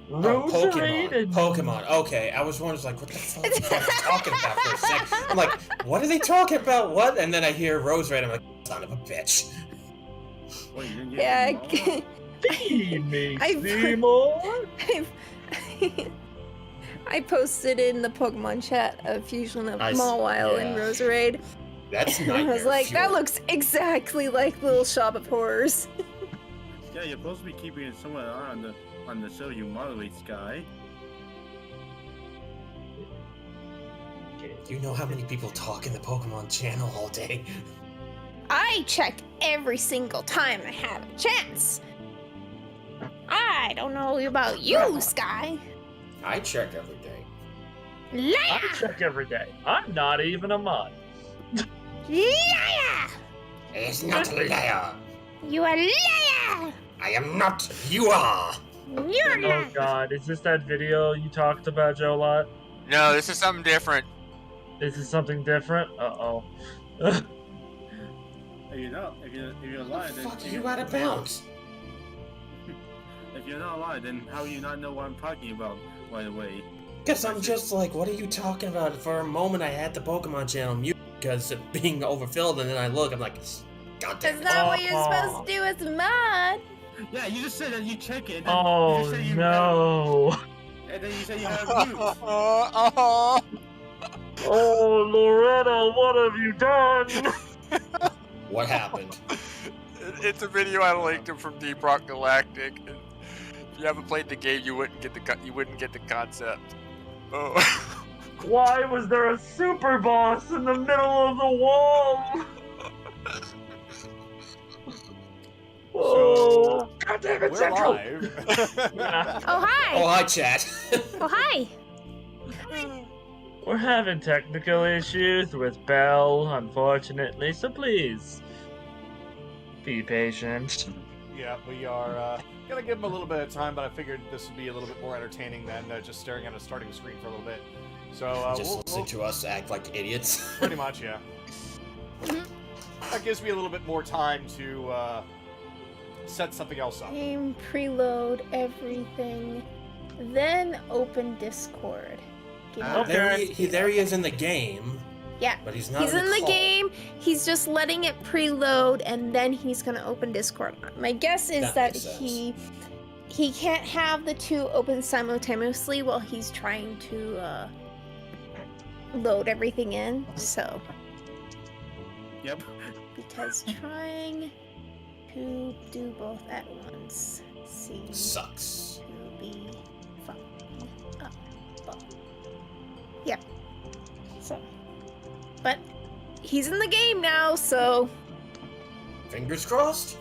Pokemon. Okay, I was wondering, like, what the fuck are they talking about for a second? I'm like, what are they talking about? What? And then I hear Rose Red. I'm like, son of a bitch. Wait, you didn't Yeah. Feed me, Seymour. I posted in the Pokemon chat a fusion of Mawile and Roserade. That's I was like, that looks exactly like Little Shop of Horrors. Yeah, you're supposed to be keeping it somewhere on the show you moderate, Sky. You know how many people talk in the Pokemon channel all day? I check every single time I have a chance. I don't know about you, Sky. I check every day. Liar! I check every day. I'm not even a mod. Liar! It's not a liar. You are a liar! I am not. You are. You're Oh God, is this that video you talked about, Joe Lot? No, this is something different. This is something different? Uh-oh. If you're not lying, then Fuck, you out of bounds. If you're not lying, then how do you not know what I'm talking about right away? Because I'm just like, what are you talking about? For a moment, I had the Pokemon channel mute because of being overfilled, and then I look, I'm like, God damn it. That's not what you're supposed to do as a mod. Yeah, you just said that you check it. Oh, you just no. And then you say you have mute. Oh, Loretta, what have you done? What happened? It's a video I linked him from Deep Rock Galactic. And if you haven't played the game, you wouldn't get the concept. Oh. Why was there a super boss in the middle of the wall? Oh, God damn it, We're Central! live. Oh, hi! Oh, hi, chat. Oh, hi! We're having technical issues with Bell, unfortunately, so please be patient. Yeah, we are gonna give him a little bit of time, but I figured this would be a little bit more entertaining than just staring at a starting screen for a little bit. So Just listen to us act like idiots. Pretty much, yeah. That gives me a little bit more time to set something else up. Game, preload everything, then open Discord. There he is in the game. Yeah, but he's not. He's in the game. He's just letting it preload, and then he's gonna open Discord. My guess is that he can't have the two open simultaneously while he's trying to load everything in. So. Yep. Because trying to do both at once sucks. To be fucking up. Yeah. So. But he's in the game now, so. Fingers crossed.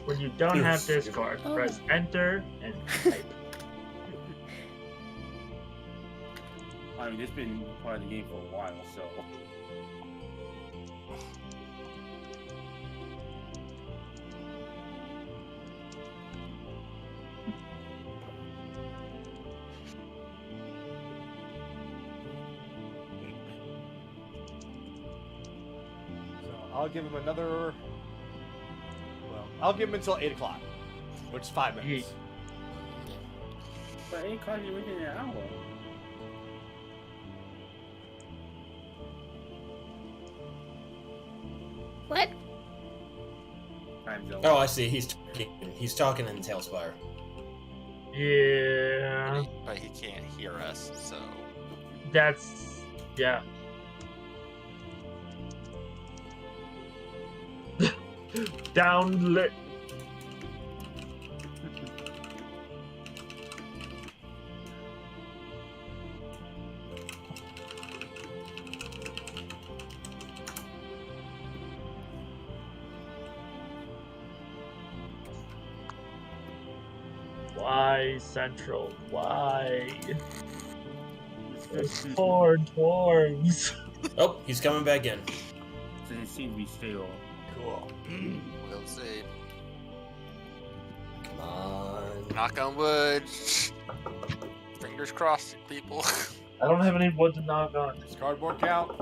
When you don't have Discord, press enter and type. I mean, it's been part of the game for a while, so. I'll give him another. Well, I'll give him until 8 o'clock, which is 5 minutes. But 8 o'clock is within an hour. What? Time zone. Oh, I see. He's talking in Tailspire. Yeah. But he can't hear us, so. That's. Yeah. Down lit. Why, Central? Why? There's 4 dwarves. Oh, he's coming back in. So it seems to be stable. Cool. We'll see. Come on. Knock on wood. Fingers crossed, people. I don't have any wood to knock on. Does cardboard count?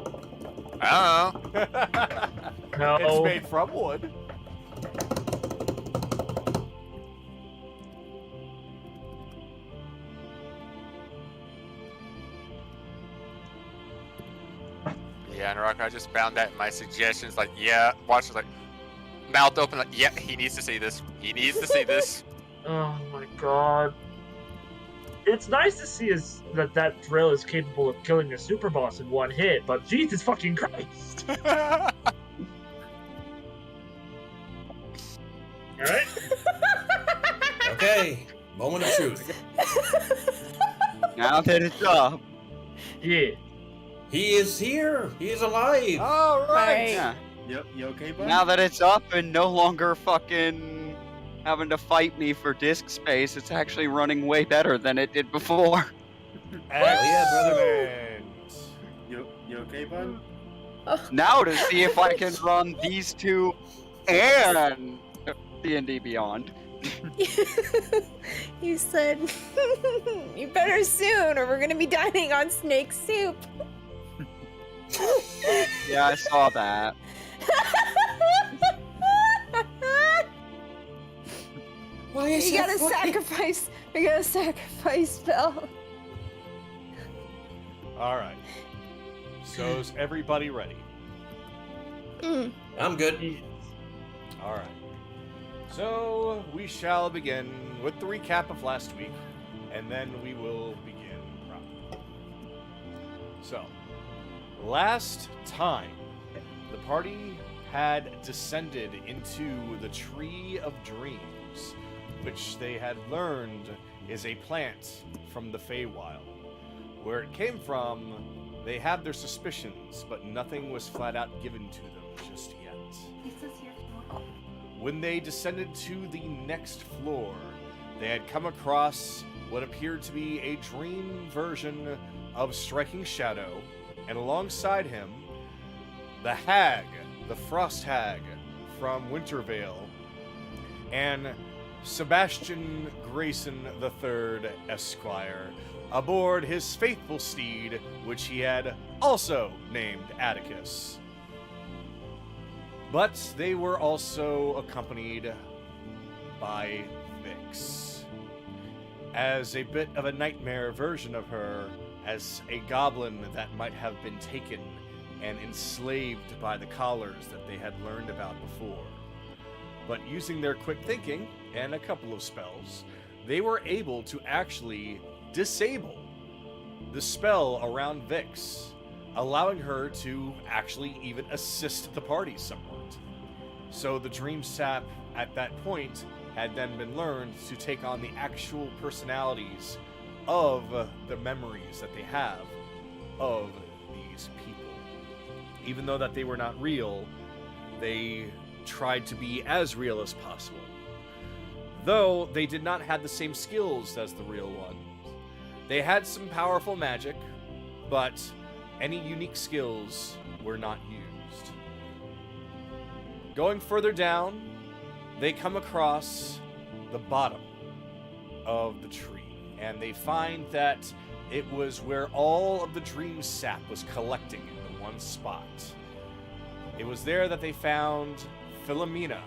I don't know. No. It's made from wood. Rock. I just found that in my suggestions. Like, yeah, watch it. Like, mouth open. Like, yeah, he needs to see this. He needs to see this. Oh my god. It's nice to see that drill is capable of killing a super boss in one hit, but Jesus fucking Christ! Alright? Okay, moment of truth. Now that it's up. Yeah. He is here. He is alive. All right. Right. Yeah. You okay, bud? Now that it's up and no longer fucking having to fight me for disk space, it's actually running way better than it did before. Excellent. You okay, bud? Now to see if I can run these two and D&D Beyond. You said, you better soon or we're gonna be dining on snake soup. Yeah, I saw that. Why is You that gotta funny? sacrifice. You gotta sacrifice Belle. All right. So is everybody ready? I'm good. All right. So we shall begin with the recap of last week, and then we will begin proper. So, last time, the party had descended into the Tree of Dreams, which they had learned is a plant from the Feywild. Where it came from, they had their suspicions, but nothing was flat out given to them just yet. When they descended to the next floor, they had come across what appeared to be a dream version of Striking Shadow, and alongside him, the Hag, the Frost Hag from Wintervale, and Sebastian Grayson III, Esquire, aboard his faithful steed, which he had also named Atticus. But they were also accompanied by Vix, as a bit of a nightmare version of her, as a goblin that might have been taken and enslaved by the collars that they had learned about before. But using their quick thinking and a couple of spells, they were able to actually disable the spell around Vix, allowing her to actually even assist the party somewhat. So the Dream Sap at that point had then been learned to take on the actual personalities of the memories that they have of these people. Even though that they were not real, they tried to be as real as possible. Though they did not have the same skills as the real ones. They had some powerful magic, but any unique skills were not used. Going further down, they come across the bottom of the tree, and they find that it was where all of the dream sap was collecting in one spot. It was there that they found Philomena,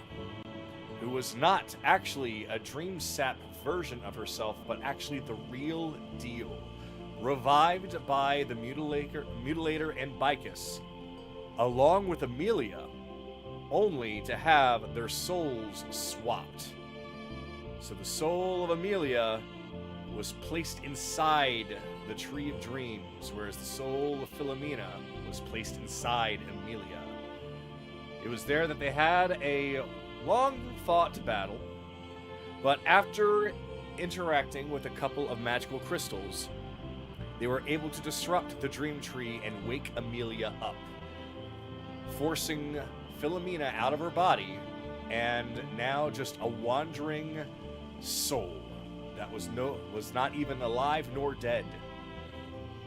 who was not actually a dream sap version of herself, but actually the real deal, revived by the Mutilator and Bicus, along with Amelia, only to have their souls swapped. So the soul of Amelia was placed inside the Tree of Dreams, whereas the soul of Philomena was placed inside Amelia. It was there that they had a long-fought battle, but after interacting with a couple of magical crystals, they were able to disrupt the Dream Tree and wake Amelia up, forcing Philomena out of her body, and now just a wandering soul that was not even alive nor dead.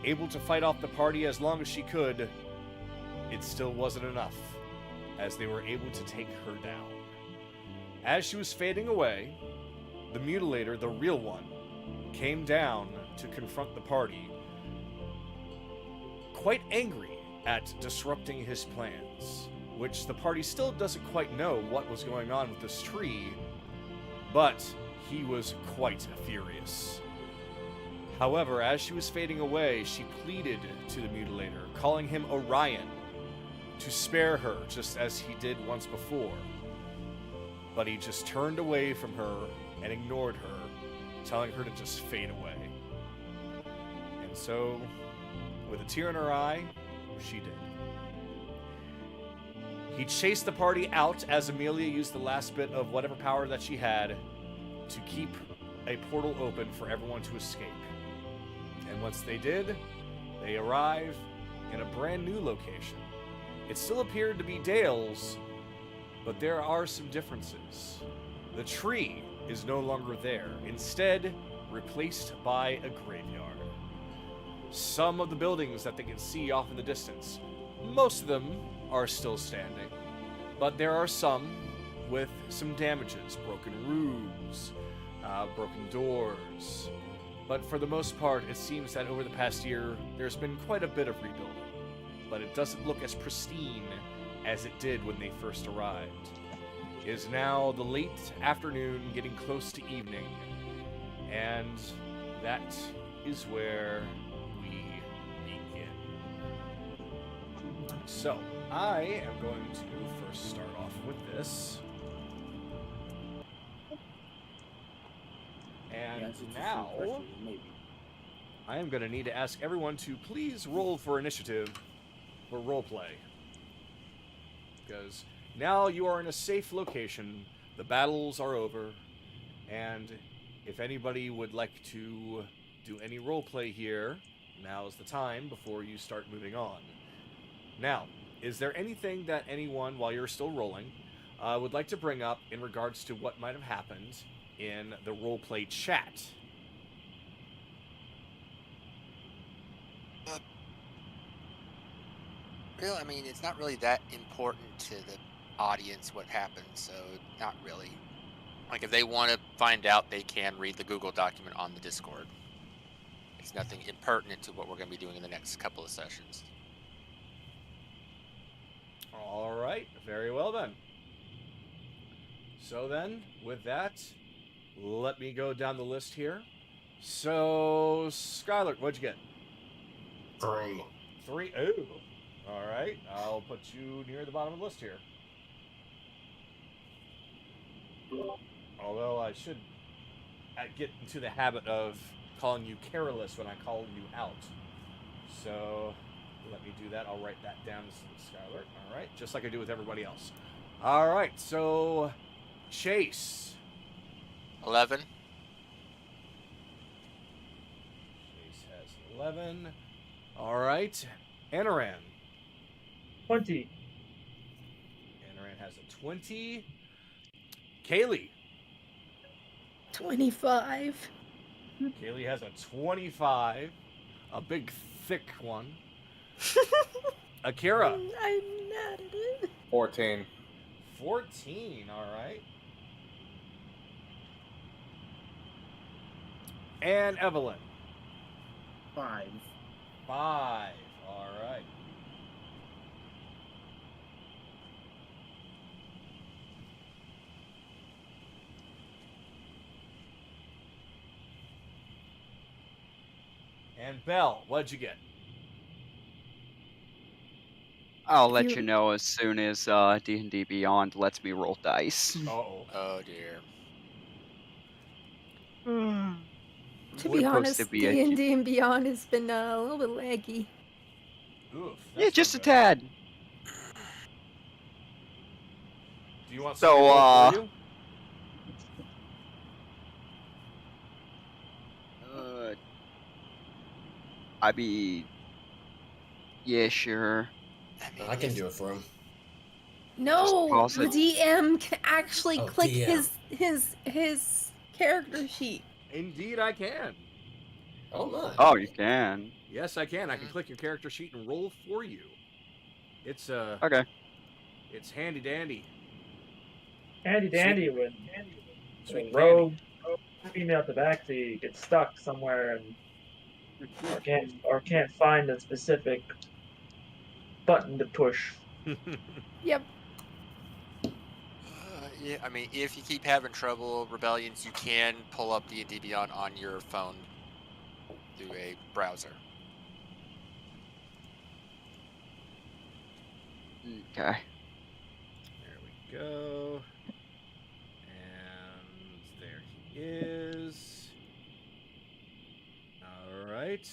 Able to fight off the party as long as she could, it still wasn't enough, as they were able to take her down. As she was fading away, the Mutilator, the real one, came down to confront the party, quite angry at disrupting his plans, which the party still doesn't quite know what was going on with this tree, but he was quite furious. However, as she was fading away, she pleaded to the Mutilator, calling him Orion, to spare her, just as he did once before. But he just turned away from her and ignored her, telling her to just fade away. And so, with a tear in her eye, she did. He chased the party out as Amelia used the last bit of whatever power that she had to keep a portal open for everyone to escape. And once they did, they arrived in a brand new location. It still appeared to be Dale's, but there are some differences. The tree is no longer there, instead replaced by a graveyard. Some of the buildings that they can see off in the distance, most of them are still standing, but there are some with some damages, broken roofs, broken doors. But for the most part, it seems that over the past year, there's been quite a bit of rebuilding, but it doesn't look as pristine as it did when they first arrived. It is now the late afternoon, getting close to evening, and that is where we begin. So, I am going to first start off with this. And now, I am going to need to ask everyone to please roll for initiative for roleplay. Because now you are in a safe location, the battles are over, and if anybody would like to do any roleplay here, now is the time before you start moving on. Now, is there anything that anyone, while you're still rolling, would like to bring up in regards to what might have happened in the roleplay chat? Really, I mean, it's not really that important to the audience what happened, so not really. Like, if they want to find out, they can read the Google document on the Discord. It's nothing impertinent to what we're going to be doing in the next couple of sessions. All right, very well then. So then, with that, let me go down the list here. So, Skylar, what'd you get? 3. 3. Ooh. All right, I'll put you near the bottom of the list here. Although I should get into the habit of calling you careless when I call you out. So, let me do that. I'll write that down, Skylar. All right, just like I do with everybody else. All right, so Chase. 11. Chase has 11. All right, Anaran. 20. Anaran has a 20. Kaylee. 25. Kaylee has a 25. A big, thick one. Akira. I'm mad at it. 14. 14, all right. And Evelyn. 5. 5, all right. And Belle, what'd you get? I'll let you know as soon as D&D Beyond lets me roll dice. Uh-oh. Oh, dear. To We're be supposed honest, to be a- D&D and Beyond has been a little bit laggy. Oof, Yeah, that's just a not good. tad. Do you want So, somebody to roll for you? Yeah, sure. mean, I can do it for him. No, pause the it. DM can actually Oh, click DM. his character sheet. Indeed, I can. Oh my. Oh, you can. Yes, I can. I can click your character sheet and roll for you. It's Okay. it's handy dandy. Handy dandy when Sweet rogue female at the backseat gets stuck somewhere and or can't find a specific button to push. Yep. Yeah, I mean, if you keep having trouble, Rebellions, you can pull up D&D Beyond on your phone through a browser. Okay. There we go. And there he is. Alright.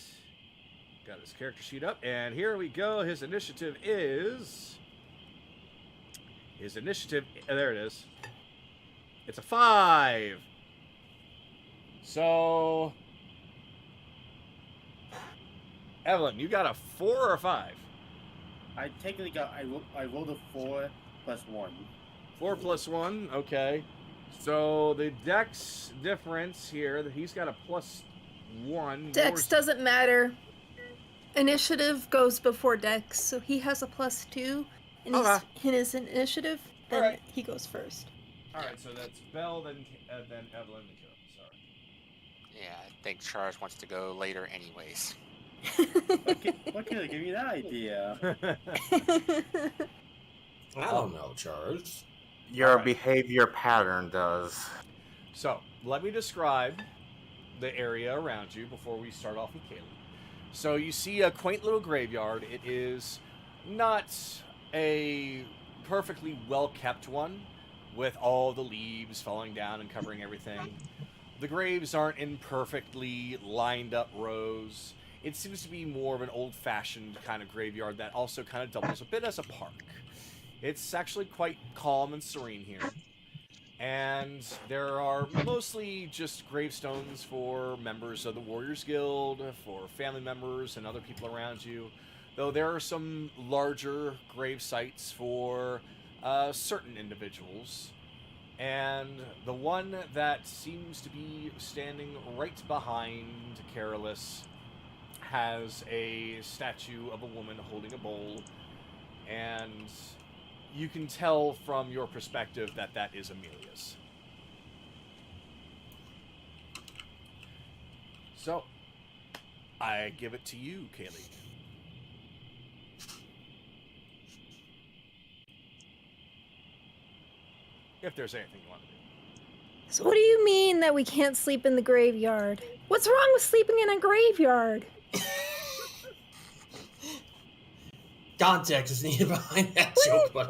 Got his character sheet up, and here we go. His initiative is... there it is. It's a 5. So... Evelyn, you got a 4 or a 5? I technically got. I rolled a 4 plus 1. 4 plus 1, okay. So the dex difference here, that he's got a +1. Dex Yours- doesn't matter. Initiative goes before Dex, so he has a +2 in his initiative. Then Alright. he goes first. Alright, so that's Belle, then Evelyn, then Caleb. Sorry. Yeah, I think Charles wants to go later anyways. What can I give you that idea? I don't know, Charles. Your Alright. behavior pattern does. So, let me describe the area around you before we start off with Caleb. So, you see a quaint little graveyard. It is not a perfectly well-kept one, with all the leaves falling down and covering everything. The graves aren't in perfectly lined up rows. It seems to be more of an old-fashioned kind of graveyard that also kind of doubles a bit as a park. It's actually quite calm and serene here. And there are mostly just gravestones for members of the Warriors Guild, for family members and other people around you. Though there are some larger grave sites for certain individuals. And the one that seems to be standing right behind Carolus has a statue of a woman holding a bowl, and you can tell from your perspective that that is Amelia's. So, I give it to you, Kaylee. If there's anything you want to do. So what do you mean that we can't sleep in the graveyard? What's wrong with sleeping in a graveyard? Context is needed behind that joke. No,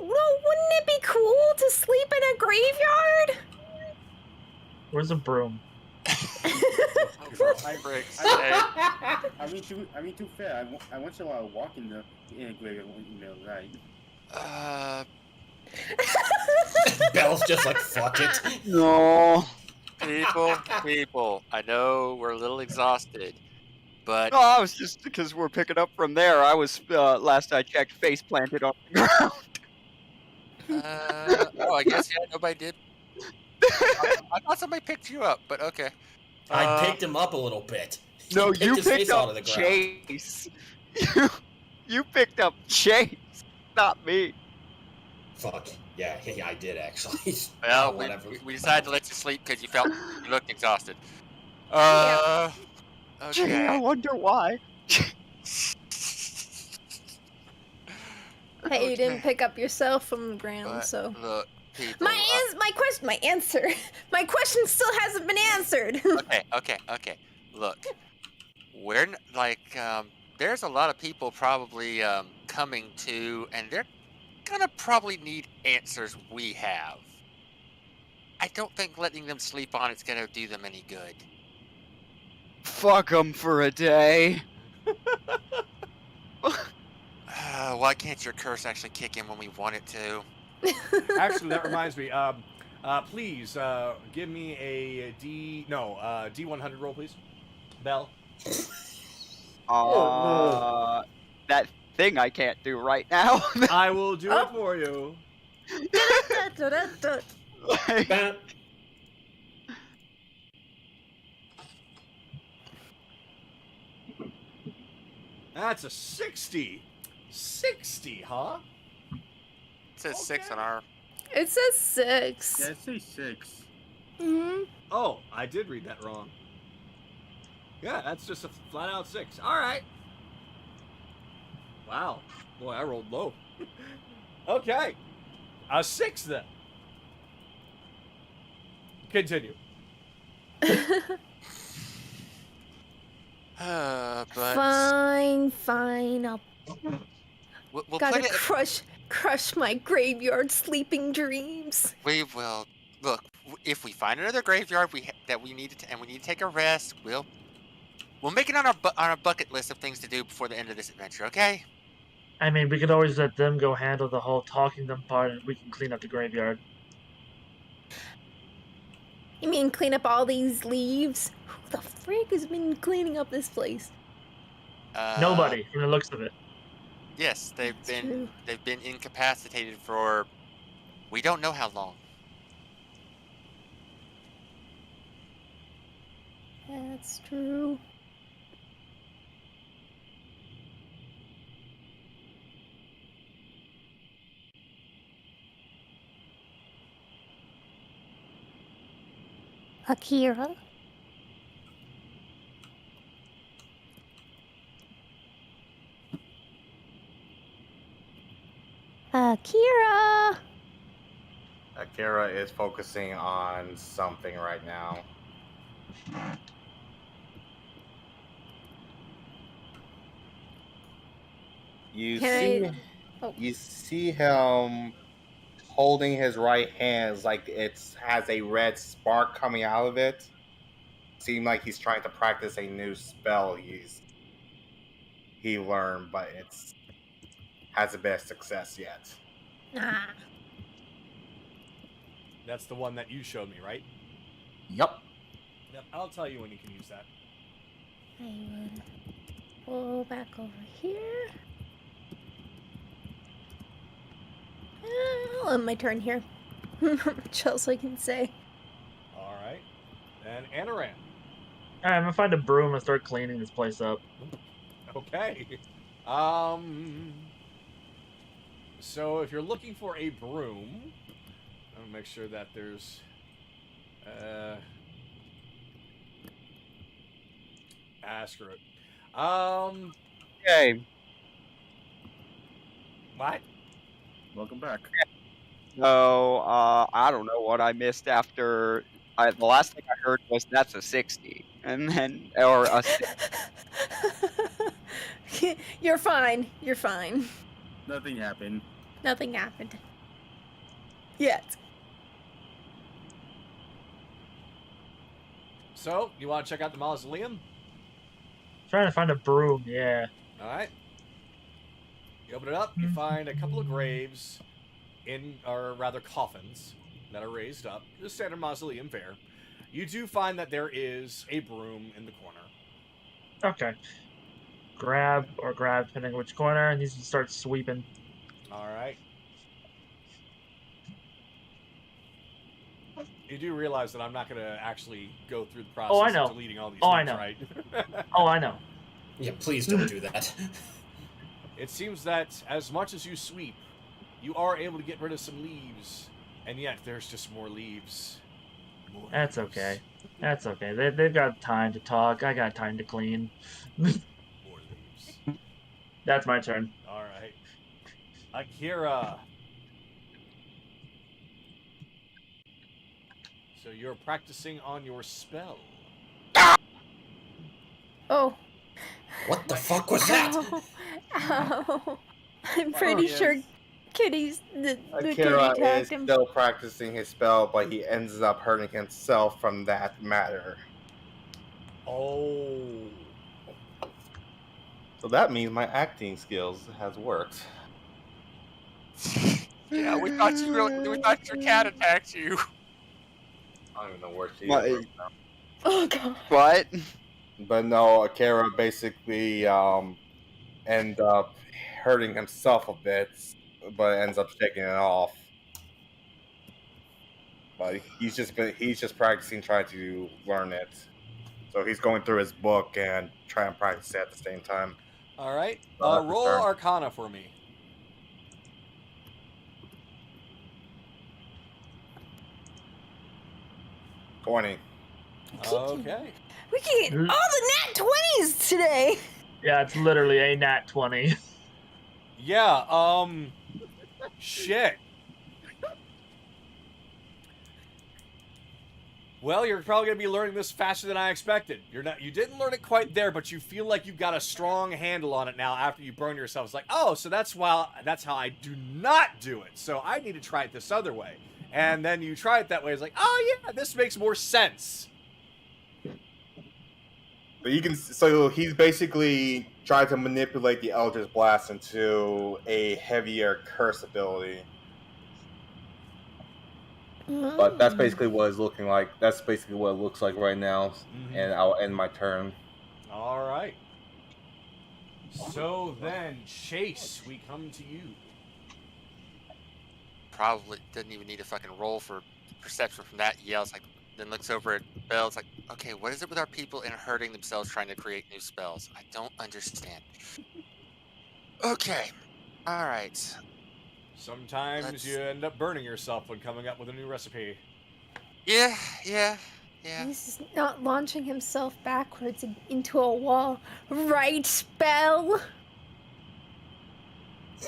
wouldn't it be cool to sleep in a graveyard? Where's a broom? Bricks. I mean, too fair. I once in a while walk in a graveyard in the night. Belle's just like, fuck it. No. People, I know we're a little exhausted, but No, I was just because we're picking up from there. I was last I checked, face planted on the ground. I guess nobody did. I thought somebody picked you up, but okay. I picked him up a little bit. He No, you his face picked out up of the ground. Chase. You picked up Chase, not me. Fuck. Yeah, I did actually. Well, Whatever. we decided to let you sleep because you looked exhausted. Gee, Okay. I wonder why. Hey, you didn't pick up yourself from the ground, But so look, people. my answer. My question still hasn't been answered. Okay. Look, there's a lot of people probably coming to, and they're gonna probably need answers we have. I don't think letting them sleep on it's gonna do them any good. Fuck them for a day. Why can't your curse actually kick in when we want it to? Actually, that reminds me. Please give me a D100 roll, please. Belle. That thing I can't do right now. I will do it for you. Like, Bam. That's a 60. 60, huh? It says 6 on our. It says 6. Yeah, I'd say 6. Mm-hmm. Oh, I did read that wrong. Yeah, that's just a flat out 6. All right. Wow. Boy, I rolled low. Okay. A 6 then. Continue. But Fine. I'll we'll gotta put it. crush. Crush my graveyard sleeping dreams. We will look. If we find another graveyard that we need to, and we need to take a rest, we'll make it on our bucket list of things to do before the end of this adventure. Okay? I mean, we could always let them go handle the whole talking them part, and we can clean up the graveyard. You mean clean up all these leaves? Who the frick has been cleaning up this place? Nobody, from the looks of it. Yes, they've That's been true. incapacitated for we don't know how long. That's true. Akira? Akira! Akira is focusing on something right now. You you see him holding his right hand like it has a red spark coming out of it. Seems like he's trying to practice a new spell he learned, but it's hasn't been a success yet. Ah. That's the one that you showed me, right? Yep. Yep. I'll tell you when you can use that. I will pull back over here. I'll end my turn here. Not much else I can say. All right. And Anoran. Alright, I'm gonna find a broom and start cleaning this place up. Okay. So if you're looking for a broom, I'll make sure that there's screw it. Okay. What? Welcome back. So, I don't know what I missed after. The last thing I heard was that's a 60. And then, or a 60. You're fine. You're fine. Nothing happened. Nothing happened. Yet. So, you want to check out the mausoleum? Trying to find a broom, yeah. All right. You open it up, you find a couple of graves or rather coffins that are raised up. Just standard mausoleum fare. You do find that there is a broom in the corner. Okay. Grab, depending on which corner, and these will start sweeping. All right. You do realize that I'm not going to actually go through the process of deleting all these things, I know. right? Oh, I know. Yeah, please don't do that. It seems that as much as you sweep, you are able to get rid of some leaves, and yet there's just more leaves. That's okay. That's okay. They've got time to talk. I got time to clean. More leaves. That's my turn. All right. Akira. So you're practicing on your spell. Oh. What the fuck was that? Ow. Ow. I'm pretty sure Kitty's the kitty Akira attacked is him. still practicing his spell, but he ends up hurting himself from that matter. Oh. So that means my acting skills has worked. Yeah, we thought your cat attacked you. I don't even know where she What? is right now. Oh god. What? But no, Akira basically end up hurting himself a bit, but ends up shaking it off. But he's just practicing, trying to learn it. So he's going through his book and trying to practice it at the same time. All right. So that's his Roll turn. Arcana for me. $20. Okay. We can get all the nat 20s today. Yeah, it's literally a nat 20. Yeah, shit. Well, you're probably going to be learning this faster than I expected. You didn't learn it quite there, but you feel like you've got a strong handle on it now after you burn yourself. It's like, oh, so that's how I do not do it. So I need to try it this other way. And then you try it that way. It's like, oh yeah, this makes more sense. But so he's basically trying to manipulate the Eldritch Blast into a heavier curse ability. But that's basically what it's looking like. That's basically what it looks like right now. And I'll end my turn. All right. So then, Chase, we come to you. Probably didn't even need a fucking roll for perception from that. Yells like, then looks over at Bell. It's like, okay, what is it with our people and hurting themselves trying to create new spells? I don't understand. Okay, all right. Sometimes you end up burning yourself when coming up with a new recipe. Yeah. He's not launching himself backwards into a wall. Right, Bell?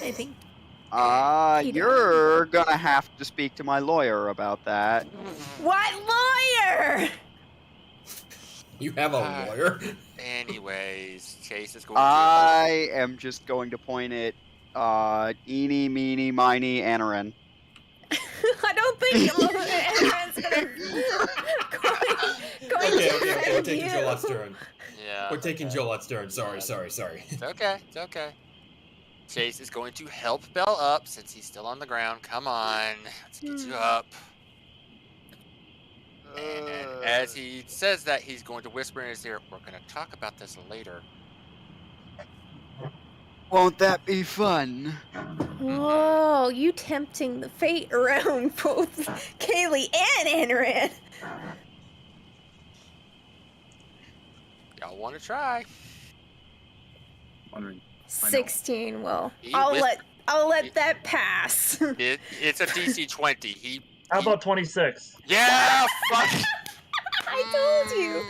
I think. You're gonna have to speak to my lawyer about that. What lawyer? You have a lawyer? Anyways, Chase is going to... I am just going to point it, eeny, meeny, miny, Anarin. I don't think Anarin's going Okay, we're taking Jolette's turn. Yeah. We're taking Jolette's turn. Sorry. It's okay. Chase is going to help Bell up since he's still on the ground. Come on, let's get you up. And as he says that, he's going to whisper in his ear, we're going to talk about this later. Won't that be fun? Whoa, you tempting the fate around both Kaylee and Anarin. Y'all want to try? 16. Well, I'll let that pass. It's a DC 20. How about 26? Yeah, fuck. I told you.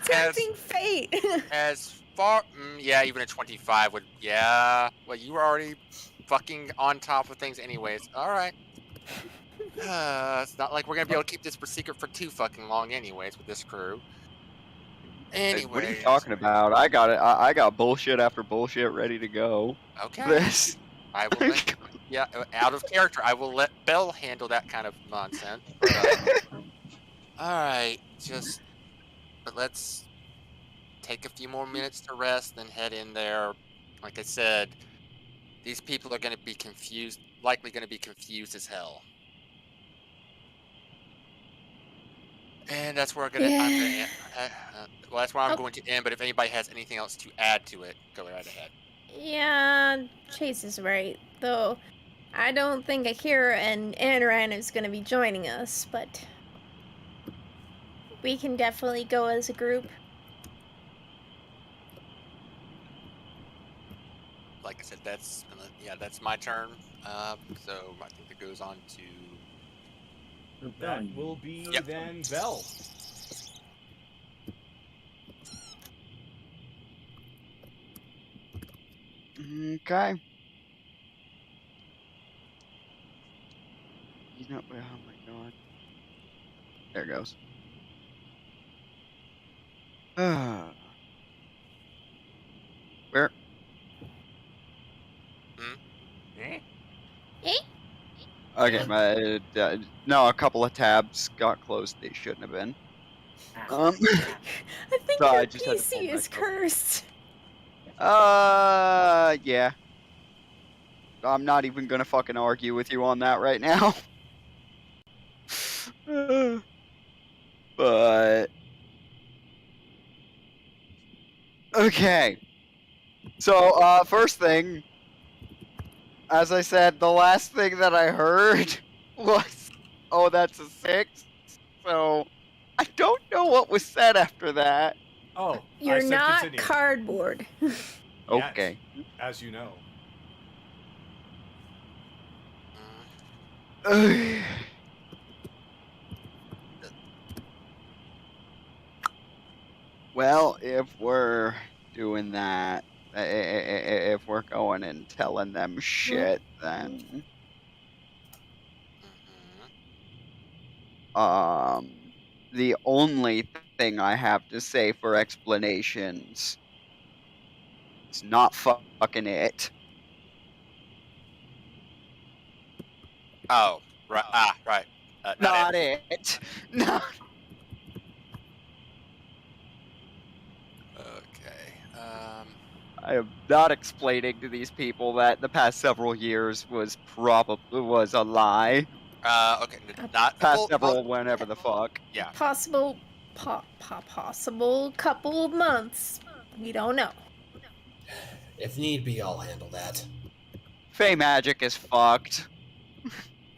Tempting fate. As far, yeah, even a 25 would, yeah. Well, you were already fucking on top of things anyways. All right. It's not like we're gonna be able to keep this for secret for too fucking long anyways with this crew. Anyway, what are you talking about? I got it. I got bullshit after bullshit ready to go. Okay. This. I will let, yeah, out of character. I will let Bell handle that kind of nonsense. All right, but let's take a few more minutes to rest, then head in there. Like I said, these people are going to be confused, likely going to be confused as hell. And that's where that's where I'm going to end. But if anybody has anything else to add to it, go right ahead. Yeah, Chase is right, though. I don't think Akira and Anaran is going to be joining us, but we can definitely go as a group. Like I said, that's my turn. So I think it goes on to. That will be then Bell. Okay. You know, oh my god. There it goes. Where? Okay, no, a couple of tabs got closed. They shouldn't have been. I think so your PC is cursed. Yeah. I'm not even gonna fucking argue with you on that right now. But okay. So, first thing, as I said, the last thing that I heard was, "Oh, that's a 6." So, I don't know what was said after that. Oh, you're not continue. Cardboard. Okay. Yes, as you know. Well, if we're doing that, if we're going and telling them shit, then the only thing I have to say for explanations. It's not fucking it. Oh, right. Right. Not it. Not. Okay. I am not explaining to these people that the past several years was a lie. Okay. Not Past several whenever the fuck. Yeah. Possible couple of months. We don't know. If need be, I'll handle that. Fey magic is fucked.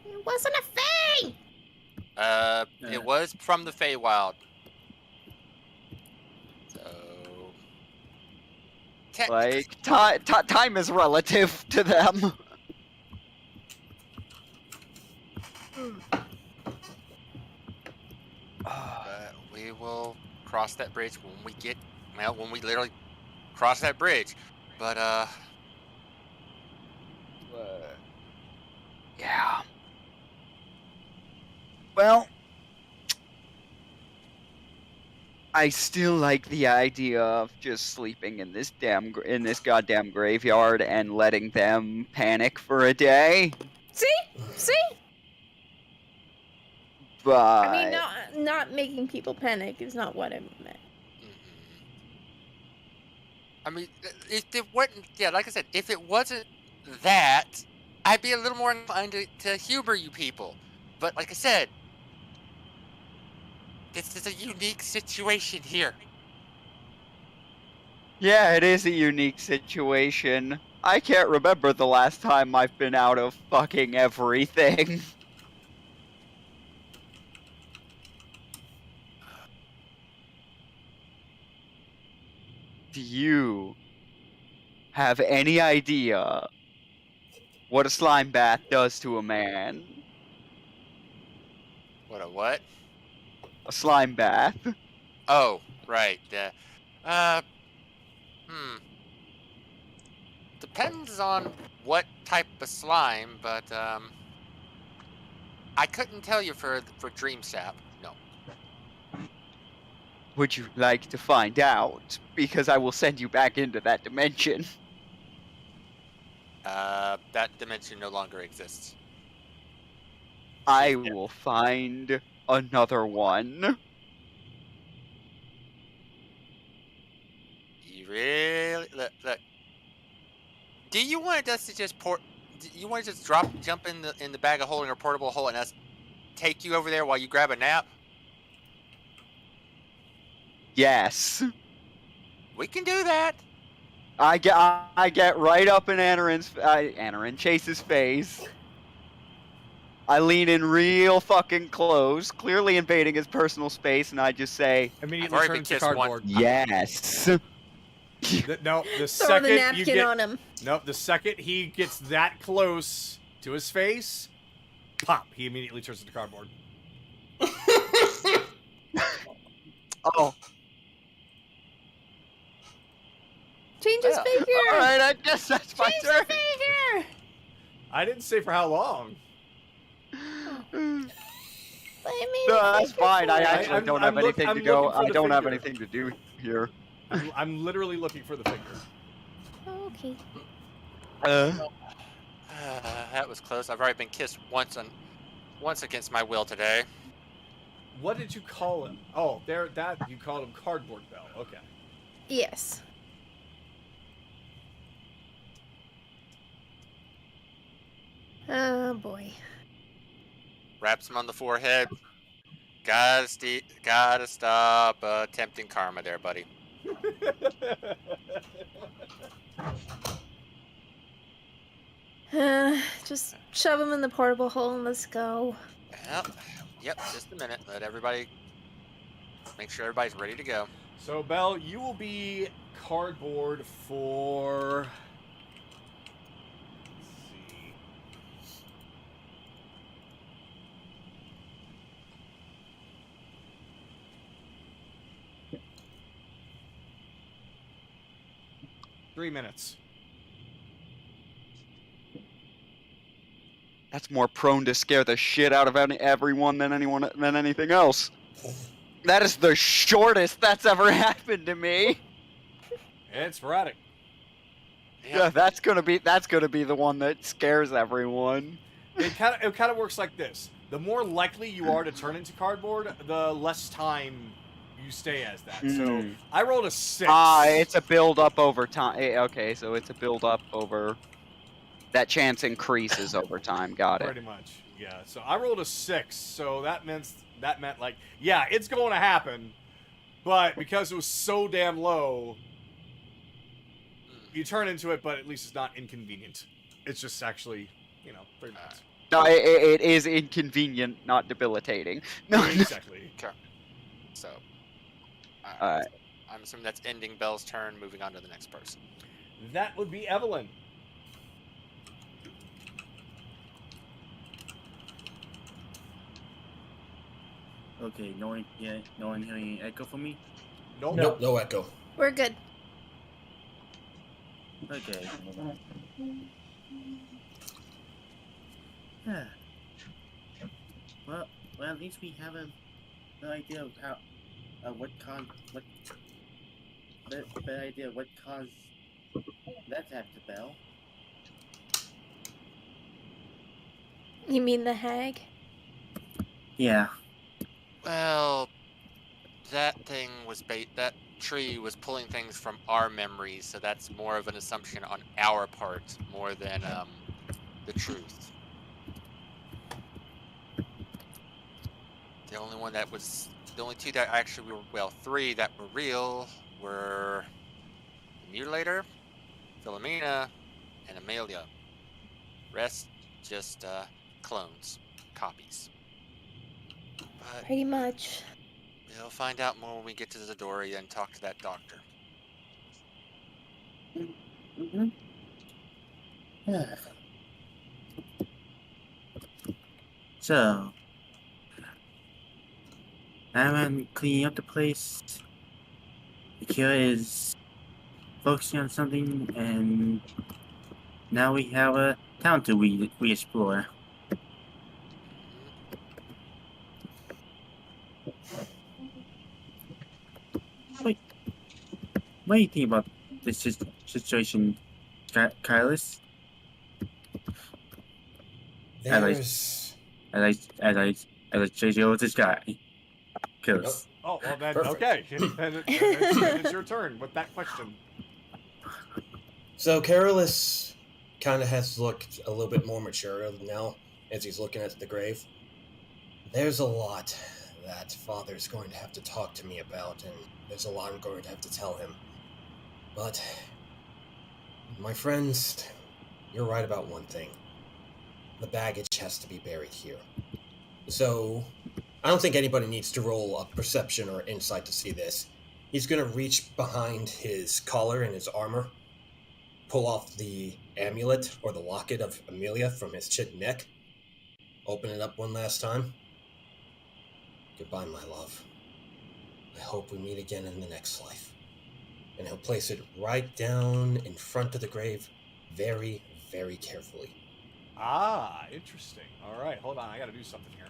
It wasn't a fey! It was from the Feywild. So. Like, time is relative to them. But we will cross that bridge when we literally cross that bridge. But yeah. Well, I still like the idea of just sleeping in this goddamn graveyard and letting them panic for a day. See? But I mean, not making people panic is not what I meant. I mean, if it wasn't, like I said, if it wasn't that, I'd be a little more inclined to humor you people. But like I said, this is a unique situation here. yeah, it is a unique situation. I can't remember the last time I've been out of fucking everything. Do you have any idea what a slime bath does to a man? What a what? A slime bath. Oh, right. Depends on what type of slime, but I couldn't tell you for Dream Sap. No. Would you like to find out? Because I will send you back into that dimension. That dimension no longer exists. I will find another one. You really look. Do you want us to just Do you want to just jump in the bag of holding or portable hole and us take you over there while you grab a nap? Yes. We can do that. I get right up in Chase's face. I lean in real fucking close, clearly invading his personal space, and I just say, immediately turn to cardboard. Yes. The Throw second the napkin you get, on him. Nope, the second he gets that close to his face, pop, he immediately turns into cardboard. Oh. Change his figure! Alright, I guess that's my Change turn. the figure! I didn't say for how long. No, that's fine. I actually don't have anything to go. I don't have finger. anything to do here. I'm literally looking for the finger. Oh, okay. That was close. I've already been kissed once against my will today. What did you call him? Oh, you called him Cardboard Bell. Okay. Yes. Oh boy. Raps him on the forehead. Gotta stop tempting karma there, buddy. Just shove him in the portable hole and let's go. Yep, just a minute. Make sure everybody's ready to go. So, Belle, you will be cardboard for... Let's see. Three minutes. That's more prone to scare the shit out of everyone than anything else. That is the shortest that's ever happened to me. It's sporadic. Yeah, that's gonna be the one that scares everyone. It kind of works like this: the more likely you are to turn into cardboard, the less time you stay as that. So I rolled a 6. It's a build up over time. Okay, so it's a build up over. That chance increases over time. Got it. Pretty much, yeah. So I rolled a 6, so that meant like, yeah, it's going to happen, but because it was so damn low, you turn into it, but at least it's not inconvenient. It's just actually, pretty much. No, it is inconvenient, not debilitating. No, exactly. Okay. So, Alright. I'm assuming that's ending Belle's turn. Moving on to the next person. That would be Evelyn. Okay, no one hearing echo from me? Nope, no echo. We're good. Okay. Well, at least we have an idea of how, what caused that to happen to Belle. You mean the hag? Yeah. Well, that tree was pulling things from our memories, so that's more of an assumption on our part more than the truth. The only two that actually three that were real were the Mutilator, Philomena, and Amelia. Rest just clones, copies. But Pretty much. we'll find out more when we get to Zidoria and talk to that doctor. Mm-hmm. Yeah. So, I'm cleaning up the place. Akira is focusing on something, and now we have a town to re-explore. Wait, what do you think about this situation, Kylus? There's... As I chase you over this guy. Kylus. Oh, well then, Perfect. okay. then it's your turn with that question. So Carolus kind of has looked a little bit more mature now as he's looking at the grave. There's a lot that Father's going to have to talk to me about, and there's a lot I'm going to have to tell him. But, my friends, you're right about one thing. The baggage has to be buried here. So, I don't think anybody needs to roll a perception or insight to see this. He's going to reach behind his collar and his armor, pull off the amulet or the locket of Amelia from his neck, open it up one last time. Goodbye, my love. I hope we meet again in the next life. And he'll place it right down in front of the grave, very, very carefully. Ah, interesting. All right, hold on. I got to do something here.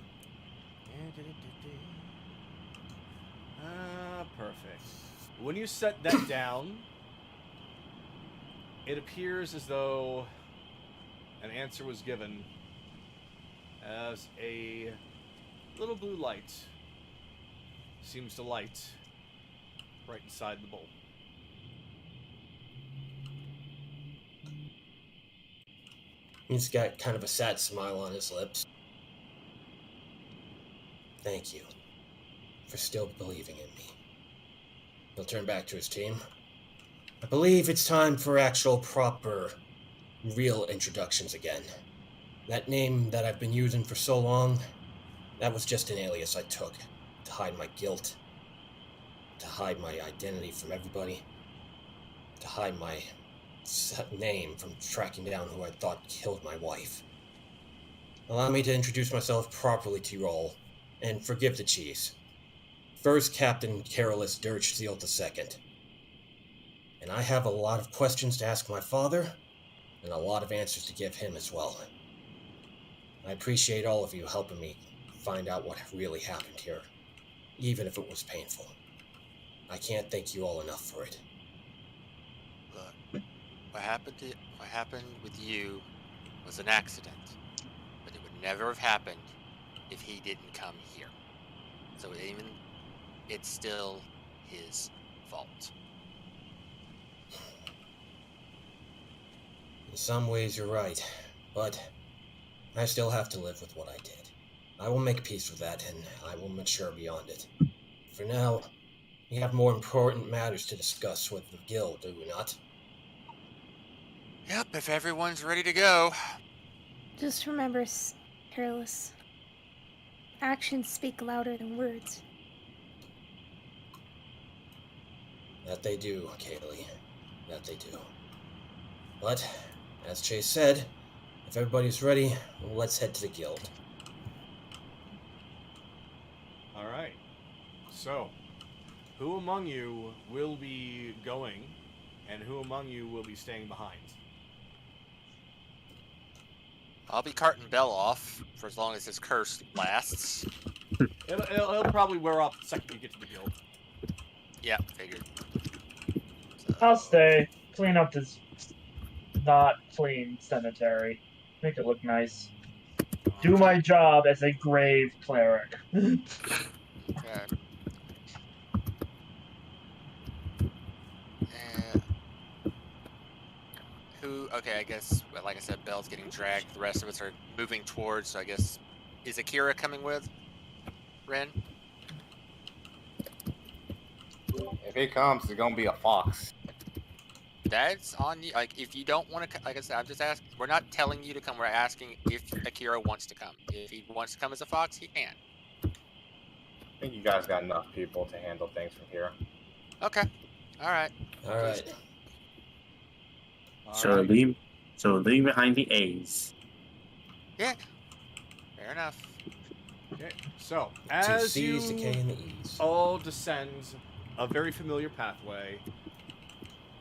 Perfect. When you set that down, it appears as though an answer was given as a little blue light seems to light right inside the bowl. He's got kind of a sad smile on his lips. Thank you for still believing in me. He'll turn back to his team. I believe it's time for actual, proper, real introductions again. That name that I've been using for so long, that was just an alias I took to hide my guilt, to hide my identity from everybody, to hide my name from tracking down who I thought killed my wife. Allow me to introduce myself properly to you all, and forgive the cheese. First Captain Carolus Dirge Seal II. And I have a lot of questions to ask my father, and a lot of answers to give him as well. I appreciate all of you helping me find out what really happened here. even if it was painful. I can't thank you all enough for it. Look, what happened with you was an accident, but it would never have happened if he didn't come here. So it's still his fault. In some ways, you're right, but I still have to live with what I did. I will make peace with that, and I will mature beyond it. For now, we have more important matters to discuss with the guild, do we not? Yep, if everyone's ready to go. Just remember, Careless. Actions speak louder than words. That they do, Kaylee. That they do. But, as Chase said, if everybody's ready, let's head to the guild. All right. So, who among you will be going, and who among you will be staying behind? I'll be carting Bell off for as long as his curse lasts. It'll probably wear off the second you get to the guild. Yeah, figured. I'll stay. Clean up this not clean cemetery. Make it look nice. Do my job as a grave cleric. Okay. Okay, I guess, like I said, Bell's getting dragged. The rest of us are moving towards, so I guess, is Akira coming with Ren? If he comes, it's gonna be a fox. That's on you. Like, if you don't want to, like I said, I'm just asking. We're not telling you to come. We're asking if Akira wants to come. If he wants to come as a fox, he can. I think you guys got enough people to handle things from here. Okay. All right. All right. So leave behind the A's. Yeah. Fair enough. Okay. So, Two as C's, the K, you and the E's. all descend a very familiar pathway,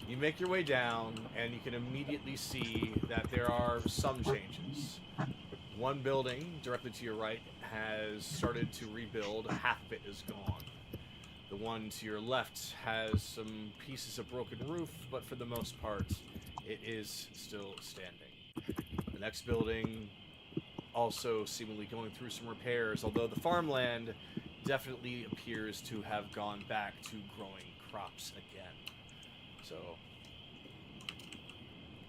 you make your way down, and you can immediately see that there are some changes. One building directly to your right has started to rebuild. Half of it is gone. The one to your left has some pieces of broken roof, but for the most part, it is still standing. The next building also seemingly going through some repairs, although the farmland definitely appears to have gone back to growing crops again. So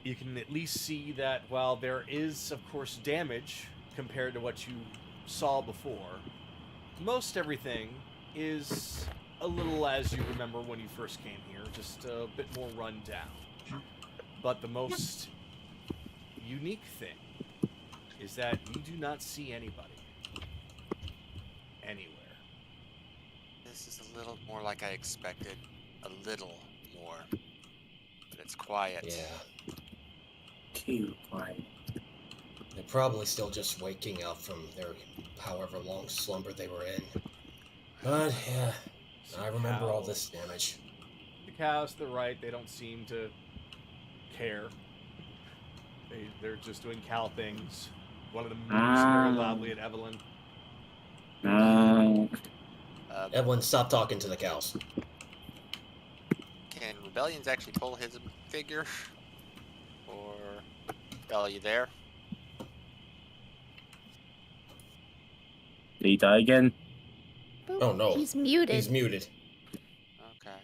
you can at least see that while there is, of course, damage compared to what you saw before, most everything is a little as you remember when you first came here, just a bit more run down. But the most unique thing is that you do not see anybody anywhere. This is a little more like I expected. A little more. But it's quiet. Yeah. Too quiet. They're probably still just waking up from their however long slumber they were in. But, yeah, I remember all this damage. The cows to the right, they don't seem to care. They're just doing cow things. One of them moves very loudly at Evelyn. Evelyn, stop talking to the cows. Can Rebellions actually pull his figure? Or... Bell, are you there? Did he die again? Oh no. He's muted. He's muted. Okay.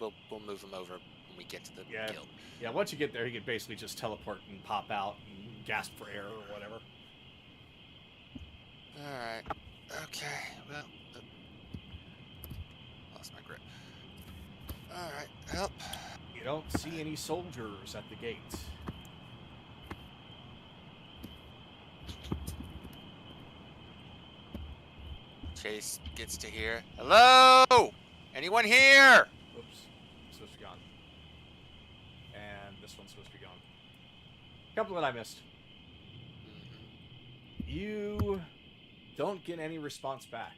Well, we'll move him over when we get to the guild. Yeah, once you get there, he can basically just teleport and pop out and gasp for air or whatever. Alright. Okay, well... lost my grip. Alright, well... You don't see any soldiers at the gate. Chase gets to hear, hello! Anyone here? Oops. It's supposed to be gone. And this one's supposed to be gone. Couple that I missed. You don't get any response back.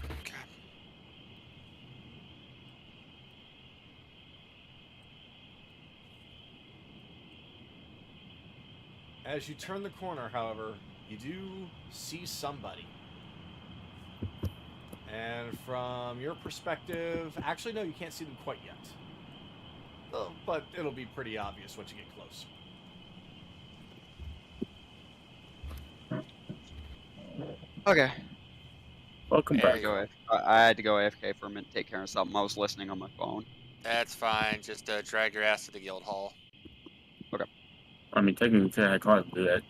Okay. As you turn the corner, however, you do see somebody. And from your perspective, actually, no, you can't see them quite yet. But it'll be pretty obvious once you get close. Okay. Welcome There back. you go. I had to go AFK for a minute, take care of something. I was listening on my phone. That's fine. Just drag your ass to the guild hall. I mean, technically, I can't do that.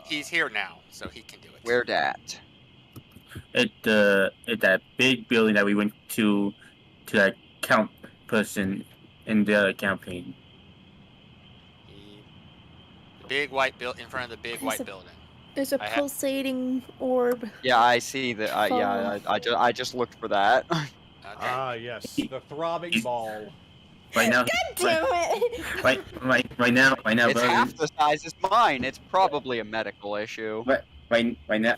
He's here now, so he can do it. Where dat? At that big building that we went to that count person in the other campaign. The big white in front of the big white building. There's a pulsating orb. Yeah, I see that. Yeah, I just looked for that. Okay. Ah, yes, the throbbing ball. Right now, God damn it! right now, It's Bell half is, the size as mine. It's probably a medical issue. right now,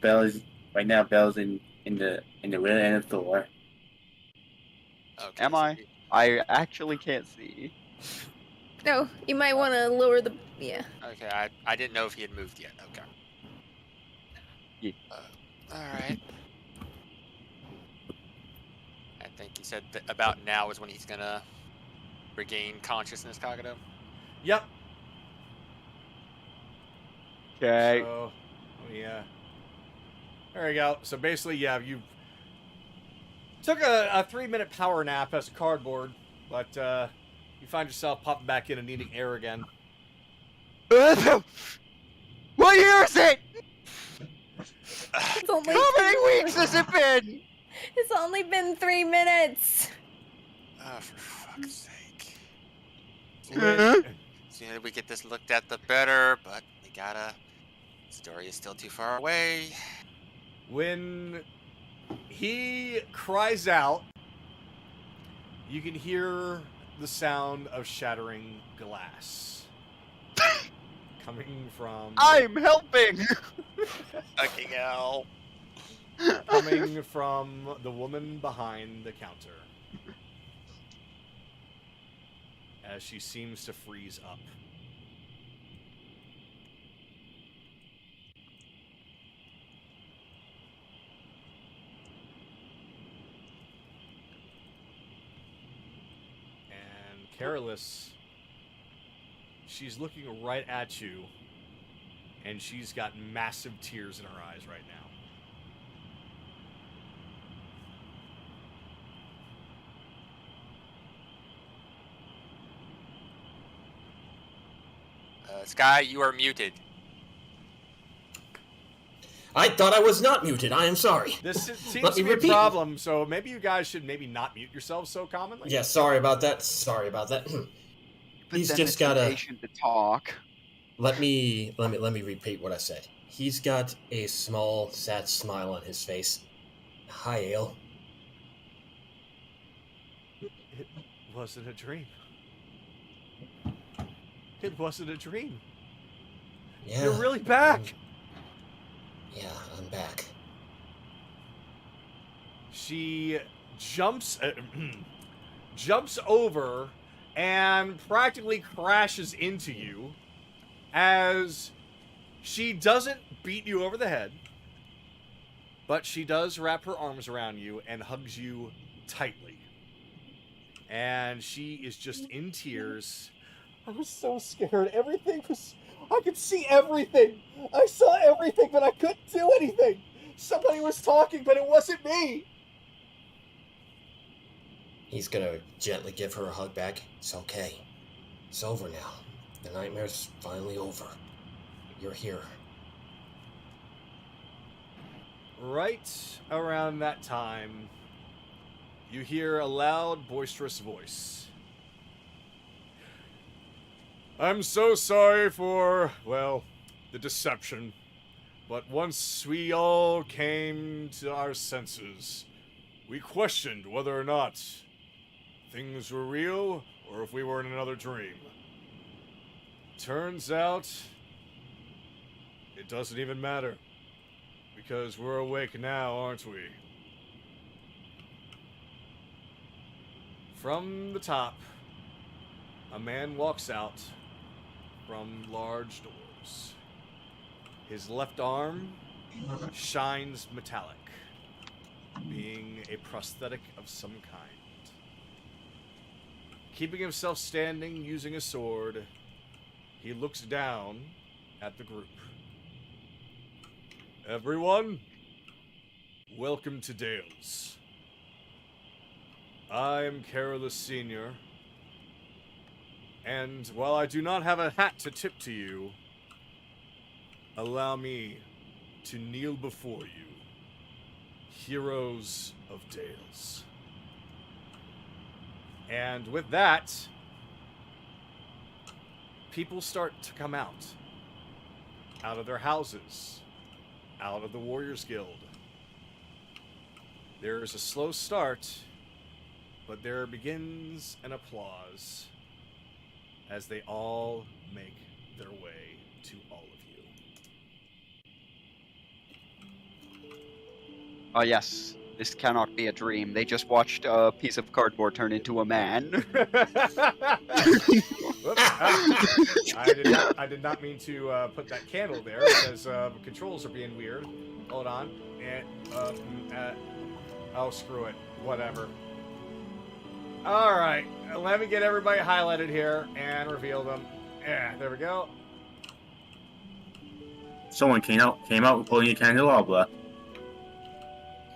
Bell's in the rear end of the door. Okay, Am so I? I actually can't see. No, you might want to lower the. Yeah. Okay, I didn't know if he had moved yet. Okay. Yeah. All right. I think he said that about now is when he's gonna regain consciousness, Kagado. Yep. Okay. So, yeah. There you go. So basically, yeah, you took a 3-minute power nap as a cardboard, but you find yourself popping back in and needing air again. What year is it? It's only How many weeks has it been? It's only been 3 minutes. Oh, for fuck's sake. Uh-huh. Sooner we get this looked at, the better, but we gotta. Zidoria is still too far away. When he cries out, you can hear the sound of shattering glass coming from. I'm helping. Fucking hell. Coming from the woman behind the counter. As she seems to freeze up. And Careless, she's looking right at you, and she's got massive tears in her eyes right now. Sky, you are muted. I thought I was not muted. I am sorry. This seems Let to me be a repeat. problem, so maybe you guys should maybe not mute yourselves so commonly. Yeah, sorry about that. Sorry about that. But He's then just it's gotta. impatient to talk. Let me repeat what I said. He's got a small, sad smile on his face. Hi, Ale. It wasn't a dream. It wasn't a dream. Yeah. You're really back. Yeah, I'm back. She jumps over and practically crashes into you as she doesn't beat you over the head, but she does wrap her arms around you and hugs you tightly. And she is just in tears. I was so scared. I could see everything. I saw everything, but I couldn't do anything. Somebody was talking, but it wasn't me. He's gonna gently give her a hug back. It's okay. It's over now. The nightmare's finally over. You're here. Right around that time, you hear a loud, boisterous voice. I'm so sorry for, well, the deception. But once we all came to our senses, we questioned whether or not things were real or if we were in another dream. Turns out, it doesn't even matter. Because we're awake now, aren't we? From the top, a man walks out, from large doors. His left arm shines metallic, being a prosthetic of some kind. Keeping himself standing using a sword, he looks down at the group. Everyone, welcome to Dales. I am Carolus Sr., and while I do not have a hat to tip to you, allow me to kneel before you, heroes of Dales. And with that, people start to come out of their houses, out of the Warriors Guild. There's a slow start, but there begins an applause as they all make their way to all of you. Oh yes, this cannot be a dream. They just watched a piece of cardboard turn into a man. Whoops, I did not mean to put that candle there because the controls are being weird. Hold on. And, oh, screw it. Whatever. Alright, let me get everybody highlighted here and reveal them. Yeah, there we go. Someone came out holding a candelabra.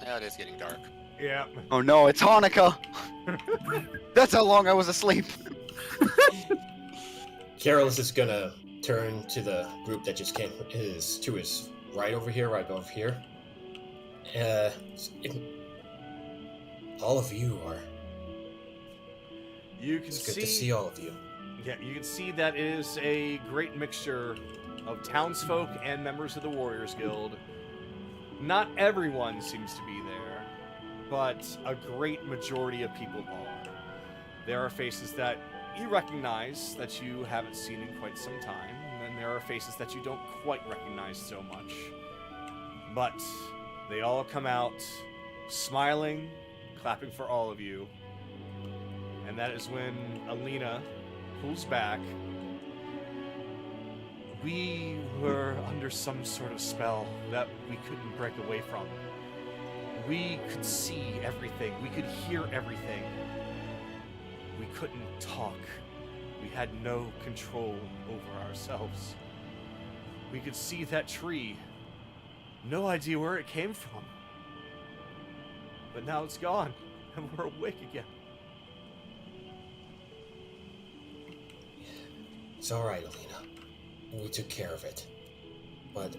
Now it is getting dark. Yeah. Oh no, it's Hanukkah! That's how long I was asleep. Carolus is gonna turn to the group that just came to his right over here. All of you are. It's good to see all of you. Yeah, you can see that it is a great mixture of townsfolk and members of the Warriors Guild. Not everyone seems to be there, but a great majority of people are. There are faces that you recognize that you haven't seen in quite some time, and then there are faces that you don't quite recognize so much. But they all come out smiling, clapping for all of you. And that is when Alina pulls back. We were under some sort of spell that we couldn't break away from. We could see everything. We could hear everything. We couldn't talk. We had no control over ourselves. We could see that tree. No idea where it came from. But now it's gone, and we're awake again. It's alright, Alina. We took care of it. But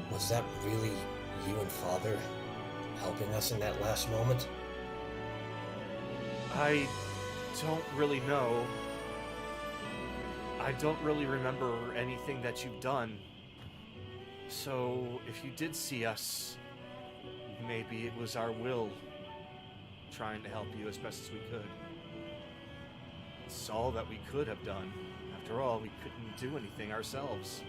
was that really you and Father helping us in that last moment? I don't really know. I don't really remember anything that you've done. So, if you did see us, maybe it was our will trying to help you as best as we could. It's all that we could have done. After all, we couldn't do anything ourselves.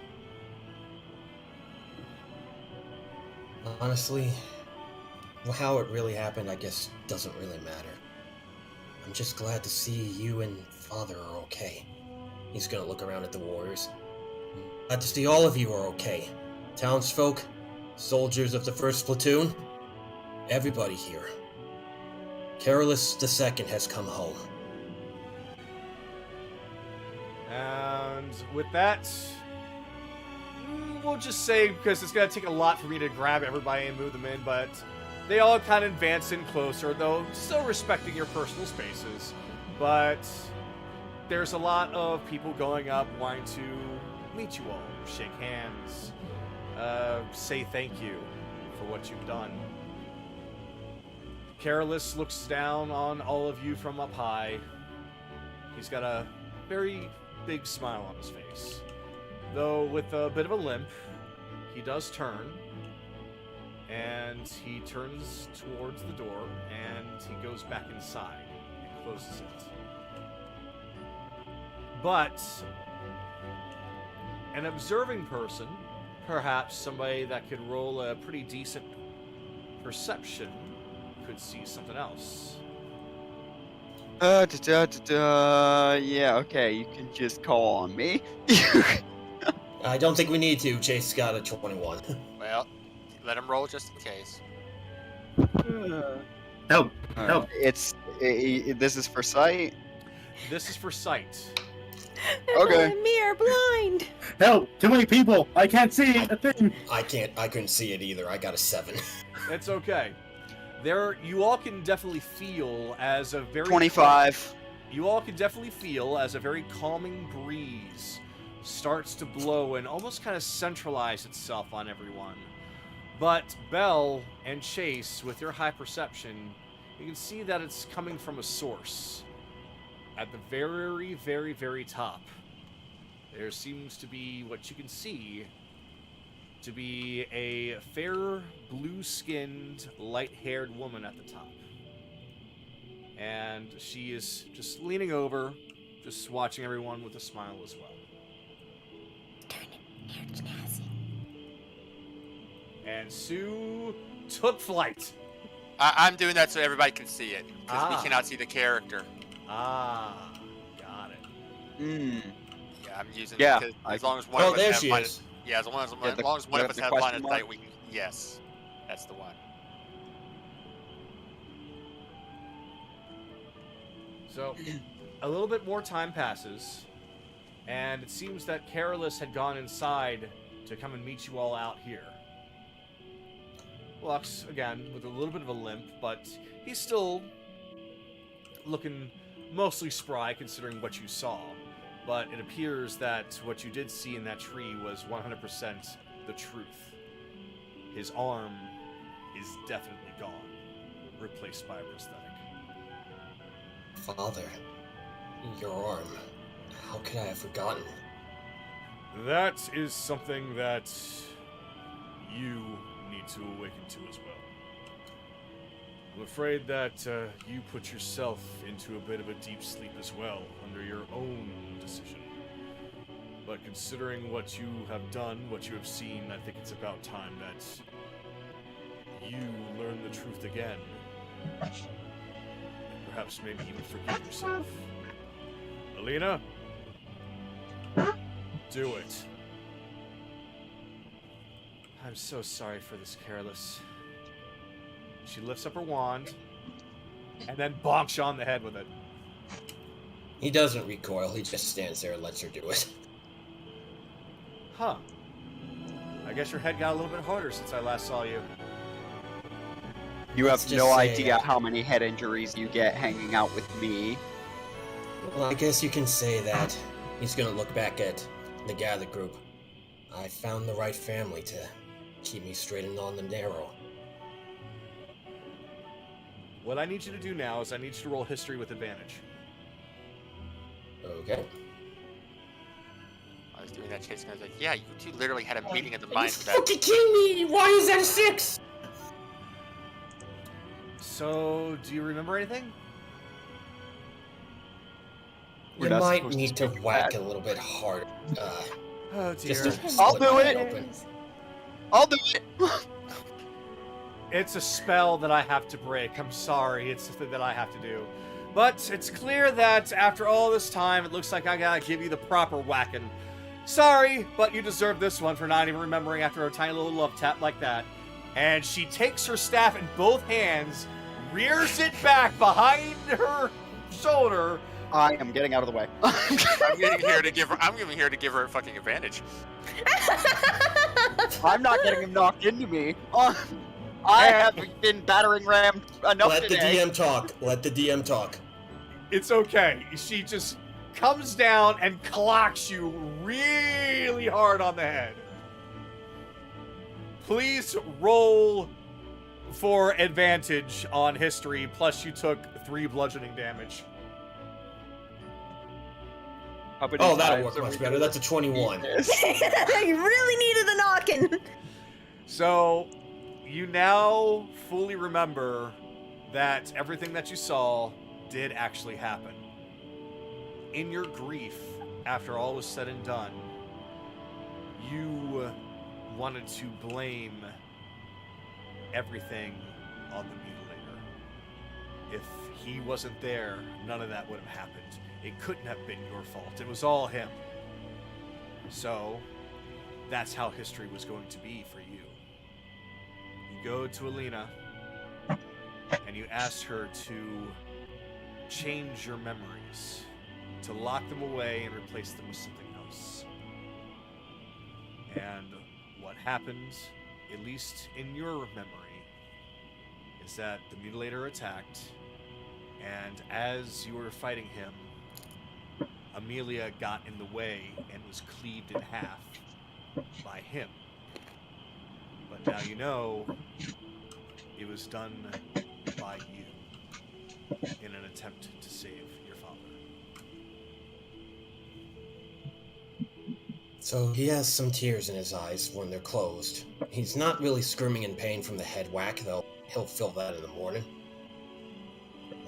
Honestly, how it really happened, I guess, doesn't really matter. I'm just glad to see you and Father are okay. He's gonna look around at the warriors. Glad to see all of you are okay. Townsfolk, soldiers of the 1st Platoon, everybody here. Carolus II has come home. And with that, we'll just say, because it's going to take a lot for me to grab everybody and move them in, but they all kind of advance in closer, though still respecting your personal spaces. But there's a lot of people going up wanting to meet you all, shake hands, say thank you for what you've done. Carolus looks down on all of you from up high. He's got a very big smile on his face. Though with a bit of a limp, he does turn. And he turns towards the door, and he goes back inside and closes it. But an observing person, perhaps somebody that could roll a pretty decent perception, could see something else. Yeah, okay, you can just call on me. I don't think we need to. Chase got a 21. Well, let him roll just in case. Help! Help! This is for sight. This is for sight. Okay. I'm mirror blind. Help! Too many people! I can't see a thing! I couldn't see it either. I got a 7. It's okay. You all can definitely feel as a very 25. You all can definitely feel as a very calming breeze starts to blow and almost kind of centralize itself on everyone. But Belle and Chase, with your high perception, you can see that it's coming from a source. At the very, very, very top, there seems to be what you can see to be a fair, blue-skinned, light-haired woman at the top. And she is just leaning over, just watching everyone with a smile as well. And Sue took flight. I'm doing that so everybody can see it, because we cannot see the character. Got it. Yeah, I'm using Yeah, it because as long as one of us there have she line is. yeah, as long as one of us the has line question of mark? sight, we can. Yes, that's the one. So, a little bit more time passes, and it seems that Carolus had gone inside to come and meet you all out here. Lux, again, with a little bit of a limp, but he's still looking mostly spry considering what you saw. But it appears that what you did see in that tree was 100% the truth. His arm is definitely gone, replaced by a prosthetic. Father, your arm. How could I have forgotten? That is something that you need to awaken to as well. I'm afraid that you put yourself into a bit of a deep sleep as well, under your own decision. But considering what you have done, what you have seen, I think it's about time that you learn the truth again. And perhaps maybe even forgive yourself. Alina? Do it. I'm so sorry for this, Careless. She lifts up her wand, and then bonks you on the head with it. He doesn't recoil, he just stands there and lets her do it. Huh. I guess your head got a little bit harder since I last saw you. You have Let's just no say, idea how many head injuries you get hanging out with me. Well, I guess you can say that. He's gonna look back at the Gather group. I found the right family to keep me straight and on the narrow. What I need you to do now is I need you to roll history with advantage. Okay. I was doing that chase, and I was like, "Yeah, you two literally had a meeting of the Are you minds for that." fucking kidding me? Why is that a 6? So, do you remember anything? You not might supposed to need to speak whack bad. a little bit harder. Oh Just dear. to I'll split do my it. head open. I'll do it. It's a spell that I have to break. I'm sorry. It's something that I have to do. But it's clear that after all this time, it looks like I gotta give you the proper whacking. Sorry, but you deserve this one for not even remembering after a tiny little love tap like that. And she takes her staff in both hands, rears it back behind her shoulder. I am getting out of the way. I'm giving here to give her a fucking advantage. I'm not getting him knocked into me. I have been battering rammed enough Let the today. DM talk. Let the DM talk. It's okay. She just comes down and clocks you really hard on the head. Please roll for advantage on history, plus you took 3 bludgeoning damage. How many Oh, that'll times work are much we better. doing That's a 21. this? You really needed the knocking. So, you now fully remember that everything that you saw did actually happen. In your grief, after all was said and done, you wanted to blame everything on the mutilator. If he wasn't there, none of that would have happened. It couldn't have been your fault. It was all him. So, that's how history was going to be for you. You go to Alina, and you ask her to change your memories, to lock them away and replace them with something else. And what happens, at least in your memory, is that the Mutilator attacked, and as you were fighting him, Amelia got in the way and was cleaved in half by him. But now you know it was done by you in an attempt to save your father. So he has some tears in his eyes when they're closed. He's not really screaming in pain from the head whack, though. He'll feel that in the morning.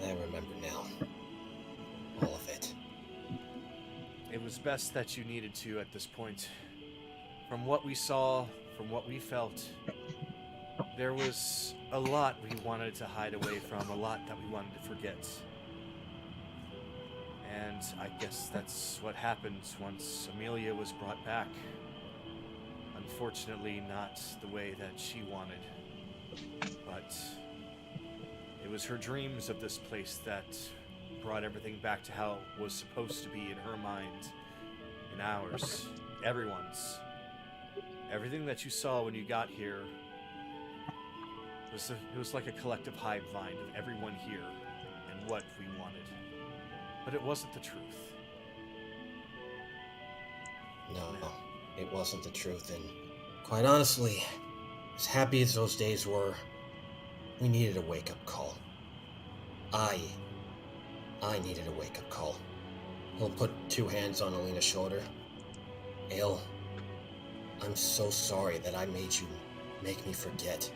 I remember now. All of it. It was best that you needed to at this point. From what we saw, from what we felt, there was a lot we wanted to hide away from, a lot that we wanted to forget. And I guess that's what happened once Amelia was brought back. Unfortunately, not the way that she wanted. But it was her dreams of this place that brought everything back to how it was supposed to be in her mind, in ours, everyone's. Everything that you saw when you got here it was like a collective hive mind of everyone here and what we wanted. But it wasn't the truth. No, it wasn't the truth, and quite honestly, as happy as those days were, we needed a wake-up call. I needed a wake-up call. He'll put 2 hands on Alina's shoulder. Ale, I'm so sorry that I made you make me forget.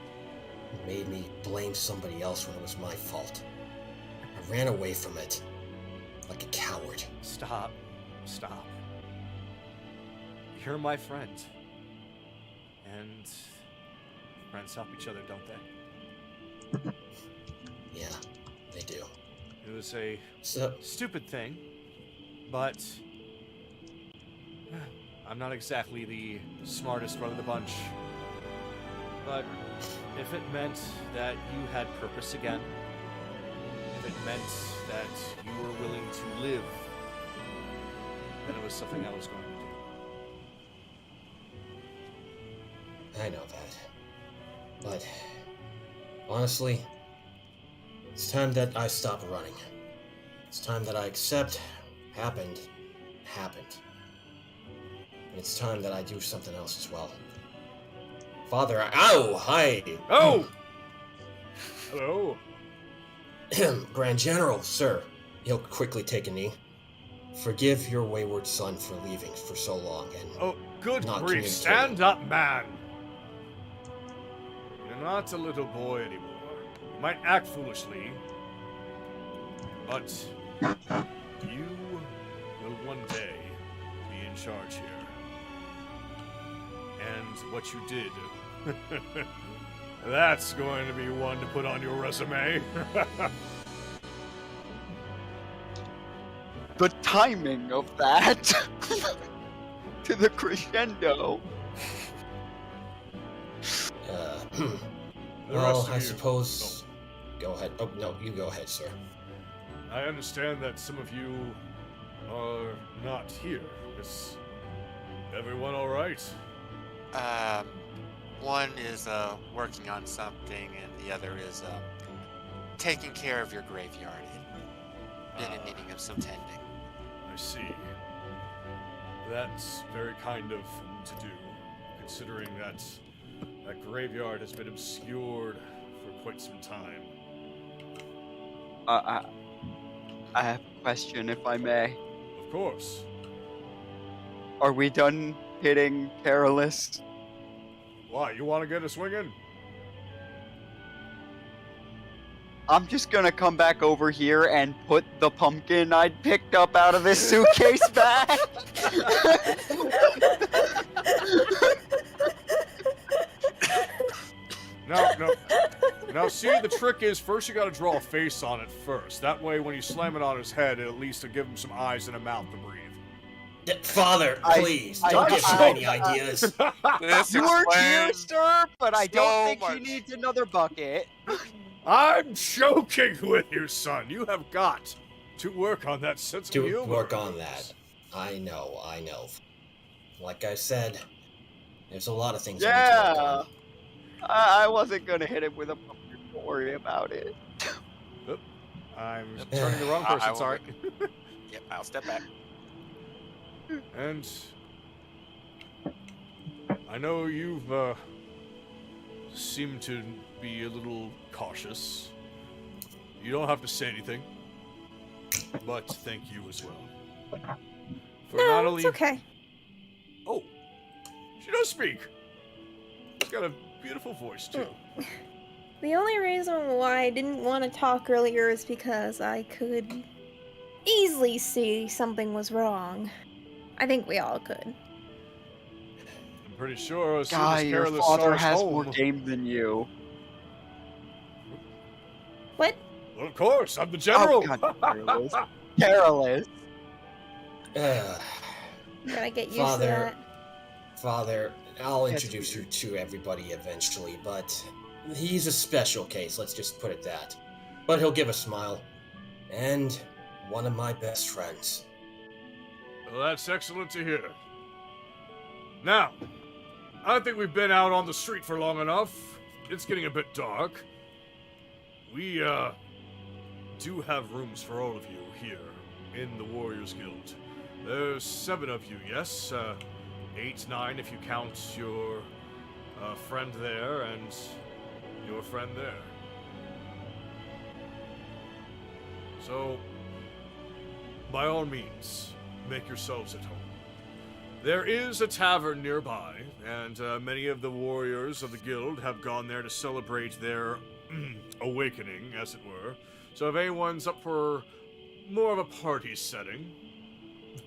You made me blame somebody else when it was my fault. I ran away from it. Like a coward. Stop. You're my friend. And friends help each other, don't they? Yeah, they do. It was a stupid thing, but I'm not exactly the smartest one of the bunch. But if it meant that you had purpose again, if it meant that you were willing to live, then it was something I was going to do. I know that. But honestly, it's time that I stop running. It's time that I accept happened. And it's time that I do something else as well. Father, ow! Hi! Oh! Hello? Grand General, sir. He'll quickly take a knee. Forgive your wayward son for leaving for so long and oh, good not grief! Stand up, man! You're not a little boy anymore. You might act foolishly, but you will one day be in charge here. And what you did, that's going to be one to put on your resume. The timing of that to the crescendo. Well, I suppose. Go ahead. Oh no, you go ahead, sir. I understand that some of you are not here. Is everyone all right? One is working on something, and the other is taking care of your graveyard. Been in needing of some tending. I see. That's very kind of him to do, considering that that graveyard has been obscured for quite some time. I have a question, if I may. Of course. Are we done hitting Carolus? Why, you want to get a swinging? I'm just gonna come back over here and put the pumpkin I'd picked up out of this suitcase back. No, Now, see, the trick is first you gotta draw a face on it first. That way, when you slam it on his head, at least to give him some eyes and a mouth to breathe. Father, please, don't give him any ideas. This You are here, explains sir, but I so don't think much. he needs another bucket. I'm joking with you, son. You have got to work on that sense of To humor. work on that. I know. Like I said, there's a lot of things I need to work on. I wasn't gonna hit him with a puppet. Don't worry about it. Oop, I'm turning the wrong I person, will sorry. Yep, I'll step back. And I know you've seemed to be a little cautious. You don't have to say anything, but thank you as well. For not No, only... it's okay. Oh, she does speak. She's got a beautiful voice too. The only reason why I didn't want to talk earlier is because I could easily see something was wrong. I think we all could. I'm pretty sure as soon Guy, as your Careless father saw us has home... more game than you. What? Well, of course, I'm the general. Oh, God, Careless. Careless. Gotta get used Father, to that. Father, I'll That's introduce you to everybody eventually, but he's a special case, let's just put it that. But he'll give a smile. And one of my best friends. Well, that's excellent to hear. Now, I think we've been out on the street for long enough. It's getting a bit dark. We, do have rooms for all of you here in the Warriors Guild. There's 7 of you, yes? 8, 9 if you count your friend there and your friend there. So, by all means, make yourselves at home. There is a tavern nearby, and many of the warriors of the guild have gone there to celebrate their awakening, as it were. So if anyone's up for more of a party setting,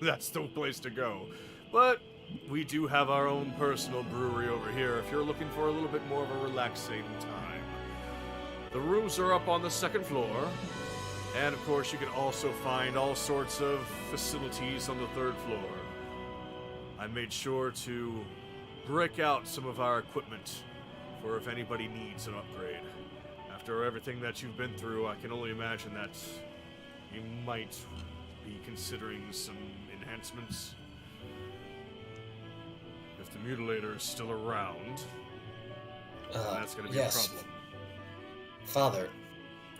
that's the place to go. But we do have our own personal brewery over here if you're looking for a little bit more of a relaxing time. The rooms are up on the 2nd floor, and of course you can also find all sorts of facilities on the 3rd floor. I made sure to break out some of our equipment for if anybody needs an upgrade. After everything that you've been through, I can only imagine that you might be considering some enhancements. If the Mutilator is still around, that's going to be a problem. Father,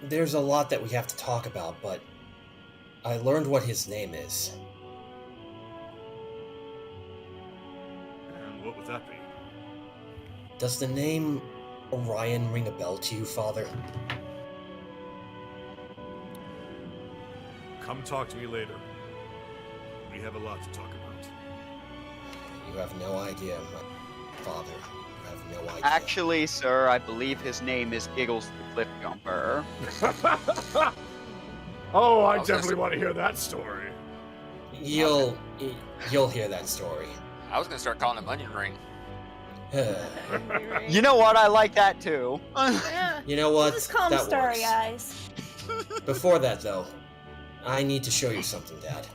there's a lot that we have to talk about, but I learned what his name is. And what would that be? Does the name Orion ring a bell to you, Father? Come talk to me later. We have a lot to talk about. You have no idea, my father. You have no idea. Actually, sir, I believe his name is Giggles the Cliff Jumper. Oh, I definitely want to hear that story. You'll hear that story. I was gonna start calling him Onion Ring. You know what? I like that too. Yeah. You know what? We'll just call him That Starry works. Eyes. Before that, though, I need to show you something, Dad.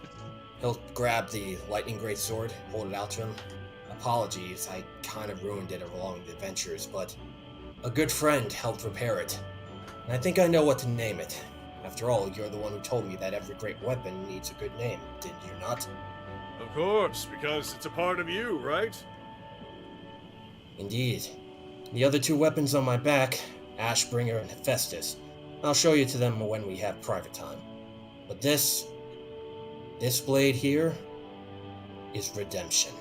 He'll grab the lightning great sword, hold it out to him. Apologies, I kind of ruined it along the adventures, but a good friend helped repair it. And I think I know what to name it. After all, you're the one who told me that every great weapon needs a good name, did you not? Of course, because it's a part of you, right? Indeed. The other 2 weapons on my back, Ashbringer and Hephaestus, I'll show you to them when we have private time. But this blade here is redemption.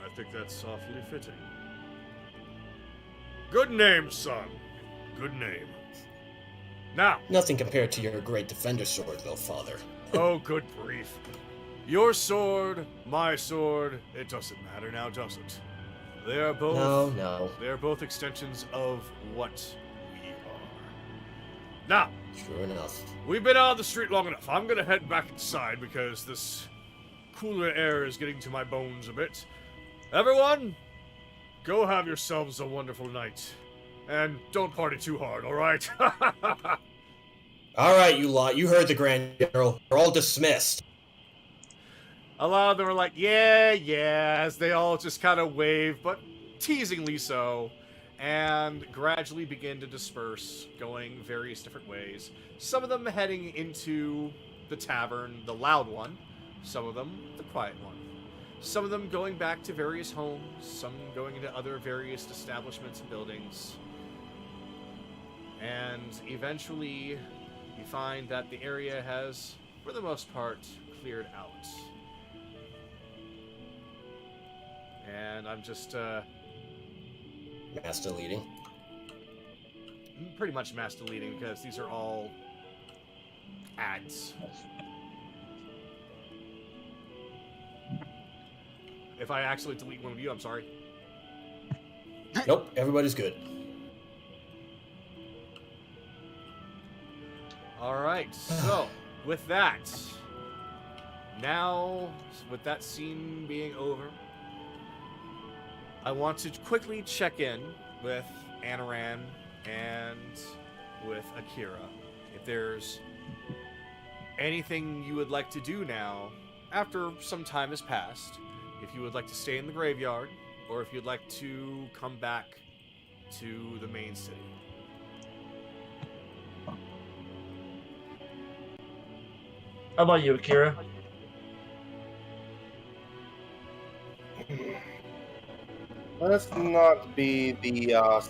I think that's awfully fitting. Good name, son. Good name. Now. Nothing compared to your great defender sword, though, Father. Oh, good grief. Your sword, my sword, it doesn't matter now, does it? They are both... No. They are both extensions of what we are. Now. True enough. We've been out on the street long enough. I'm gonna head back inside because this cooler air is getting to my bones a bit. Everyone, go have yourselves a wonderful night. And don't party too hard, alright? All right, you lot. You heard the Grand General. You're all dismissed. A lot of them are like, yeah, as they all just kind of wave, but teasingly so, and gradually begin to disperse, going various different ways. Some of them heading into the tavern, the loud one. Some of them, the quiet one. Some of them going back to various homes, some going into other various establishments and buildings. And eventually, you find that the area has, for the most part, cleared out. And I'm just, Mass deleting. pretty much mass deleting because these are all ads. If I actually delete one of you, I'm sorry. Nope, everybody's good. Alright, so, with that, now, with that scene being over, I want to quickly check in with Anaran and with Akira. If there's anything you would like to do now, after some time has passed, if you would like to stay in the graveyard, or if you'd like to come back to the main city. How about you, Akira? Let's not be the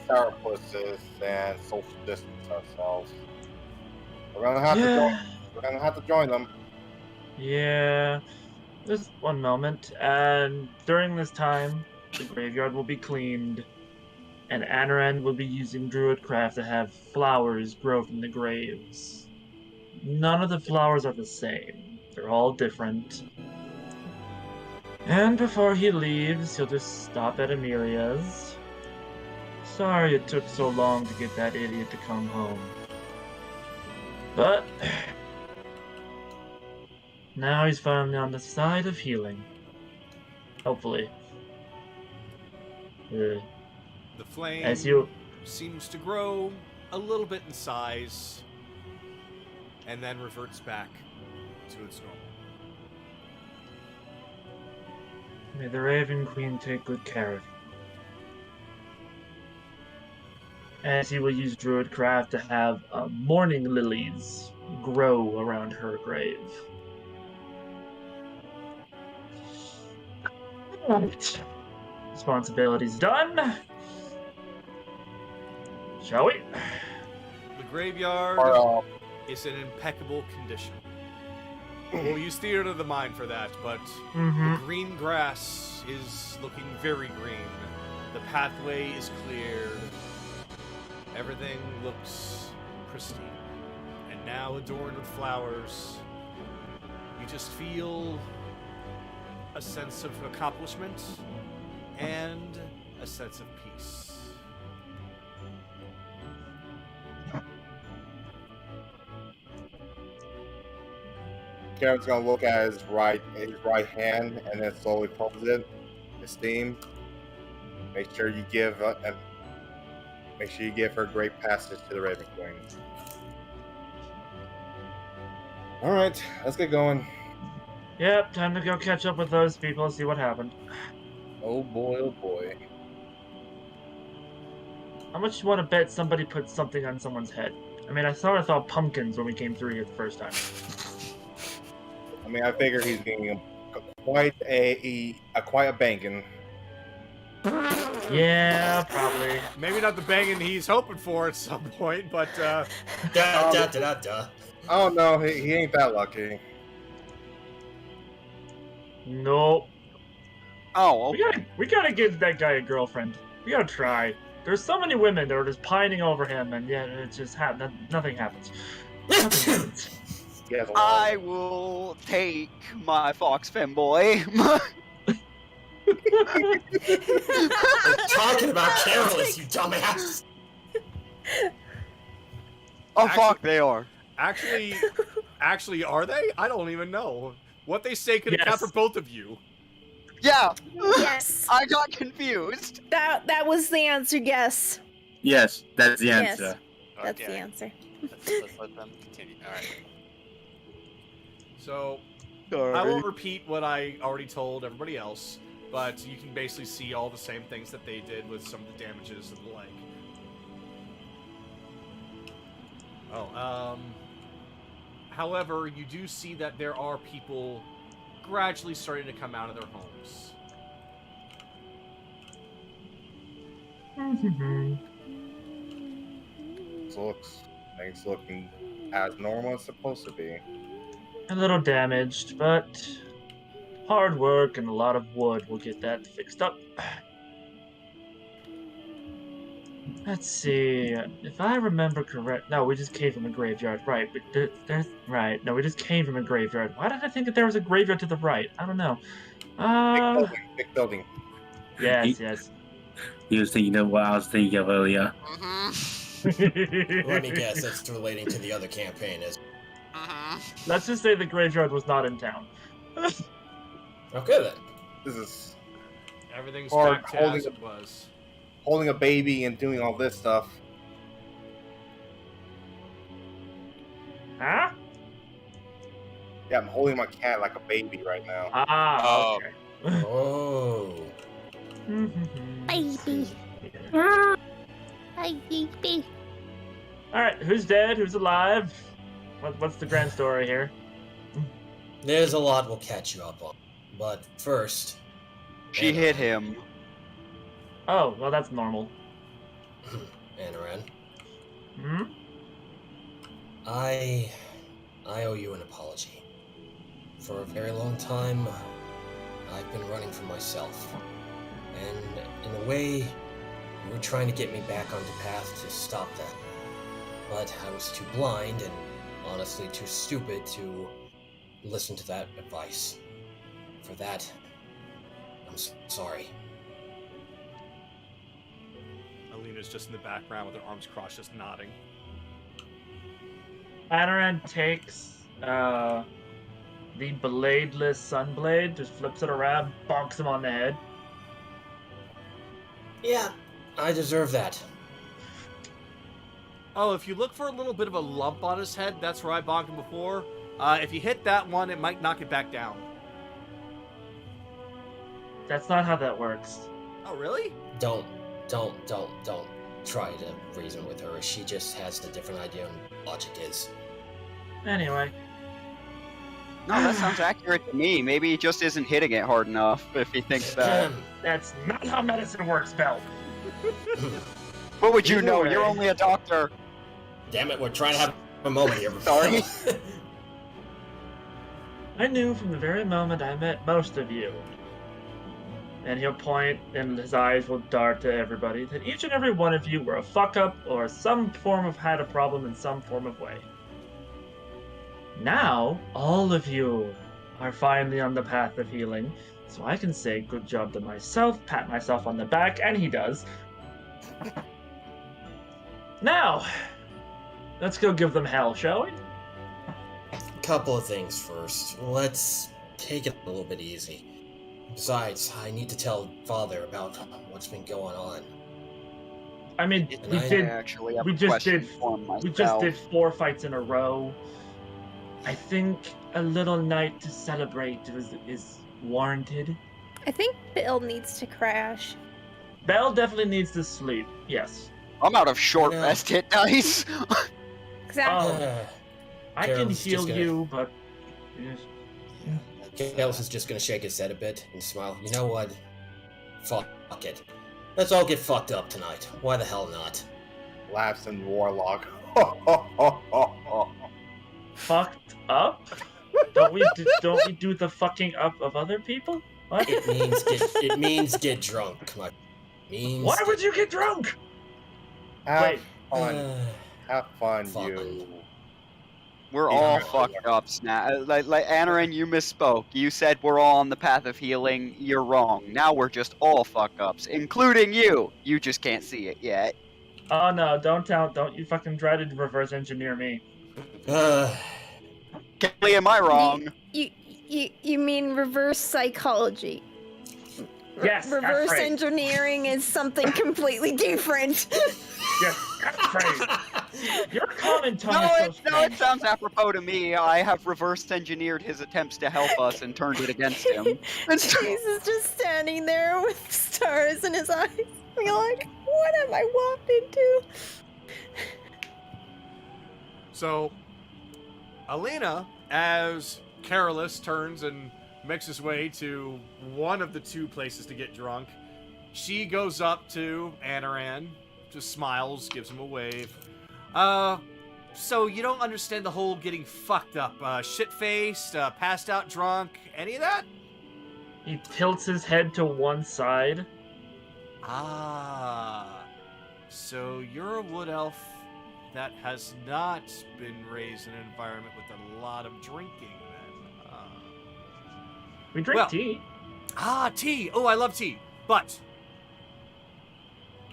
sourpusses and social distance ourselves. We're gonna have to join. We're gonna have to join them. Yeah. Just one moment. And during this time, the graveyard will be cleaned, and Anaran will be using Druidcraft to have flowers grow from the graves. None of the flowers are the same. They're all different. And before he leaves, he'll just stop at Amelia's. Sorry it took so long to get that idiot to come home. But now he's finally on the side of healing. Hopefully. The flame As you seems to grow a little bit in size and then reverts back to its normal. May the Raven Queen take good care of you. As he will use Druidcraft to have morning lilies grow around her grave. Right. Responsibilities done. Shall we? The graveyard is in impeccable condition. We'll use Theater of the Mind for that, but the green grass is looking very green. The pathway is cleared. Everything looks pristine. And now adorned with flowers, you just feel a sense of accomplishment and a sense of peace. Karen's gonna look at his right hand and then slowly pulls it. Esteem. Make sure you give her great passage to the Raven Queen. All right, let's get going. Yep, time to go catch up with those people and see what happened. Oh boy, oh boy. How much you want to bet somebody put something on someone's head? I mean, I sort of thought pumpkins when we came through here the first time. I mean, I figure he's getting quite a banging. Yeah, probably. Maybe not the banging he's hoping for at some point, but Oh no, he ain't that lucky. Nope. Oh, okay. We gotta give that guy a girlfriend. We gotta try. There's so many women that are just pining over him, and yet it just nothing happens. Nothing happens. I will take my fox femboy. We're talking about Carolus, you dumbass. Oh, fuck, they are. Actually, are they? I don't even know. What they say could account for both of you. Yeah. Yes. I got confused. That was the answer. Yes. Yes, that's the Yes. answer. That's the Okay. answer. Let's let them continue. All right. So, Sorry. I won't repeat what I already told everybody else, but you can basically see all the same things that they did with some of the damages and the like. However, you do see that there are people gradually starting to come out of their homes. Things looking as normal as supposed to be. A little damaged, but hard work and a lot of wood will get that fixed up. Let's see. If I remember correct, no, we just came from a graveyard, right? But there's right. No, we just came from a graveyard. Why did I think that there was a graveyard to the right? I don't know. Big building. Yes. He was thinking of what I was thinking of earlier. Let me guess, that's relating to the other campaign. Let's just say the graveyard was not in town. Okay then. This is Everything's hard back to as it was. holding a baby and doing all this stuff. Huh? Yeah, I'm holding my cat like a baby right now. Ah, okay. Oh. Baby. Hi, baby. All right, who's dead? Who's alive? What's the grand story here? There's a lot we'll catch you up on. But first... She hit him. Oh, well, that's normal. Anaran. Hmm? I owe you an apology. For a very long time, I've been running for myself. And in a way, you were trying to get me back on the path to stop that. But I was too blind and honestly too stupid to listen to that advice. For that, I'm sorry. Alina's just in the background with her arms crossed, just nodding. Anaran takes the bladeless sunblade, just flips it around, bonks him on the head. Yeah, I deserve that. Oh, if you look for a little bit of a lump on his head, that's where I bonked him before. If you hit that one, it might knock it back down. That's not how that works. Oh, really? Don't try to reason with her. She just has a different idea on what logic is. Anyway. No, that sounds accurate to me. Maybe he just isn't hitting it hard enough if he thinks that. That's not how medicine works, Bell. What would you Either know? way. You're only a doctor. Damn it, we're trying to have a moment here. Sorry. I knew from the very moment I met most of you, and he'll point and his eyes will dart to everybody, that each and every one of you were a fuck-up or some form of had a problem in some form of way. Now, all of you are finally on the path of healing, so I can say good job to myself, pat myself on the back, and he does. Now, let's go give them hell, shall we? Couple of things first. Let's take it a little bit easy. Besides, I need to tell Father about what's been going on. I mean, And we I did. actually have We a just question did. for myself. We just did 4 fights in a row. I think a little night to celebrate is warranted. I think Bill needs to crash. Belle definitely needs to sleep. Yes. I'm out of short Yeah. rest hit dice. Exactly. Oh, I can Carol's heal just gonna- you, but Kales is just gonna shake his head a bit and smile. You know what? Fuck it. Let's all get fucked up tonight. Why the hell not? Laughs and Warlock. fucked up. Don't we do the fucking up of other people? What? It means get drunk. Why would you get drunk? Have Wait. fun. Have fun, Fun. you. We're Yeah. all fucked up, Like Anaran, you misspoke. You said we're all on the path of healing. You're wrong. Now we're just all fuck-ups, including you. You just can't see it yet. Oh no! Don't you fucking try to reverse engineer me. Kelly, am I wrong? You mean reverse psychology? Yes, reverse right. engineering is something completely different. Yes, that's right. Your comment tone No, is so it strange. sounds apropos to me. I have reverse engineered his attempts to help us and turned it against him. Chase is just standing there with stars in his eyes. You're like, what am I walked into? So, Alina, as Carolus turns and makes his way to one of the two places to get drunk, she goes up to Anaran, just smiles, gives him a wave. So you don't understand the whole getting fucked up, shit-faced, passed out drunk, any of that? He tilts his head to one side. Ah, so you're a wood elf that has not been raised in an environment with a lot of drinking, then. We drink tea. Ah, tea! Oh, I love tea! But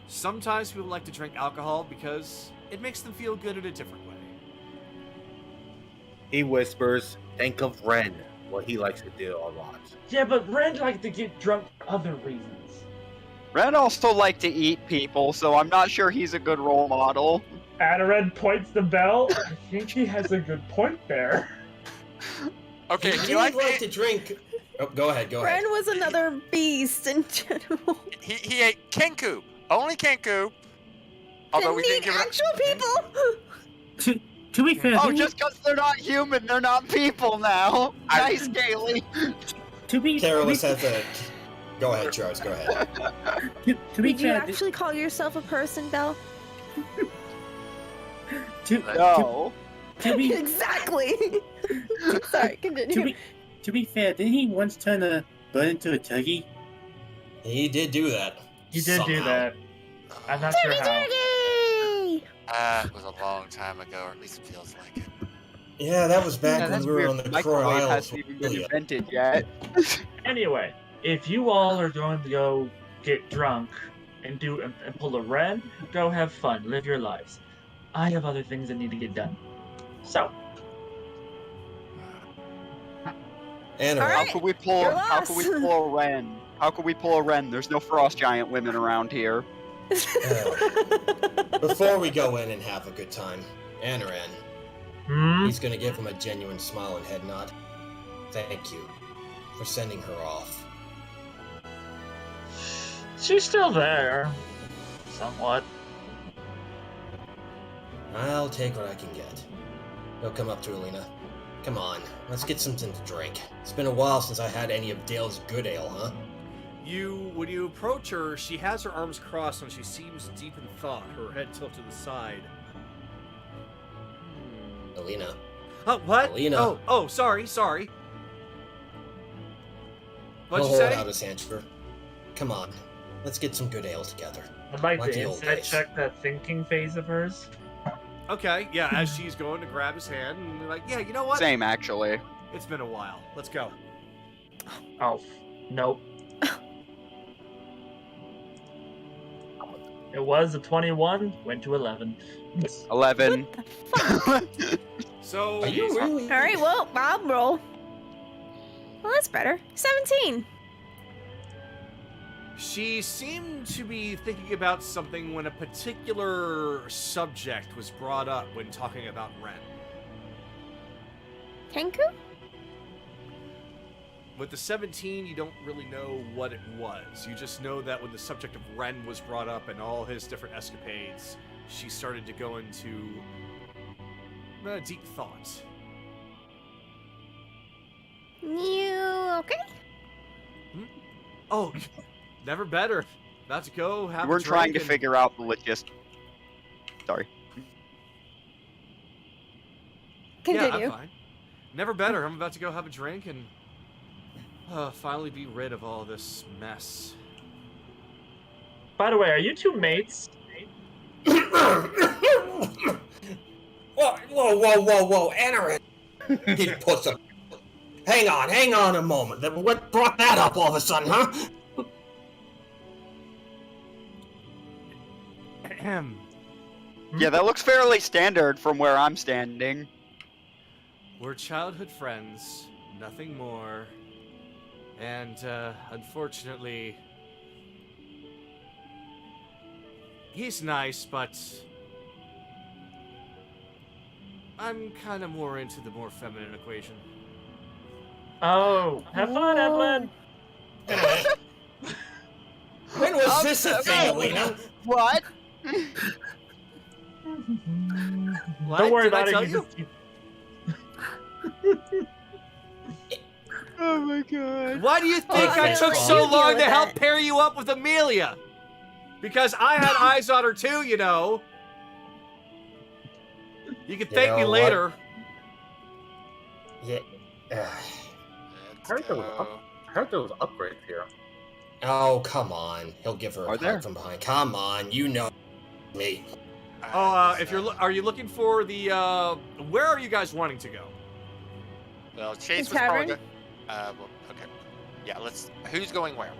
sometimes people like to drink alcohol because it makes them feel good in a different way. He whispers, think of Ren, what he likes to do a lot. Yeah, but Ren likes to get drunk for other reasons. Ren also like to eat people, so I'm not sure he's a good role model. Anaran points the bell. I think he has a good point there. Okay, He he did like like to drink. Oh, go ahead. Ren was another beast in general. he ate Kenku. Only Kenku. Although we didn't give it actual people. To be fair, Oh, just because they're not human, they're not people now. Nice, Kaylee. Carolus has a. Go ahead, Charles. Go ahead. To be Did you fair, actually call yourself a person, Belle? No. Exactly. Sorry, continue. To be fair, didn't he once turn a bird into a turkey? He did do that. He did do that. I'm not sure how. It was a long time ago, or at least it feels like it. Yeah, that was back when that's we were weird. on the Crow Microwave Isles. hasn't even been invented yet. Anyway, if you all are going to go get drunk and pull a Ren, go have fun, live your lives. I have other things that need to get done. So. Anaran. How could we pull a Ren? How could we pull a Ren? There's no frost giant women around here. Before we go in and have a good time, Anaran, he's gonna give him a genuine smile and head nod. Thank you for sending her off. She's still there. Somewhat. I'll take what I can get. He'll come up to Alina. Come on, let's get something to drink. It's been a while since I had any of Dale's good ale, huh? When you approach her, she has her arms crossed and she seems deep in thought, her head tilted to the side. Alina. What? Alina. Oh, sorry. What'd you He'll say? hold out his hand to her. Come on, let's get some good ale together. I'd like Like to the old instead days. check that thinking phase of hers. Okay, yeah, as she's going to grab his hand, and like, yeah, you know what? Same, actually. It's been a while. Let's go. Oh, nope. It was a 21, went to 11. 11. So, Are you really? All right, well, Bob roll. Well, that's better. 17. she seemed to be thinking about something when a particular subject was brought up when talking about Ren. Kenku? With the 17, you don't really know what it was. You just know that when the subject of Ren was brought up and all his different escapades, she started to go into deep thought. You okay? Oh, never better. About to go have We're a drink trying to and- figure. figure out the logistics. Sorry. Continue. Yeah, I'm fine. Never better. I'm about to go have a drink and finally be rid of all this mess. By the way, are you two mates? Whoa, Anaran! He puts a... Hang on a moment. What brought that up all of a sudden, huh? Yeah, that looks fairly standard from where I'm standing. We're childhood friends, nothing more. And, unfortunately, he's nice, but I'm kind of more into the more feminine equation. Oh, have fun, Evelyn. When was this a thing, Alina? What? Don't worry Did I about it. tell You you? just keep... Oh my god. Why do you think Oh, I yeah. took You so deal long with to help it. pair you up with Amelia? Because I had eyes on her too, you know. You can thank me know what? later. Yeah. Let's heard there was go. I heard there was upgrades here. Oh, come on. He'll give her a Are hug there? from behind. Come on, you know me. If you're are you looking for the where are you guys wanting to go? Well, Chase The was probably. tavern? Well, okay. Yeah, let's. Who's going where?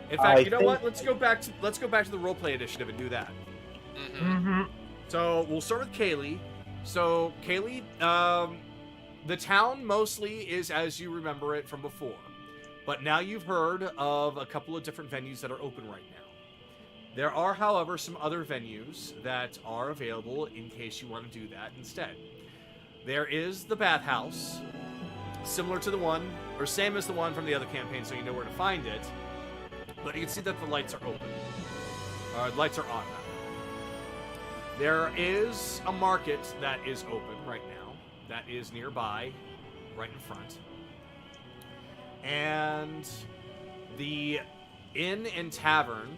In fact, I you know think- what? Let's go back to the roleplay initiative and do that. Mm-hmm. Mm-hmm. So we'll start with Kaylee. So Kaylee, the town mostly is as you remember it from before, but now you've heard of a couple of different venues that are open right now. There are, however, some other venues that are available in case you want to do that instead. There is the bathhouse, similar to the one, or same as the one from the other campaign, so you know where to find it. But you can see that the lights are open. Lights are on. There is a market that is open right now, that is nearby, right in front. And the inn and tavern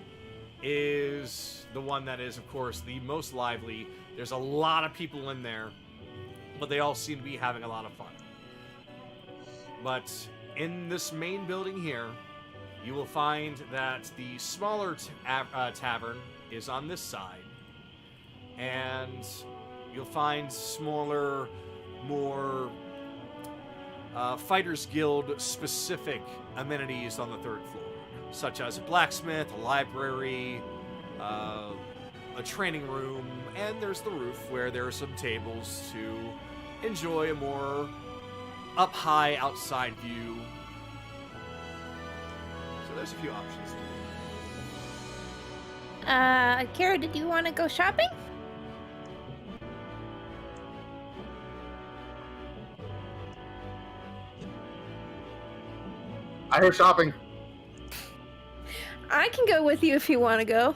is the one that is, of course, the most lively. There's a lot of people in there, but they all seem to be having a lot of fun. But in this main building here, you will find that the smaller tavern is on this side, and you'll find smaller, more Fighters Guild specific amenities on the third floor, such as a blacksmith, a library, a training room, and there's the roof where there are some tables to enjoy a more up high outside view. So there's a few options. Kara, did you want to go shopping? I hear shopping. I can go with you if you want to go.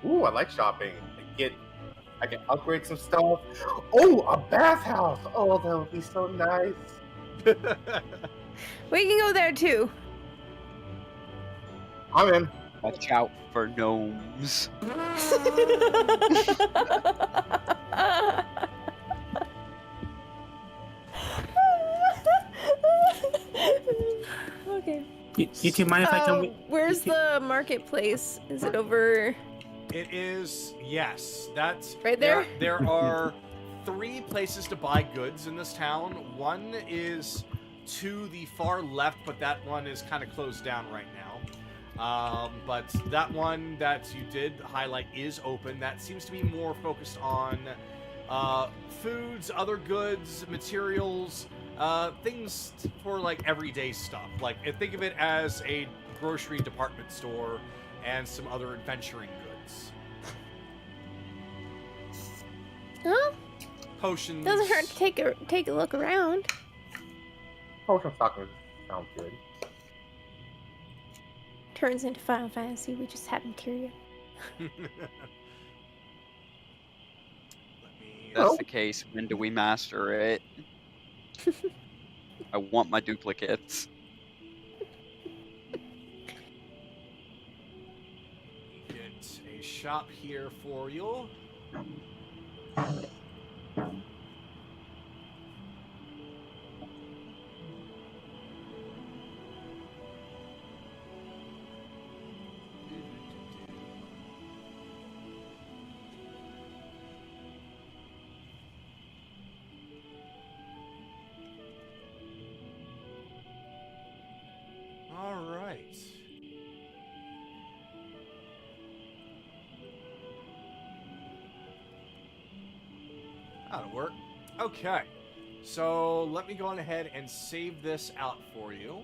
Ooh, I like shopping. I can upgrade some stuff. Oh, a bathhouse. Oh, that would be so nice. We can go there too. I'm in. Watch out for gnomes. Okay. You two mind if I come with? Where's the marketplace? Is it over? It is, yes. That's Right there? There are 3 places to buy goods in this town. One is to the far left, but that one is kind of closed down right now. But that one that you did highlight is open. That seems to be more focused on foods, other goods, materials, things for like everyday stuff. Like think of it as a grocery department store and some other adventuring goods. Huh? Potions. Doesn't hurt to take a look around. Potion stocking sounds good. Turns into Final Fantasy. We just have materia. That's the case. When do we master it? I want my duplicates. Get a shop here for you. All right. That'll work. Okay. So let me go on ahead and save this out for you.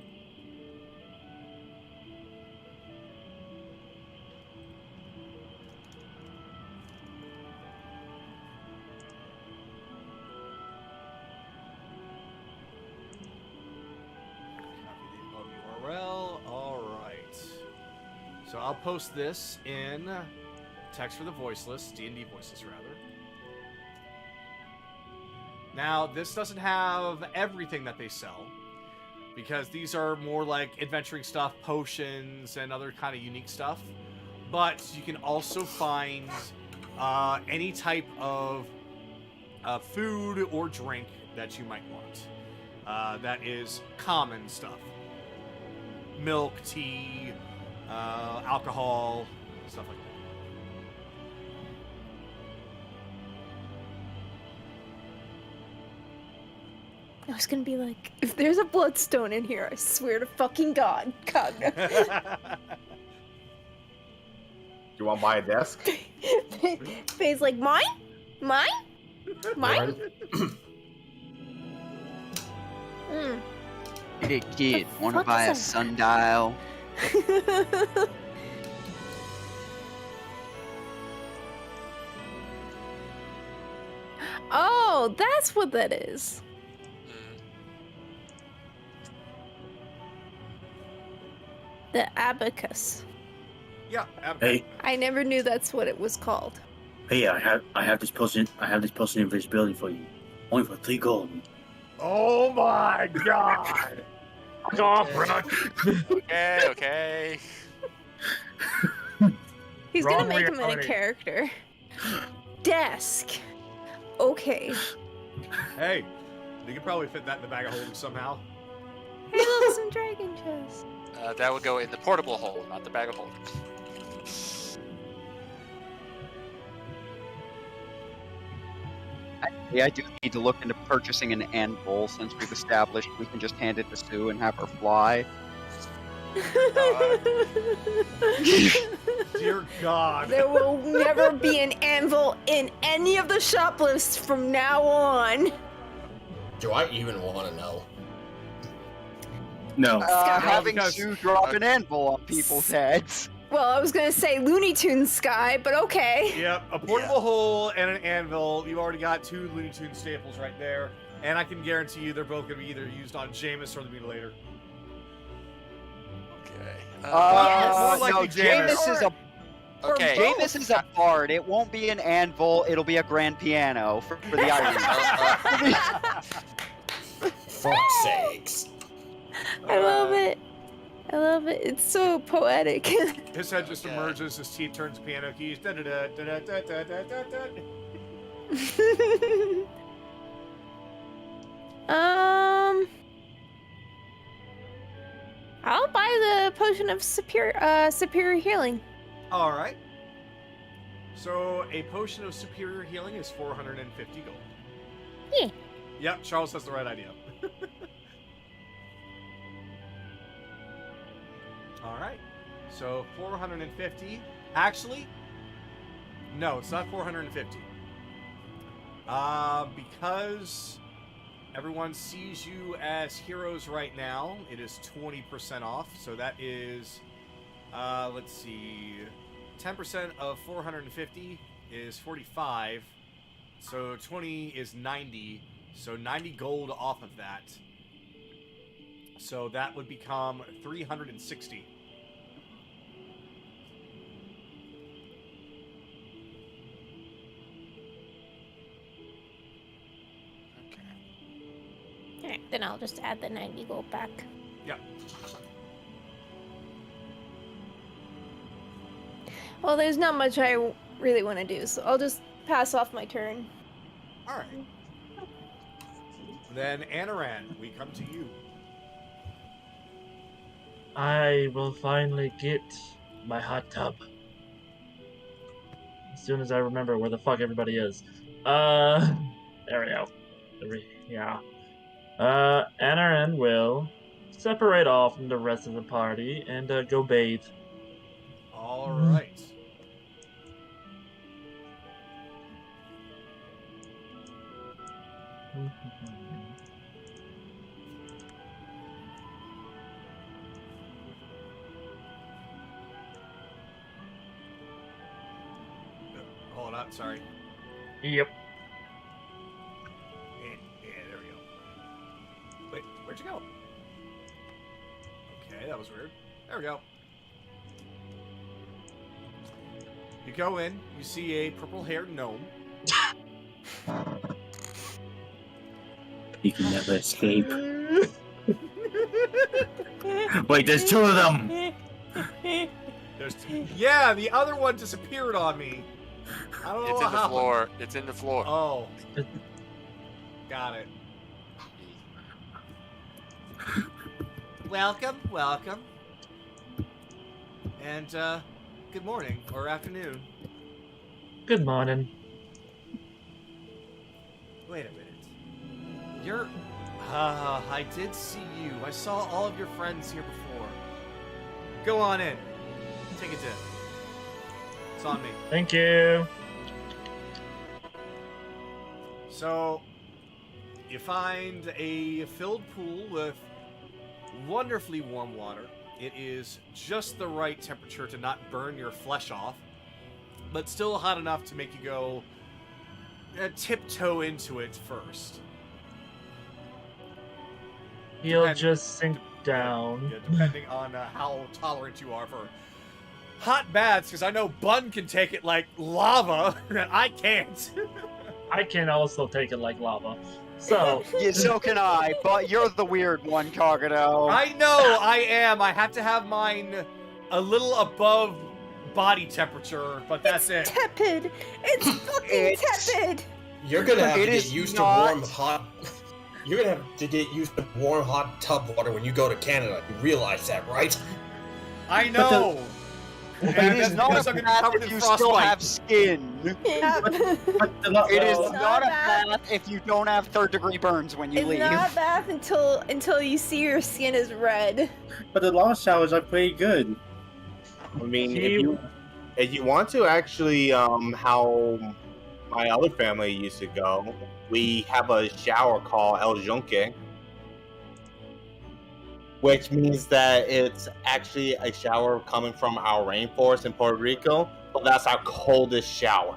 So I'll post this in text for the voiceless, D&D voiceless rather. Now, this doesn't have everything that they sell, because these are more like adventuring stuff, potions, and other kind of unique stuff. But you can also find any type of food or drink that you might want. That is common stuff. Milk, tea, alcohol, stuff like that. I was gonna be like, if there's a bloodstone in here, I swear to fucking God, Cogna. You want to buy a desk? Faye's like, mine? Mine? Mine? Hey kid, The want to fuck buy a is that? sundial? Oh, that's what that is. The abacus. Yeah. Hey, I never knew that's what it was called. hey, I have this potion invisibility for you. Only for 3 gold. Oh my god! Fuck off, Brooke. Okay. He's Wrong gonna make him in a reality. character. Desk. Okay. Hey, you could probably fit that in the bag of holding somehow. Hey, look, some dragon chest. That would go in the portable hole, not the bag of holding. Yeah, I do need to look into purchasing an anvil since we've established we can just hand it to Sue and have her fly. Dear God. There will never be an anvil in any of the shop lists from now on. Do I even want to know? No. Having because- Sue drop an anvil on people's heads. Well, I was gonna say Looney Tunes Sky, but okay. Yep, a portable hole and an anvil. You already got 2 Looney Tunes staples right there. And I can guarantee you they're both going to be either used on Jameis or the Mutilator. Okay. More likely No, Jameis is a Okay. Jameis is a bard. It won't be an anvil. It'll be a grand piano for the Irish. Fuck's sakes. I love it. I love it. It's so poetic. His head just emerges, his teeth turns piano keys. Da-da-da, da-da-da, da-da-da-da. I'll buy the potion of superior healing. All right. So a potion of superior healing is 450 gold. Yeah. Yep, Charles has the right idea. All right. So 450. Actually, no, it's not 450. Because everyone sees you as heroes right now, it is 20% off. So that is, let's see, 10% of 450 is 45. So 20 is 90. So 90 gold off of that. So that would become 360. Alright, then I'll just add the 90 gold back. Yep. Well, there's not much I really want to do, so I'll just pass off my turn. All right. Then Anaran, we come to you. I will finally get my hot tub. As soon as I remember where the fuck everybody is. There we go. Yeah. Anaran will separate off from the rest of the party and go bathe. All right. Hold on, sorry. Yep. Yeah, there we go. Wait, where'd you go? Okay, that was weird. There we go. You go in, you see a purple-haired gnome. You can never escape. Wait, there's two of them! Yeah, the other one disappeared on me. I don't know It's what in the happened. floor. It's in the floor. Oh. Got it. Welcome. And, good morning, or afternoon. Good morning. Wait a minute. You're... I did see you. I saw all of your friends here before. Go on in. Take a dip. It's on me. Thank you. So, you find a filled pool with wonderfully warm water. It is just the right temperature to not burn your flesh off, but still hot enough to make you go tiptoe into it first. He'll just sink down. Yeah, depending on how tolerant you are for hot baths, because I know Bun can take it like lava, and I can't. I can also take it like lava. So... Yeah, so can I, but you're the weird one, Kagado. I know, I am. I have to have mine a little above body temperature, but that's it. Tepid. It's fucking tepid. You're gonna have to It get is used not- to warm, hot... You're gonna have to get used to warm, hot tub water when you go to Canada. You realize that, right? I know. It is not a bath if you still have skin. Yeah. It is It's not a bath. bath if you don't have third-degree burns when you It's leave. not a bath until you see your skin is red. But the lava showers are pretty good. I mean, if you want to actually, how my other family used to go, we have a shower called El Junque, which means that it's actually a shower coming from our rainforest in Puerto Rico, but that's our coldest shower.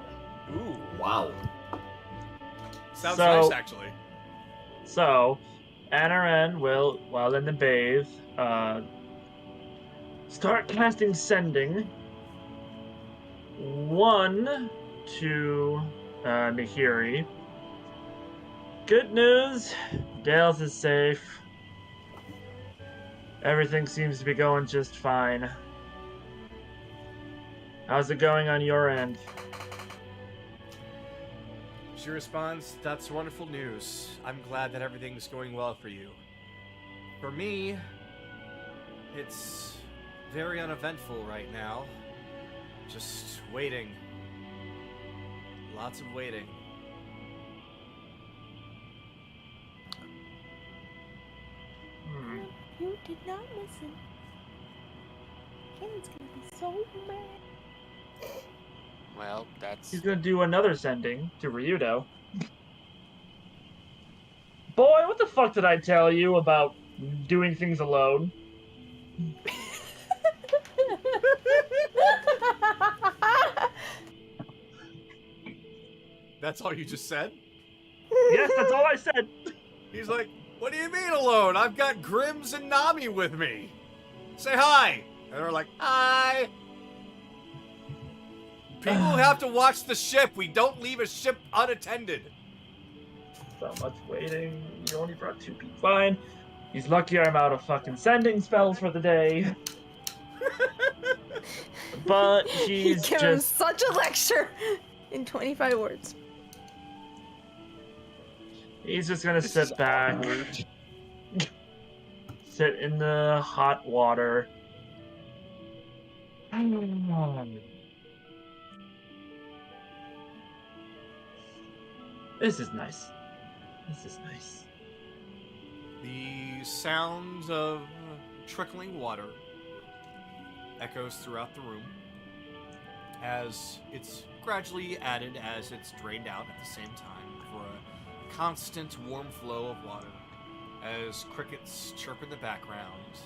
Ooh, Wow. sounds So- nice, actually. So, Anaran will, while in the bathe, start casting Sending. 1 to Nahiri. Good news, Dales is safe. Everything seems to be going just fine. How's it going on your end? She responds, "That's wonderful news. I'm glad that everything's going well for you. For me, it's very uneventful right now. Just waiting. Lots of waiting." You did not listen. Ken's gonna be so mad. Well, that's He's gonna do another Sending to Ryudo. Boy, what the fuck did I tell you about doing things alone? That's all you just said? Yes, that's all I said. He's like, "What do you mean alone? I've got Grims and Nami with me. Say hi." And they're like, "Hi." People have to watch the ship. We don't leave a ship unattended. So much waiting. You only brought 2 people. Fine. He's lucky I'm out of fucking Sending spells for the day. But He he's gave him just... such a lecture in 25 words. He's just gonna sit back. Sit in the hot water. This is nice. This is nice. The sound of trickling water echoes throughout the room as it's gradually added as it's drained out at the same time for a constant warm flow of water as crickets chirp in the background.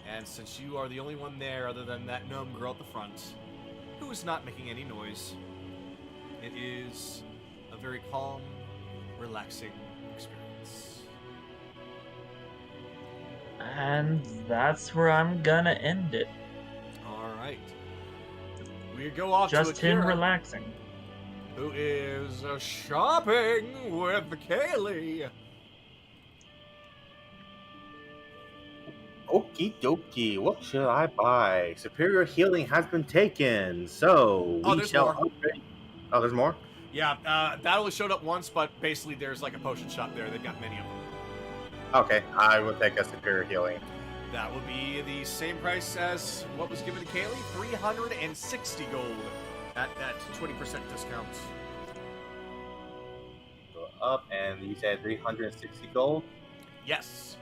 And since you are the only one there other than that gnome girl at the front, who is not making any noise, it is a very calm, relaxing experience. And that's where I'm gonna end it. All right. We go off Just to Akira, him relaxing. who is shopping with Kaylee. Okie dokie, what should I buy? Superior healing has been taken, so we there's shall more. upgrade. Oh, there's more? Yeah, that only showed up once, but basically there's like a potion shop there. They've got many of them. Okay, I will take a superior healing. That will be the same price as what was given to Kaylee, 360 gold at that 20% discount. Go up, and you said 360 gold? Yes.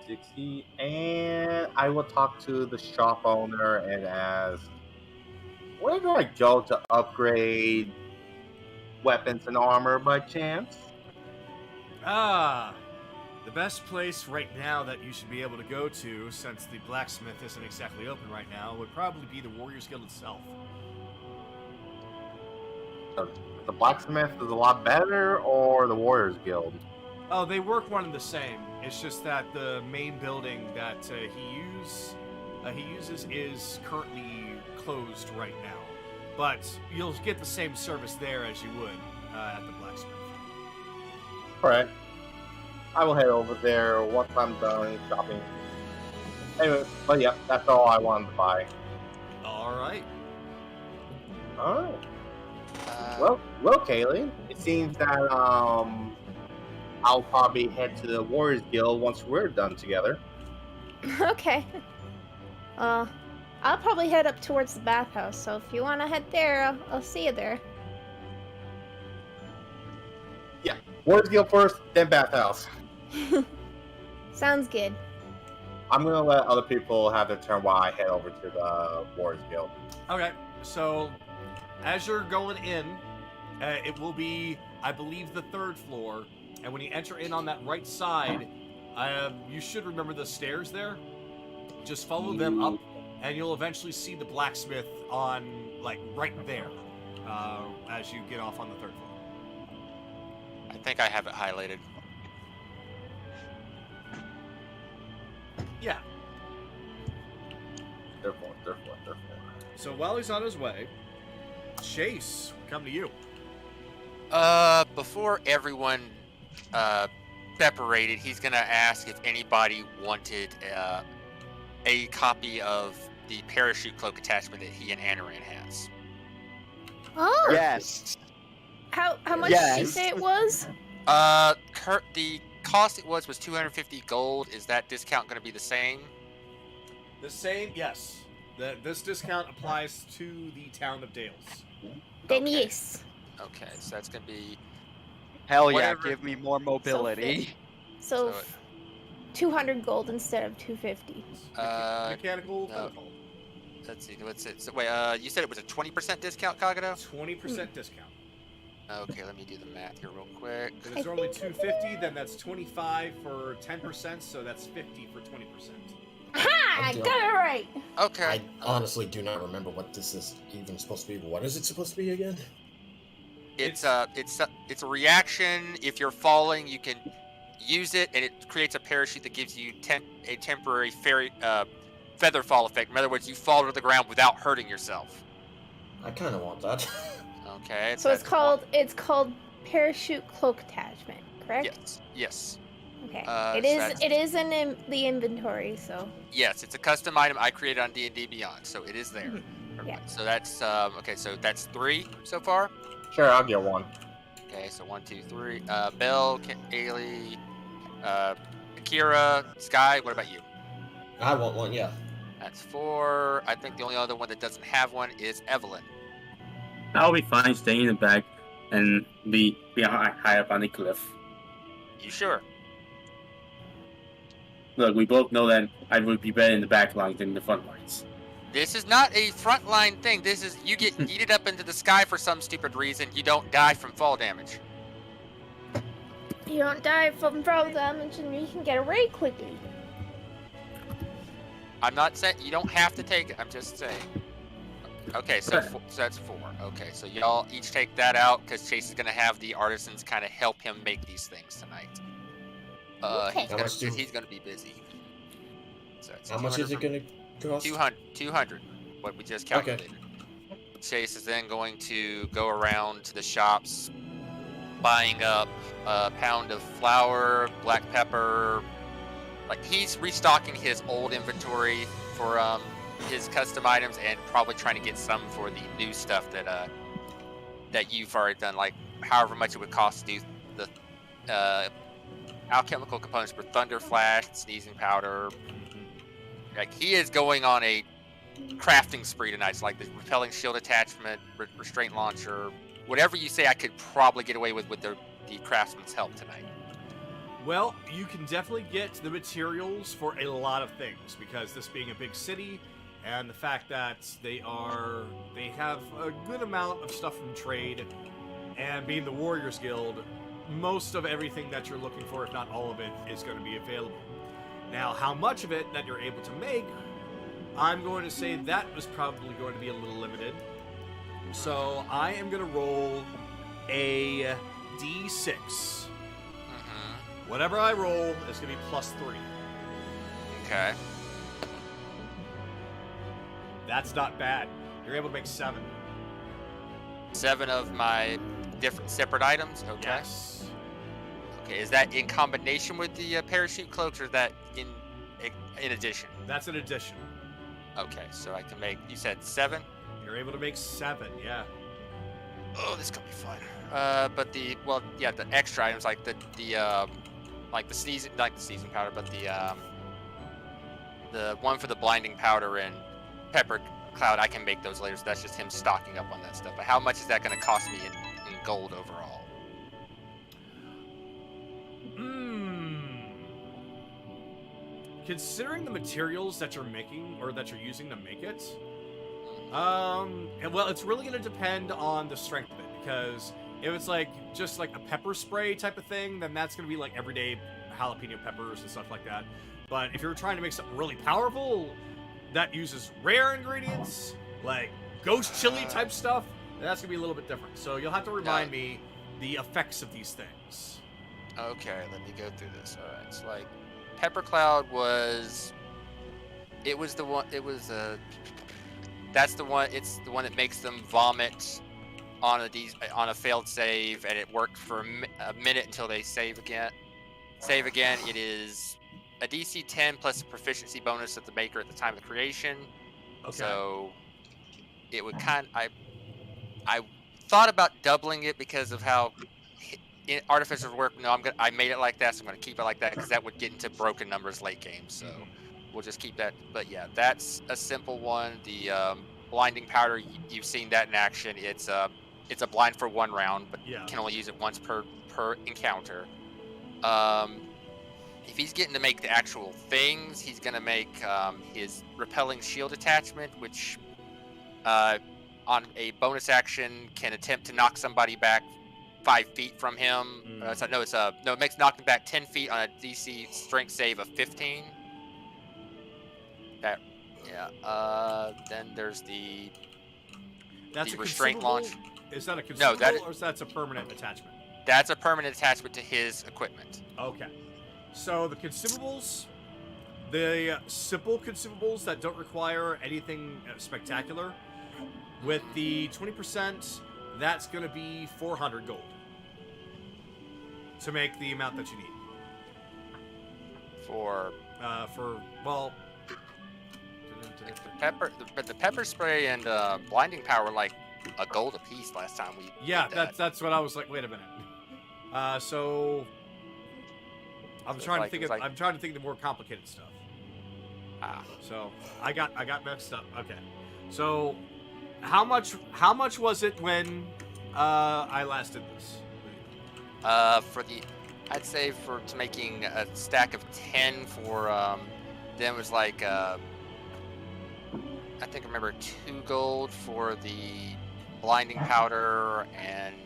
60, and I will talk to the shop owner and ask, where do I go to upgrade weapons and armor by chance? The best place right now that you should be able to go to, since the blacksmith isn't exactly open right now, would probably be the Warriors Guild itself. The blacksmith is a lot better, or the Warriors Guild? Oh, they work one and the same. It's just that the main building that he uses is currently closed right now. But you'll get the same service there as you would at the blacksmith. Alright. I will head over there once I'm done shopping. Anyway, but yeah, that's all I wanted to buy. Alright. Alright. Well, Kaylee, it seems that I'll probably head to the Warriors Guild once we're done together. Okay. I'll probably head up towards the bathhouse, so if you want to head there, I'll see you there. Yeah, Warriors Guild first, then bathhouse. Sounds good. I'm gonna let other people have their turn while I head over to the Warriors Guild. Okay, so as you're going in, it will be, I believe, the 3rd floor. And when you enter in on that right side, you should remember the stairs there. Just follow them up, and you'll eventually see the blacksmith on, like, right there as you get off on the 3rd floor. I think I have it highlighted. Yeah. Therefore. So while he's on his way, Chase, we come to you. Before everyone separated, he's gonna ask if anybody wanted a copy of the parachute cloak attachment that he and Anaran has. Oh. Yes. How much did you Yes. say it was? The cost it was 250 gold. Is that discount going to be the same? The same, yes. This discount applies to the town of Dales. Then Okay. yes. Okay, so that's going to be Hell yeah, Whatever. give me more mobility. So So- 200 gold instead of 250. Mechanical no. protocol. Let's see. What's it? So wait, you said it was a 20% discount, Kagado? 20% discount. Okay, let me do the math here real quick. If it's normally 250, then that's 25 for 10%, so that's 50 for 20%. Ha! I got it right. Okay. I honestly do not remember what this is even supposed to be. What is it supposed to be again? It's a reaction. If you're falling, you can use it, and it creates a parachute that gives you a temporary feather fall effect. In other words, you fall to the ground without hurting yourself. I kind of want that. Okay. So it's called parachute cloak attachment, correct? Yes. Okay. so It is in the inventory, so. Yes, it's a custom item I created on D&D Beyond, so it is there. Yeah. So that's okay. So that's 3 so far. Sure, I'll get one. Okay, so 1, 2, 3. Belle, Ailey, Akira, Sky. What about you? I want one, yeah. That's 4. I think the only other one that doesn't have one is Evelyn. I'll be fine staying in the back and be high up on the cliff. You sure? Look, we both know that I would be better in the back lines than in the front lines. This is not a frontline thing. This is you get yeeted up into the sky for some stupid reason. You don't die from fall damage. You don't die from fall damage and you can get away quickly. I'm not saying you don't have to take it. I'm just saying. Okay, so that's 4. Okay, so y'all each take that out because Chase is gonna have the artisans kind of help him make these things tonight. Okay. He's gonna be busy. So it's How much is it 200 going to cost? 200. what we just calculated. Chase is then going to go around to the shops, buying up a pound of flour, black pepper. Like, he's restocking his old inventory for his custom items, and probably trying to get some for the new stuff that you've already done. Like, however much it would cost to do the alchemical components for Thunder Flash, Sneezing Powder. Like, he is going on a crafting spree tonight. So, like, the repelling shield attachment, restraint launcher, whatever you say I could probably get away with the craftsman's help tonight. Well, you can definitely get the materials for a lot of things, because this being a big city, and the fact that they have a good amount of stuff from trade, and being the Warriors Guild, most of everything that you're looking for, if not all of it, is going to be available. Now, how much of it that you're able to make, I'm going to say that was probably going to be a little limited. So I am going to roll a D6. Whatever I roll is going to be +3. Okay. That's not bad. You're able to make 7. 7 of my different separate items? Okay. Yes. Okay, is that in combination with the parachute cloaks, or is that in addition? That's an addition. Okay, so I can make, you said 7? You're able to make 7, yeah. Oh, this could be fun. But the extra items, like the sneezing powder, but the one for the blinding powder and pepper cloud, I can make those later. So that's just him stocking up on that stuff. But how much is that going to cost me in gold overall? Considering the materials that you're making, or that you're using to make it, well, it's really going to depend on the strength of it, because if it's like just like a pepper spray type of thing, then that's going to be like everyday jalapeno peppers and stuff like that. But if you're trying to make something really powerful that uses rare ingredients, like ghost chili type stuff, that's going to be a little bit different. So you'll have to remind me the effects of these things. Okay, let me go through this. All right, so like pepper cloud that's the one, it's the one that makes them vomit on a failed save, and it worked for a minute until they save again. It is a DC 10 plus a proficiency bonus of the maker at the time of the creation. Okay. So it would I thought about doubling it because of how artificers work. No, I made it like that, so I'm gonna keep it like that, because that would get into broken numbers late game. So we'll just keep that. But yeah, that's a simple one. The blinding powder, you've seen that in action. It's a blind for 1 round, but you can only use it once per encounter. If he's getting to make the actual things, he's gonna make his repelling shield attachment, which on a bonus action can attempt to knock somebody back 5 feet from him. It makes knocking back 10 feet on a DC strength save of 15. Then there's the restraint launch. Is that a consumable, or is that a permanent attachment? That's a permanent attachment to his equipment. Okay. So the consumables, the simple consumables that don't require anything spectacular, with the 20%, that's going to be 400 gold to make the amount that you need. The pepper spray and blinding power were like a gold a piece last time we. Yeah, that's what I was like. Wait a minute. So I'm trying to think of the more complicated stuff. So I got messed up. Okay. So how much was it when I last did this? I'd say to making a stack of 10 for then it was like I think I remember 2 gold for the blinding powder, and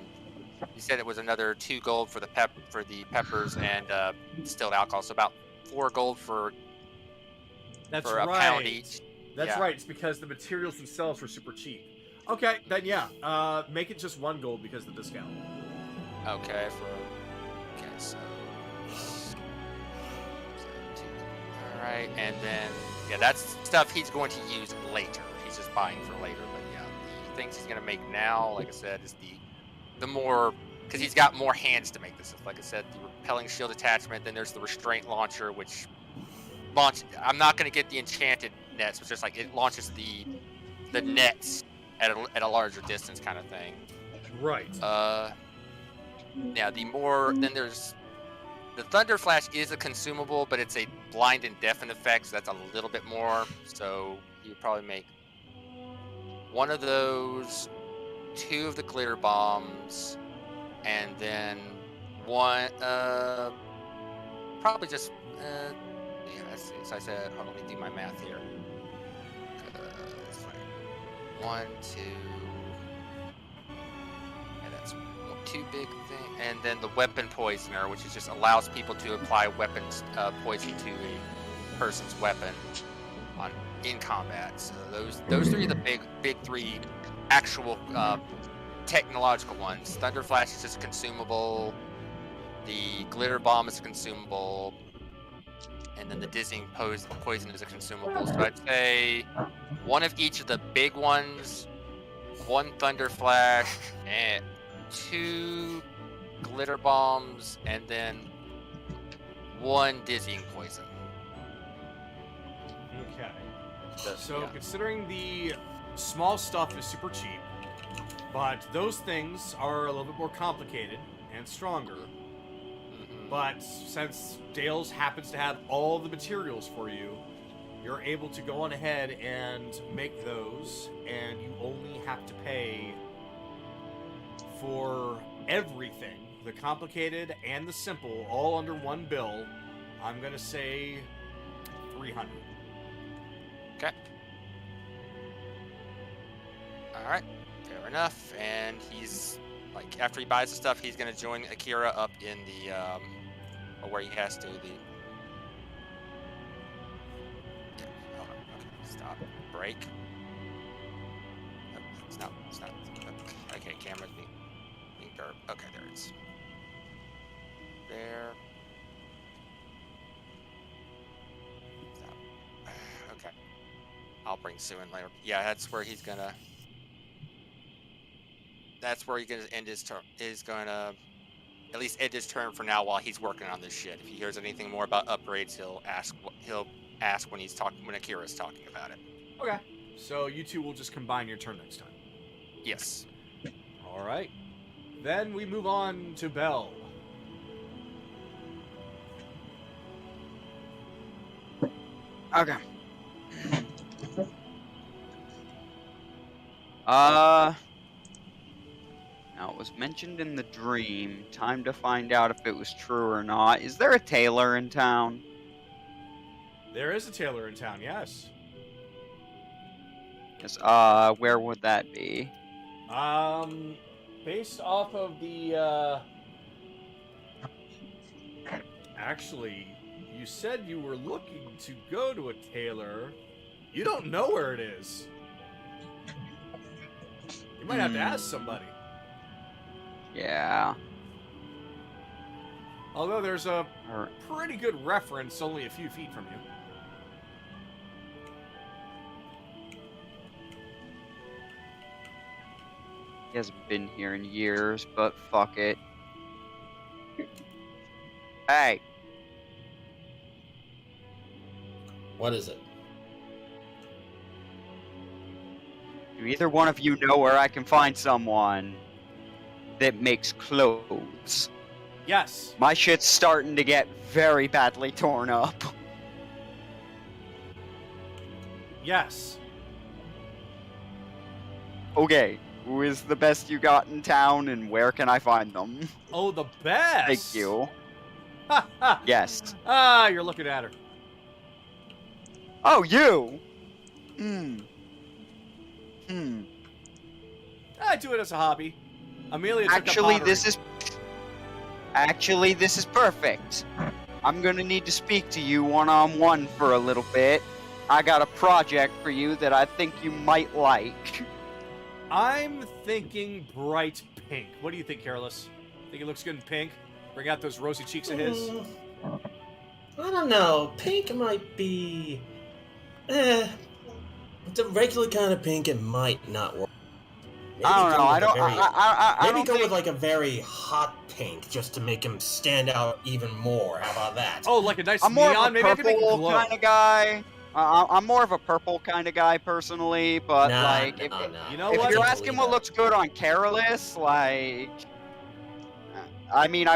you said it was another 2 gold for the peppers and distilled alcohol, so about 4 gold for a pound each. That's right. It's because the materials themselves were super cheap. Okay, then make it just 1 gold because of the discount. Okay, so 2. All right, and then that's stuff he's going to use later. he's just buying for later. But yeah, the things he's gonna make now, like I said, is the more, because he's got more hands to make this. Like I said, the repelling shield attachment. Then there's the restraint launcher, which I'm not gonna get the enchanted nets, which is like it launches the nets at a larger distance, kind of thing. Right. Yeah. Then there's the Thunder Flash is a consumable, but it's a blind and deafen effect, so that's a little bit more. So you would probably make one of those, 2 of the glitter bombs, and then one, probably just, yeah, let's see. So I said, hold on, let me do my math here. It's like 1, 2, and that's 2 big things. And then the weapon poisoner, which is just allows people to apply weapons poison to a person's weapon in combat. So those 3 are the big 3 actual technological ones. Thunder Flash is just a consumable. The glitter bomb is a consumable, and then the dizzying poison is a consumable. So I'd say 1 of each of the big ones, 1 Thunder Flash, and 2 glitter bombs, and then 1 dizzying poison. Okay. So yeah. Considering the small stuff is super cheap, but those things are a little bit more complicated and stronger. Mm-hmm. But since Dale's happens to have all the materials for you, you're able to go on ahead and make those, and you only have to pay for everything, the complicated and the simple, all under one bill. I'm gonna say 300. Okay. All right. Fair enough. And he's like, after he buys the stuff, he's gonna join Akira up in the or where he has to the. Hold on. Okay. Stop. Break. Oh, it's not. Okay. Camera's being dark. Okay. There it is. There. Stop. Okay. I'll bring Sue in later. Yeah, that's where he's gonna. That's where he's gonna end his turn. Is gonna at least end his turn for now while he's working on this shit. If he hears anything more about upgrades, he'll ask. He'll ask when he's talking, when Akira's talking about it. Okay. So you two will just combine your turn next time. Yes. All right. Then we move on to Belle. Okay. Now, it was mentioned in the dream. Time to find out if it was true or not. Is there a tailor in town? There is a tailor in town, yes. Yes, where would that be? Based off of the, Actually, you said you were looking to go to a tailor. You don't know where it is. You might have to ask somebody. Yeah. Although there's a pretty good reference only a few feet from you. He hasn't been here in years, but fuck it. Hey. What is it? Do either one of you know where I can find someone that makes clothes? Yes. My shit's starting to get very badly torn up. Yes. Okay, who is the best you got in town, and where can I find them? Oh, the best! Thank you. Ha ha! Yes. Ah, you're looking at her. Oh, you! I do it as a hobby. Amelia took Actually, up this is perfect. I'm gonna need to speak to you one-on-one for a little bit. I got a project for you that I think you might like. I'm thinking bright pink. What do you think, Careless? Think it looks good in pink? Bring out those rosy cheeks of his. I don't know. Pink might be... It's a regular kind of pink. It might not work. Maybe I don't know. I don't. Maybe don't go think... with like a very hot pink, just to make him stand out even more. How about that? Oh, like a nice I'm more neon. of a Maybe I can make it purple glow. kind of guy. I'm more of a purple kind of guy personally, but like, You know if what? you're asking what looks good on Careless, like, I mean,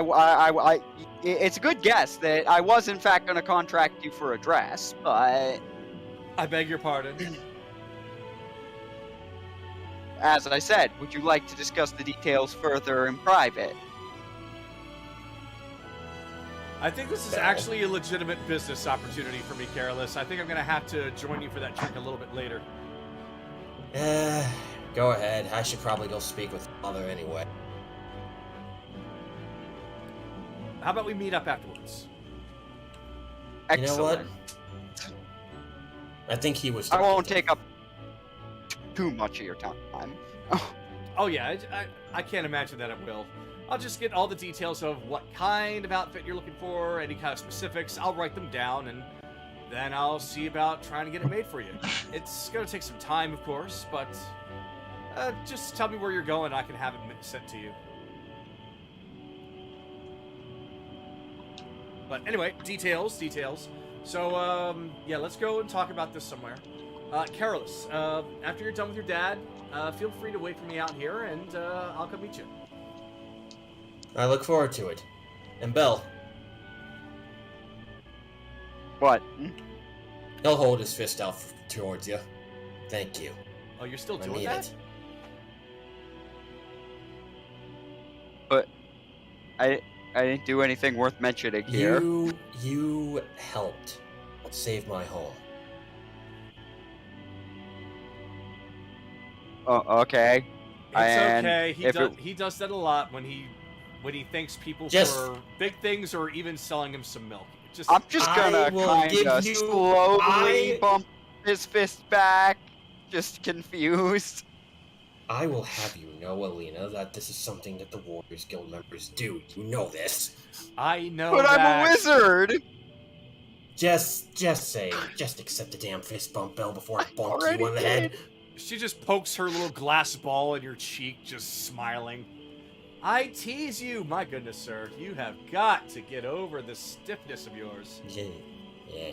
it's a good guess that I was in fact going to contract you for a dress, but I beg your pardon. as I said, would you like to discuss the details further in private? I think this is actually a legitimate business opportunity for me, Careless. I think I'm gonna have to join you for that drink a little bit later. Go ahead. I should probably go speak with Father anyway. How about we meet up afterwards? Excellent. You know what? I think he was. I won't take up too much of your time. Oh yeah, I can't imagine that it will. I'll just get all the details of what kind of outfit you're looking for, any kind of specifics. I'll write them down, and then I'll see about trying to get it made for you. It's gonna take some time, of course, but just tell me where you're going. I can have it sent to you. But anyway, details. So, yeah, let's go and talk about this somewhere. Careless, after you're done with your dad, feel free to wait for me out here, and I'll come meet you. I look forward to it. And Bell. What? He'll hold his fist out towards you. Thank you. Oh, you're still I doing mean that? it. But I didn't do anything worth mentioning here. You helped save my home. Oh, okay. It's okay. He does that a lot when he thanks people for big things or even selling him some milk. I'm just gonna kinda slowly bump his fist back, just confused. I will have you know, Alina, that this is something that the Warriors Guild members do. You know this. I know but that. I'm a wizard! Just accept the damn fist bump, Bell, before I bonk you on the head. She just pokes her little glass ball in your cheek, just smiling. I tease you! My goodness, sir. You have got to get over the stiffness of yours. Yeah.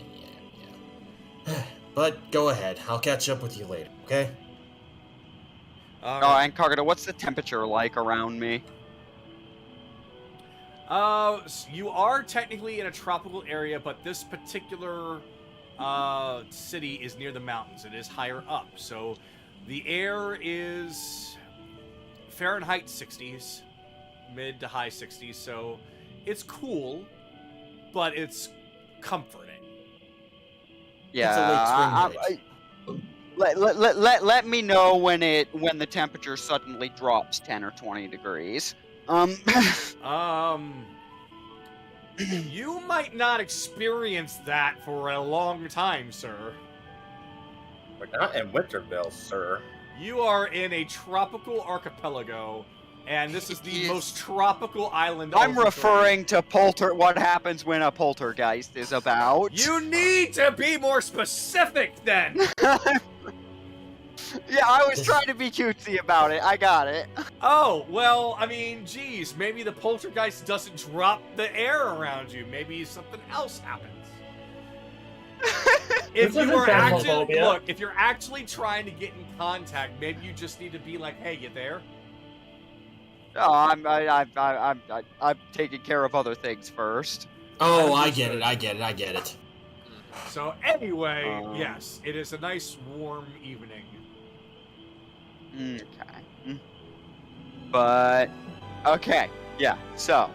But go ahead. I'll catch up with you later, okay? And Kagura, what's the temperature like around me? You are technically in a tropical area, but this particular city is near the mountains. It is higher up, so the air is Fahrenheit 60s, mid to high 60s, so it's cool, but it's comforting. Yeah, let me know when the temperature suddenly drops 10 or 20 degrees. You might not experience that for a long time, sir. We're not in Winterville, sir. You are in a tropical archipelago, and this is the most tropical island. I'm referring to what happens when a poltergeist is about. You need to be more specific, then. Yeah, I was trying to be cutesy about it. I got it. Oh, well, I mean, geez, maybe the poltergeist doesn't drop the air around you. Maybe something else happens. If you're actually trying to get in contact, maybe you just need to be like, "Hey, you there?" No, I'm taking care of other things first. Oh, I get it. So anyway, yes, it is a nice warm evening. Okay. But, okay, yeah, so,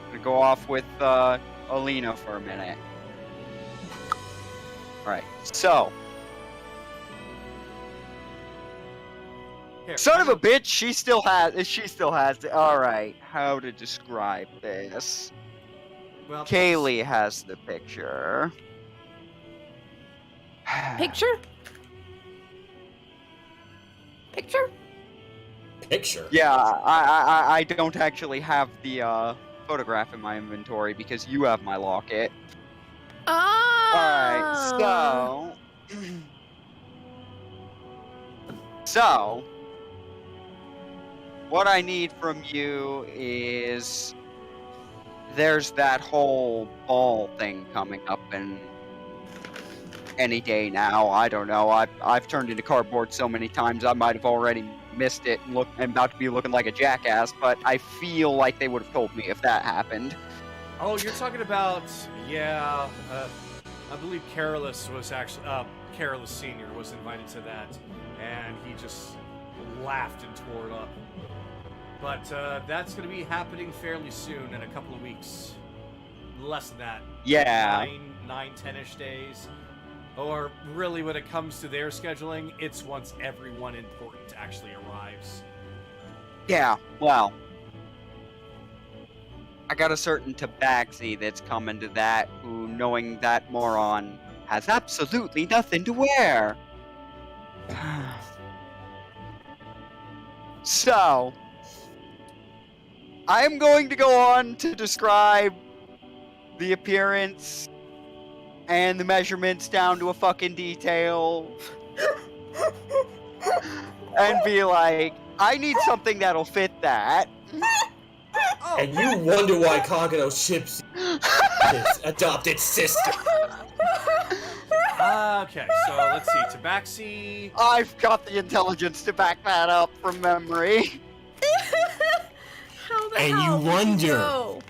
I'm gonna go off with, Alina for a minute. Alright, so. Here, Son of a bitch, she still has it. Alright, how to describe this? Well, Kaylee has the picture. Picture? Yeah, I don't actually have the photograph in my inventory because you have my locket. Oh. Alright, so So, what I need from you is there's that whole ball thing coming up in any day now. I don't know. I've turned into cardboard so many times I might have already missed it and I'm about to be looking like a jackass, but I feel like they would have told me if that happened. Oh, you're talking about, yeah, I believe Carolus was actually, Carolus Sr. was invited to that, and he just laughed and tore it up. But that's going to be happening fairly soon, in a couple of weeks. Less than that. Yeah. 10-ish days. Or really, when it comes to their scheduling, it's once everyone important actually arrives. Yeah, well, I got a certain tabaxi that's coming to that, who, knowing that moron, has absolutely nothing to wear. So, I'm going to go on to describe the appearance and the measurements down to a fucking detail. And be like, I need something that'll fit that. And you wonder why Kagano ships his adopted sister. Okay, so let's see. Tabaxi. I've got the intelligence to back that up from memory. How the And hell you did wonder. know?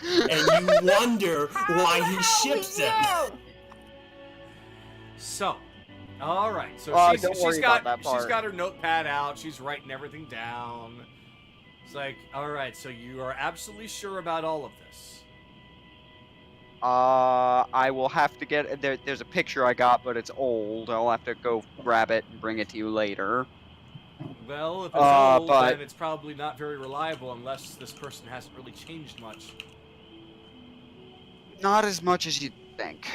And you wonder why he ships We them. know. So, all right. So Don't worry about that part. she's got her notepad out. She's writing everything down. It's like, all right. So you are absolutely sure about all of this? I will have to get there's a picture I got, but it's old. I'll have to go grab it and bring it to you later. Well, if it's old, but- then it's probably not very reliable unless this person hasn't really changed much. Not as much as you'd think.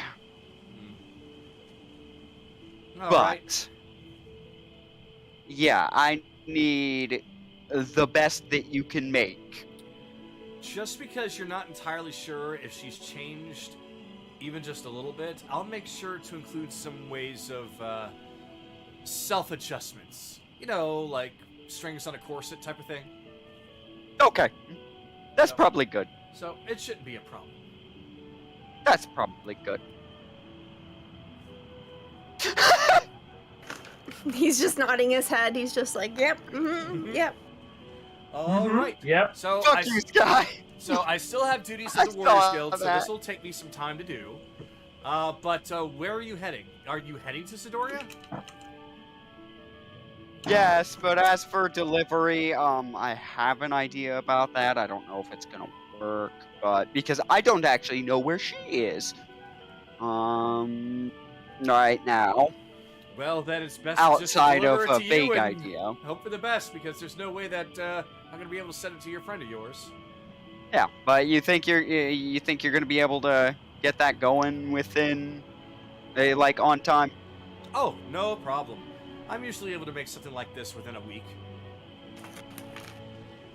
All But right. yeah, I need the best that you can make. Just because you're not entirely sure if she's changed even just a little bit, I'll make sure to include some ways of self-adjustments. You know, like strings on a corset type of thing. Okay. That's No. probably good. So it shouldn't be a problem. That's probably good. He's just nodding his head. He's just like, yep, yep. All right. Yep. So Fuck you, Sky! So I still have duties I at the Warriors saw Guild, so that. this will take me some time to do. But where are you heading? Are you heading to Zidoria? Yes, but as for delivery, I have an idea about that. I don't know if it's gonna work, but because I don't actually know where she is. Right now, Well, then it's best to just outside deliver of it a to you vague and idea. hope for the best, because there's no way that I'm gonna be able to send it to your friend of yours. Yeah, but you think you're gonna be able to get that going within, like on time? Oh, no problem. I'm usually able to make something like this within a week.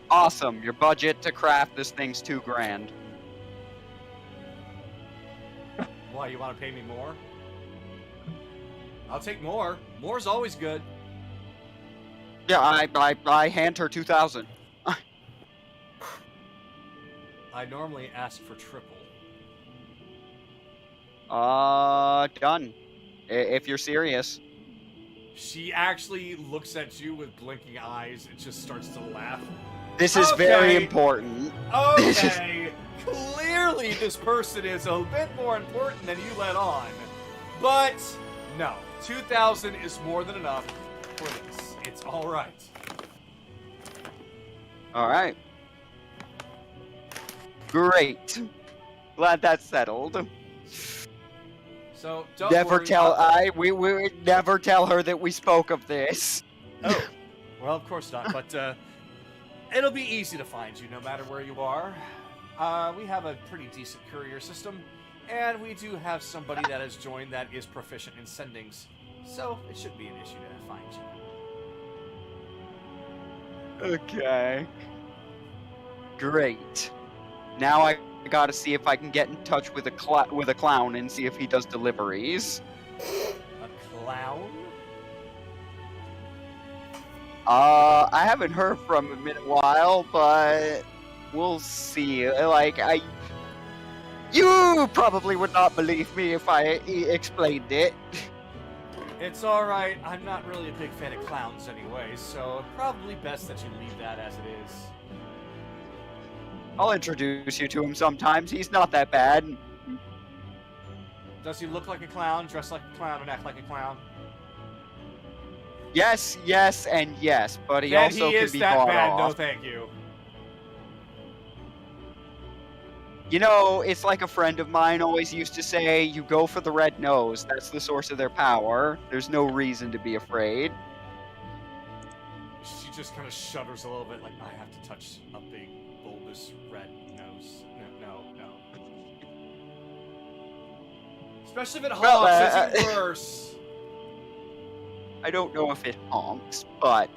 Awesome. Your budget to craft this thing's $2,000. Why, you want to pay me more? I'll take more. More's always good. Yeah, I hand her 2,000. I normally ask for triple. Done. If you're serious. She actually looks at you with blinking eyes and just starts to laugh. This is very Okay. important. Okay, clearly this person is a bit more important than you let on. But, no, 2,000 is more than enough for this. It's alright. Alright. Great. Glad that's settled. So, don't Never worry. tell we would never tell her that we spoke of this. Oh, well, of course not, but it'll be easy to find you no matter where you are. We have a pretty decent courier system, and we do have somebody that has joined that is proficient in sendings, so it shouldn't be an issue to find you. Okay. Great. Now I gotta see if I can get in touch with a clown and see if he does deliveries. A clown? I haven't heard from him in a while, but we'll see. You probably would not believe me if I explained it. It's alright, I'm not really a big fan of clowns anyway, so probably best that you leave that as it is. I'll introduce you to him sometimes. He's not that bad. Does he look like a clown, dress like a clown, and act like a clown? Yes, and yes, but he Then also he can is be that bought bad, off. no thank you. You know, it's like a friend of mine always used to say, you go for the red nose. That's the source of their power. There's no reason to be afraid. She just kind of shudders a little bit, like, I have to touch a big, bulbous red nose. No. Especially if it honks, it's even worse. I don't know if it honks, but...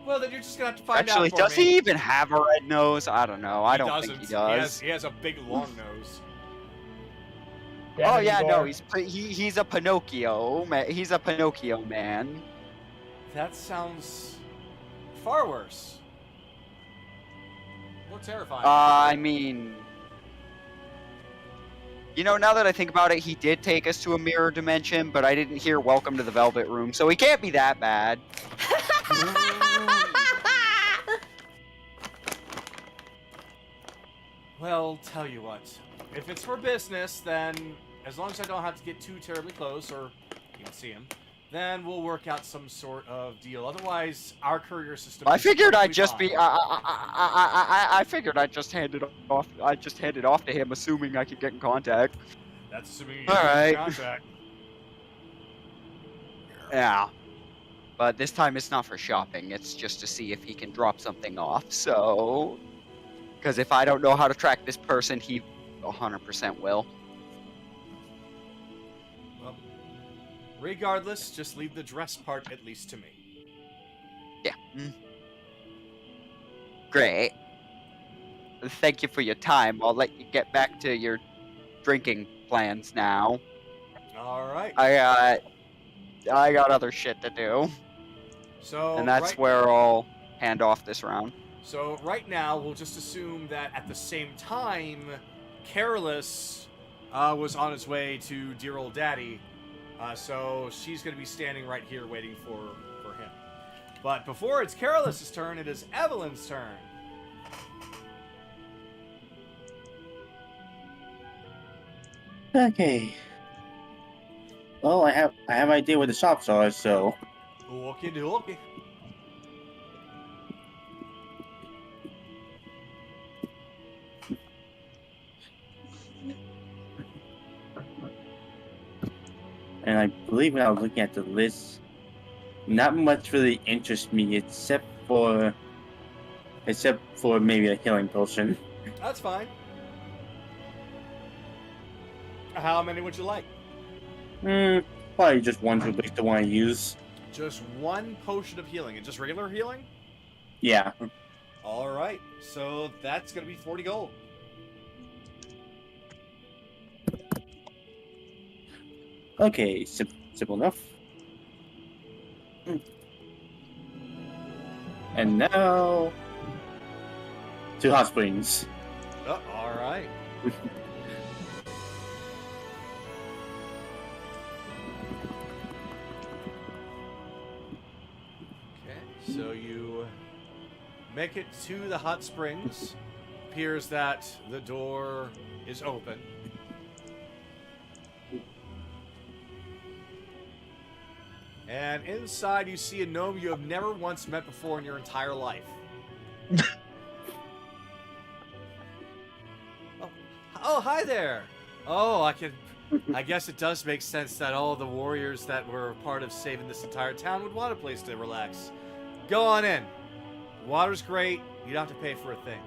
Well, then you're just gonna have to find actually, out for does me. he even have a red nose? I don't know. I don't think he does. He has a big, long nose. Oh yeah, no, he's a Pinocchio. He's a Pinocchio man. That sounds far worse. More terrifying. I mean, you know, now that I think about it, he did take us to a mirror dimension, but I didn't hear "Welcome to the Velvet Room," so he can't be that bad. Well, tell you what. If it's for business, then as long as I don't have to get too terribly close, or you can see him, then we'll work out some sort of deal. Otherwise, our courier system. I figured I'd perfectly just fine. be. I figured I'd just hand it off. I just hand it off to him, assuming I could get in contact. That's assuming you All get right. contact. Yeah, but this time it's not for shopping. It's just to see if he can drop something off. So, because if I don't know how to track this person, he 100% will. Well, regardless, just leave the dress part at least to me. Yeah. Great. Thank you for your time. I'll let you get back to your drinking plans now. All right. I got other shit to do. So And that's where I'll hand off this round. So right now, we'll just assume that at the same time, Careless was on his way to dear old daddy. So she's going to be standing right here waiting for him. But before it's Careless's turn, it is Evelyn's turn. Okay. Well, I have an idea where the shops are, so Okay. and I believe when I was looking at the list, not much really interests me except for maybe a healing potion. That's fine. How many would you like? Probably just one to pick the one I use. Just one potion of healing, and just regular healing? Yeah. All right. So that's going to be 40 gold. Okay, simple enough. And now to Hot Springs. Oh, all right. Okay, so you make it to the hot springs. Appears that the door is open. And inside you see a gnome you have never once met before in your entire life. Oh, hi there. Oh, I guess it does make sense that all the warriors that were a part of saving this entire town would want a place to relax. Go on in. The water's great. You don't have to pay for a thing.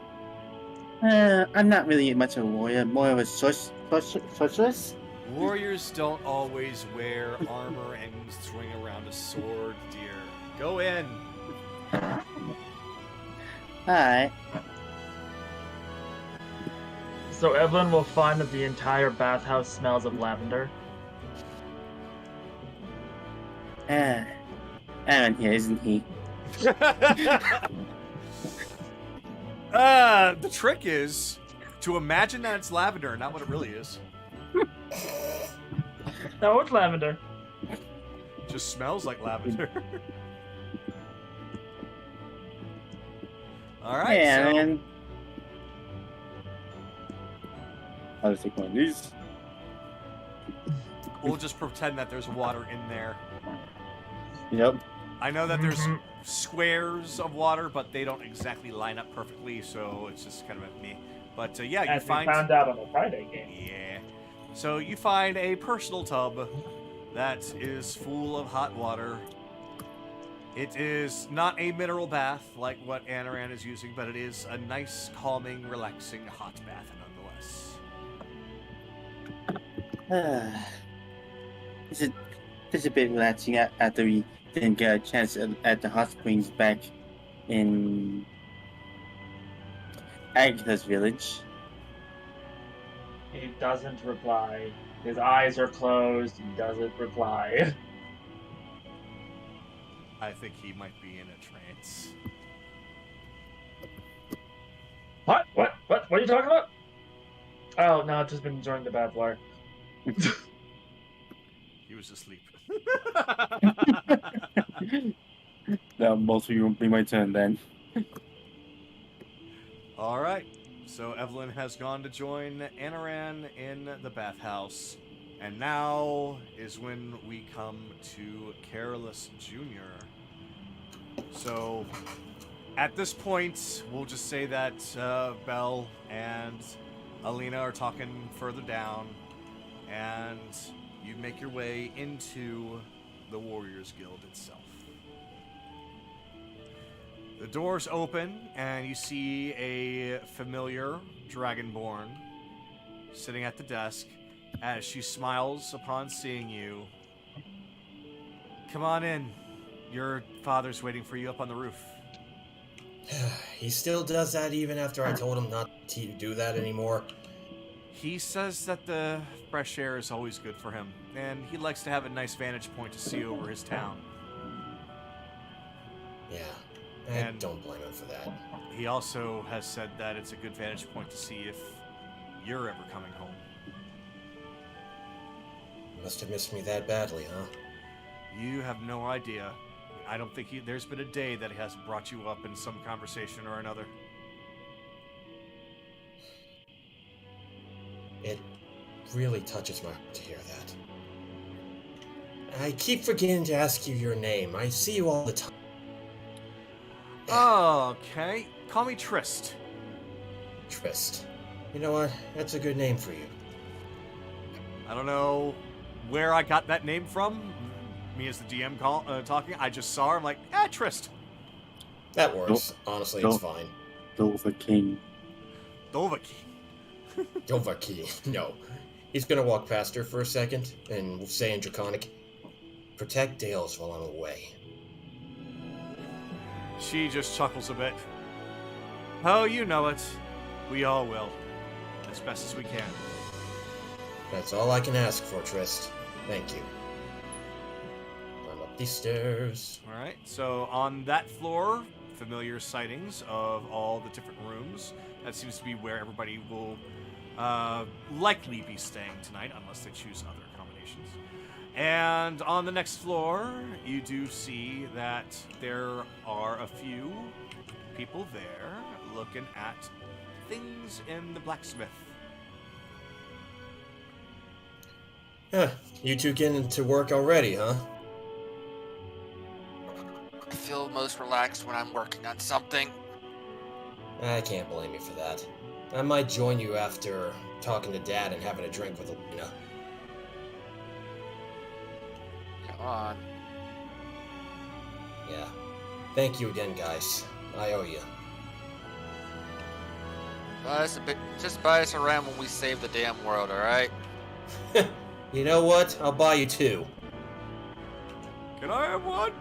I'm not really much of a warrior, more of a sorceress. Warriors don't always wear armor and swing around a sword, dear. Go in. Alright. So Evelyn will find that the entire bathhouse smells of lavender. And Aaron here, isn't he? The trick is to imagine that it's lavender, not what it really is. No, it's lavender. Just smells like lavender. All right, Hey, so Aaron. I'll just take one of these. we'll just pretend that there's water in there. Yep. I know that there's squares of water, but they don't exactly line up perfectly, so it's just kind of a me. But yeah, you As we find. found out on the Friday game. Yeah. So you find a personal tub that is full of hot water. It is not a mineral bath like what Anaran is using, but it is a nice, calming, relaxing hot bath nonetheless. It's a bit relaxing after we didn't get a chance at the hot springs back in Agatha's village. He doesn't reply. His eyes are closed. He doesn't reply. I think he might be in a trance. What? What are you talking about? Oh, no, I've just been enjoying the bad water. He was asleep. That mostly won't be my turn then. All right. So Evelyn has gone to join Anaran in the bathhouse. And now is when we come to Carolus Jr. So at this point, we'll just say that Belle and Alina are talking further down. And you make your way into the Warriors Guild itself. The doors open, and you see a familiar Dragonborn sitting at the desk as she smiles upon seeing you. Come on in. Your father's waiting for you up on the roof. He still does that even after I told him not to do that anymore. He says that the fresh air is always good for him, and he likes to have a nice vantage point to see over his town. Yeah, I don't blame him for that. He also has said that it's a good vantage point to see if you're ever coming home. You must have missed me that badly, huh? You have no idea. I don't think there's been a day that he hasn't brought you up in some conversation or another. It really touches my heart to hear that. I keep forgetting to ask you your name. I see you all the time. Okay. Call me Trist. Trist. You know what? That's a good name for you. I don't know where I got that name from. Me as the DM talking. I just saw her. I'm like, Trist. That works. Honestly, it's fine. Dovahkiin. Dovahkiin. Dovahkiin. No. He's gonna walk past her for a second and say in Draconic, "Protect Dales while I'm away." She just chuckles a bit. Oh, you know it. We all will. As best as we can. That's all I can ask for, Trist. Thank you. I'm up these stairs. Alright, so on that floor, familiar sightings of all the different rooms. That seems to be where everybody will likely be staying tonight, unless they choose other accommodations. And on the next floor, you do see that there are a few people there looking at things in the blacksmith. You two getting to work already, huh? I feel most relaxed when I'm working on something. I can't blame you for that. I might join you after talking to Dad and having a drink with Alina. Come on. Yeah. Thank you again, guys. I owe you. Just buy us around when we save the damn world, alright? You know what? I'll buy you two. Can I have one?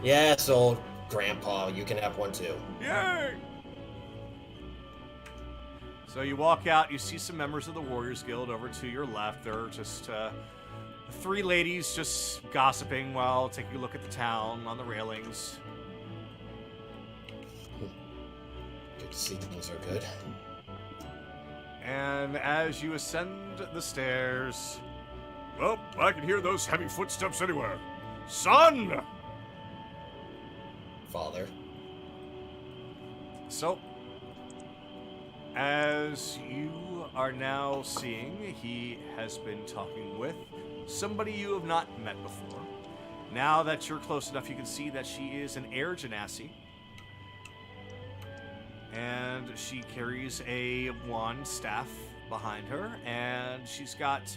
Yes, old Grandpa, you can have one too. Yay! So you walk out, you see some members of the Warriors Guild over to your left. They're just three ladies just gossiping while taking a look at the town on the railings. Good to see things are good. And as you ascend the stairs... Well, I can hear those heavy footsteps anywhere. Son! Father. So, as you are now seeing, he has been talking with somebody you have not met before. Now that you're close enough, you can see that she is an air genasi. And she carries a wand staff behind her, and she's got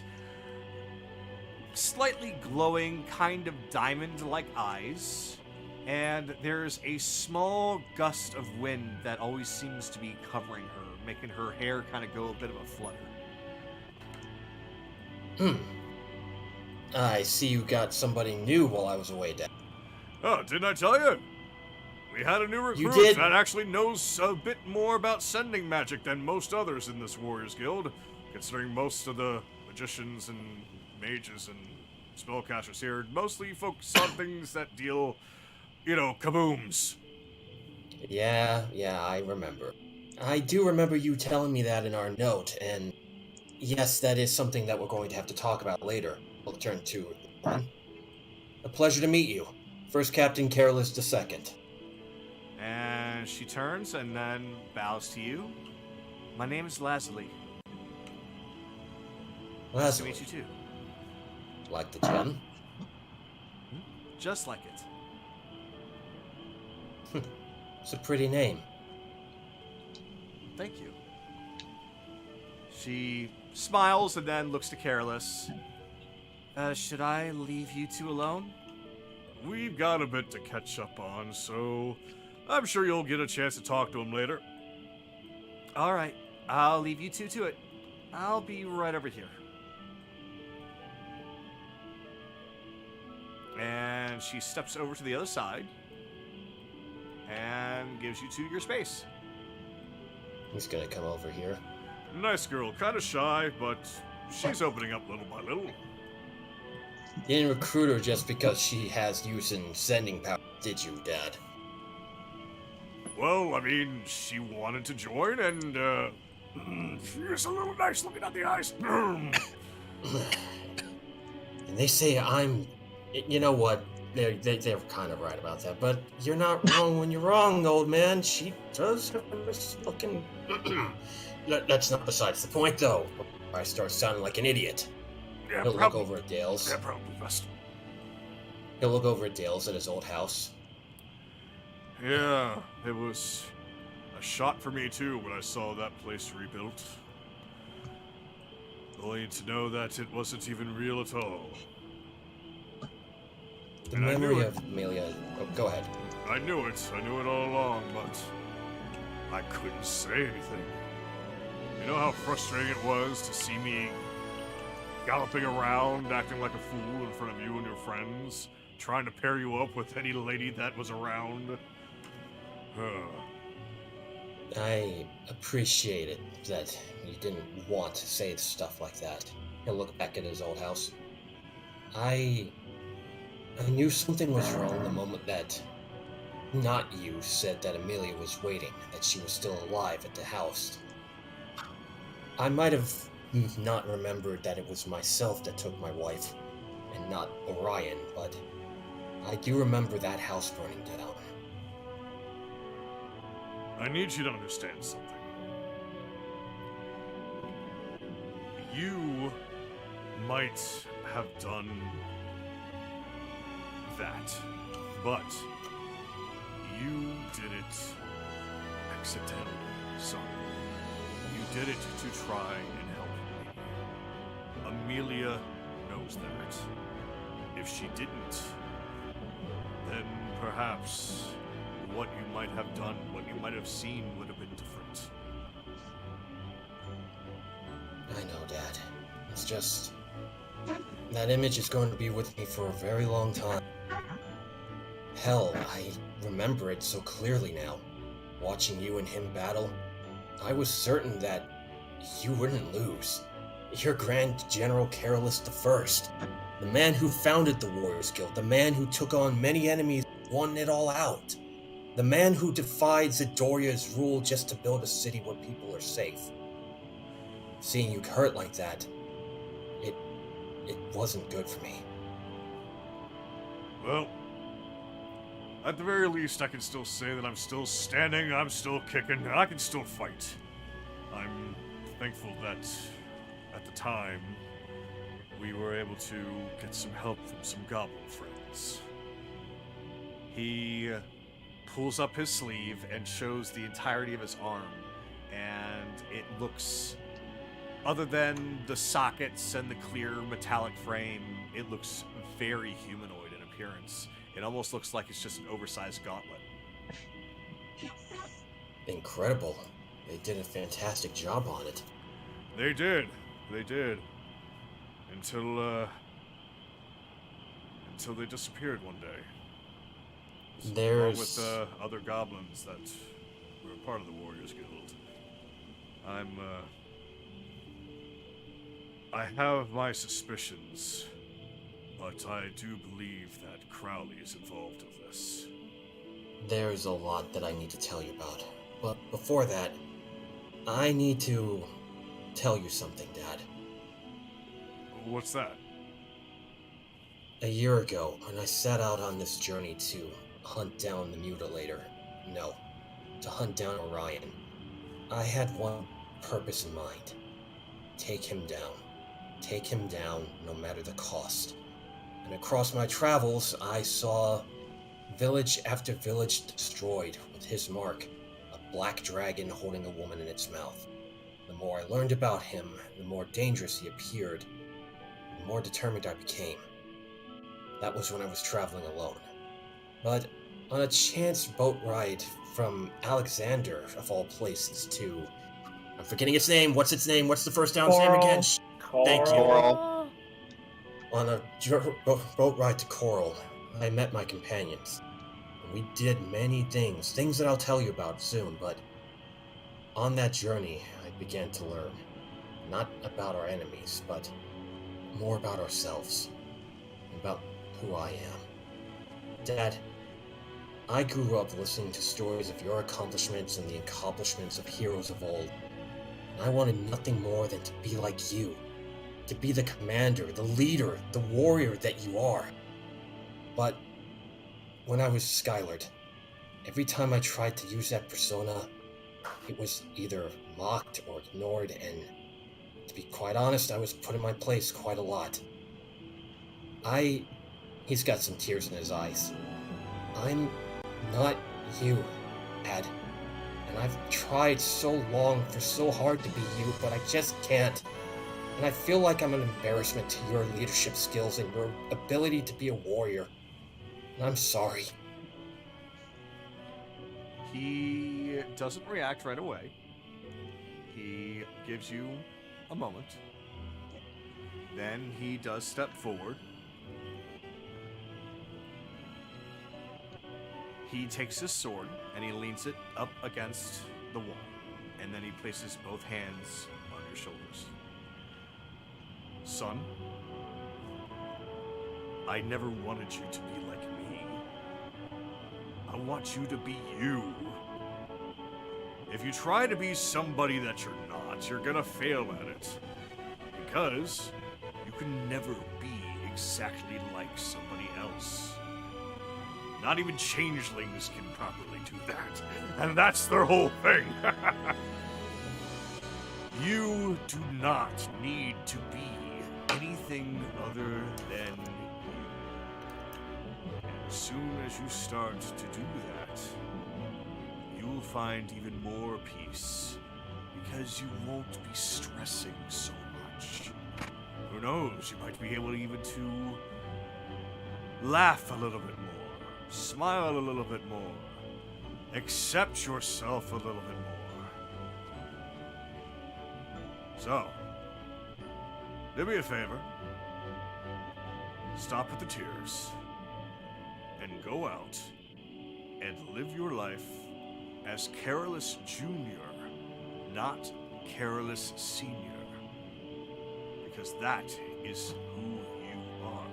slightly glowing, kind of diamond-like eyes. And there's a small gust of wind that always seems to be covering her, making her hair kind of go a bit of a flutter. I see you got somebody new while I was away, Dad. Oh, didn't I tell you? We had a new You recruit did? that actually knows a bit more about sending magic than most others in this Warriors Guild, considering most of the magicians and mages and spellcasters here mostly focus on things that deal, kabooms. Yeah, I remember. I do remember you telling me that in our note, and yes, that is something that we're going to have to talk about later. We'll turn to it then. A pleasure to meet you. First Captain Careless II. And she turns and then bows to you. My name is Lazuli. Nice to meet you too. Like the gem? Just like it. It's a pretty name. Thank you. She smiles and then looks to Careless. Should I leave you two alone? We've got a bit to catch up on, so I'm sure you'll get a chance to talk to him later. All right, I'll leave you two to it. I'll be right over here. And she steps over to the other side and gives you two your space. He's gonna come over here. Nice girl, kind of shy, but she's opening up little by little. You didn't recruit her just because she has use in sending power, did you, Dad? Well, I mean, she wanted to join, and, she's a little nice looking at the eyes. And they say I'm... You know what? They're kind of right about that, but you're not wrong when you're wrong, old man. She does have a nice looking... That's not besides the point, though. I start sounding like an idiot. Yeah, He'll look over at Dale's. Yeah, probably best. He'll look over at Dale's at his old house. Yeah, it was a shock for me too when I saw that place rebuilt. Only to know that it wasn't even real at all. The And I memory knew it. of Amelia... Oh, go ahead. I knew it all along, but I couldn't say anything. You know how frustrating it was to see me galloping around, acting like a fool in front of you and your friends, trying to pair you up with any lady that was around? I appreciate it that you didn't want to say stuff like that. He'll look back at his old house. I knew something was wrong the moment that not you said that Amelia was waiting, that she was still alive at the house. I might have not remembered that it was myself that took my wife and not Orion, but I do remember that house burning down. I need you to understand something. You might have done that, but you did it accidentally, son. You did it to try and help me. Amelia knows that. If she didn't, then perhaps what you might have done, what you might have seen would have been different. I know, Dad. It's just... that image is going to be with me for a very long time. Hell, I remember it so clearly now. Watching you and him battle, I was certain that you wouldn't lose. your Grand General Carolus I, the man who founded the Warriors Guild, the man who took on many enemies and won it all out, the man who defied Zidoria's rule just to build a city where people are safe. Seeing you hurt like that, it wasn't good for me. Well, at the very least, I can still say that I'm still standing, I'm still kicking, and I can still fight. I'm thankful that, at the time, we were able to get some help from some goblin friends. He pulls up his sleeve and shows the entirety of his arm, and it looks, other than the sockets and the clear metallic frame, it looks very humanoid in appearance. It almost looks like it's just an oversized gauntlet. Incredible. They did a fantastic job on it. They did. Until they disappeared one day. Along with other goblins that were a part of the Warriors Guild. I have my suspicions, but I do believe that Crowley is involved with this. There's a lot that I need to tell you about. But before that, I need to tell you something, Dad. What's that? A year ago, when I set out on this journey to hunt down the Mutilator, no, to hunt down Orion, I had one purpose in mind. Take him down. Take him down no matter the cost. And across my travels, I saw village after village destroyed with his mark, a black dragon holding a woman in its mouth. The more I learned about him, the more dangerous he appeared, the more determined I became. That was when I was traveling alone. But on a chance boat ride from Alexander, of all places, to... I'm forgetting its name. What's its name? What's the first town's name again? Thank you. Coral. On a boat ride to Coral, I met my companions. And we did many things that I'll tell you about soon, but on that journey, I began to learn, not about our enemies, but more about ourselves, and about who I am. Dad, I grew up listening to stories of your accomplishments and the accomplishments of heroes of old, and I wanted nothing more than to be like you. To be the commander, the leader, the warrior that you are. But when I was Skylord, every time I tried to use that persona, it was either mocked or ignored, and to be quite honest, I was put in my place quite a lot. He's got some tears in his eyes. I'm not you, Dad. And I've tried so long for so hard to be you, but I just can't. And I feel like I'm an embarrassment to your leadership skills and your ability to be a warrior. And I'm sorry. He doesn't react right away. He gives you a moment. Then he does step forward. He takes his sword and he leans it up against the wall. And then he places both hands on your shoulders. Son, I never wanted you to be like me. I want you to be you. If you try to be somebody that you're not, you're gonna fail at it. Because you can never be exactly like somebody else. Not even changelings can properly do that. And that's their whole thing. You do not need to be anything other than you. And as soon as you start to do that, you'll find even more peace, because you won't be stressing so much. Who knows, you might be able even to laugh a little bit more, smile a little bit more, accept yourself a little bit more. So, do me a favor, stop with the tears, and go out and live your life as Carolus Jr., not Carolus Sr. because that is who you are.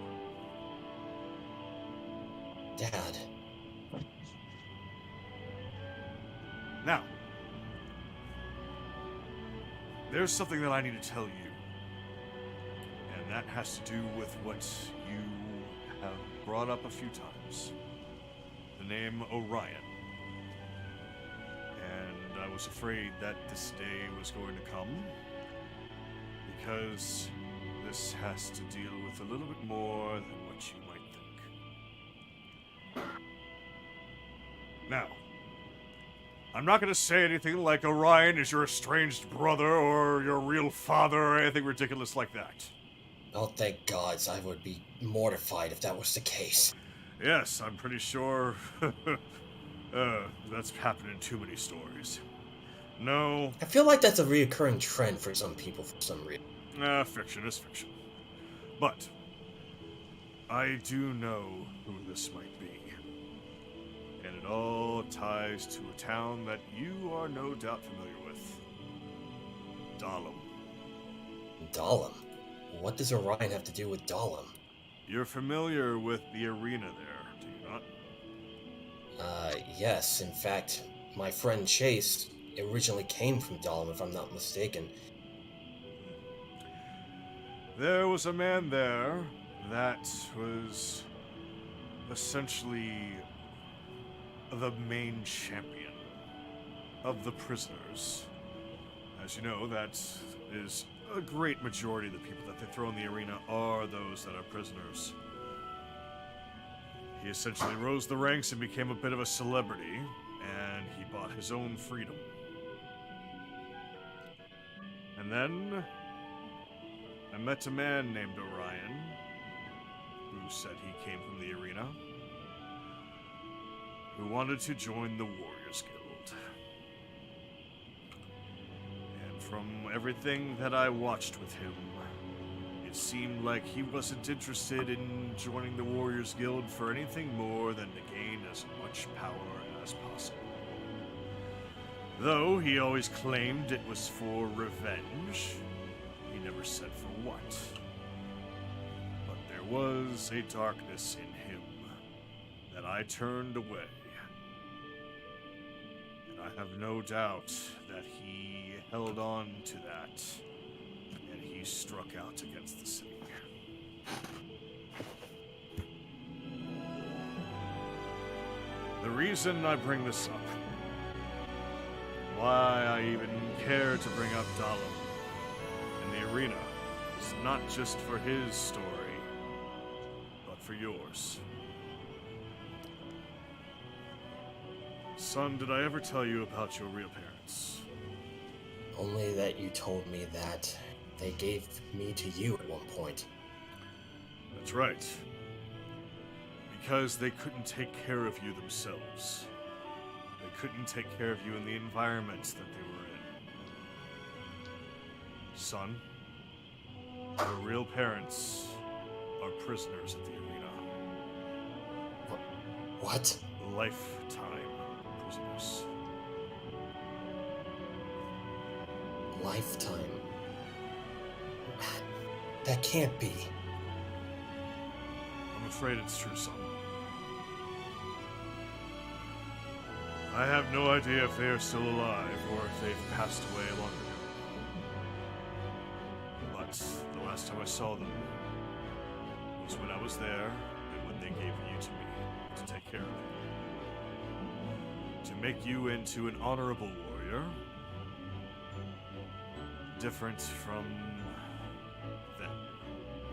Dad. Now, there's something that I need to tell you, and that has to do with what you have brought up a few times. The name Orion. And I was afraid that this day was going to come, because this has to deal with a little bit more than what you might think. Now, I'm not going to say anything like Orion is your estranged brother or your real father or anything ridiculous like that. Oh, thank gods, I would be mortified if that was the case. Yes, I'm pretty sure that's happened in too many stories. No. I feel like that's a reoccurring trend for some people for some reason. Fiction is fiction. But I do know who this might be. And it all ties to a town that you are no doubt familiar with. Dahlem. Dahlem? What does Orion have to do with Dahlem? You're familiar with the arena there, do you not? Yes. In fact, my friend Chase originally came from Dahlem, if I'm not mistaken. There was a man there that was essentially the main champion of the prisoners. As you know, that is a great majority of the people that they throw in the arena are those that are prisoners. He essentially rose the ranks and became a bit of a celebrity, and he bought his own freedom. And then I met a man named Orion who said he came from the arena, who wanted to join the Warriors Guild. And from everything that I watched with him, it seemed like he wasn't interested in joining the Warriors Guild for anything more than to gain as much power as possible. Though he always claimed it was for revenge, he never said for what. But there was a darkness in him that I turned away. And I have no doubt that he held on to that, and he struck out against the city. The reason I bring this up, why I even care to bring up Dahlem in the arena, is not just for his story, but for yours. Son, did I ever tell you about your real parents? Only that you told me that they gave me to you at one point. That's right. Because they couldn't take care of you themselves. They couldn't take care of you in the environments that they were in. Son, your real parents are prisoners at the arena. What? Lifetime prisoners. Lifetime? That can't be. I'm afraid it's true, son. I have no idea if they are still alive or if they've passed away long ago. But the last time I saw them was when I was there and when they gave you to me to take care of you. To make you into an honorable warrior, different from them,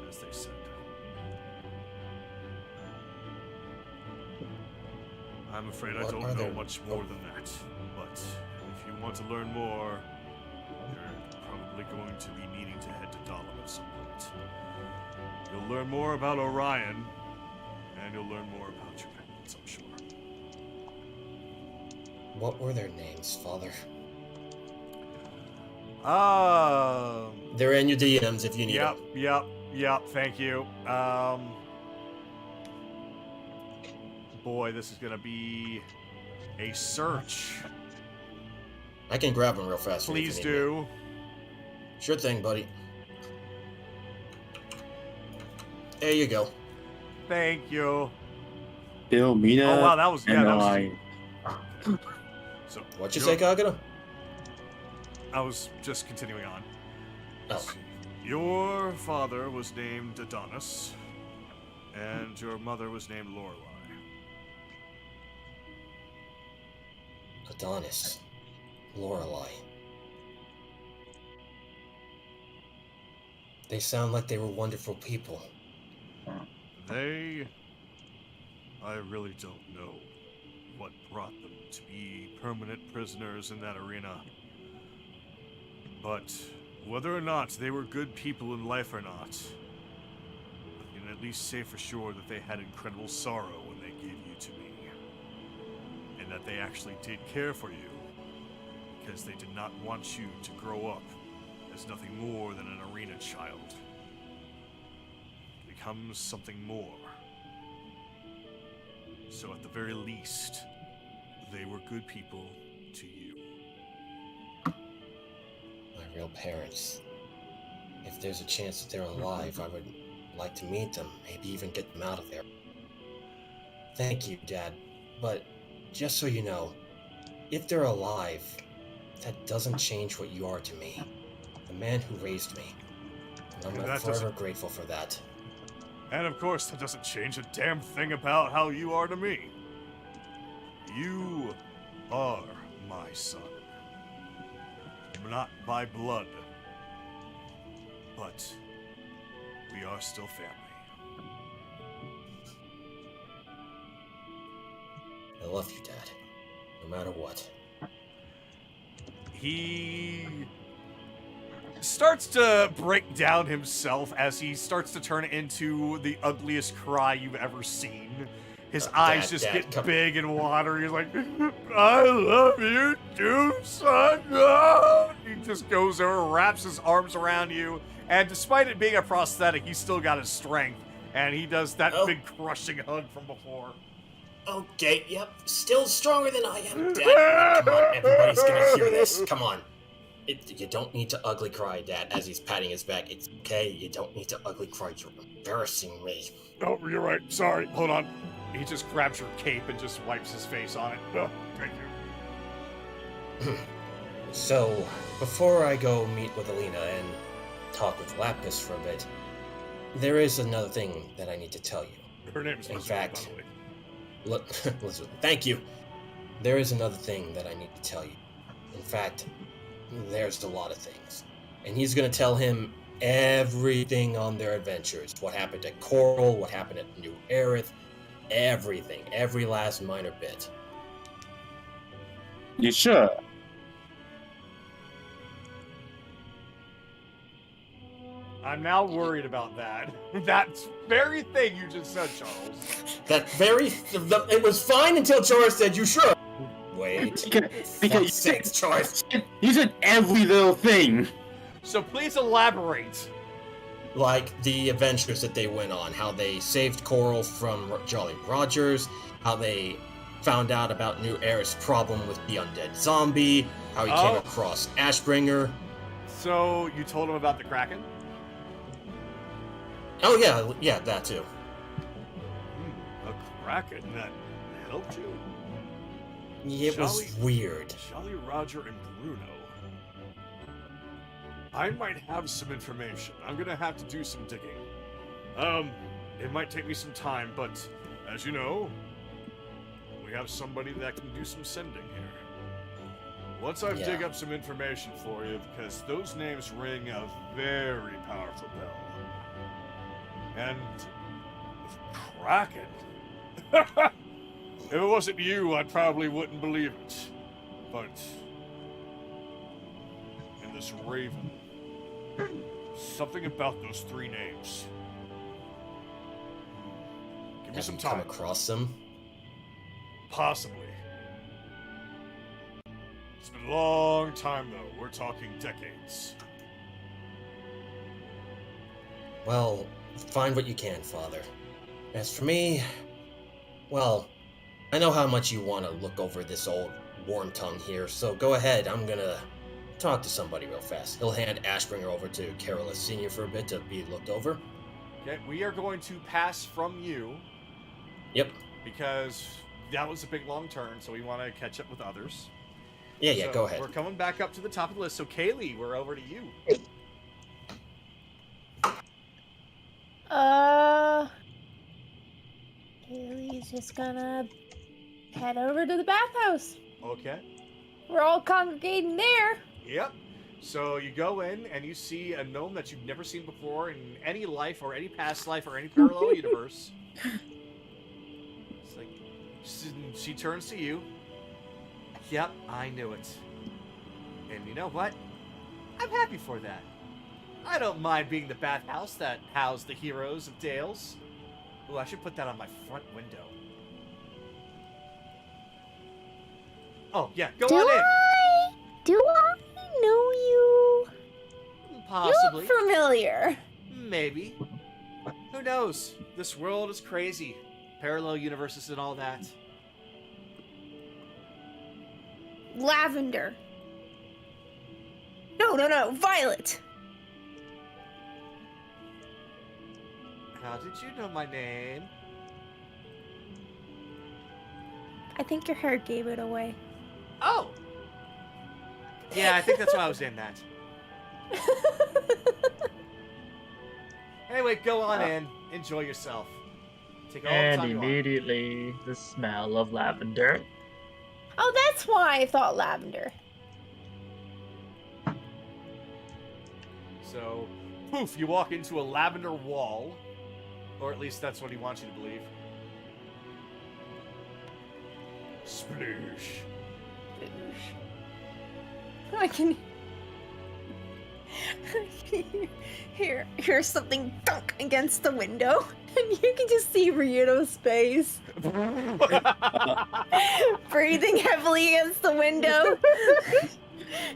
as they said. I'm afraid I don't know much more than that, but if you want to learn more, you're probably going to be needing to head to Dahlem at some point. You'll learn more about Orion, and you'll learn more about your parents, I'm sure. What were their names, Father? They're in your DMs if you need them. Yep, thank you. Boy, this is gonna be a search. I can grab them real fast. Please do. Sure thing, buddy. There you go. Thank you. Bill, Mina, Oh wow, that was and that was. I. So What'd you say, Kagura? I was just continuing on. Oh. Your father was named Adonis, and your mother was named Lorelei. Adonis. Lorelei. They sound like they were wonderful people. I really don't know what brought them to be permanent prisoners in that arena. But whether or not they were good people in life or not, I can at least say for sure that they had incredible sorrow when they gave you to me. And that they actually did care for you, because they did not want you to grow up as nothing more than an arena child. Becomes something more. So at the very least, they were good people to you. My real parents. If there's a chance that they're alive, I would like to meet them, maybe even get them out of there. Thank you, Dad. But just so you know, if they're alive, that doesn't change what you are to me. The man who raised me. And I'm forever grateful for that. And of course, that doesn't change a damn thing about how you are to me. You are my son. Not by blood, but we are still family. I love you, Dad. No matter what. He starts to break down himself as he starts to turn into the ugliest cry you've ever seen. His eyes just get big and watery. He's like, I love you too, son. No! He just goes over, wraps his arms around you, and despite it being a prosthetic, he's still got his strength, and he does that big crushing hug from before. Okay, yep, still stronger than I am, Dad. Come on, everybody's gonna hear this. Come on. You don't need to ugly cry, Dad, as he's patting his back. It's okay, you don't need to ugly cry. You're embarrassing me. Oh, you're right. Sorry. Hold on. He just grabs your cape and just wipes his face on it. Oh, thank you. So, before I go meet with Alina and talk with Lapis for a bit, there is another thing that I need to tell you. Her name's In Elizabeth, fact, by the way. Elizabeth, thank you. There is another thing that I need to tell you. In fact, there's a lot of things. And he's going to tell him everything on their adventures. What happened at Coral, what happened at New Aerith, everything. Every last minor bit. You sure? I'm now worried about that. That very thing you just said, Charles. It was fine until Charles said, you sure? Wait. Because sakes, Charles. You said every little thing. So please elaborate. Like the adventures that they went on, how they saved Coral from Jolly Rogers, how they found out about New Air's problem with the undead zombie, how he came across Ashbringer. So you told him about the Kraken? Oh yeah, that too. A Kraken that helped you? It was weird. Jolly Roger and Bruno. I might have some information. I'm gonna have to do some digging. It might take me some time, but as you know, we have somebody that can do some sending here. Once I dig up some information for you, because those names ring a very powerful bell. And Kraken. If it wasn't you, I probably wouldn't believe it. But in this Raven, something about those three names. Give me some time. Come across them? Possibly. It's been a long time, though. We're talking decades. Well, find what you can, Father. As for me, well, I know how much you want to look over this old worm tongue here, so go ahead. I'm gonna talk to somebody real fast. He'll hand Ashbringer over to Carolus Sr. for a bit to be looked over. Okay, we are going to pass from you. Yep. Because that was a big long turn, so we want to catch up with others. Yeah, So go ahead. We're coming back up to the top of the list. So Kaylee, we're over to you. Haley's just gonna head over to the bathhouse. Okay. We're all congregating there. Yep. So you go in and you see a gnome that you've never seen before in any life or any past life or any parallel universe. It's like she turns to you. Yep, I knew it. And you know what? I'm happy for that. I don't mind being the bathhouse that housed the heroes of Dales. Ooh, I should put that on my front window. Oh, yeah, go on in. Do I know you? Possibly. You look familiar. Maybe. Who knows? This world is crazy. Parallel universes and all that. Lavender. No, Violet. How did you know my name? I think your hair gave it away. Oh! Yeah, I think that's why I was in that. Anyway, go on in. Enjoy yourself. Take all the And time you want. immediately, the smell of lavender. Oh, that's why I thought lavender. So, poof, you walk into a lavender wall. Or at least that's what he wants you to believe. Sploosh. I can hear something thunk against the window, and you can just see Ryudo's face. Breathing heavily against the window.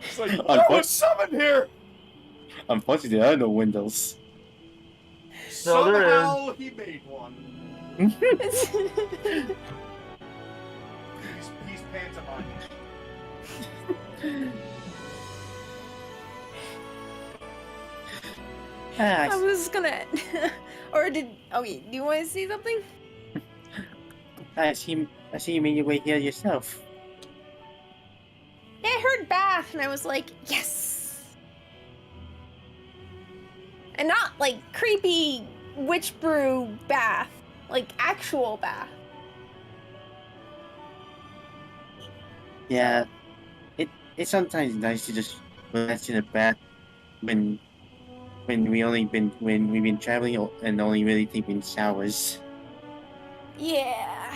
It's like, I was summoned here! Unfortunately, there are no windows. No, there is. Somehow he made one. He's pantomiming. I was gonna, or did? Oh, do you want to see something? I see you made your way here yourself. Yeah, I heard bath, and I was like, yes. And not like creepy witch brew bath, like actual bath. Yeah, it's sometimes nice to just relax in a bath when we've been traveling and only really taking showers. Yeah.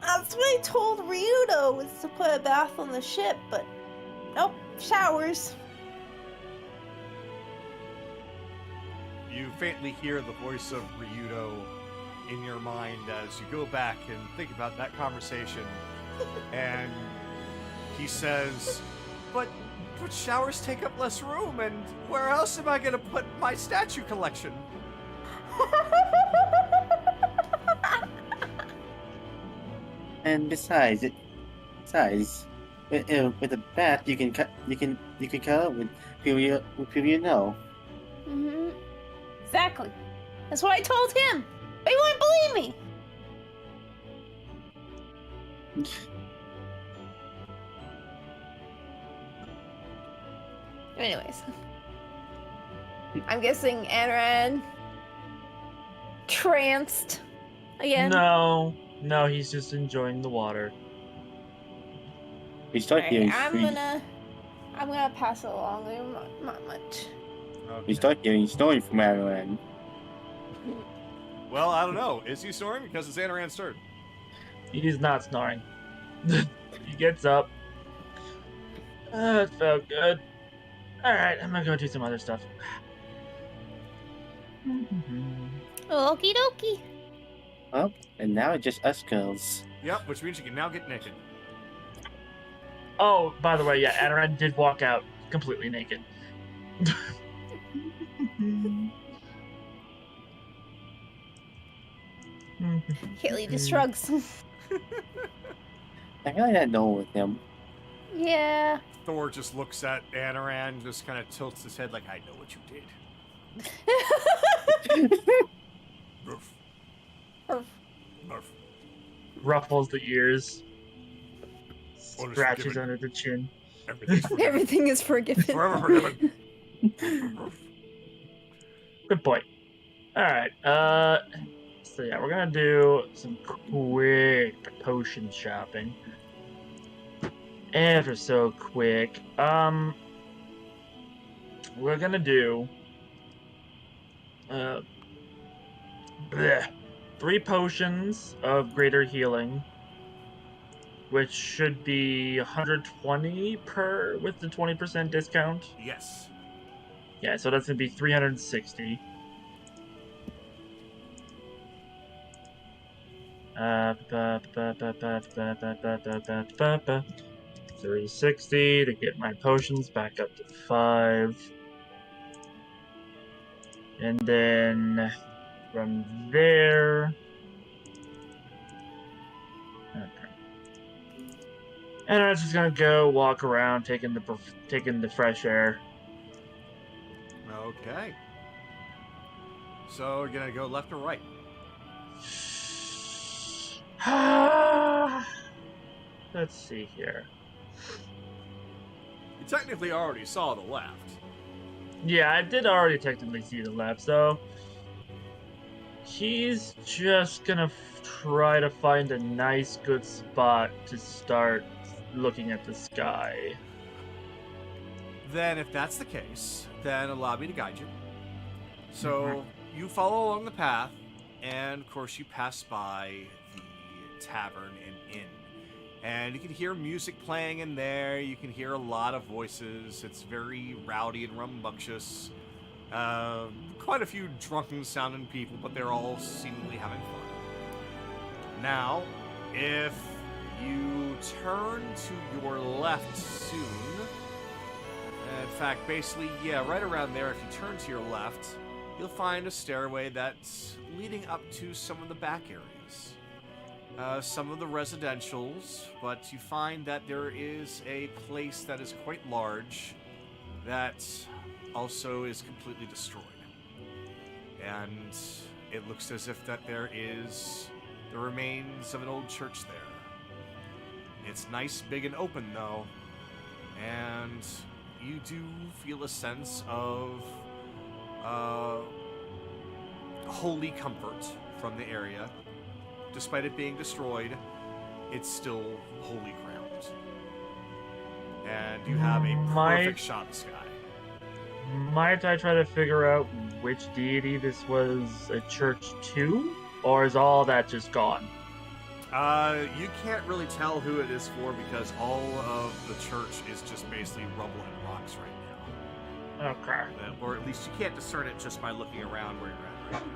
That's what I told Ryudo, was to put a bath on the ship, but nope, showers. You faintly hear the voice of Ryudo in your mind as you go back and think about that conversation. And he says, but showers take up less room, and where else am I going to put my statue collection? And besides, with a bath you can cuddle with who you know. Mm-hmm. Exactly. That's what I told him. But he wouldn't believe me. Anyways. I'm guessing Anaran tranced again. No, he's just enjoying the water. We start hearing I'm gonna pass it along. There's not much. Okay. We start hearing snoring from Anaran. Well, I don't know. Is he snoring? Because it's Anaran's turn. He's not snoring. He gets up. It felt good. Alright, I'm gonna go do some other stuff. Okie dokie. Oh, and now it's just us girls. Yep, which means you can now get naked. Oh, by the way, yeah, Anaran did walk out completely naked. Haley just shrugs. I feel like I know with him. Yeah. Thor just looks at Anaran, just kind of tilts his head like, I know what you did. Roof. Or- Roof. Ruffles the ears. All is Scratches forgiven. under the chin. Everything's forgiven. Everything is forgiven. Forever forgiven. Roof. Good point. Alright, so yeah, we're gonna do some quick potion shopping. Ever so quick. We're gonna do bleh, 3 potions of greater healing, which should be 120 per with the 20% discount. Yes. Yeah, so that's gonna be 360. 360 to get my potions back up to 5. And then from there. Okay. And I was just gonna go walk around, taking the fresh air. Okay. So we're gonna go left or right? Let's see here. You technically already saw the left. Yeah, I did already technically see the left, so he's just gonna try to find a nice, good spot to start looking at the sky. Then, if that's the case, then allow me to guide you. So you follow along the path, and of course you pass by the tavern and inn. And you can hear music playing in there, you can hear a lot of voices, it's very rowdy and rambunctious. Quite a few drunken sounding people, but they're all seemingly having fun. Now, if you turn to your left soon, in fact, basically, yeah, right around there, if you turn to your left, you'll find a stairway that's leading up to some of the back areas. Some of the residentials, but you find that there is a place that is quite large that also is completely destroyed. And it looks as if that there is the remains of an old church there. It's nice, big, and open, though, and you do feel a sense of holy comfort from the area. Despite it being destroyed, it's still holy ground. And you have a perfect shot of the sky. Might I try to figure out which deity this was a church to? Or is all that just gone? You can't really tell who it is for because all of the church is just basically rubble and rocks right now. Okay. Or at least you can't discern it just by looking around where you're at right now.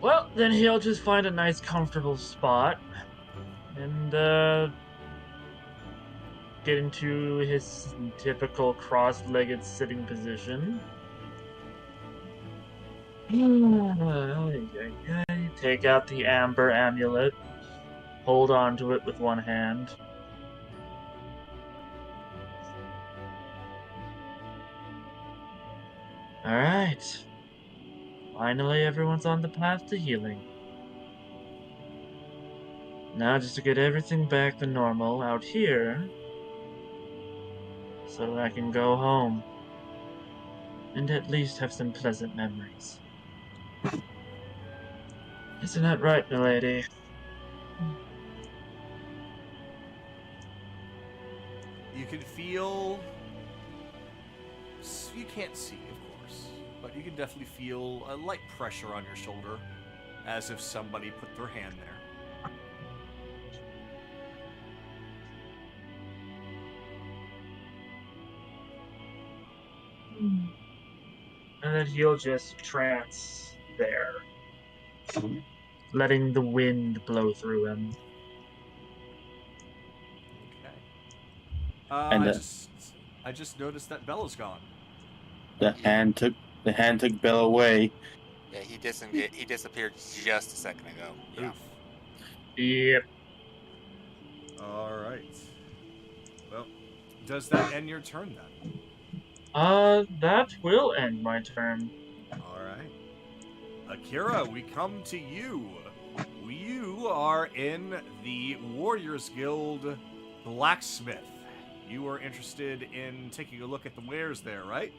Well, then he'll just find a nice, comfortable spot and get into his typical cross-legged sitting position. Take out the amber amulet, hold on to it with one hand. Alright. Finally, everyone's on the path to healing. Now just to get everything back to normal out here, so I can go home and at least have some pleasant memories. Isn't that right, milady? You can feel... You can't see, of course, but you can definitely feel a light pressure on your shoulder, as if somebody put their hand there. And then he'll just trance there, letting the wind blow through him. Okay. I just noticed that Bella's gone. The hand took Bella away. Yeah, he disappeared just a second ago. Yeah. Yep. All right. Well, does that end your turn then? That will end my turn. All right. Akira, we come to you. You are in the Warriors Guild Blacksmith. You are interested in taking a look at the wares there, right?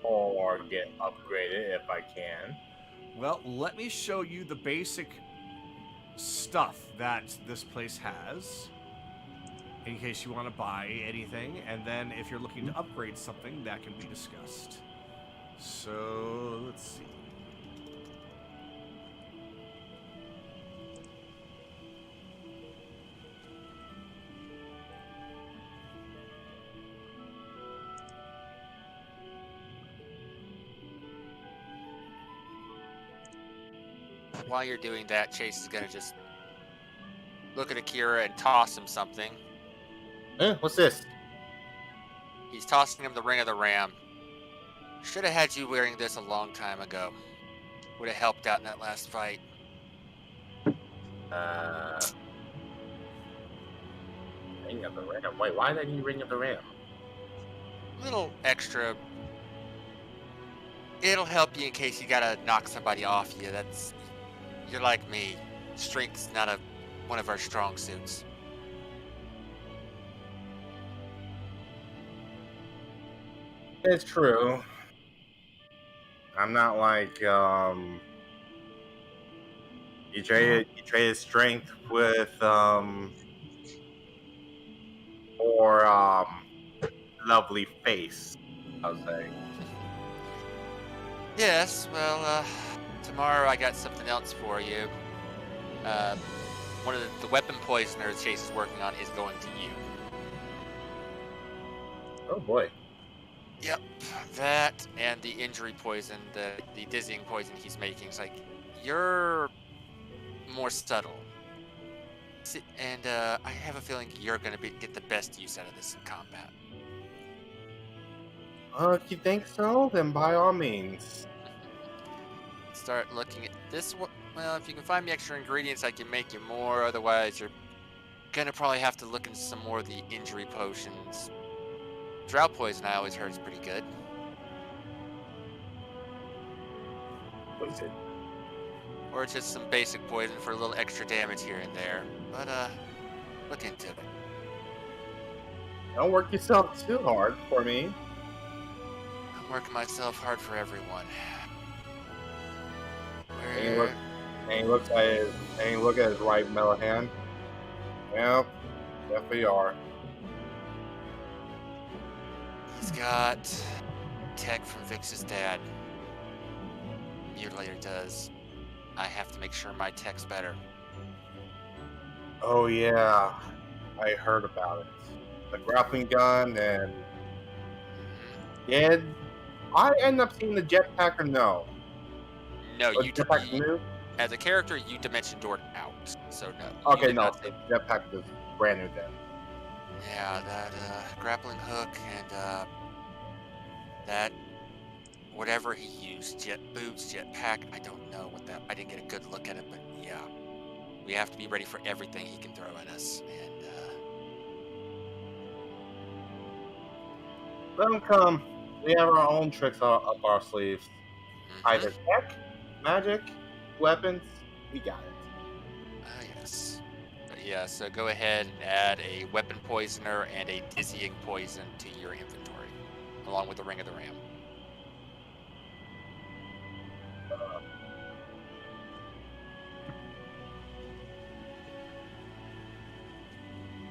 Or get upgraded if I can. Well, let me show you the basic stuff that this place has, in case you want to buy anything, and then if you're looking to upgrade something, that can be discussed. So, let's see. While you're doing that, Chase is gonna just look at Akira and toss him something. What's this? He's tossing him the Ring of the Ram. Should have had you wearing this a long time ago. Would have helped out in that last fight. Ring of the Ram. Wait, why did I need Ring of the Ram? Little extra. It'll help you in case you gotta knock somebody off you. You're like me. Strength's not one of our strong suits. It's true. I'm not like you traded strength with more lovely face, I would say. Yes, well, tomorrow I got something else for you. One of the weapon poisoners Chase is working on is going to you. Oh boy. Yep, that and the injury poison, the dizzying poison he's making. It's like, you're more subtle. And I have a feeling you're going to get the best use out of this in combat. If you think so, then by all means. Start looking at this one. Well, if you can find me extra ingredients, I can make you more. Otherwise, you're going to probably have to look into some more of the injury potions. Drought poison, I always heard, is pretty good. What is it? Or it's just some basic poison for a little extra damage here and there. But, look into it. Don't work yourself too hard for me. I'm working myself hard for everyone. And he looks at his right mellow hand. Yep, definitely are. He's got tech from Vix's dad. Mutilator does. I have to make sure my tech's better. Oh yeah, I heard about it. The grappling gun and did I end up seeing the jetpack or no? No, Or you jetpack new? as a character, you dimension doored out. So no. you Okay, did no, not say- the jetpack is brand new then. Yeah, that grappling hook and that whatever he used, jet boots, jetpack, I don't know what that. I didn't get a good look at it, but yeah, we have to be ready for everything he can throw at us. And Let them come. We have our own tricks up our sleeves. Either tech, magic, weapons, we got it. Yes. But yeah, so go ahead and add a weapon poisoner and a dizzying poison to your inventory, along with the Ring of the Ram.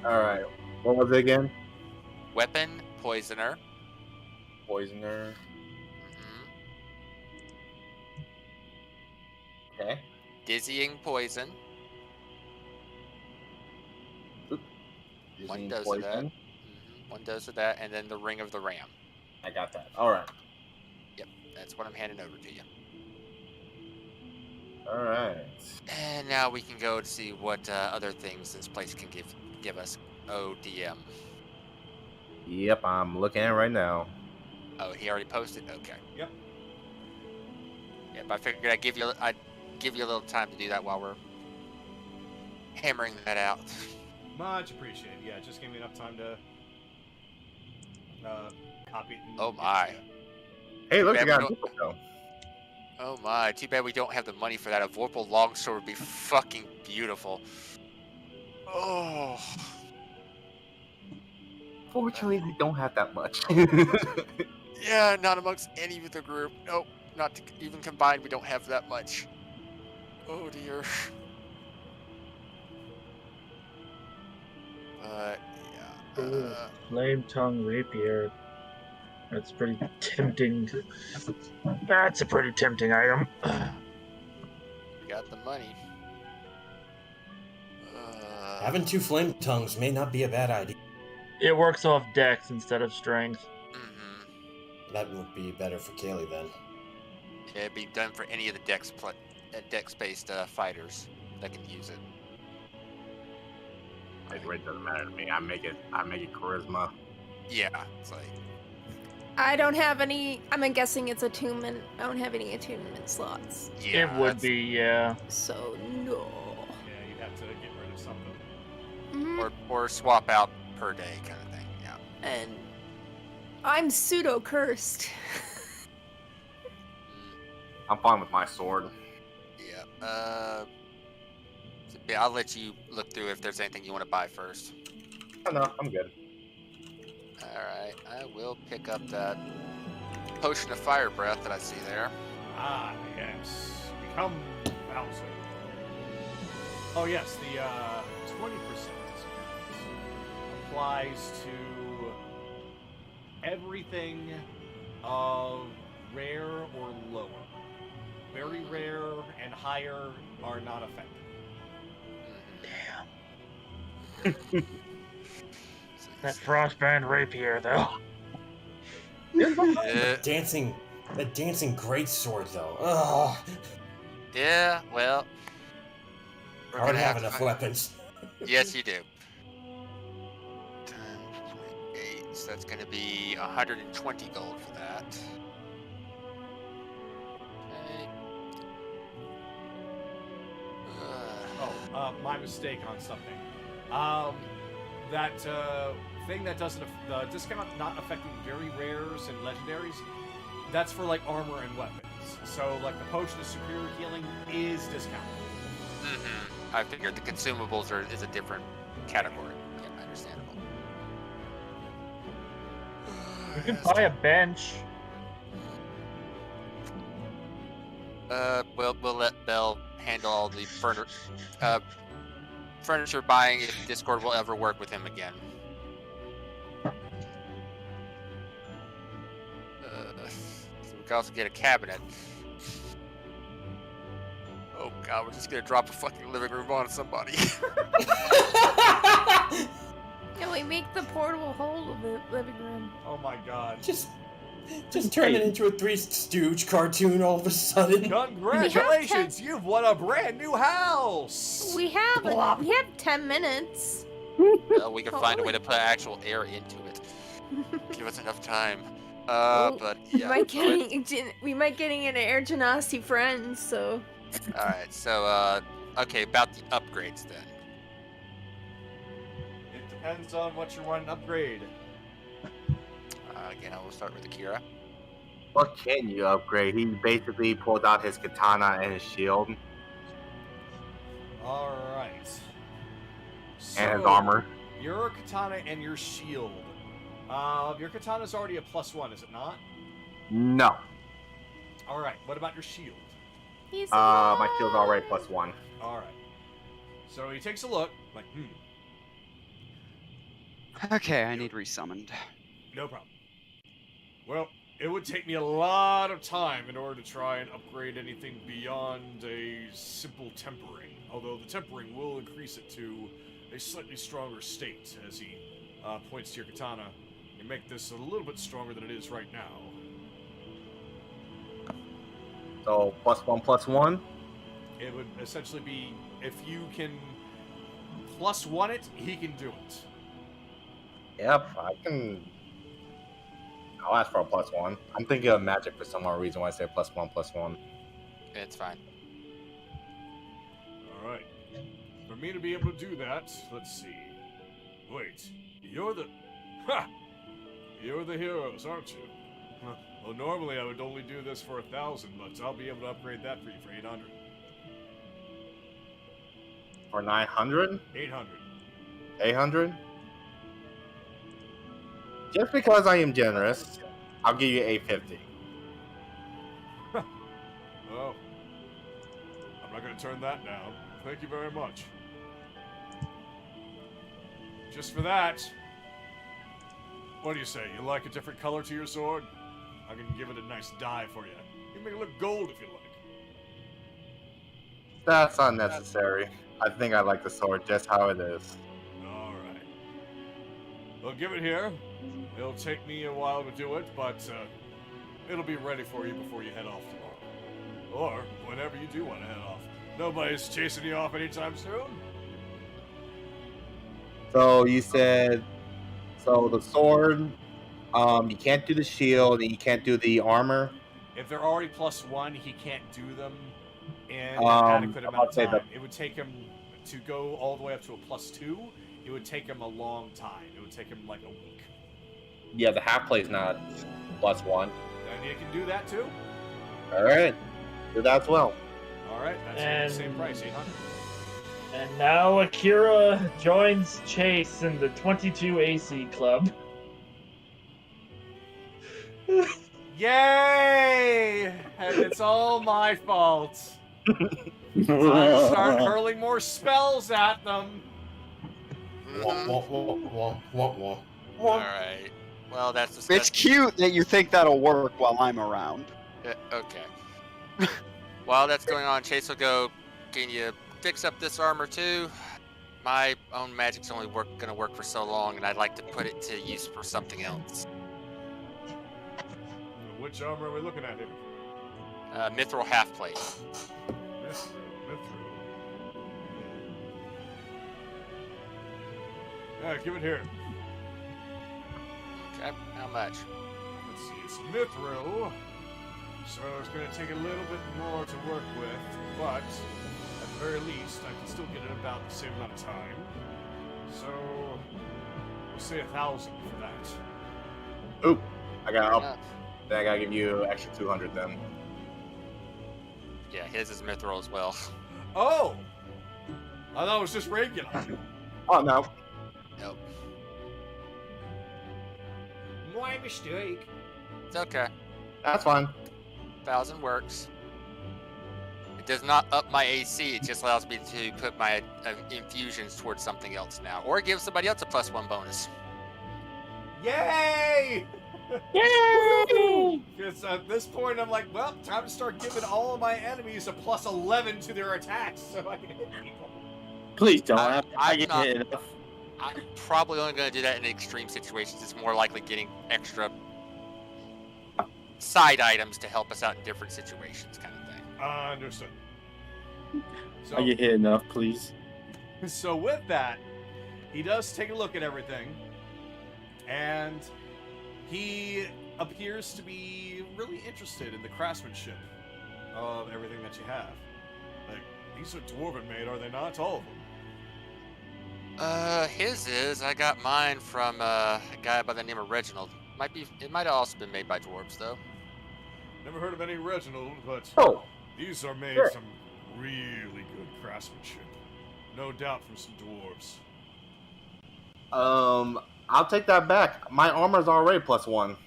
Alright. What was it again? Weapon poisoner. Poisoner. Okay. Dizzying poison. One Dizzying dose of that. poison. One dose of that, and then the Ring of the Ram. I got that. Alright. Yep, that's what I'm handing over to you. Alright. And now we can go to see what other things this place can give us. ODM. Yep, I'm looking at it right now. Oh, he already posted. Okay. Yep. Yep. I figured I'd give you a little time to do that while we're hammering that out. Much appreciated. Yeah, just gave me enough time to copy it. And Oh give it to my. you. Hey, look, I Bad got we a don't- book though. Oh my, too bad we don't have the money for that. A Vorpal longsword would be fucking beautiful. Oh. Fortunately, we don't have that much. Yeah, not amongst any of the group. Nope, not even combined, we don't have that much. Oh dear. But, yeah. Ooh, flame tongue rapier. That's pretty tempting. That's a pretty tempting item. We got the money. Having 2 flame tongues may not be a bad idea. It works off dex instead of strength. Mm-hmm. That would be better for Kaylee then. Yeah, it'd be done for any of the dex-based fighters that can use it. It doesn't matter to me. I make it charisma. Yeah, it's like I don't have any. I'm guessing it's attunement. I don't have any attunement slots. yeah, It would be, yeah. So no. Yeah, you'd have to get rid of something. Mhm. or swap out per day kind of thing. Yeah. And I'm pseudo cursed. I'm fine with my sword. Yeah. So, yeah, I'll let you look through if there's anything you want to buy first. Oh, no, I'm good. All right, I will pick up that potion of fire breath that I see there. Ah, yes. Become Bowser. Oh, yes, the 20% applies to everything of rare or lower. Very rare and higher are not affected. Damn. That frostband rapier, though. Yeah, Dancing greatsword though. Ugh. yeah, well, I we're already gonna have have to enough find- weapons. Yes, you do. 10.8, so that's going to be 120 gold for that. Okay. My mistake on something. That thing that doesn't the discount not affecting very rares and legendaries. That's for like armor and weapons. So like the potion of superior healing is discounted. I figured the consumables is a different category. Yeah, understandable. You could buy a bench. We'll let Belle handle all the furniture buying if Discord will ever work with him again. So we can also get a cabinet. Oh god, we're just gonna drop a fucking living room on somebody. Can we make the portable hole of the living room? Oh my god. Just turn it into a Three Stooge cartoon all of a sudden. Congratulations, you've won a brand new house. We have 10 minutes. Well, we can find a way to put actual air into it. Give us enough time. But yeah. We might getting an Air Genasi friend, so. Alright, so okay, about the upgrades then. It depends on what you want to upgrade. Again, I will start with Akira. What can you upgrade? He basically pulled out his katana and his shield Alright. and his armor. Your katana and your shield. Your katana's already a +1, is it not? No. Alright, what about your shield? My shield's already +1. Alright. So he takes a look, like, Okay, I need resummoned. No problem. Well, it would take me a lot of time in order to try and upgrade anything beyond a simple tempering. Although the tempering will increase it to a slightly stronger state, as he points to your katana, and make this a little bit stronger than it is right now. So +1/+1. It would essentially be, if you can +1 it, he can do it. Yep, I can. I'll ask for a +1. I'm thinking of magic for some odd reason when I say +1/+1. It's fine. Alright. For me to be able to do that, let's see. Wait, you're the... Ha! You're the heroes, aren't you? Well, normally I would only do this for 1,000, but I'll be able to upgrade that for you for 800. For 900? 800. 800? Just because I am generous, I'll give you 850. Well, I'm not going to turn that down. Thank you very much. Just for that, what do you say? You like a different color to your sword? I can give it a nice dye for you. You can make it look gold if you like. That's unnecessary. I think I like the sword just how it is. Alright. Well, give it here. It'll take me a while to do it, but it'll be ready for you before you head off tomorrow. Or whenever you do want to head off. Nobody's chasing you off anytime soon. So you said, so the sword, you can't do the shield and you can't do the armor. If they're already +1, he can't do them in an adequate amount I'll of say time. It would take him to go all the way up to a +2. It would take him a long time. It would take him like a week. Yeah, the half play's not +1. And you can do that too. All right, do that as well. All right, that's And- the same price, 800. And now Akira joins Chase in the 22 AC club. Yay! And it's all my fault. So I start hurling more spells at them. All right. Well, that's It's disgusting. cute that you think that'll work while I'm around. Okay. While that's going on, Chase will go. Can you fix up this armor too? My own magic's only gonna work for so long, and I'd like to put it to use for something else. Which armor are we looking at here? Mithril half plate. Mithril. Yeah, give it here. Okay. How much? Let's see, it's mithril, so it's going to take a little bit more to work with, but at the very least, I can still get it about the same amount of time. So, we'll say 1,000 for that. Oop, I got up. Enough. Then I gotta give you extra 200 then. Yeah, his is mithril as well. Oh! I thought it was just regular. Oh no. Nope. My mistake. It's okay. That's fine. 1,000 works. It does not up my AC. It just allows me to put my infusions towards something else now, or give somebody else a +1 bonus. Yay! Yay! Because at this point, I'm like, well, time to start giving all of my enemies a +11 to their attacks so I can hit people. Please don't. I'm I get not- hit enough. I'm probably only going to do that in extreme situations. It's more likely getting extra side items to help us out in different situations, kind of thing. Understood. So, I get hit enough, please. So with that, he does take a look at everything, and he appears to be really interested in the craftsmanship of everything that you have. like, these are dwarven made, are they not? All of them. His is. I got mine from a guy by the name of Reginald. It might have also been made by dwarves, though. Never heard of any Reginald, but Oh, these are made Sure. some really good craftsmanship. No doubt from some dwarves. I'll take that back. My armor's already +1.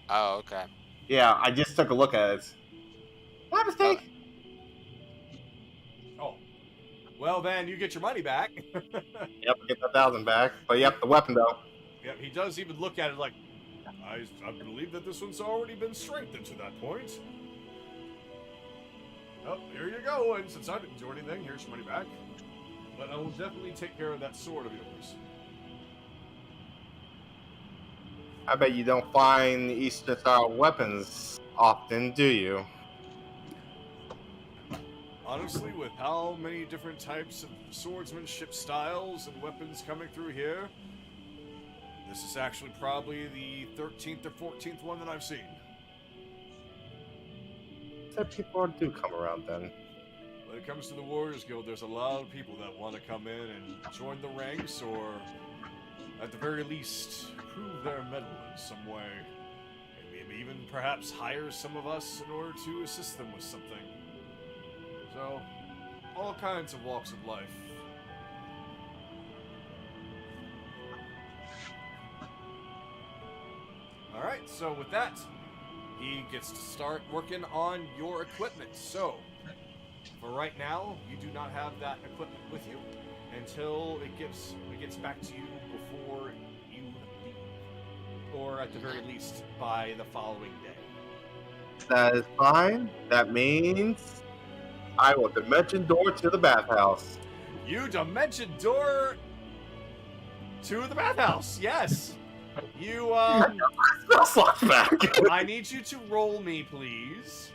Oh, okay. Yeah, I just took a look at it. My mistake. Oh, well then you get your money back. Yep, get the 1,000 back. But yep, the weapon though. Yep, he does even look at it like, I believe that this one's already been strengthened to that point. Oh, here you go, and since I didn't do anything, here's your money back. But I will definitely take care of that sword of yours. I bet you don't find Eastern style weapons often, do you? Honestly, with how many different types of swordsmanship styles and weapons coming through here, this is actually probably the 13th or 14th one that I've seen. Except people do come around then. When it comes to the Warriors Guild, there's a lot of people that want to come in and join the ranks, or at the very least, prove their mettle in some way. And maybe even perhaps hire some of us in order to assist them with something. So, all kinds of walks of life. Alright, so with that, he gets to start working on your equipment. So, for right now, you do not have that equipment with you until it gets back to you before you leave. Or at the very least, by the following day. That is fine. That means I will dimension door to the bathhouse. You dimension door to the bathhouse, yes! You, Flashback. I need you to roll me, please.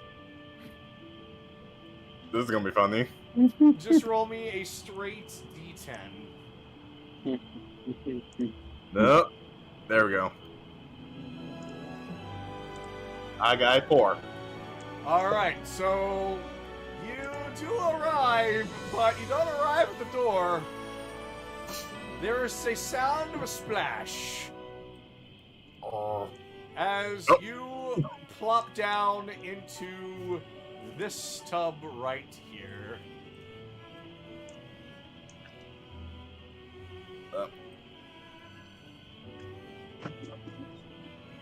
This is gonna be funny. Just roll me a straight D10. Nope. There we go. I got a 4. Alright, so you do arrive, but you don't arrive at the door. There is a sound of a splash as you plop down into this tub right here.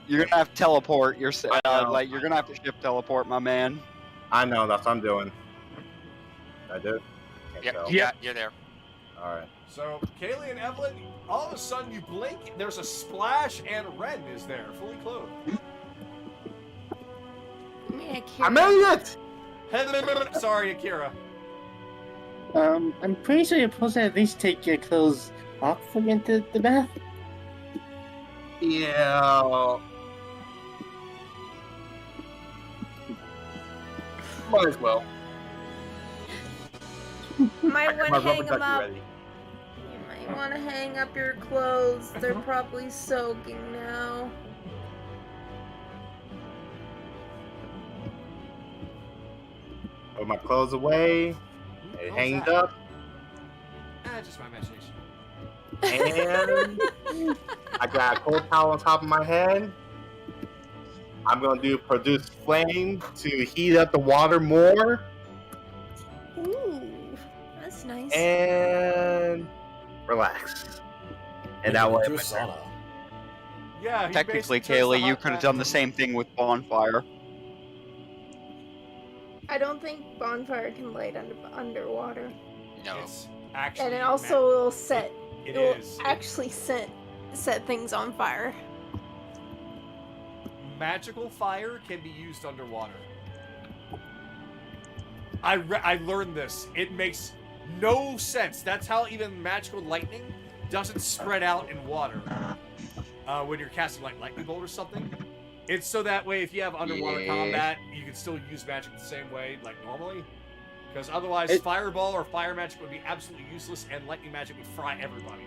You're gonna have to teleport. You're I know. you're gonna have to ship teleport, my man. I know, that's what I'm doing. I do? Yeah, you're there. Alright. So, Kaylee and Evelyn, all of a sudden you blink, there's a splash, and Ren is there, fully clothed. I made it! Sorry, Akira. I'm pretty sure you're supposed to at least take your clothes off when you enter the bath. Yeah. Might as well. Might want My to rubber hang ducky them up. ready. You might want to hang up your clothes. They're probably soaking now. Put my clothes away. It hanged up. Just my imagination. And I got a cold towel on top of my head. I'm gonna produce flame to heat up the water more. Ooh, that's nice. And relax. And that way, Do a sauna. Yeah, he Technically, basically turns Kaylee, the you hot could have bath done the into- same thing with bonfire. I don't think bonfire can light underwater. No. It's actually And it also will set. It It will is. actually set things on fire. Magical fire can be used underwater. I learned this. It makes no sense. That's how even magical lightning doesn't spread out in water. When you're casting like lightning bolt or something. It's so that way if you have underwater Yeah. combat, you can still use magic the same way like normally. Because otherwise, fireball or fire magic would be absolutely useless, and lightning magic would fry everybody.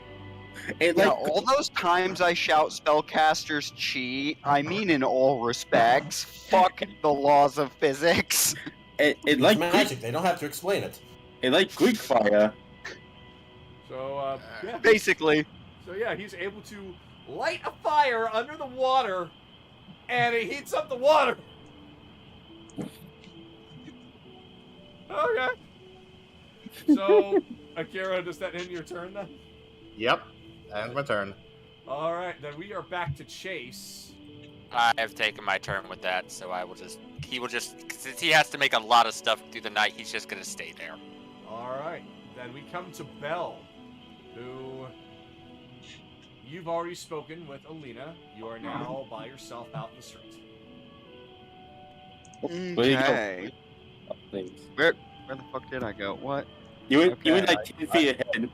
Yeah, all those times I shout spellcasters cheat, I mean in all respects. Fuck the laws of physics. It It's like magic. They don't have to explain it. It like Greek fire. So, yeah. Basically. So yeah, he's able to light a fire under the water, and it heats up the water. Okay. So, Akira, does that end your turn then? yep, that's my turn. All right, then we are back to Chase. I've taken my turn with that, so he will just, since he has to make a lot of stuff through the night, he's just gonna stay there. All right, then we come to Belle, who you've already spoken with Alina. You are now by yourself out in the street. Okay. Please. Where the fuck did I go? What? You went Okay, like 10 feet ahead.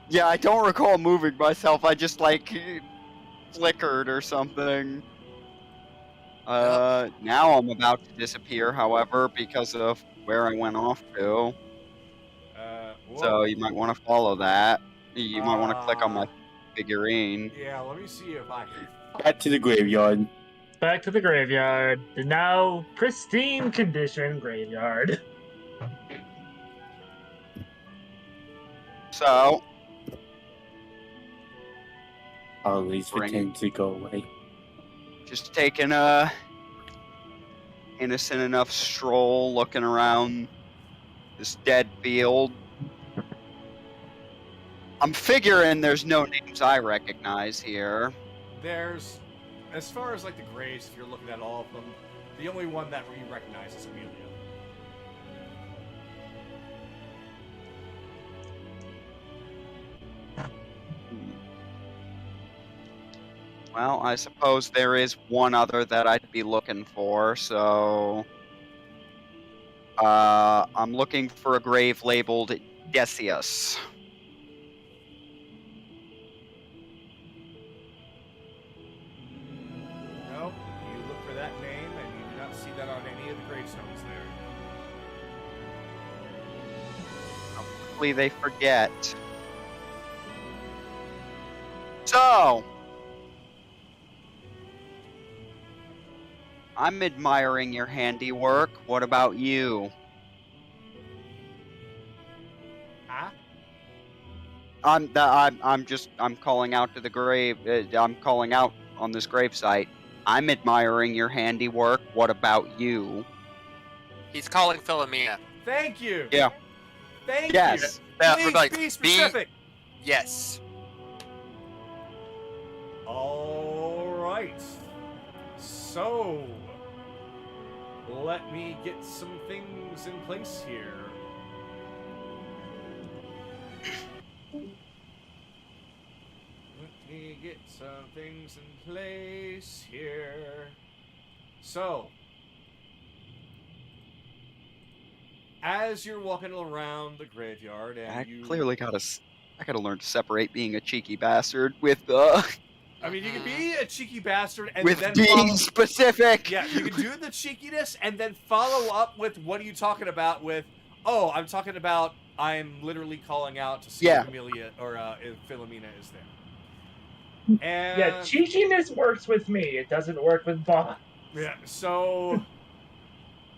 Yeah, I don't recall moving myself. I just like flickered or something. Now I'm about to disappear, however, because of where I went off to. So you might want to follow that. You might want to click on my figurine. Yeah, let me see if I can. Back to the graveyard. Back to the graveyard. The now pristine condition graveyard. So All these pretend to go away. Just taking a innocent enough stroll, looking around this dead field. I'm figuring there's no names I recognize here. There's, as far as like the graves, if you're looking at all of them, the only one that you recognize is Amelia. Well, I suppose there is one other that I'd be looking for, so... I'm looking for a grave labeled Decius. No, you look for that name and you do not see that on any of the gravestones there. Hopefully they forget. So... I'm admiring your handiwork. What about you? Huh? I'm calling out to the grave. I'm calling out on this gravesite. I'm admiring your handiwork. What about you? He's calling Philomena. Thank you. Yeah. Thank Yes. you. Yeah, Please like, be specific. Yes. All right. So, let me get some things in place here. Let me get some things in place here. So, as you're walking around the graveyard, and I you clearly I gotta learn to separate being a cheeky bastard with I mean, you can be a cheeky bastard and with then being specific. Yeah, you can do the cheekiness and then follow up with what are you talking about with, oh, I'm talking about I'm literally calling out to see if Amelia or if Philomena is there. And Yeah, cheekiness works with me. It doesn't work with Bob. yeah, so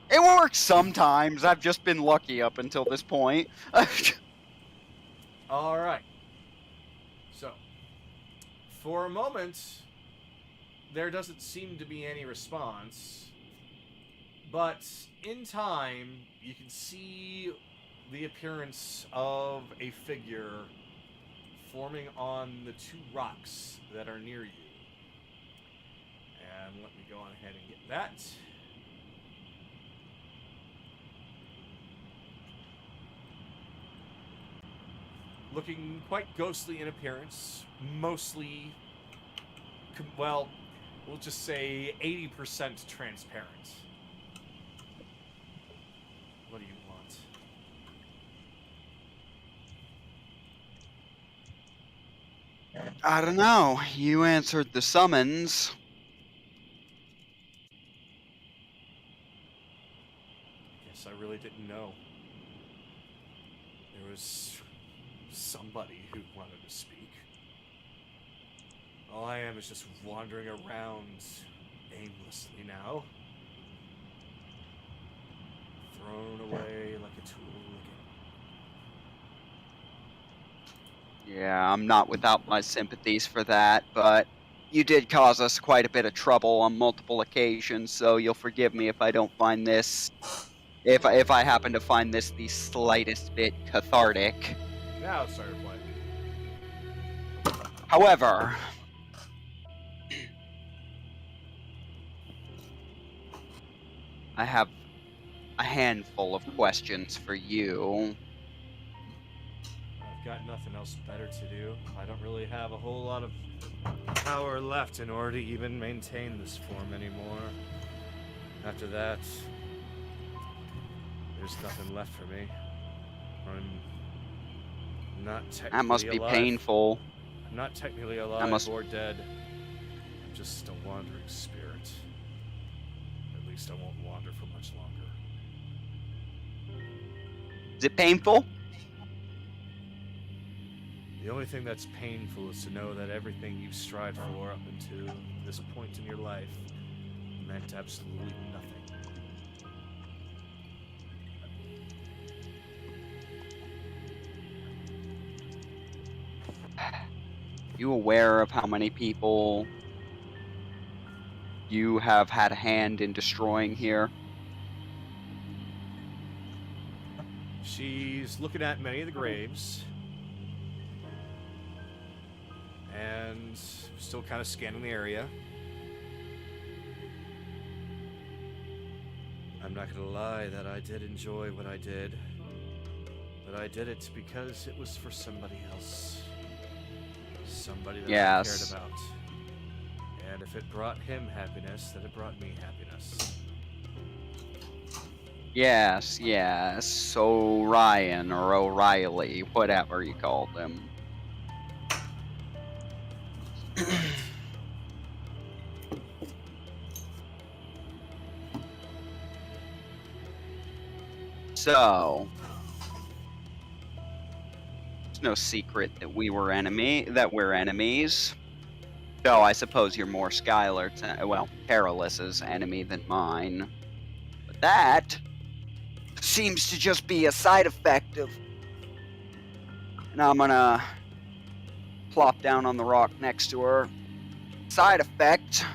It works sometimes. I've just been lucky up until this point. all right. So, for a moment, there doesn't seem to be any response, but in time, you can see the appearance of a figure forming on the two rocks that are near you. And let me go on ahead and get that. Looking quite ghostly in appearance, mostly, well, we'll just say 80% transparent. What do you want? I don't know. You answered the summons. I guess I really didn't know. There was somebody who wanted to speak. All I am is just wandering around aimlessly now. Thrown away like a tool again. Yeah, I'm not without my sympathies for that, but you did cause us quite a bit of trouble on multiple occasions, so you'll forgive me if I don't find this... If I happen to find this the slightest bit cathartic. Now it started playing. However... I have a handful of questions for you. I've got nothing else better to do. I don't really have a whole lot of power left in order to even maintain this form anymore. After that, there's nothing left for me. I'm not technically That must be alive. painful. I'm not technically alive or dead. I'm just a wandering spirit. At least I won't wander for much longer. Is it painful? The only thing that's painful is to know that everything you've strived for up until this point in your life meant absolutely nothing. you aware of how many people you have had a hand in destroying here? She's looking at many of the graves. And still kind of scanning the area. I'm not gonna lie that I did enjoy what I did. But I did it because it was for somebody else. Somebody that I cared about. And if it brought him happiness, then it brought me happiness. Yes, yes. So Ryan or O'Reilly, whatever you called him. So, it's no secret that we're enemies. Though I suppose you're more Perilous' enemy than mine. But that seems to just be a side effect of... And I'm gonna plop down on the rock next to her. Side effect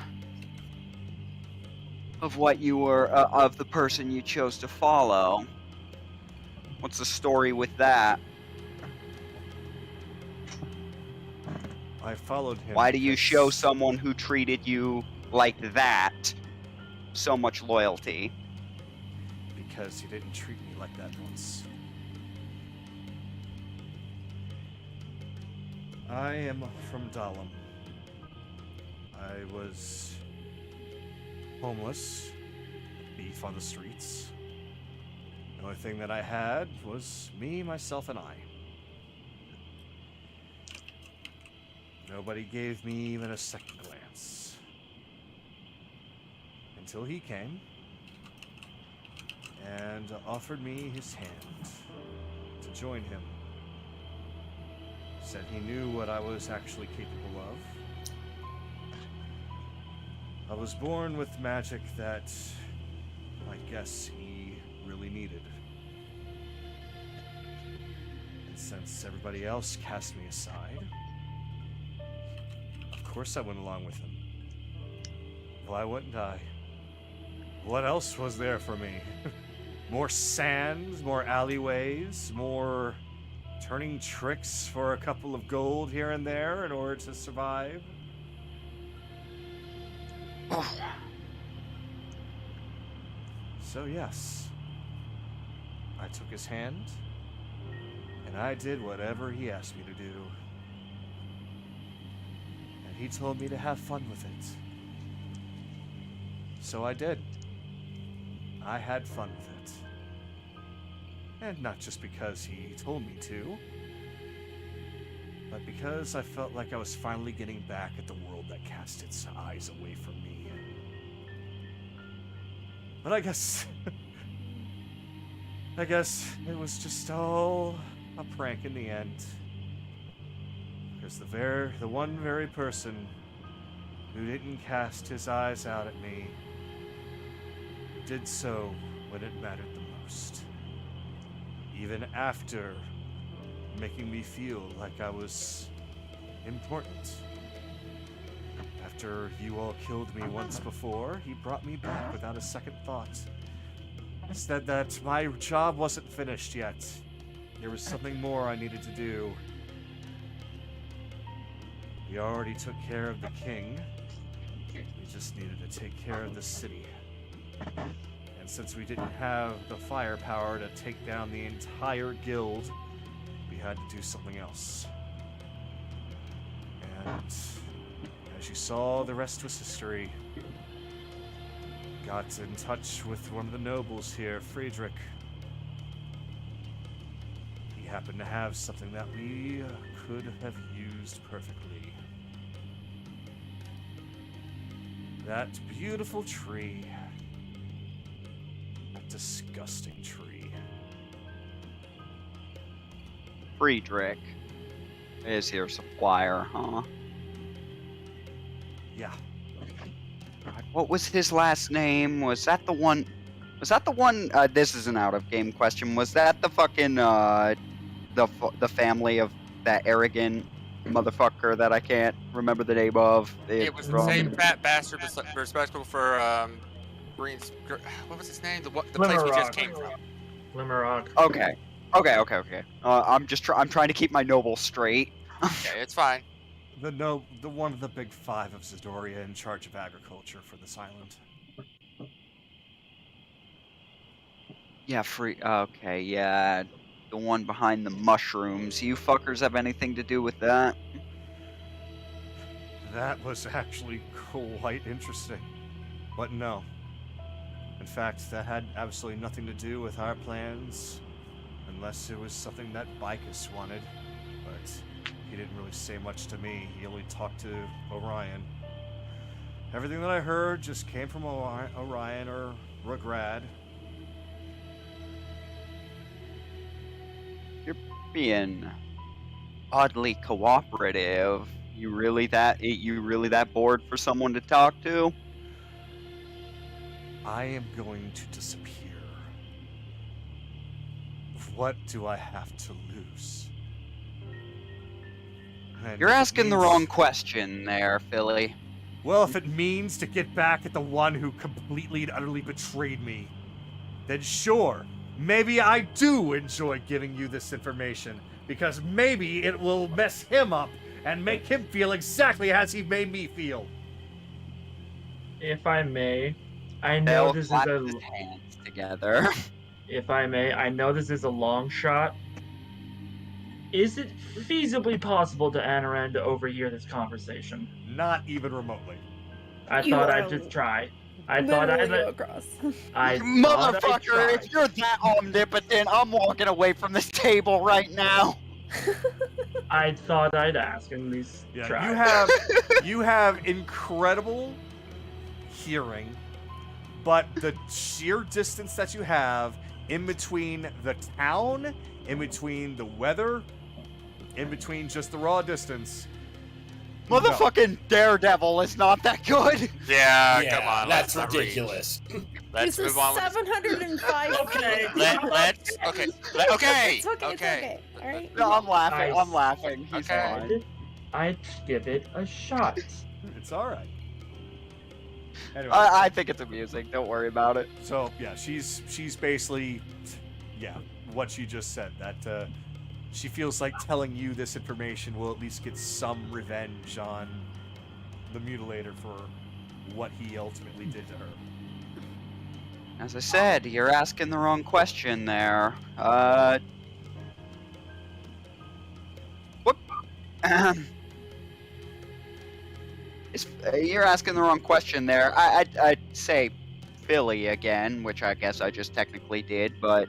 of what you were, of the person you chose to follow. What's the story with that? I followed him. Why do you show someone who treated you like that so much loyalty? Because he didn't treat me like that once. I am from Dahlem. I was homeless, beef on the streets. The only thing that I had was me, myself, and I. Nobody gave me even a second glance. Until he came and offered me his hand to join him. Said he knew what I was actually capable of. I was born with magic that I guess he really needed. And since everybody else cast me aside, of course I went along with him. Why wouldn't I? What else was there for me? More sand, more alleyways, more turning tricks for a couple of gold here and there in order to survive? So yes, I took his hand, and I did whatever he asked me to do. And he told me to have fun with it. So I did. I had fun with it. And not just because he told me to, but because I felt like I was finally getting back at the world that cast its eyes away from me. But I guess it was just all a prank in the end. Because the one very person who didn't cast his eyes out at me did so when it mattered the most. Even after making me feel like I was important. After you all killed me once before, he brought me back without a second thought. Said that my job wasn't finished yet. There was something more I needed to do. We already took care of the king. We just needed to take care of the city. And since we didn't have the firepower to take down the entire guild, we had to do something else. And as you saw, the rest was history. Got in touch with one of the nobles here, Friedrich. He happened to have something that we could have used perfectly. That beautiful tree. That disgusting tree. Friedrich is your supplier, huh? Yeah. What was his last name? Was that the one? This is an out-of-game question. Was that the fucking the family of that arrogant motherfucker that I can't remember the name of. It was the same fat bastard responsible for Green's. What was his name? The place we just came from. Limerog. Okay. I'm trying to keep my nobles straight. Okay, it's fine. The one of the big five of Zidoria in charge of agriculture for this island. Yeah, okay, yeah. The one behind the mushrooms. You fuckers have anything to do with that? That was actually quite interesting. But no. In fact, that had absolutely nothing to do with our plans. Unless it was something that Bicus wanted. But he didn't really say much to me. He only talked to Orion. Everything that I heard just came from Orion or Rugrad. You're being oddly cooperative. You really that bored for someone to talk to? I am going to disappear. What do I have to lose? And You're asking the wrong question there, Philly. Well, if it means to get back at the one who completely and utterly betrayed me, then sure, maybe I do enjoy giving you this information, because maybe it will mess him up and make him feel exactly as he made me feel. If I may, I know this is a hands together. If I may, I know this is a long shot. Is it feasibly possible to Anaran to overhear this conversation? Not even remotely. I thought I'd just try. I thought I'd go across. Motherfucker, if you're that omnipotent, I'm walking away from this table right now. I thought I'd ask and at least try. You have incredible hearing, but the sheer distance that you have in between the town, in between the weather, in between just the raw distance. Motherfucking Daredevil is not that good. Yeah, come on. That's ridiculous. Let's move on. 705. Okay. Okay. It's okay. All right. No, I'm laughing. He's fine. I'd give it a shot. It's all right. Anyway, I think it's amusing. Don't worry about it. So yeah, she's basically, what you just said. That she feels like telling you this information will at least get some revenge on the Mutilator for what he ultimately did to her. As I said, you're asking the wrong question there. What? You're asking the wrong question there. I'd say Philly again, which I guess I just technically did, but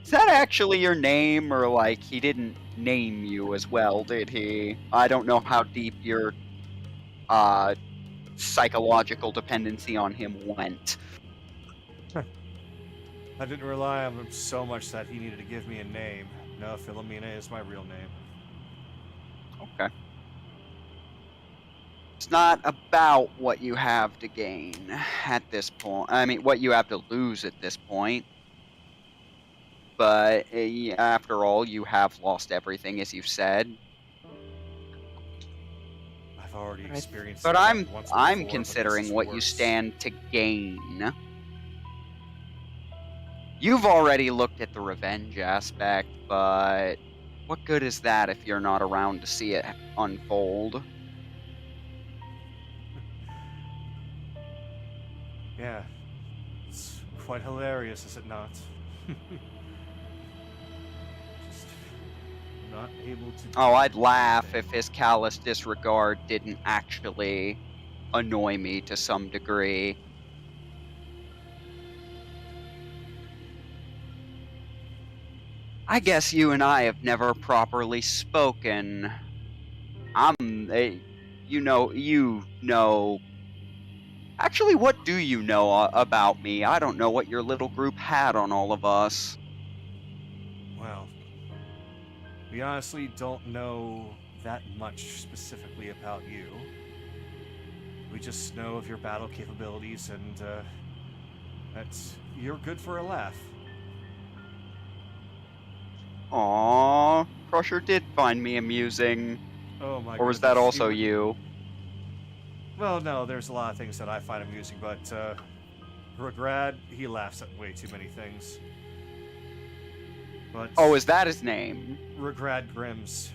is that actually your name, or like he didn't name you as well, did he? I don't know how deep your psychological dependency on him went. I didn't rely on him so much that he needed to give me a name. No, Philomena is my real name. Okay. It's not about what you have to gain at this point. I mean, what you have to lose at this point. But after all, you have lost everything, as you've said. I've already experienced. But I'm before, considering what you stand to gain. You've already looked at the revenge aspect, but what good is that if you're not around to see it unfold? Yeah, it's quite hilarious, is it not? Just not able to. Oh, I'd laugh if his callous disregard didn't actually annoy me to some degree. I guess you and I have never properly spoken. You know. Actually, what do you know about me? I don't know what your little group had on all of us. Well, we honestly don't know that much specifically about you. We just know of your battle capabilities and that you're good for a laugh. Aww, Crusher did find me amusing. Oh my Or was that goodness, also you? Well, no, there's a lot of things that I find amusing, but Regrad, he laughs at way too many things. But Oh, is that his name? Regrad Grims.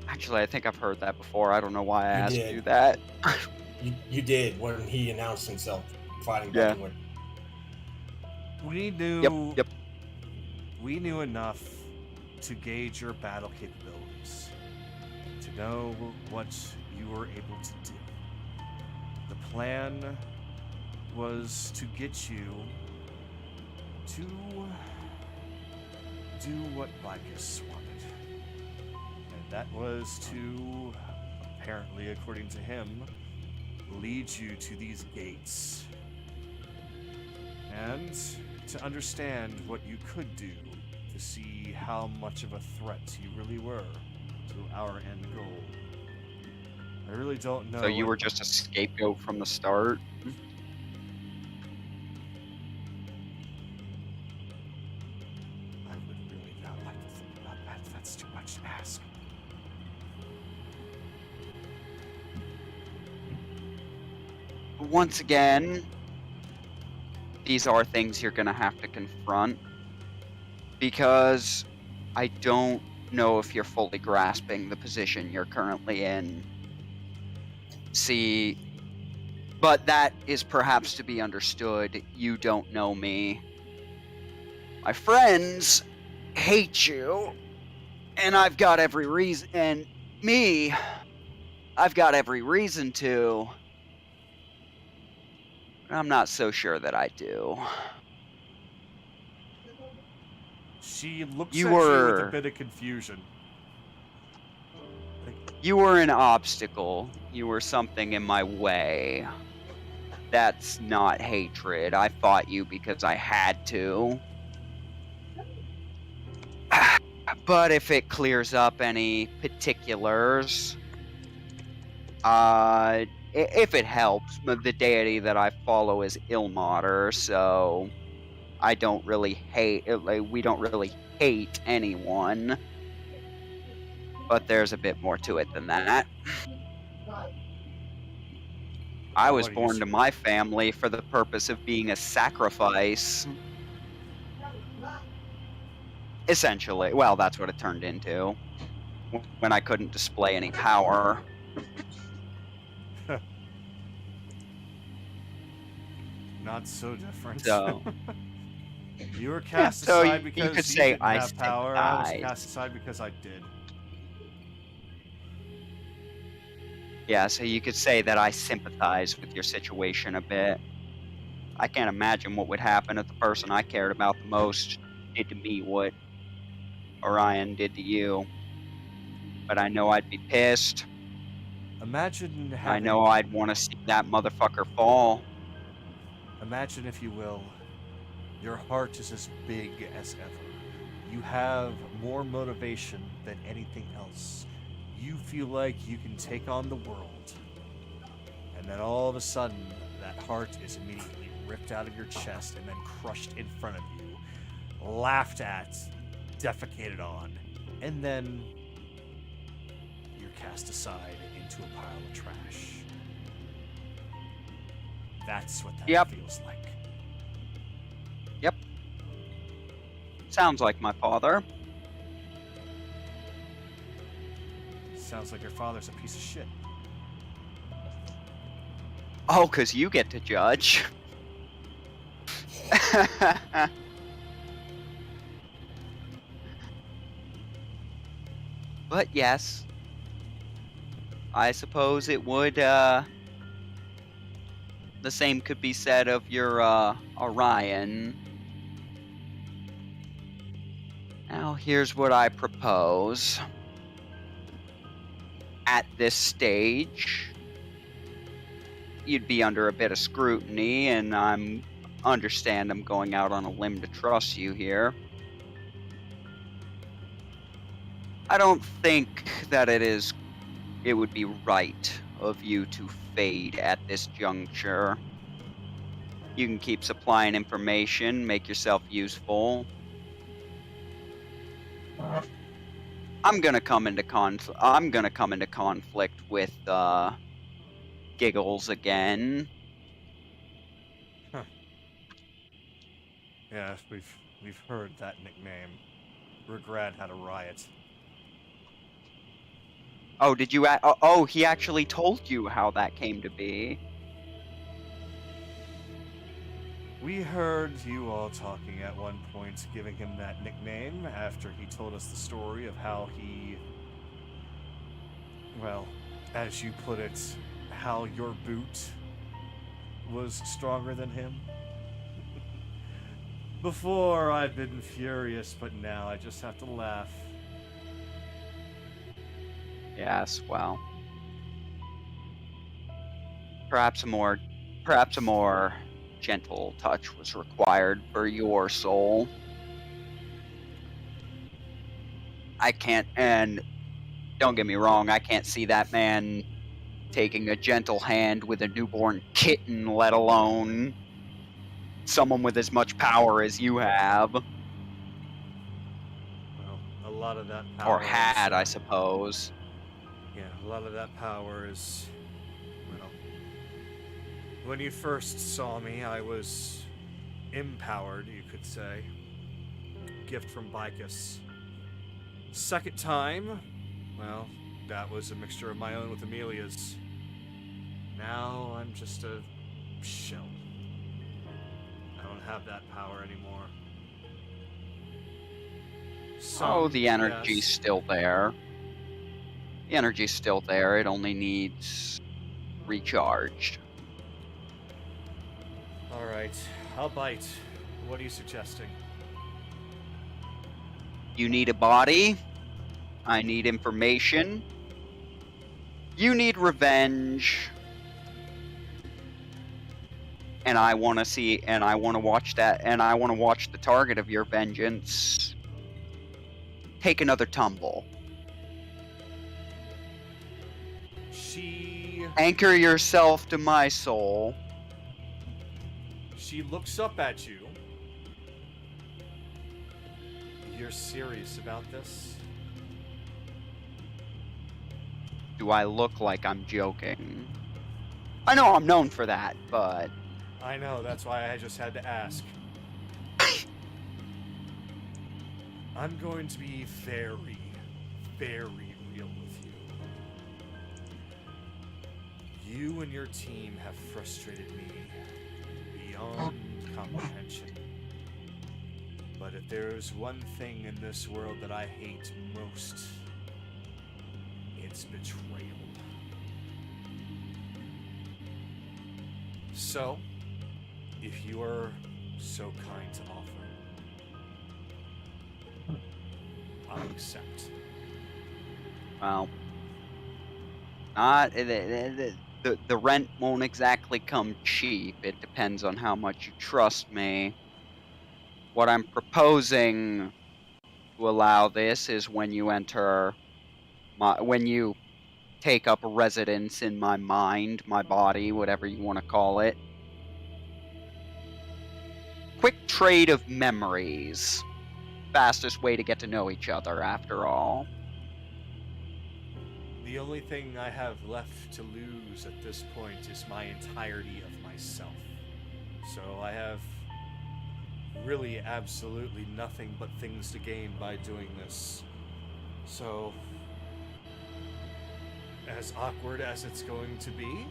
Actually, I think I've heard that before. I don't know why I You asked did. you that. You did when he announced himself fighting Yeah. back in Winter. We knew. Yep. We knew enough to gauge your battle capabilities, to know what you were able to do. The plan was to get you to do what Vicus wanted. And that was to, apparently according to him, lead you to these gates. And to understand what you could do, to see how much of a threat you really were to our end goal. I really don't know. So you were just a scapegoat from the start? I would really not like to think about that. That's too much to ask. Once again, these are things you're gonna have to confront. Because I don't know if you're fully grasping the position you're currently in. See, but that is perhaps to be understood. You don't know me. My friends hate you, and I've got every reason. And me, I've got every reason to. But I'm not so sure that I do. She looks You at you with a were- bit of confusion. You were an obstacle. You were something in my way. That's not hatred. I fought you because I had to. But if it clears up any particulars, if it helps, the deity that I follow is Ilmater, so I don't really hate. We don't really hate anyone. But there's a bit more to it than that. I was born to my family for the purpose of being a sacrifice. Essentially. Well, that's what it turned into. When I couldn't display any power. Not so different. So. You were cast so aside you because could say didn't I have power. I was sympathize. cast aside because I did. Yeah, so you could say that I sympathize with your situation a bit. I can't imagine what would happen if the person I cared about the most did to me what Orion did to you. But I know I'd be pissed. Imagine having... I know I'd want to see that motherfucker fall. Imagine, if you will, your heart is as big as ever. You have more motivation than anything else. You feel like you can take on the world. And then all of a sudden, that heart is immediately ripped out of your chest and then crushed in front of you, laughed at, defecated on, and then you're cast aside into a pile of trash. That's what that feels like. Yep. Sounds like my father. Sounds like your father's a piece of shit. Oh, 'cause you get to judge. But yes, I suppose it would, the same could be said of your, Orion. Now, here's what I propose. At this stage, you'd be under a bit of scrutiny, and understand I'm going out on a limb to trust you here. I don't think that it would be right of you to fade at this juncture. You can keep supplying information, make yourself useful. I'm gonna come into conflict with Giggles again. Huh. Yes, we've heard that nickname. Regret had a riot. Oh, did you? He actually told you how that came to be. We heard you all talking at one point, giving him that nickname after he told us the story of how he, well, as you put it, how your boot was stronger than him. Before, I've been furious, but now I just have to laugh. Yes, well, perhaps a more gentle touch was required for your soul. I can't, and don't get me wrong, I can't see that man taking a gentle hand with a newborn kitten, let alone someone with as much power as you have. Well, a lot of that power Or had, is, I suppose. yeah, a lot of that power is, well, when you first saw me, I was empowered, you could say. Gift from Bicus. Second time, well, that was a mixture of my own with Amelia's. Now I'm just a shell. I don't have that power anymore. Oh, the energy's still there. The energy's still there, it only needs recharged. Alright, I'll bite. What are you suggesting? You need a body. I need information. You need revenge. And I want to watch the target of your vengeance take another tumble. Anchor yourself to my soul. She looks up at you. You're serious about this? Do I look like I'm joking? I know I'm known for that, but... I know, that's why I just had to ask. I'm going to be very, very real with you. You and your team have frustrated me beyond comprehension. But if there's one thing in this world that I hate most, it's betrayal. So, if you are so kind to offer, I'll accept. Well, the rent won't exactly come cheap. It depends on how much you trust me. What I'm proposing to allow this is when you take up residence in my mind, my body, whatever you want to call it. Quick trade of memories. Fastest way to get to know each other, after all. The only thing I have left to lose at this point is my entirety of myself. So I have really absolutely nothing but things to gain by doing this. So, as awkward as it's going to be,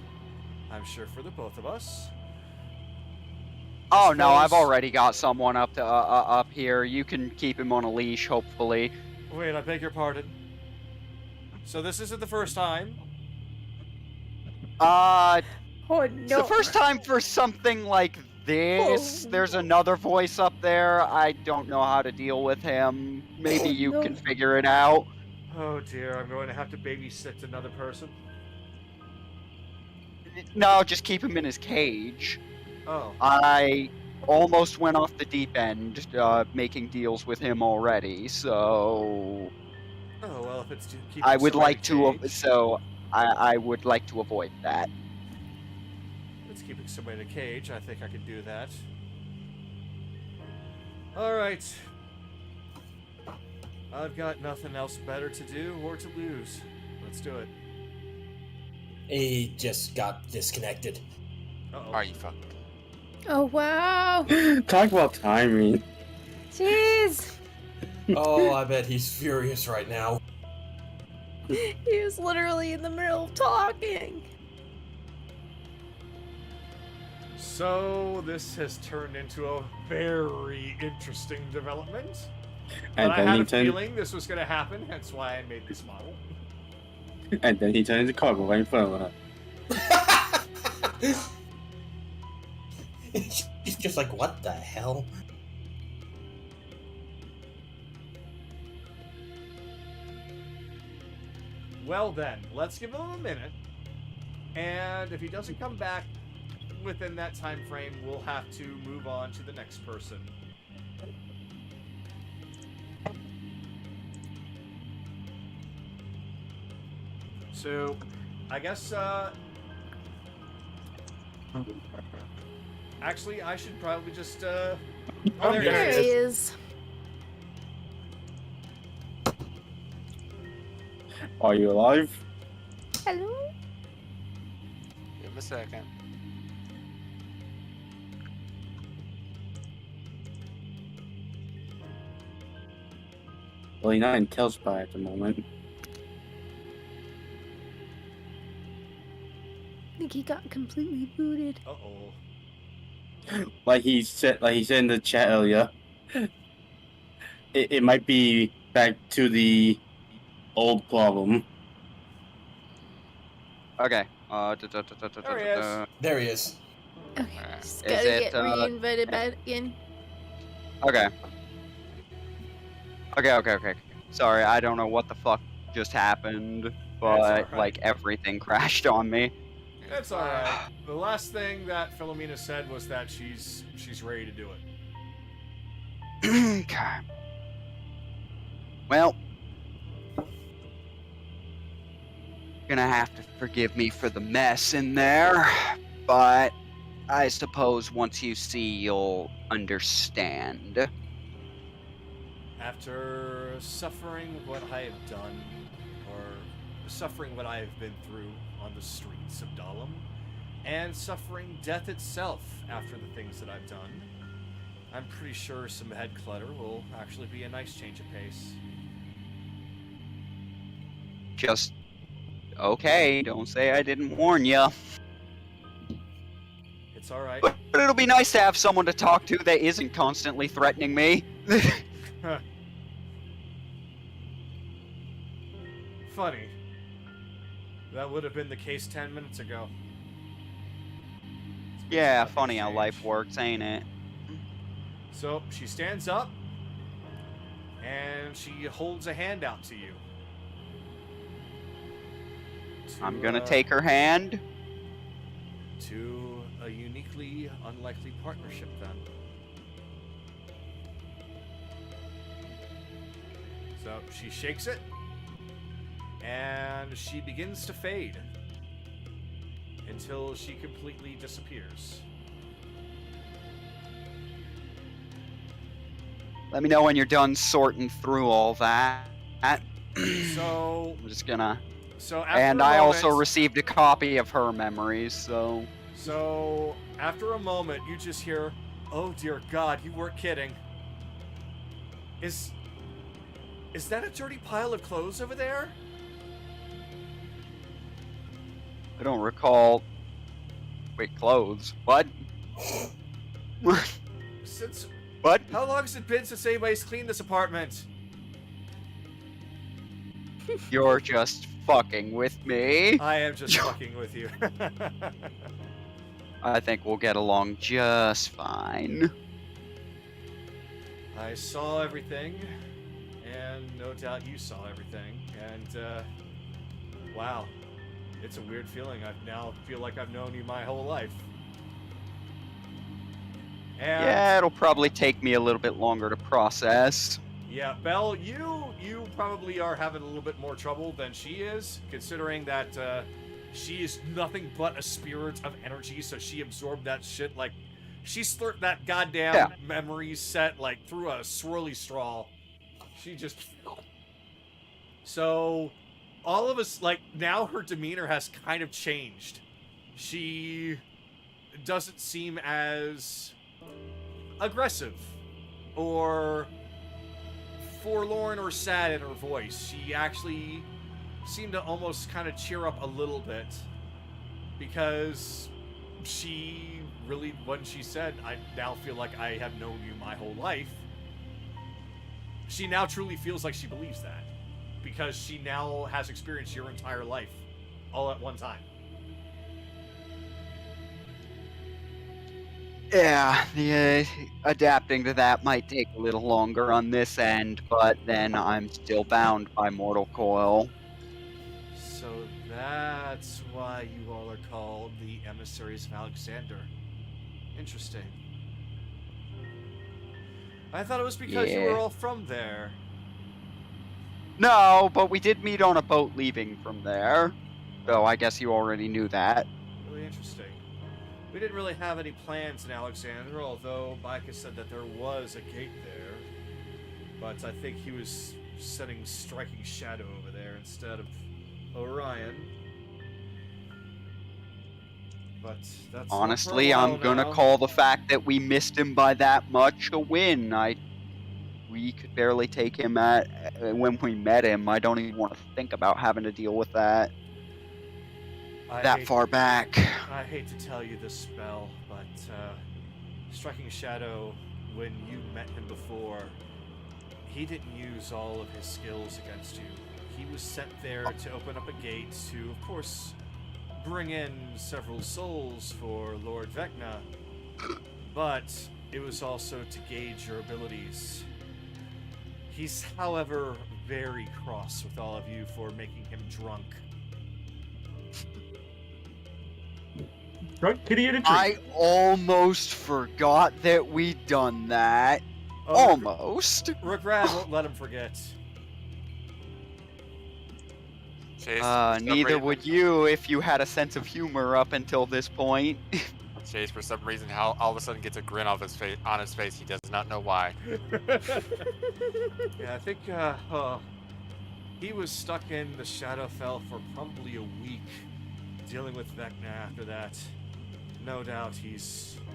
I'm sure for the both of us. Oh no, I've already got someone up here. You can keep him on a leash, hopefully. Wait, I beg your pardon. So this isn't the first time? Oh no. It's the first time for something like this. There's another voice up there. I don't know how to deal with him. Maybe you can figure it out. Oh dear, I'm going to have to babysit another person. No, just keep him in his cage. Oh. I almost went off the deep end, making deals with him already, so... Oh, well, if it's to keep I would like to, I would like to avoid that. If it's keeping somebody in a cage, I think I can do that. Alright. I've got nothing else better to do or to lose. Let's do it. He just got disconnected. Uh-oh. Are you fucking? Oh wow! Talk about timing. Jeez! Oh, I bet he's furious right now. He was literally in the middle of talking. So this has turned into a very interesting development. And But I then had he a turned, feeling this was going to happen, hence why I made this model. and then he turned into cargo right in front of her. He's just like, what the hell? Well then, let's give him a minute. And if he doesn't come back within that time frame, we'll have to move on to the next person. So, I guess, actually, I should probably just, oh, there he There is. he is. Are you alive? Hello? Give him a second. Well, he's not in Tailspire at the moment. I think he got completely booted. Uh-oh. Like he said in the chat earlier, it might be back to the old problem. Okay. There he is. There he is. Okay, Alright. just Is gotta it, get re-invited back in. Okay. Okay. Sorry, I don't know what the fuck just happened, but alright. like everything crashed on me. It's alright. The last thing that Philomena said was that she's ready to do it. Okay. Well, gonna have to forgive me for the mess in there, but I suppose once you see, you'll understand. After suffering what I have done, or suffering what I have been through on the streets of Dahlem, and suffering death itself after the things that I've done, I'm pretty sure some head clutter will actually be a nice change of pace. Just okay, don't say I didn't warn ya. It's alright. But it'll be nice to have someone to talk to that isn't constantly threatening me. Funny. That would have been the case 10 minutes ago. Yeah, funny how life works, ain't it? So she stands up and she holds a hand out to you. I'm gonna take her hand. To a uniquely unlikely partnership then. So she shakes it and she begins to fade until she completely disappears. Let me know when you're done sorting through all that. So I'm just gonna. after And a I moment, also received a copy of her memories, so. So after a moment, you just hear, "Oh dear God, you weren't kidding." Is that a dirty pile of clothes over there? I don't recall. Wait, clothes? What? Since What? how long has it been since anybody's cleaned this apartment? You're just fucking with me. I am just fucking with you. I think we'll get along just fine. I saw everything, and no doubt you saw everything, and wow, it's a weird feeling. I now feel like I've known you my whole life. And Yeah, it'll probably take me a little bit longer to process. yeah, Belle, you probably are having a little bit more trouble than she is, considering that she is nothing but a spirit of energy, so she absorbed that shit like she slurped that goddamn memory set like through a swirly straw. She just... So, all of us, like, now her demeanor has kind of changed. She doesn't seem as aggressive or forlorn or sad in her voice. She actually seemed to almost kind of cheer up a little bit because she really, when she said, I now feel like I have known you my whole life, she now truly feels like she believes that because she now has experienced your entire life all at one time. Yeah, the adapting to that might take a little longer on this end, but then I'm still bound by mortal coil. So that's why you all are called the emissaries of Alexander. Interesting. I thought it was because you were all from there. No, but we did meet on a boat leaving from there. So I guess you already knew that. Really interesting. We didn't really have any plans in Alexander, although Micah said that there was a gate there. But I think he was sending Striking Shadow over there instead of Orion. But that's honestly, I'm gonna call the fact that we missed him by that much a win. We could barely take him at when we met him. I don't even want to think about having to deal with that far back. I hate to tell you this, Spell, but Striking Shadow, when you met him before, he didn't use all of his skills against you. He was sent there to open up a gate to, of course, bring in several souls for Lord Vecna, but it was also to gauge your abilities. He's, however, very cross with all of you for making him drunk. Drunk kitty in a tree. I almost forgot that we'd done that. Almost. Regrad won't let him forget. Neither would you if you had a sense of humor up until this point. Chase, for some reason, all of a sudden gets a grin off his face. On his face, he does not know why. Yeah, I think he was stuck in the Shadowfell for probably a week, dealing with Vecna after that. No doubt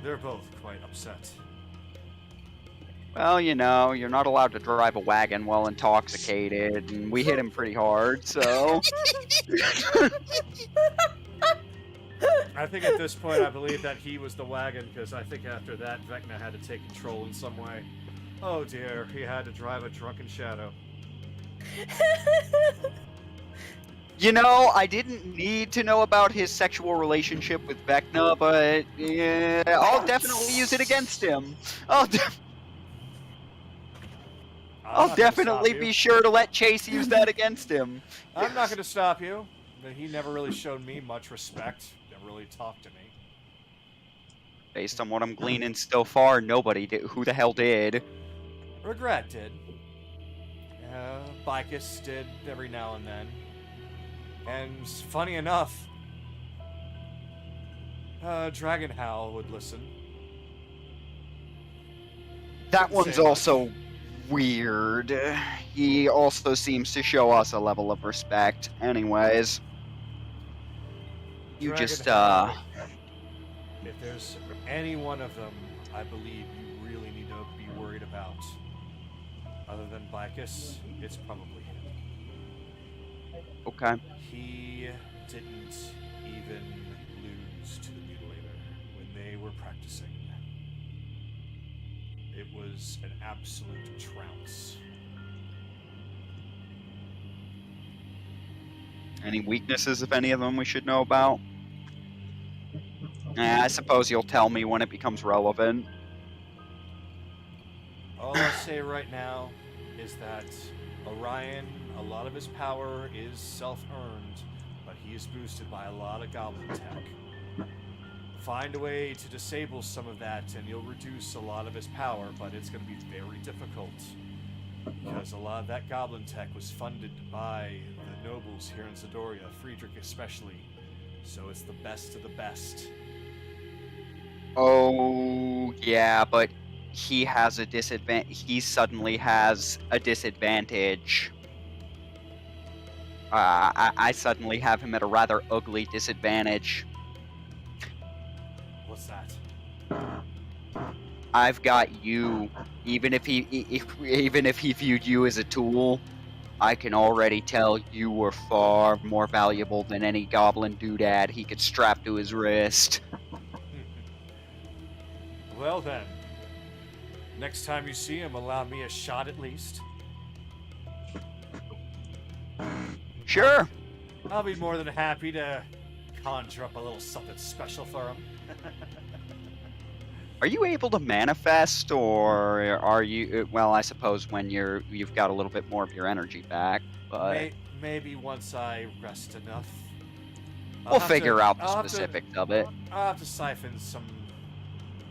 they're both quite upset. Well, you know, you're not allowed to drive a wagon while intoxicated, and we hit him pretty hard, so... I think at this point I believe that he was the wagon, because I think after that Vecna had to take control in some way. Oh dear, he had to drive a drunken shadow. You know, I didn't need to know about his sexual relationship with Vecna, but yeah, I'll definitely use it against him. I'll definitely be sure to let Chase use that against him. I'm not going to stop you. He never really showed me much respect. Never really talked to me. Based on what I'm gleaning so far, nobody did. Who the hell did? Regret did. Bicus did every now and then. And funny enough, Dragon Howl would listen. That one's also weird. He also seems to show us a level of respect. Anyways, you just, If there's any one of them, I believe you really need to be worried about. Other than Bicus, it's probably him. Okay. He didn't even lose to the Mutilator when they were practicing. It was an absolute trounce. Any weaknesses, if any of them, we should know about? I suppose you'll tell me when it becomes relevant. All I'll say right now is that Orion, a lot of his power is self-earned, but he is boosted by a lot of goblin tech. Find a way to disable some of that and you'll reduce a lot of his power, but it's going to be very difficult. Because a lot of that goblin tech was funded by the nobles here in Zidoria, Friedrich especially. So it's the best of the best. Oh, yeah, but he has a disadvantage. He suddenly has a disadvantage. I suddenly have him at a rather ugly disadvantage. What's that? I've got you. Even if he viewed you as a tool, I can already tell you were far more valuable than any goblin doodad he could strap to his wrist. Well then, next time you see him, allow me a shot at least. Sure. I'll be more than happy to conjure up a little something special for him. Are you able to manifest, or are you? Well, I suppose when you've got a little bit more of your energy back, but Maybe once I rest enough. we'll figure out the specifics of it. I'll have to siphon some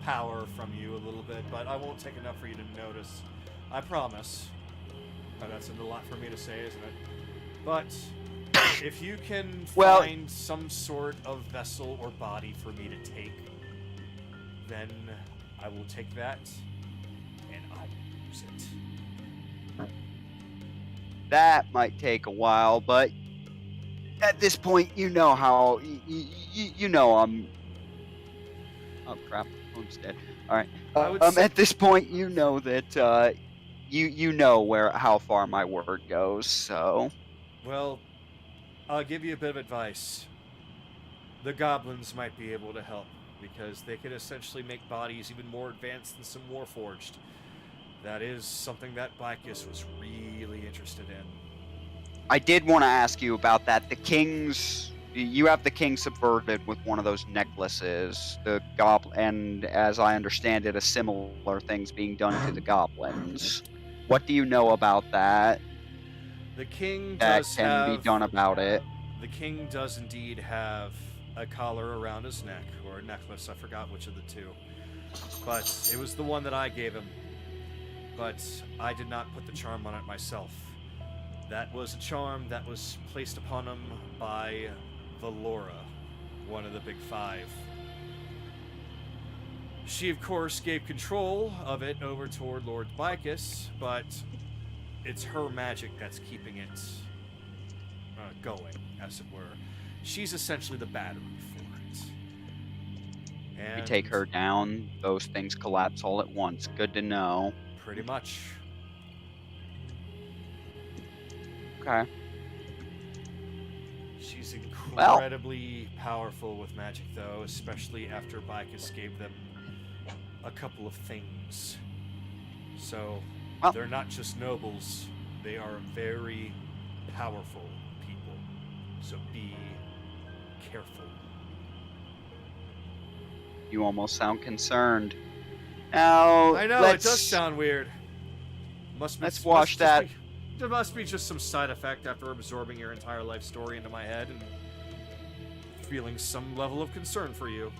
power from you a little bit, but I won't take enough for you to notice. I promise. That's a lot for me to say, isn't it? But if you can find some sort of vessel or body for me to take, then I will take that and I will use it. That might take a while, but at this point, you know how you know I'm. Oh crap! Phone's dead. All right. At this point, you know that you know how far my word goes. So. Well, I'll give you a bit of advice. The goblins might be able to help, because they could essentially make bodies even more advanced than some Warforged. That is something that Blackus was really interested in. I did want to ask you about that. You have the king subverted with one of those necklaces. The goblin, and as I understand it, a similar thing's being done to the goblins. What do you know about that? The king that does can be done about it. The king does indeed have a collar around his neck, or a necklace, I forgot which of the two. But it was the one that I gave him. But I did not put the charm on it myself. That was a charm that was placed upon him by Valora, one of the big five. She, of course, gave control of it over toward Lord Bicus, but it's her magic that's keeping it going, as it were. She's essentially the battery for it. And You take her down, those things collapse all at once. Good to know. pretty much. Okay. She's incredibly powerful with magic, though, especially after Bicus gave them a couple of things. So, they're not just nobles, they are very powerful people. So be careful. You almost sound concerned. Now, I know, it does sound weird. Let's wash that. There must be just some side effect after absorbing your entire life story into my head and feeling some level of concern for you.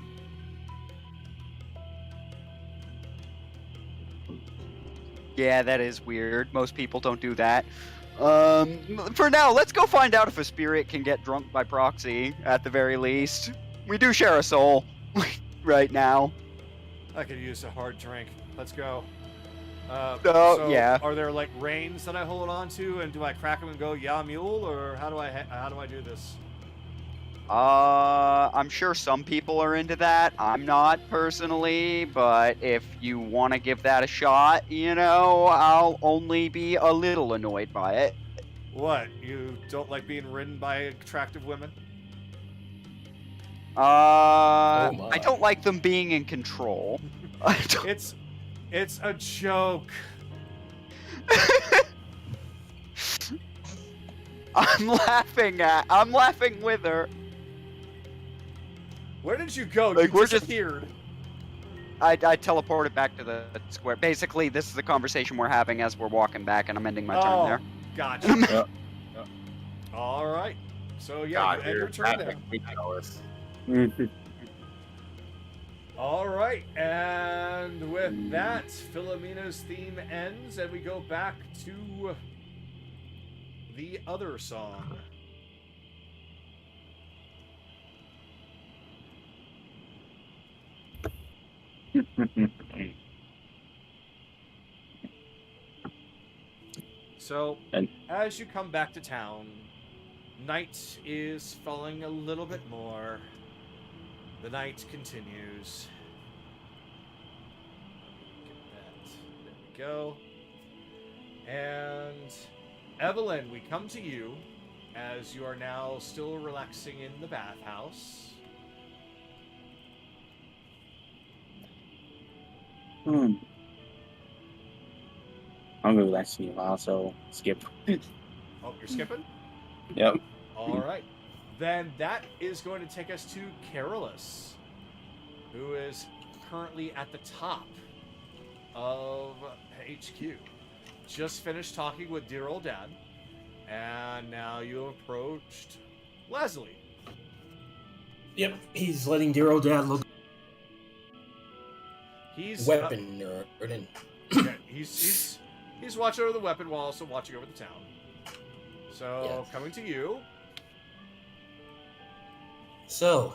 Yeah, that is weird. Most people don't do that. For now, let's go find out if a spirit can get drunk by proxy, at the very least. We do share a soul right now. I could use a hard drink. Let's go. Yeah. Are there like reins that I hold on to, and do I crack them and go "Yeah, mule," or how do I do this? I'm sure some people are into that. I'm not personally, but if you want to give that a shot, I'll only be a little annoyed by it. What? You don't like being ridden by attractive women? I don't like them being in control. It's a joke. I'm laughing with her. Where did you go? Like, You disappeared. I teleported back to the square. Basically, this is the conversation we're having as we're walking back, and I'm ending my turn there. Gotcha. All right. So yeah, you end your turn there. All right, and with that, Philomena's theme ends, and we go back to the other song. So, And- as you come back to town, night is falling a little bit more. The night continues. Get that. There we go. And Evelyn, we come to you as you are now still relaxing in the bathhouse. I'm gonna relax me a while, so skip. Oh, you're skipping? Yep. All right. Then that is going to take us to Carolus, who is currently at the top of HQ. Just finished talking with dear old dad, and now you approached Leslie. Yep, he's letting dear old dad look He's weapon nerd and okay, he's watching over the weapon while also watching over the town. So coming to you. So,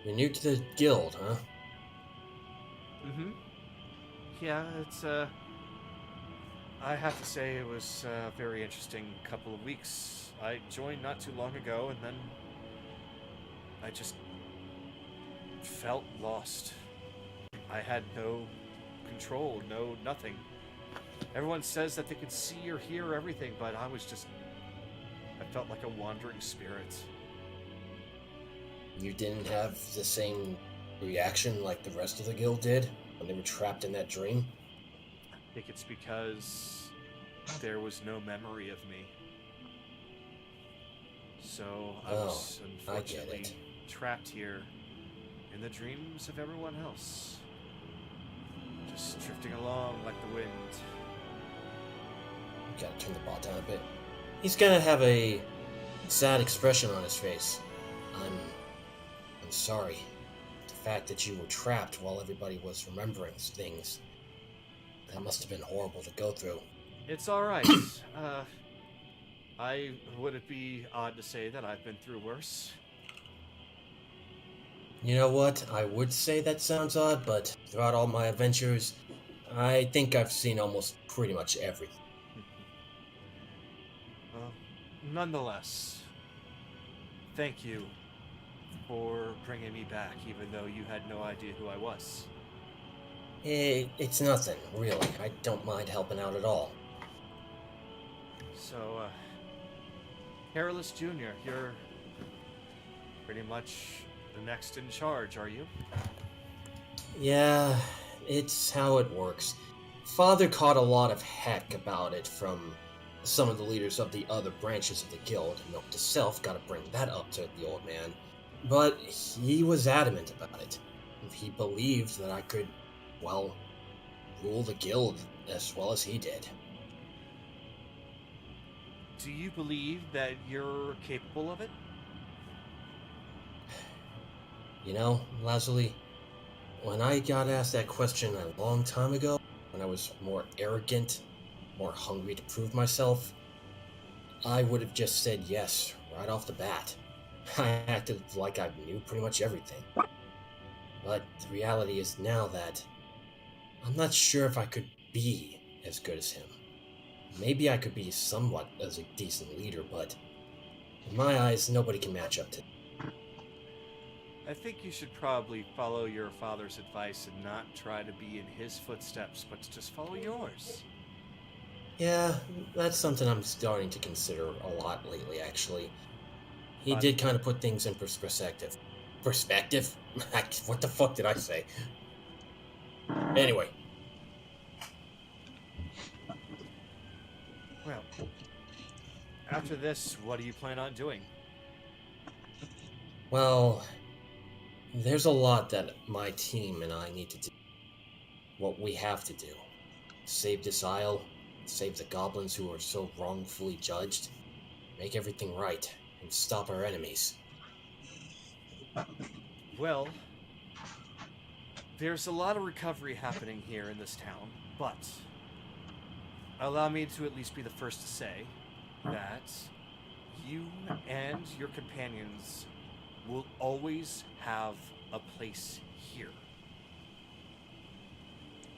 you're new to the guild, huh? Mm-hmm. Yeah, it's I have to say it was a very interesting couple of weeks. I joined not too long ago, and then I just felt lost. I had no control, no nothing. Everyone says that they can see or hear everything, but I felt like a wandering spirit. You didn't have the same reaction like the rest of the guild did when they were trapped in that dream? I think it's because there was no memory of me. So I was unfortunately trapped here in the dreams of everyone else. Just drifting along like the wind. Gotta turn the ball down a bit. He's gonna have a sad expression on his face. I'm sorry. The fact that you were trapped while everybody was remembering things. That must have been horrible to go through. It's alright. Would it be odd to say that I've been through worse? You know what? I would say that sounds odd, but throughout all my adventures, I think I've seen almost pretty much everything. Well, nonetheless, thank you for bringing me back, even though you had no idea who I was. It's nothing, really. I don't mind helping out at all. So, Carolus Jr., you're pretty much the next in charge, are you? Yeah, it's how it works. Father caught a lot of heck about it from some of the leaders of the other branches of the guild. Note to self, gotta bring that up to the old man. But he was adamant about it. He believed that I could, well, rule the guild as well as he did. Do you believe that you're capable of it? You know, Lazuli, when I got asked that question a long time ago, when I was more arrogant, more hungry to prove myself, I would have just said yes right off the bat. I acted like I knew pretty much everything. But the reality is now that I'm not sure if I could be as good as him. Maybe I could be somewhat as a decent leader, but in my eyes, nobody can match up to him. I think you should probably follow your father's advice and not try to be in his footsteps, but to just follow yours. Yeah, that's something I'm starting to consider a lot lately, actually. He did kind of put things in perspective. Perspective? What the fuck did I say? Anyway. Well, after this, what do you plan on doing? Well, there's a lot that my team and I need to do. What we have to do. Save this isle, save the goblins who are so wrongfully judged, make everything right, and stop our enemies. Well, there's a lot of recovery happening here in this town, but allow me to at least be the first to say that you and your companions will always have a place here.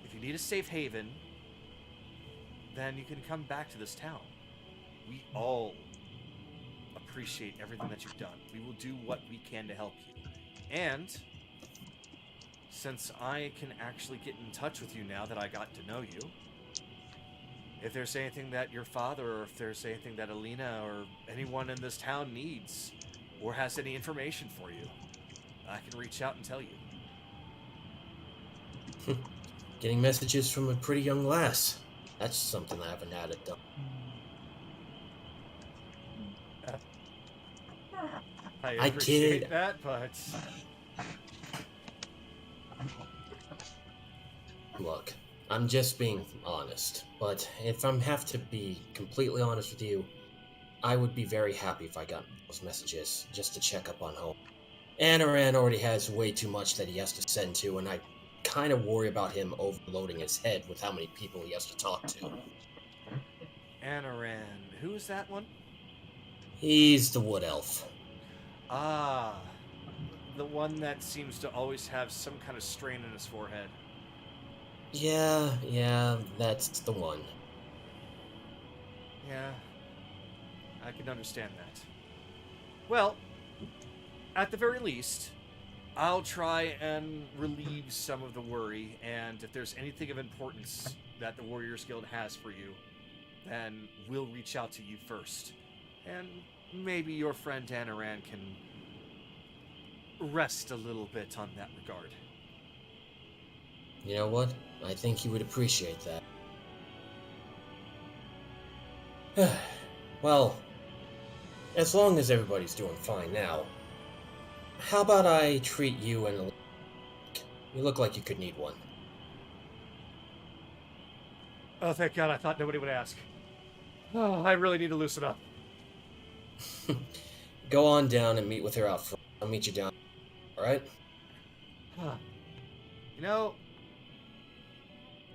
If you need a safe haven, then you can come back to this town. We all appreciate everything that you've done. We will do what we can to help you. And since I can actually get in touch with you now that I got to know you, if there's anything that your father, or if there's anything that Alina or anyone in this town needs, or has any information for you, I can reach out and tell you. Getting messages from a pretty young lass. That's something I haven't had it done. I I appreciate kid. that, but... Look, I'm just being honest, but if I have to be completely honest with you, I would be very happy if I got those messages just to check up on home. Anaran already has way too much that he has to send to, and I kind of worry about him overloading his head with how many people he has to talk to. Anaran, who is that one? He's the wood elf. Ah, the one that seems to always have some kind of strain in his forehead. Yeah, that's the one. Yeah, I can understand that. Well, at the very least, I'll try and relieve some of the worry, and if there's anything of importance that the Warriors Guild has for you, then we'll reach out to you first. And maybe your friend Anaran can rest a little bit on that regard. You know what? I think he would appreciate that. Well, as long as everybody's doing fine now, how about I treat you and you look like you could need one. Oh, thank God, I thought nobody would ask. Oh, I really need to loosen up. Go on down and meet with her out front. I'll meet you down. Alright? You know,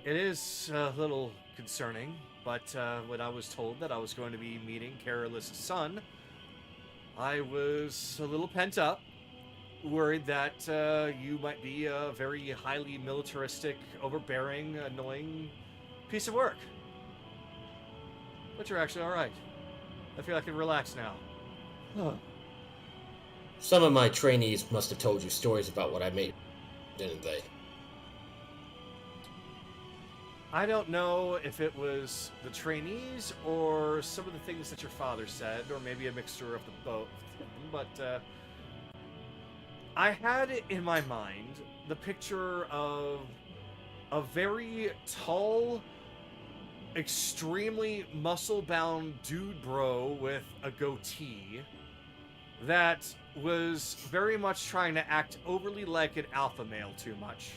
it is a little concerning, but when I was told that I was going to be meeting Carolus' son, I was a little pent up, worried that you might be a very highly militaristic, overbearing, annoying piece of work. But you're actually alright. I feel I can relax now. Some of my trainees must have told you stories about what I made, didn't they? I don't know if it was the trainees or some of the things that your father said, or maybe a mixture of the both. But I had in my mind the picture of a very tall, extremely muscle-bound dude bro with a goatee that was very much trying to act overly like an alpha male too much.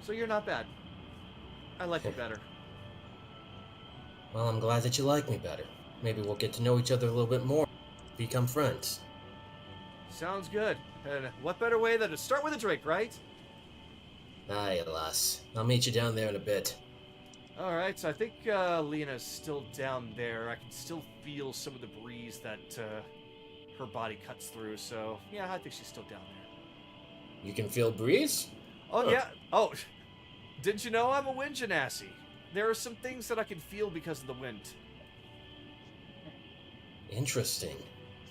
So you're not bad. I like you better. Well, I'm glad that you like me better. Maybe we'll get to know each other a little bit more. Become friends. Sounds good. And what better way than to start with a drink, right? Aye, alas. I'll meet you down there in a bit. Alright, so I think Lena's still down there. I can still feel some of the breeze that her body cuts through, so yeah, I think she's still down there. You can feel breeze? Oh, yeah. Oh, didn't you know I'm a wind genasi? There are some things that I can feel because of the wind. Interesting.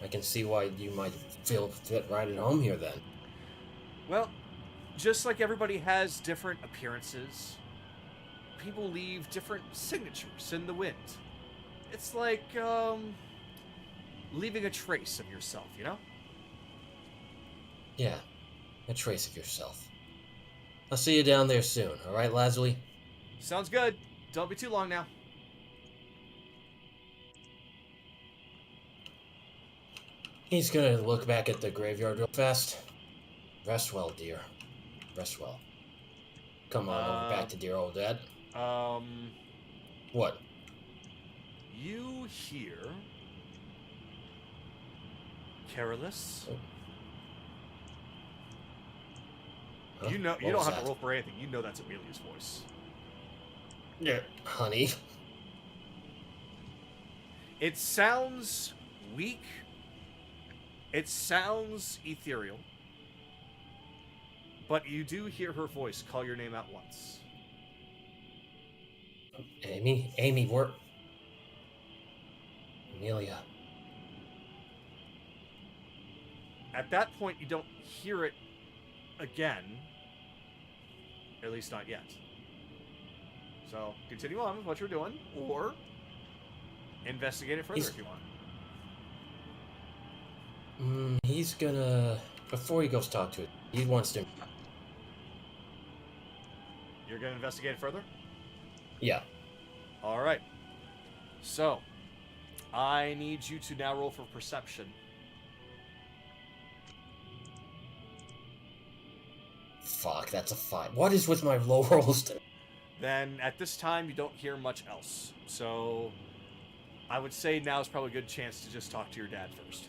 I can see why you might feel fit right at home here then. Well, just like everybody has different appearances, people leave different signatures in the wind. It's like, leaving a trace of yourself, you know? Yeah, a trace of yourself. I'll see you down there soon, alright, Lazuli? Sounds good. Don't be too long now. He's gonna look back at the graveyard real fast. Rest well, dear. Rest well. Come on over back to dear old dad. What? You hear Carolus? Oh. Huh? You know, What you don't was have that? to roll for anything. You know that's Amelia's voice. Yeah, honey. It sounds weak. It sounds ethereal. But you do hear her voice call your name out once. Amy, we're... Amelia. At that point, you don't hear it again. At least not yet. So, continue on with what you're doing, or investigate it further if you want. He's gonna... Before he goes talk to it, he wants to... You're gonna investigate it further? Yeah. Alright. So, I need you to now roll for perception. Fuck, that's a 5. What is with my low rolls? Then, at this time, you don't hear much else. So, I would say now is probably a good chance to just talk to your dad first.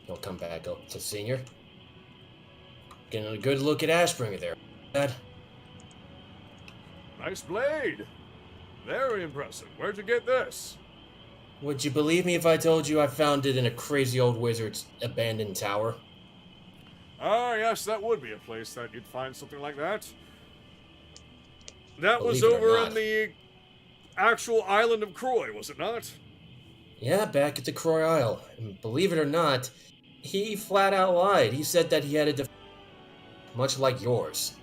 He'll come back up to Senior. Getting a good look at Ashbringer there, Dad. Nice blade. Very impressive. Where'd you get this? Would you believe me if I told you I found it in a crazy old wizard's abandoned tower? Ah, yes, that would be a place that you'd find something like that. That was Believe it or over not. on the actual island of Croy, was it not? Yeah, back at the Croy Isle. And believe it or not, he flat out lied. He said that he had a much like yours.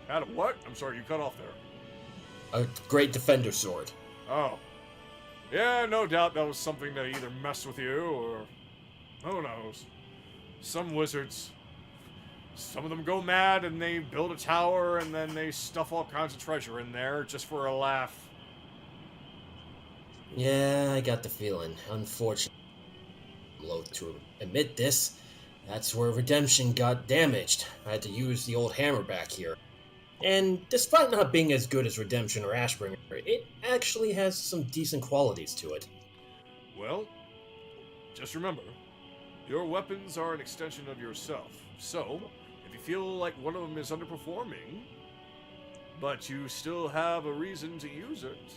Had a what? I'm sorry, you cut off there. A great defender sword. Oh. Yeah, no doubt that was something that either messed with you or... who knows. Some wizards. Some of them go mad and they build a tower and then they stuff all kinds of treasure in there just for a laugh. Yeah, I got the feeling. Unfortunately, I'm loath to admit this. That's where Redemption got damaged. I had to use the old hammer back here. And despite not being as good as Redemption or Ashbringer, it actually has some decent qualities to it. Well, just remember, your weapons are an extension of yourself. So, if you feel like one of them is underperforming, but you still have a reason to use it,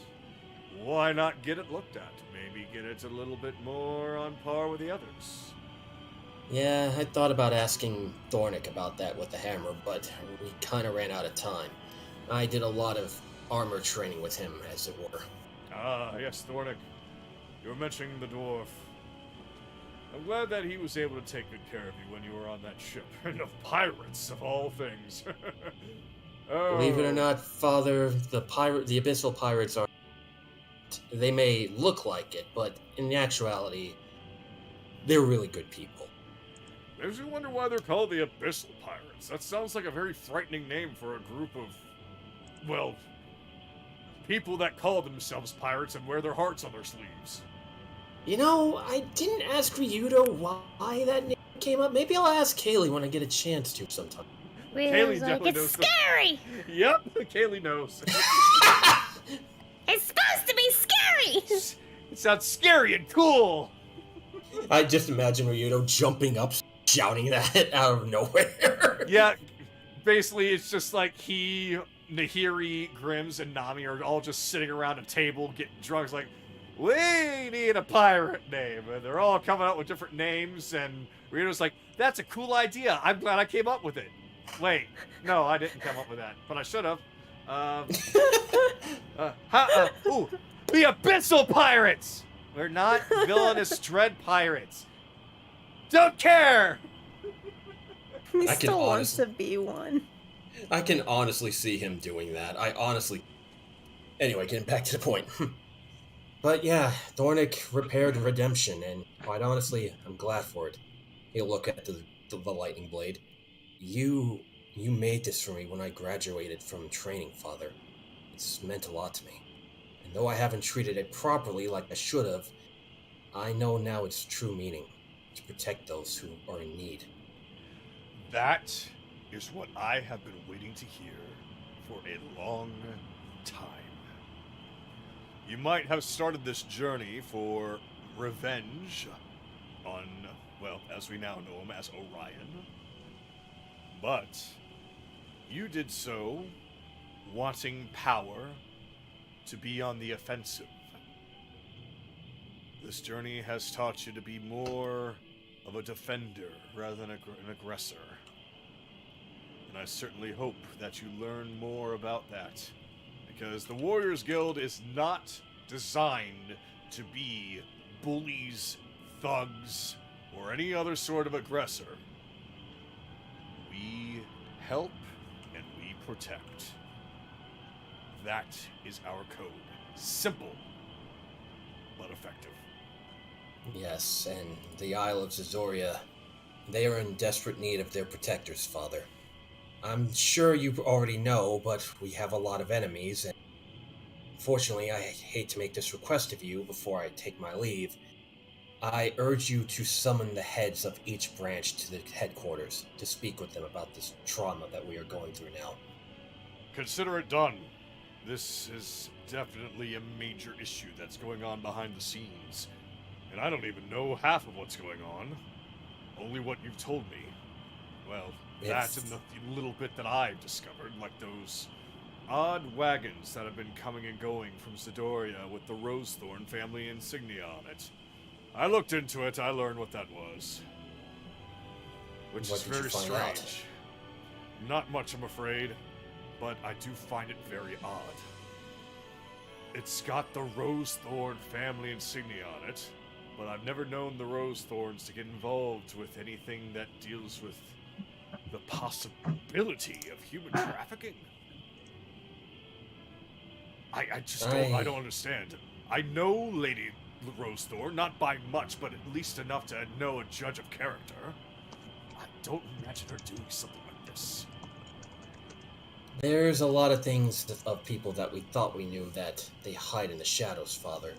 why not get it looked at? Maybe get it a little bit more on par with the others. Yeah, I thought about asking Thornick about that with the hammer, but we kinda ran out of time. I did a lot of armor training with him, as it were. Ah, yes, Thornick. You were mentioning the dwarf. I'm glad that he was able to take good care of you when you were on that ship. And of pirates, of all things. Oh. Believe it or not, Father, the Abyssal Pirates are... They may look like it, but in actuality, they're really good people. Makes me wonder why they're called the Abyssal Pirates. That sounds like a very frightening name for a group of, well, people that call themselves pirates and wear their hearts on their sleeves. You know, I didn't ask Ryudo why that name came up. Maybe I'll ask Kaylee when I get a chance to sometime. Rio's like, definitely it's knows scary! Yep, Kaylee knows. It's supposed to be scary! It sounds scary and cool! I just imagine Ryudo jumping up, shouting that out of nowhere. Yeah, basically it's just like he, Nahiri, Grims, and Nami are all just sitting around a table getting drunk. It's like, we need a pirate name. And they're all coming up with different names, and Ryudo's like, that's a cool idea. I'm glad I came up with it. Wait, no, I didn't come up with that, but I should have. Ooh, the Abyssal Pirates! We're not villainous dread pirates. Don't care! He I can still wants honestly- to be one. I can honestly see him doing that. Anyway, getting back to the point. But yeah, Thornick repaired Redemption, and quite honestly, I'm glad for it. He'll look at the lightning blade. You made this for me when I graduated from training, Father. It's meant a lot to me. And though I haven't treated it properly like I should have, I know now its true meaning. To protect those who are in need. That is what I have been waiting to hear for a long time. You might have started this journey for revenge on, well, as we now know him as Orion. But you did so wanting power to be on the offensive. This journey has taught you to be more of a defender rather than an aggressor. and I certainly hope that you learn more about that. Because the Warriors Guild is not designed to be bullies, thugs, or any other sort of aggressor. We help and we protect. That is our code. Simple, but effective. Yes, and the Isle of Zidoria, they are in desperate need of their protectors, Father. I'm sure you already know, but we have a lot of enemies, and unfortunately, I hate to make this request of you before I take my leave. I urge you to summon the heads of each branch to the headquarters to speak with them about this trauma that we are going through now. Consider it done. This is definitely a major issue that's going on behind the scenes. And I don't even know half of what's going on. Only what you've told me. Well, that and the little bit that I've discovered, like those odd wagons that have been coming and going from Zidoria with the Rosethorn family insignia on it. I looked into it, I learned what that was. Which is very strange. Not much, I'm afraid, but I do find it very odd. It's got the Rosethorn family insignia on it, but I've never known the Rosethorns to get involved with anything that deals with the possibility of human trafficking. I just don't understand. I know Lady Rosethorn, not by much, but at least enough to know a judge of character. I don't imagine her doing something like this. There's a lot of things of people that we thought we knew that they hide in the shadows, Father.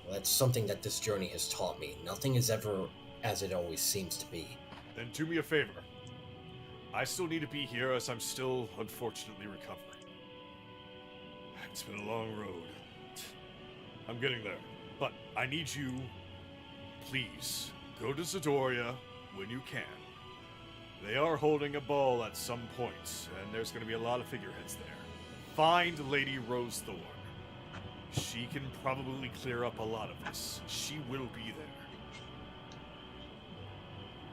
Well, that's something that this journey has taught me. Nothing is ever as it always seems to be. Then do me a favor. I still need to be here as I'm still, unfortunately, recovering. It's been a long road. I'm getting there. But I need you, please, go to Zidoria when you can. They are holding a ball at some point, and there's going to be a lot of figureheads there. Find Lady Rosethorn. She can probably clear up a lot of this. She will be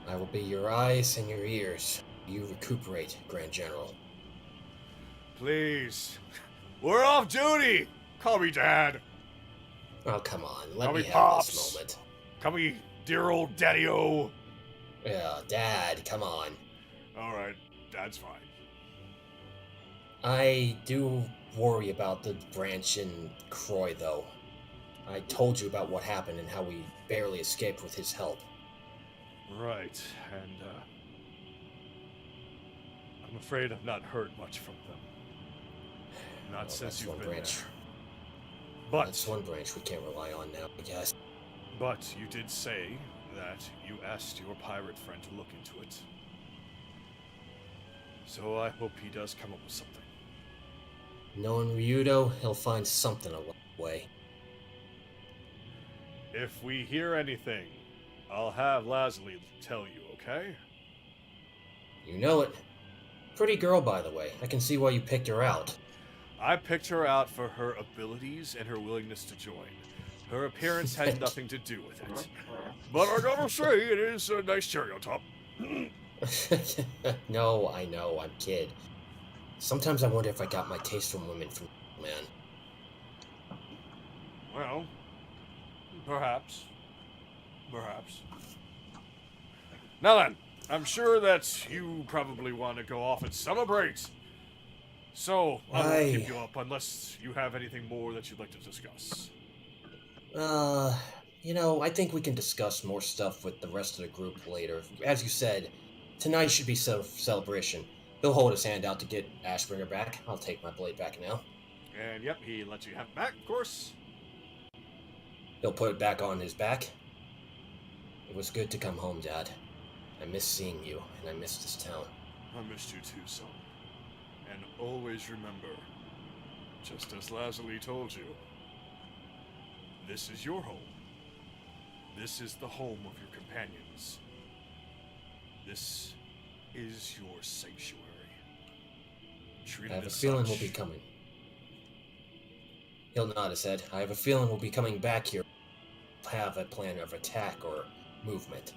there. I will be your eyes and your ears. You recuperate, Grand General. Please. We're off duty! Call me Dad. Oh, come on. Let Call me me have Pops. this moment. Call me dear old Daddy-O. Yeah, Dad, come on. Alright, Dad's fine. I do worry about the branch in Croy, though. I told you about what happened and how we barely escaped with his help. Right, and I'm afraid I've not heard much from them. Not since you've been there. But that's one branch we can't rely on now, I guess. But you did say that you asked your pirate friend to look into it. So I hope he does come up with something. Knowing Ryudo, he'll find something along the way. If we hear anything, I'll have Lazuli tell you, okay? You know it. Pretty girl, by the way. I can see why you picked her out. I picked her out for her abilities and her willingness to join. Her appearance had nothing to do with it. But I gotta say, it is a nice cherry on top. No, I know, I'm kid. Sometimes I wonder if I got my taste from women from man. Well, perhaps. Perhaps. Now then, I'm sure that you probably want to go off and celebrate. So, I won't keep you up unless you have anything more that you'd like to discuss. You know, I think we can discuss more stuff with the rest of the group later. As you said, tonight should be celebration. He'll hold his hand out to get Ashbringer back. I'll take my blade back now. And yep, he lets you have it back, of course. He'll put it back on his back. It was good to come home, Dad. I miss seeing you, and I miss this town. I missed you too, son. And always remember, just as Lazuli told you, this is your home. This is the home of your companions. This is your sanctuary. I have a feeling we'll be coming. He'll nod his head. I have a feeling we'll be coming back here. Have a plan of attack or movement.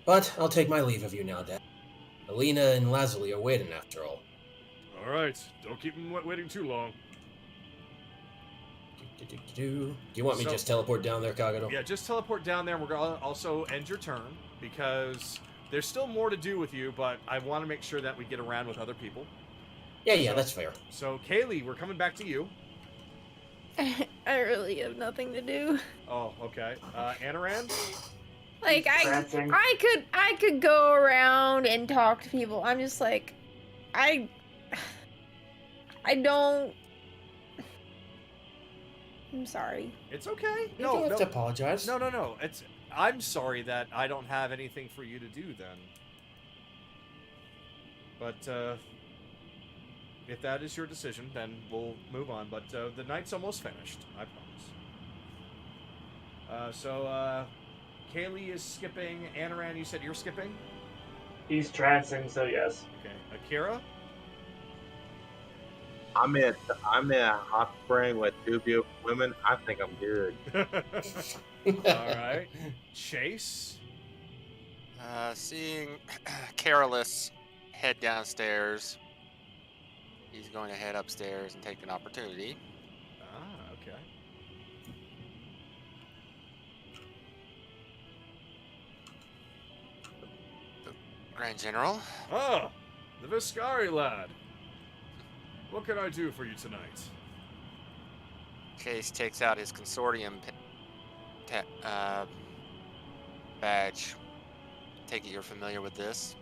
But I'll take my leave of you now, Dad. Alina and Lazuli are waiting after all. All right, don't keep them waiting too long. Do you want me to just teleport down there, Kagero? Yeah, just teleport down there, and we're going to also end your turn, because there's still more to do with you, but I want to make sure that we get around with other people. Yeah, that's fair. So, Kaylee, we're coming back to you. I really have nothing to do. Oh, okay. Anaran? Like, I could go around and talk to people. I'm just like, I don't... I'm sorry. It's okay. You don't have to apologize. No. I'm sorry that I don't have anything for you to do then. But, if that is your decision, then we'll move on. But, the night's almost finished, I promise. So, Kaylee is skipping. Anaran, you said you're skipping? He's trancing, so yes. Okay. Akira? I'm in a hot spring with two beautiful women. I think I'm good. Alright. Chase? Seeing Careless head downstairs, he's going to head upstairs and take an opportunity. Ah, okay. Grand General. Ah, the Viscari lad. What can I do for you tonight? Case takes out his consortium badge. Take it you're familiar with this.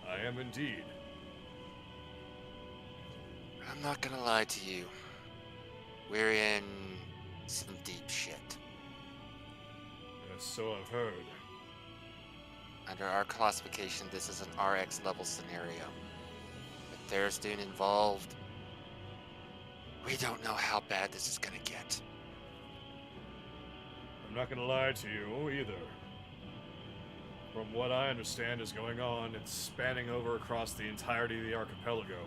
I am indeed. I'm not gonna lie to you. We're in some deep shit. Yes, so I've heard. Under our classification, this is an RX level scenario. With Tharizdun involved, we don't know how bad this is gonna get. I'm not gonna lie to you either. From what I understand is going on, it's spanning over across the entirety of the archipelago.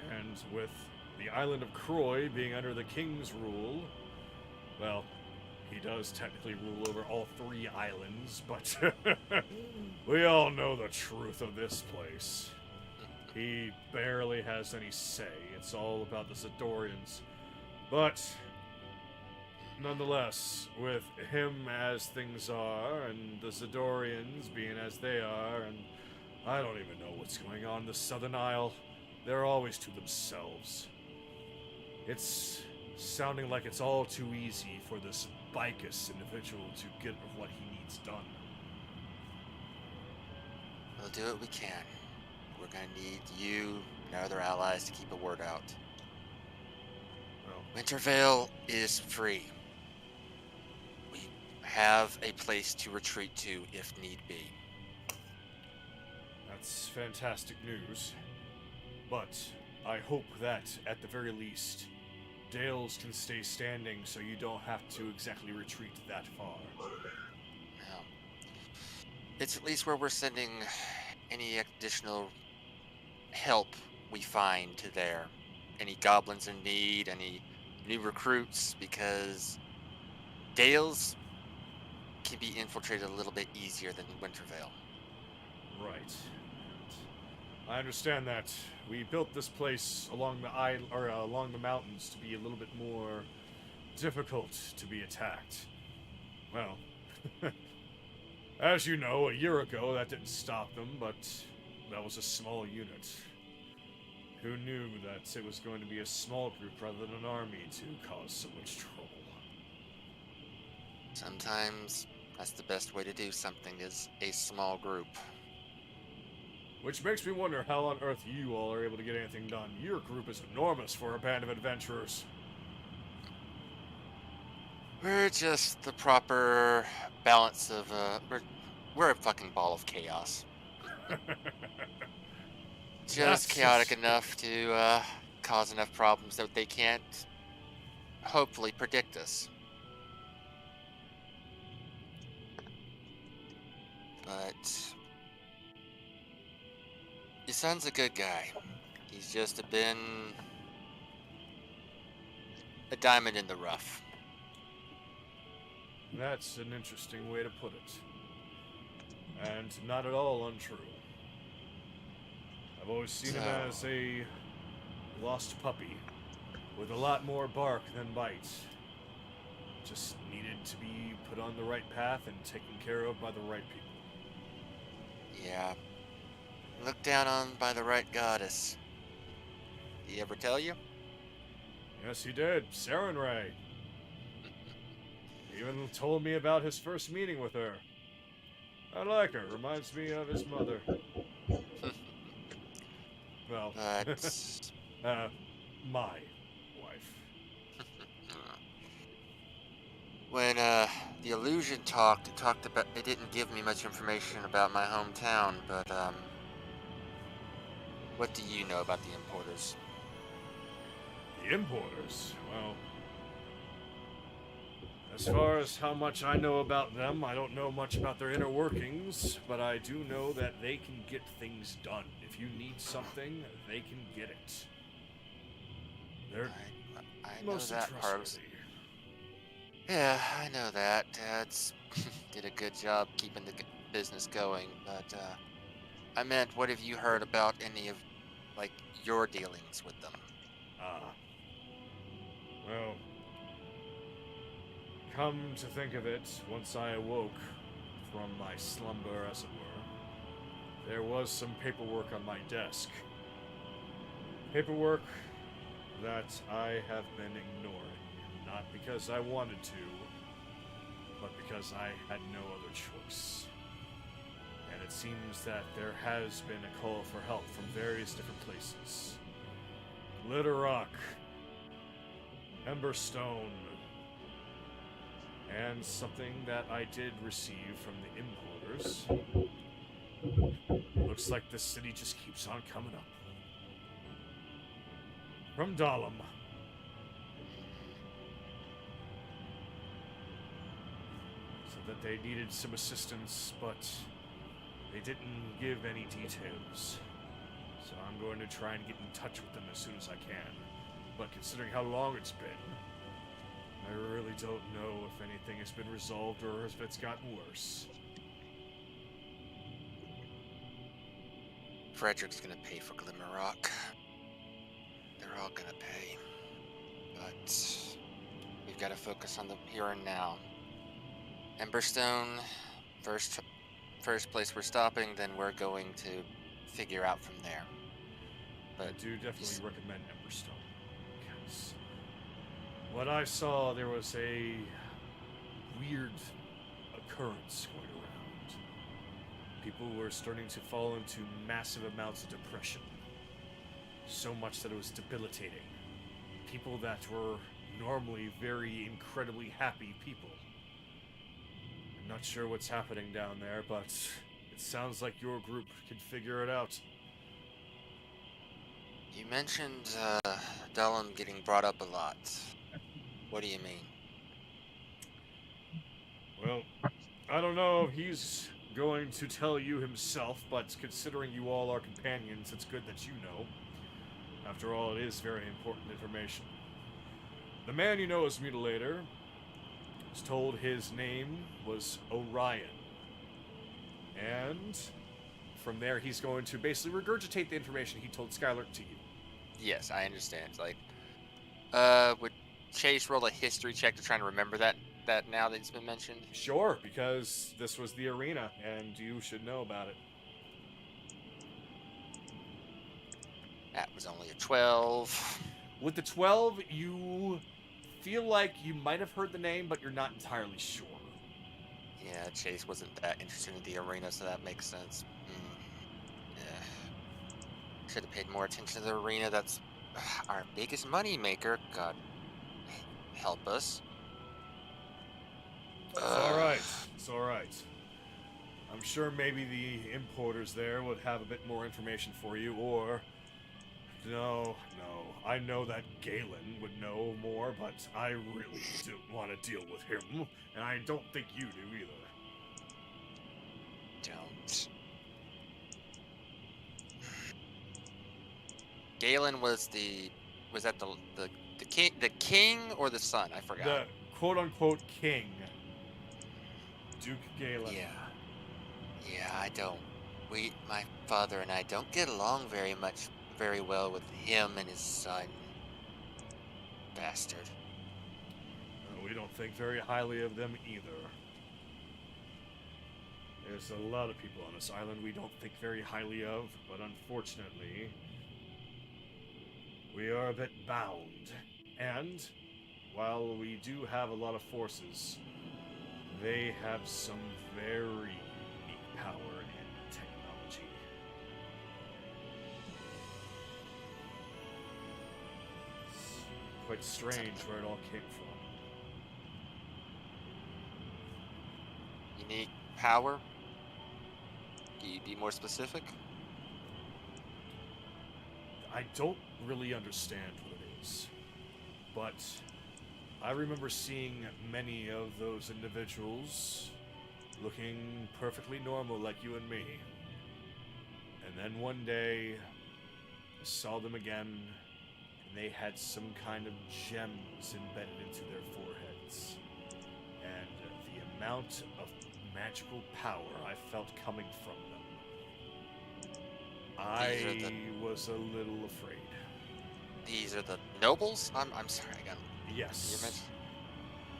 And with the island of Croy being under the king's rule, well, he does technically rule over all 3 islands, but we all know the truth of this place. He barely has any say. It's all about the Zidorians. But nonetheless, with him as things are, and the Zidorians being as they are, and I don't even know what's going on in the Southern Isle, they're always to themselves. It's sounding like it's all too easy for this Bicus individual to get what he needs done. We'll do what we can. We're gonna need you and our other allies to keep a word out. Well, Wintervale is free. We have a place to retreat to if need be. that's fantastic news. But I hope that, at the very least, Dales can stay standing so you don't have to exactly retreat that far. Well, it's at least where we're sending any additional help we find to there. Any goblins in need, any new recruits, because Dales can be infiltrated a little bit easier than Wintervale. Right. I understand that. We built this place along the along the mountains to be a little bit more difficult to be attacked. Well, as you know, a year ago that didn't stop them, but that was a small unit. Who knew that it was going to be a small group rather than an army to cause so much trouble? Sometimes that's the best way to do something, is a small group. Which makes me wonder how on earth you all are able to get anything done. Your group is enormous for a band of adventurers. We're just the proper balance of, we're a fucking ball of chaos. Just chaotic enough to, cause enough problems that they can't, hopefully, predict us. But your son's a good guy. He's just been a diamond in the rough. That's an interesting way to put it. and not at all untrue. I've always seen him as a lost puppy, with a lot more bark than bite. Just needed to be put on the right path and taken care of by the right people. Yeah. Looked down on by the right goddess. Did he ever tell you? Yes, he did. Sarenrae. He even told me about his first meeting with her. I like her. Reminds me of his mother. Well, my wife. When the illusion talked, it didn't give me much information about my hometown, but what do you know about the importers? The importers? Well, as far as how much I know about them, I don't know much about their inner workings, but I do know that they can get things done. If you need something, they can get it. They're I know mostly that part. trustworthy. Yeah, I know that. Dad's did a good job keeping the business going, but I meant, what have you heard about any of, like, your dealings with them? Well, come to think of it, once I awoke from my slumber, as it were, there was some paperwork on my desk. Paperwork that I have been ignoring. Not because I wanted to, but because I had no other choice. And it seems that there has been a call for help from various different places. Glitter Rock, Emberstone, and something that I did receive from the importers. Looks like this city just keeps on coming up. From Dahlem. That they needed some assistance, but they didn't give any details. So I'm going to try and get in touch with them as soon as I can. But considering how long it's been, I really don't know if anything has been resolved or if it's gotten worse. Frederick's gonna pay for Glimmer Rock. They're all gonna pay. But we've got to focus on the here and now. Emberstone, first place we're stopping, then we're going to figure out from there. But I do definitely recommend Emberstone, because what I saw, there was a weird occurrence going around. People were starting to fall into massive amounts of depression, so much that it was debilitating. People that were normally very incredibly happy people. I'm not sure what's happening down there, but it sounds like your group can figure it out. you mentioned Dahlem getting brought up a lot. What do you mean? Well, I don't know if he's going to tell you himself, but considering you all are companions, it's good that you know. After all, it is very important information. The man you know as Mutilator was told his name was Orion. And from there, he's going to basically regurgitate the information he told Skylar to you. Yes, I understand. It's like, would Chase roll a history check to try and remember that now that it's been mentioned? Sure, because this was the arena, and you should know about it. That was only a 12. With the 12, you feel like you might have heard the name, but you're not entirely sure. Yeah, Chase wasn't that interested in the arena, so that makes sense. Yeah. Should have paid more attention to the arena. That's our biggest money maker. God help us. It's alright. It's alright. I'm sure maybe the importers there would have a bit more information for you, or... No. I know that Galen would know more, but I really don't want to deal with him, and I don't think you do either. Don't. Galen was that the king or the son? I forgot. The quote-unquote king. Duke Galen. Yeah, my father and I don't get along very well with him and his son. Bastard. We don't think very highly of them either. There's a lot of people on this island we don't think very highly of, but unfortunately, we are a bit bound. And while we do have a lot of forces, they have some very unique power and technology. It's quite strange where it all came from. Unique power? Can you be more specific? I don't really understand what it is, but I remember seeing many of those individuals looking perfectly normal like you and me. And then one day, I saw them again, and they had some kind of gems embedded into their foreheads. And the amount of magical power I felt coming from them, I was a little afraid. These are the nobles? I'm sorry, I got Yes.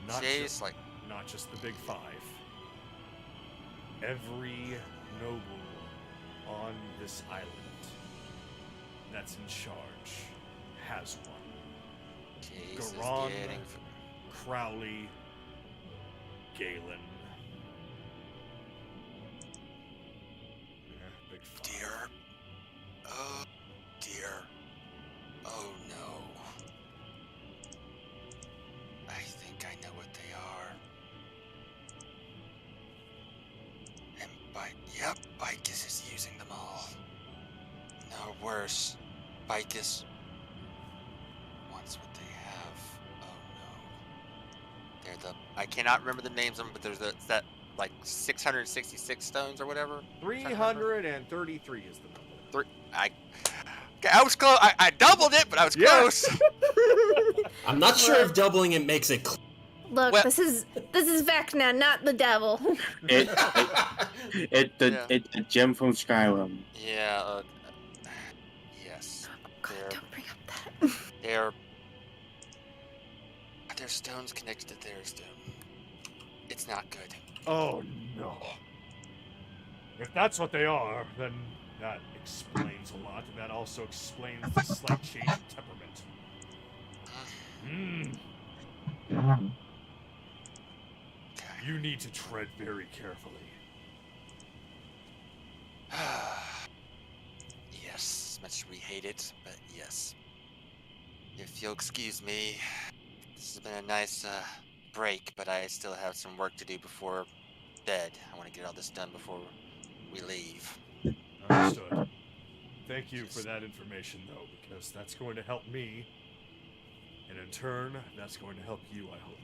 Not just the big five. Every noble on this island that's in charge has one. Garon, Crowley, Galen. Big five. Dear. Oh, dear. Oh, no. I think I know what they are. And Bicus is using them all. No, worse. Bicus wants what they have. Oh, no. They're I cannot remember the names of them, but there's that, like, 666 stones or whatever. 333 is the number. I was close. I doubled it, but I was close. I'm not sure if doubling it makes it. Look, this is Vecna, not the devil. It's a gem from Skyrim. Yeah. Yes. God, don't bring up that. Their stones connected to their stone. It's not good. Oh no. If that's what they are, then that explains a lot, and that also explains the slight change in temperament. You need to tread very carefully. Yes, as much as we hate it, but yes. If you'll excuse me, this has been a nice break, but I still have some work to do before bed. I want to get all this done before we leave. Understood. Thank you for that information, though, because that's going to help me, and in turn, that's going to help you, I hope.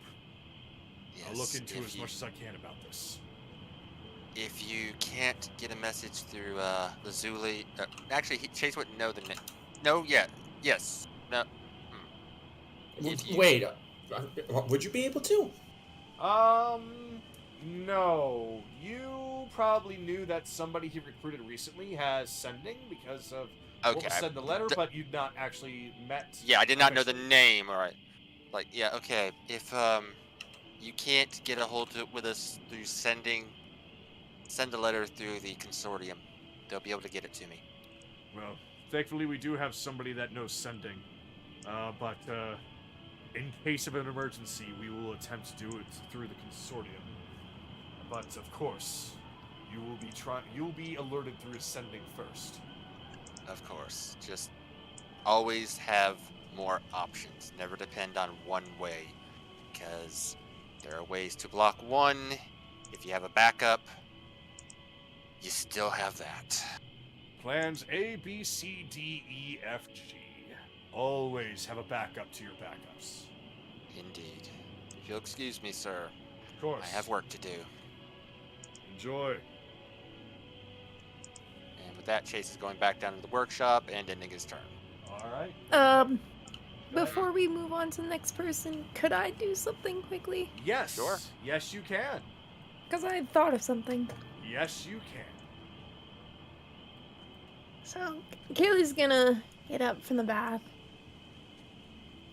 Yes, I'll look into as much as I can about this. If you can't get a message through the Zuli, actually, Chase wouldn't know the name. No, yeah, yes, no. Wait, would you be able to? No. You probably knew that somebody he recruited recently has sending because of what was said in the letter, but you'd not actually met. Yeah, I did not know the name. All right. Like, yeah, okay. If you can't get a hold with us through send a letter through the consortium. They'll be able to get it to me. Well, thankfully we do have somebody that knows sending. But in case of an emergency, we will attempt to do it through the consortium. But of course, you'll be alerted through sending first. Of course. Just always have more options. Never depend on one way, because there are ways to block one. If you have a backup, you still have that. Plans A, B, C, D, E, F, G. Always have a backup to your backups. Indeed. If you'll excuse me, sir. Of course. I have work to do. Enjoy. And with that, Chase is going back down to the workshop and ending his turn. Alright. Before we move on to the next person, could I do something quickly? Yes. Sure. Yes, you can. Because I thought of something. Yes, you can. So, Kaylee's gonna get up from the bath.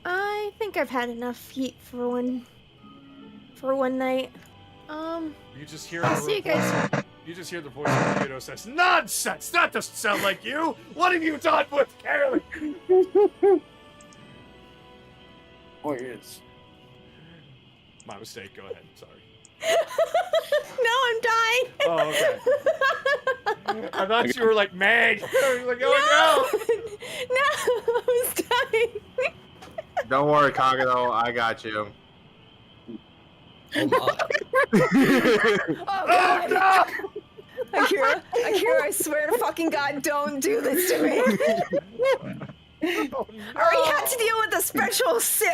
I think I've had enough heat for one night. You just hear I'll see you guys. You just hear the voice of Rito says, "Nonsense! That doesn't sound like you! What have you done with Carolyn?" Warriors. My mistake, go ahead, sorry. No, I'm dying. Oh, okay. I thought you were like, Meg! I was like, oh no! No, I was dying. Don't worry, Kagado, I got you. Oh my. Oh god! Akira, I swear to fucking god, don't do this to me. Oh, no. I already had to deal with the special sit,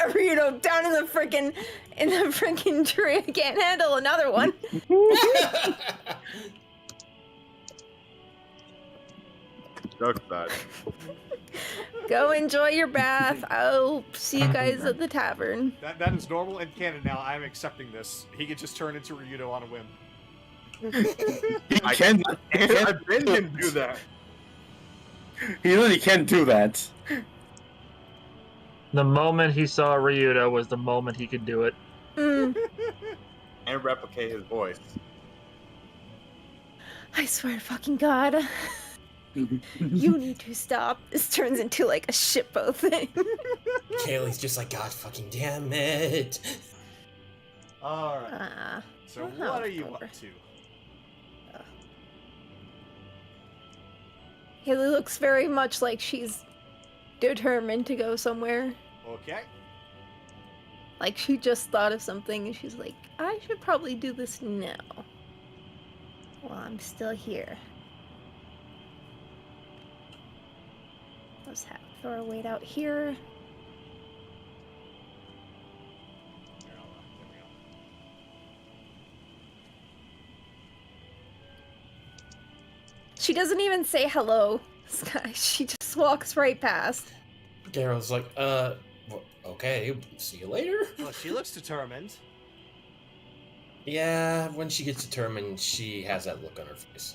down in the freaking tree. I can't handle another one. Joke's bad. Go enjoy your bath. I'll see you guys at the tavern. That is normal and canon now. I'm accepting this. He could just turn into Ryudo on a whim. I can't do that. He really can't do that. The moment he saw Ryudo was the moment he could do it. Mm. And replicate his voice. I swear to fucking god. You need to stop. This turns into like a shitboat thing. Kaylee's just like, God fucking damn it. Alright. So what are you up to? Kaylee looks very much like she's determined to go somewhere. Okay. Like she just thought of something and she's like, I should probably do this now. While I'm still here. Let's throw our weight out here. She doesn't even say hello, Sky. She just walks right past. Daryl's like, okay, see you later. Well, she looks determined. Yeah, when she gets determined, she has that look on her face.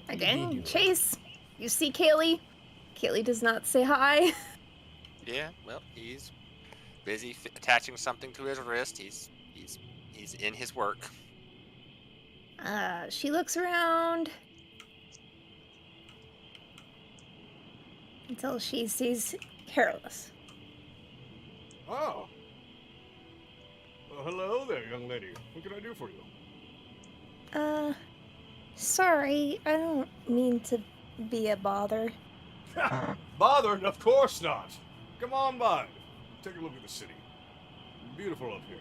Again, Chase, you see Kaylee? Kaylee does not say hi. Yeah, well, he's busy attaching something to his wrist. He's in his work. She looks around until she sees Careless. Oh. Well, hello there, young lady. What can I do for you? Sorry, I don't mean to be a bother. Bothered? Of course not. Come on by. Take a look at the city. Beautiful up here.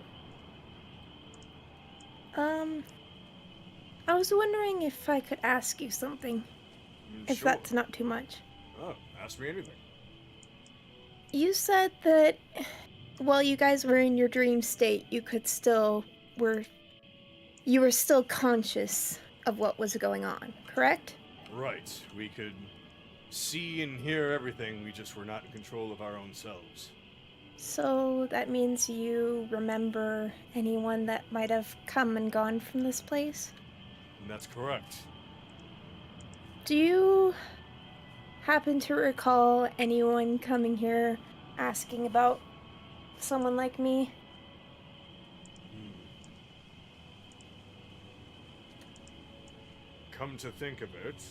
I was wondering if I could ask you something. If Sure. that's not too much. Oh, ask me anything. You said that while you guys were in your dream state, you were still conscious of what was going on, correct? Right. We could see and hear everything. We just were not in control of our own selves. So that means you remember anyone that might have come and gone from this place? And that's correct. Do you happen to recall anyone coming here asking about someone like me? Come to think of it,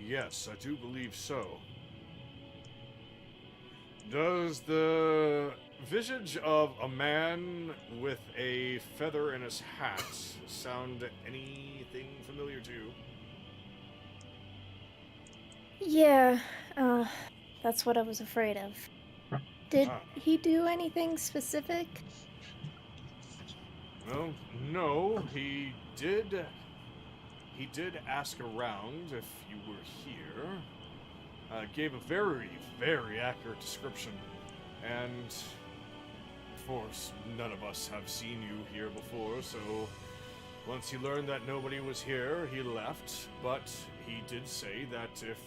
yes, I do believe so. Does the visage of a man with a feather in his hat sound anything familiar to you? Yeah, that's what I was afraid of. Did he do anything specific? Well, no, he did ask around if you were here. Gave a very, very accurate description. And course, none of us have seen you here before, so once he learned that nobody was here, he left, but he did say that if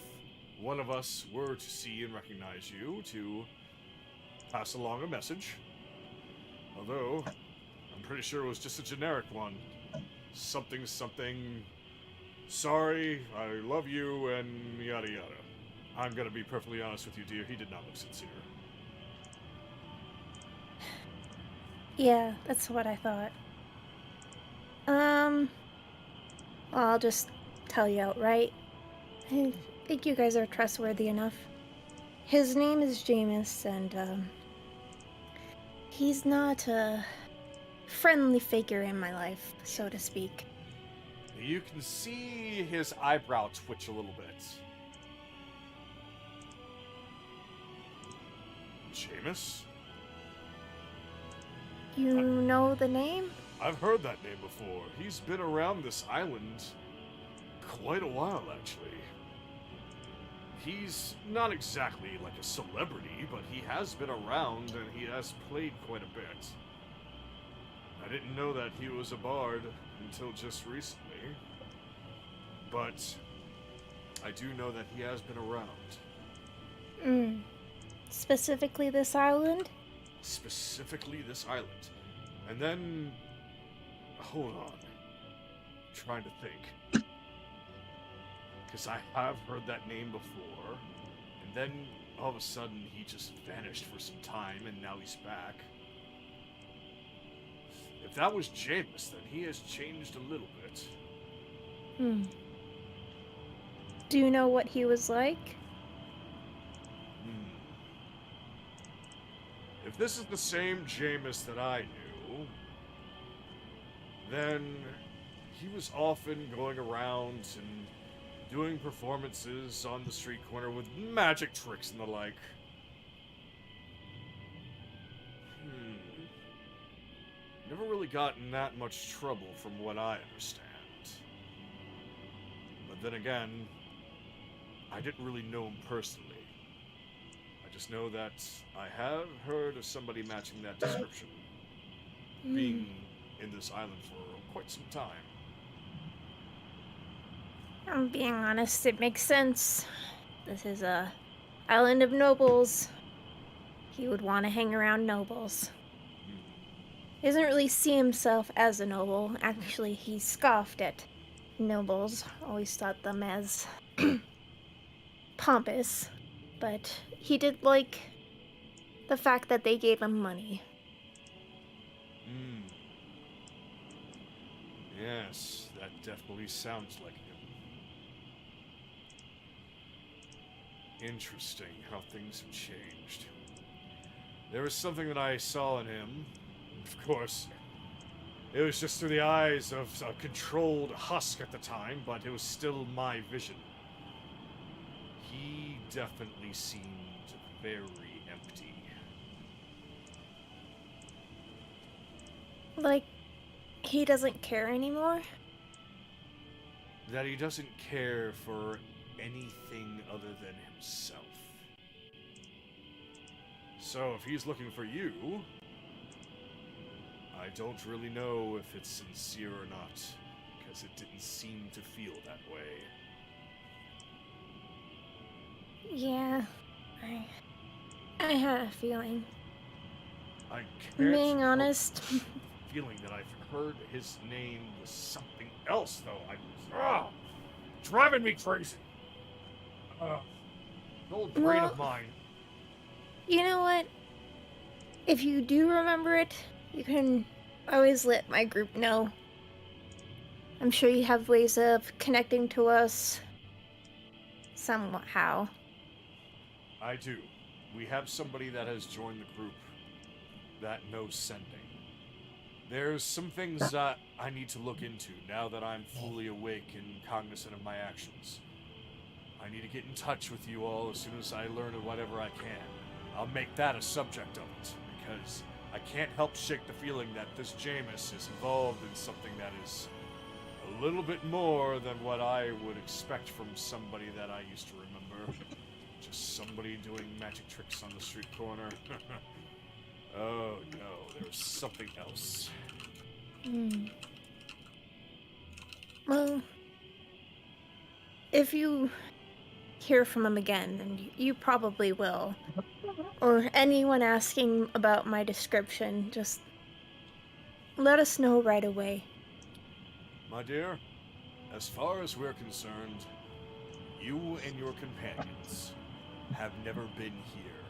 one of us were to see and recognize you, to pass along a message. Although, I'm pretty sure it was just a generic one. Something, sorry, I love you, and yada yada. I'm gonna be perfectly honest with you, dear, he did not look sincere. Yeah, that's what I thought. Well, I'll just tell you outright. I think you guys are trustworthy enough. His name is Jameis, and, he's not a friendly figure in my life, so to speak. You can see his eyebrow twitch a little bit. Jameis? You know the name? I've heard that name before. He's been around this island quite a while, actually. He's not exactly like a celebrity, but he has been around and he has played quite a bit. I didn't know that he was a bard until just recently, but I do know that he has been around. Specifically this island? Specifically this island. And then... hold on. I'm trying to think. Because I have heard that name before, and then all of a sudden he just vanished for some time, and now he's back. If that was Jameis, then he has changed a little bit. Do you know what he was like? If this is the same Jameis that I knew, then he was often going around and doing performances on the street corner with magic tricks and the like. Never really got in that much trouble from what I understand. But then again, I didn't really know him personally. I just know that I have heard of somebody matching that description being in this island for quite some time. I'm being honest, it makes sense. This is a island of nobles. He would want to hang around nobles. He doesn't really see himself as a noble. Actually, he scoffed at nobles. Always thought them as pompous. But he did like the fact that they gave him money. Yes, that definitely sounds like him. Interesting how things have changed. There was something that I saw in him. Of course, it was just through the eyes of a controlled husk at the time, but it was still my vision. He definitely seemed very empty. Like, he doesn't care anymore? That he doesn't care for anything other than himself. So if he's looking for you, I don't really know if it's sincere or not, because it didn't seem to feel that way. Yeah, I had a feeling. I can't Being help honest. feeling that I've heard his name was something else, though. Driving me crazy. Old brain of mine. You know what? If you do remember it, you can always let my group know. I'm sure you have ways of connecting to us somehow. I do. We have somebody that has joined the group that knows sending. There's some things that I need to look into now that I'm fully awake and cognizant of my actions. I need to get in touch with you all as soon as I learn whatever I can. I'll make that a subject of it, because I can't help shake the feeling that this Jameis is involved in something that is a little bit more than what I would expect from somebody that I used to remember. Just somebody doing magic tricks on the street corner. Oh no, there's something else. Well, if you hear from him again, and you probably will, or anyone asking about my description, just let us know right away. My dear, as far as we're concerned, you and your companions have never been here.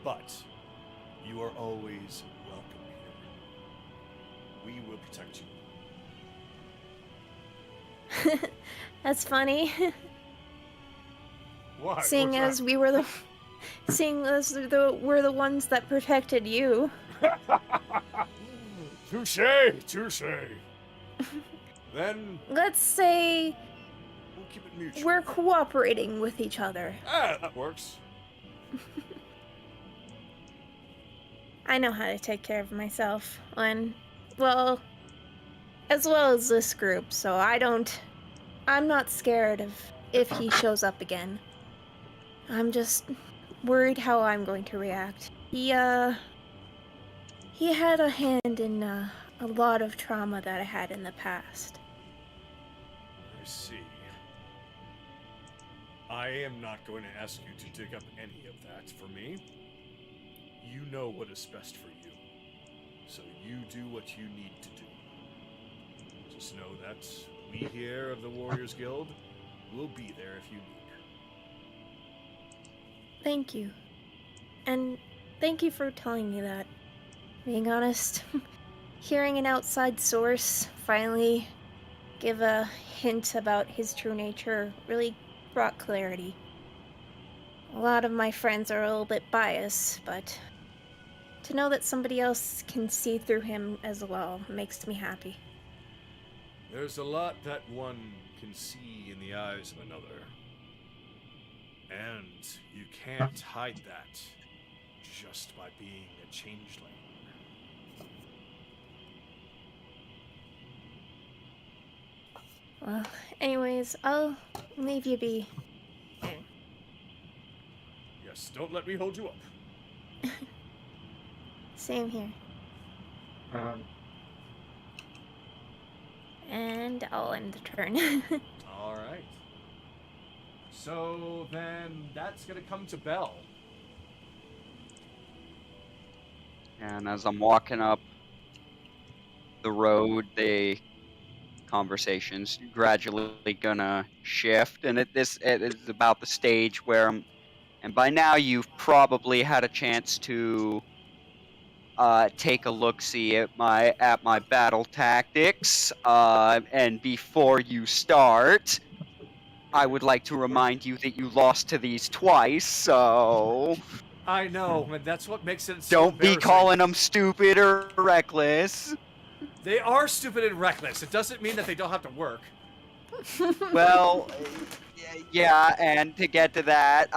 But you are always welcome here. We will protect you. That's funny. Why? Seeing as we're the ones that protected you. Touche, touche. Then Let's say we'll keep it mutual. we're cooperating with each other. Ah, that works. I know how to take care of myself, well, as well as this group, so I'm not scared of if he shows up again. I'm just worried how I'm going to react. He had a hand in a lot of trauma that I had in the past. I see. I am not going to ask you to dig up any of that for me. You know what is best for you. So you do what you need to do. Just know that we here of the Warriors Guild will be there if you need. Thank you. And thank you for telling me that. Being honest, hearing an outside source finally give a hint about his true nature really brought clarity. A lot of my friends are a little bit biased, but to know that somebody else can see through him as well makes me happy. There's a lot that one can see in the eyes of another. And you can't hide that just by being a changeling. Well, anyways, I'll leave you be. Yes, don't let me hold you up. Same here. And I'll end the turn. Alright. So then that's gonna come to Belle. And as I'm walking up the road, the conversation's gradually gonna shift, and it is about the stage where and by now you've probably had a chance to take a look-see at my battle tactics. And before you start, I would like to remind you that you lost to these twice, so I know, and that's what makes it so don't be calling them stupid or reckless. They are stupid and reckless. It doesn't mean that they don't have to work. Well, yeah, and to get to that,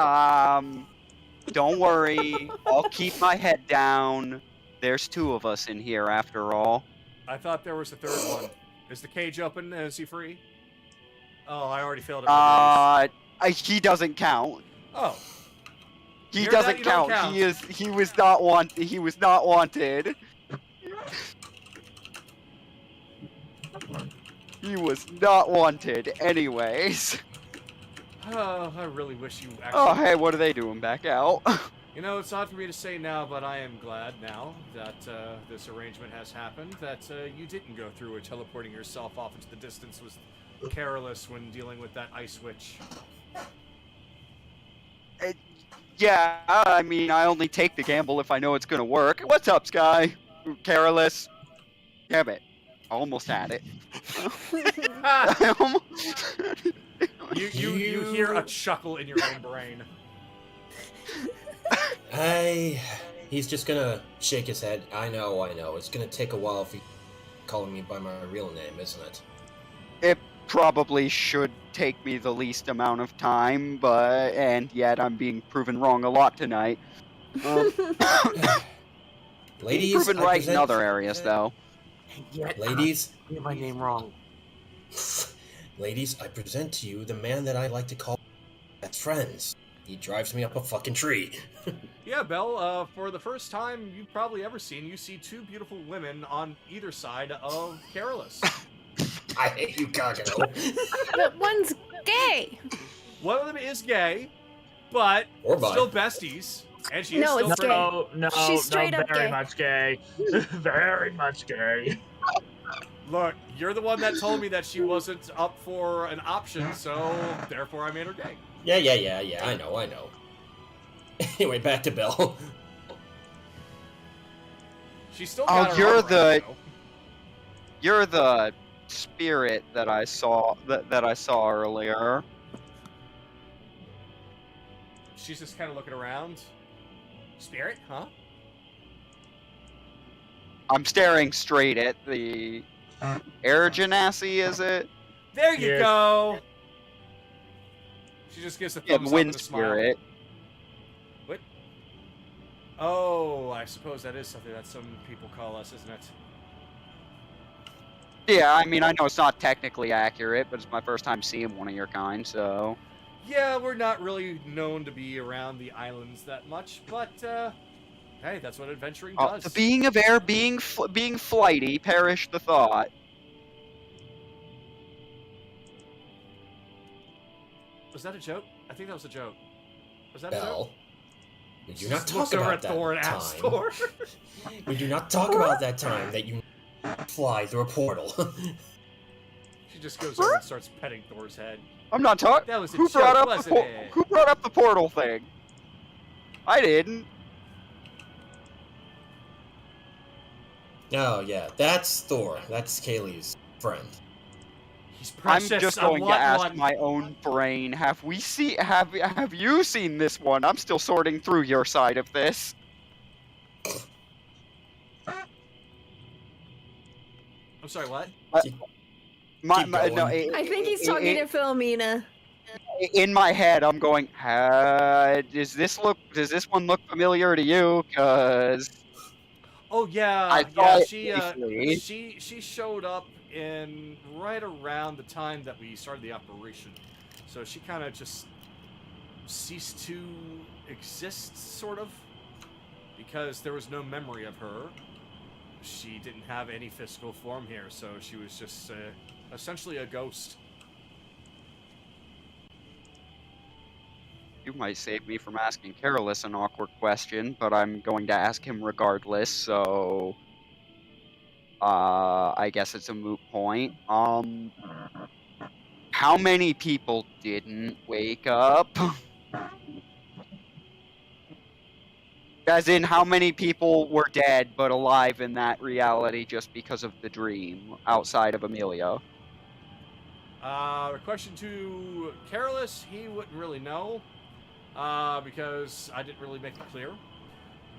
don't worry. I'll keep my head down. There's two of us in here after all. I thought there was a third one. Is the cage open? Is he free? Oh, I already failed it. He doesn't count. Oh. He doesn't count. He was not wanted. He was not wanted. He was not wanted anyways. Oh, I really wish you actually... Oh, hey, what are they doing back out? You know, it's odd for me to say now, but I am glad now that this arrangement has happened, that you didn't go through it, teleporting yourself off into the distance was careless when dealing with that ice witch. Yeah, I mean, I only take the gamble if I know it's gonna work. What's up, Sky? Careless. Damn it. I almost had it. You hear a chuckle in your own brain. He's just gonna shake his head. I know. It's gonna take a while if he's calling me by my real name, isn't it? It probably should take me the least amount of time, and yet I'm being proven wrong a lot tonight. Ladies, proven right in other areas, though. Ladies, get my name wrong. Ladies, I present to you the man that I like to call best friends. He drives me up a fucking tree. Yeah, Belle, for the first time you've probably ever seen, you see two beautiful women on either side of Carolus. I hate you, Kagano. But one's gay. One of them is gay, but Or bi. still besties. And she No, is it's still gay. No, She's straight up very gay. much gay. Very much gay. Look, you're the one that told me that she wasn't up for an option, so therefore I made her gay. Yeah, I know. Anyway, back to Belle. She's still got her armor on, though. You're the spirit that I saw earlier. She's just kind of looking around. Spirit, huh? I'm staring straight at the air genasi, is it? There you go! She just gives a thumbs up wind and a smile. spirit. What? Oh, I suppose that is something that some people call us, isn't it? Yeah, I mean, I know it's not technically accurate, but it's my first time seeing one of your kind, so... Yeah, we're not really known to be around the islands that much, but, hey, that's what adventuring does. The being of air, being flighty, perish the thought. Was that a joke? I think that was a joke. Was that Belle, a joke? we do not Just talk looks over about at that Thor and asks time. Thor. We do not talk about that time that you fly through a portal. She just goes over and starts petting Thor's head. I'm not talking. That was a Who joke, brought up wasn't it? Who brought up the portal thing? I didn't. Oh yeah, that's Thor. That's Kaylee's friend. He's precious. I'm just going to ask my own brain. Have you seen this one? I'm still sorting through your side of this. I'm sorry, what? I think he's talking to Philomena. In my head, I'm going. Does this one look familiar to you? Cause. Oh yeah, I saw it yeah. briefly. She showed up in right around the time that we started the operation, so she kind of just ceased to exist, sort of, because there was no memory of her. She didn't have any physical form here, so she was just essentially a ghost. You might save me from asking Carolus an awkward question, but I'm going to ask him regardless, so... I guess it's a moot point. How many people didn't wake up? As in, how many people were dead but alive in that reality just because of the dream, outside of Amelia? A question to Carolus, he wouldn't really know. Because I didn't really make it clear.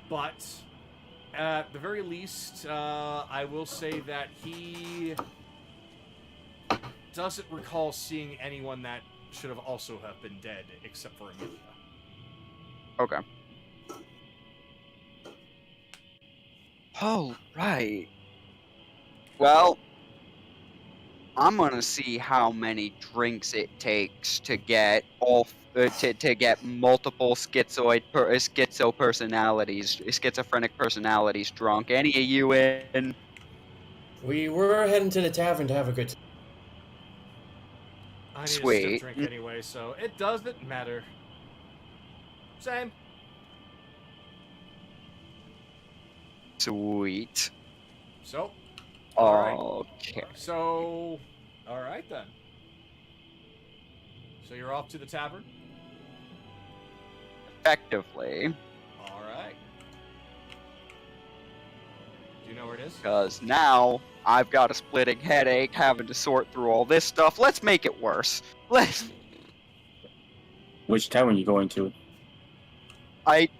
But, at the very least, I will say that he doesn't recall seeing anyone that should have also have been dead, except for Amelia. Okay. Oh, right. Well, I'm gonna see how many drinks it takes to get to get multiple schizophrenic personalities drunk. Any of you in? We were heading to the tavern to have a good time. I need a Sweet. stiff drink anyway, so it doesn't matter. Same. Sweet. So, alright. Okay. So, alright then. So you're off to the tavern? Effectively. Alright. Do you know where it is? Because now I've got a splitting headache having to sort through all this stuff. Let's make it worse. Which tavern are you going to? Alright.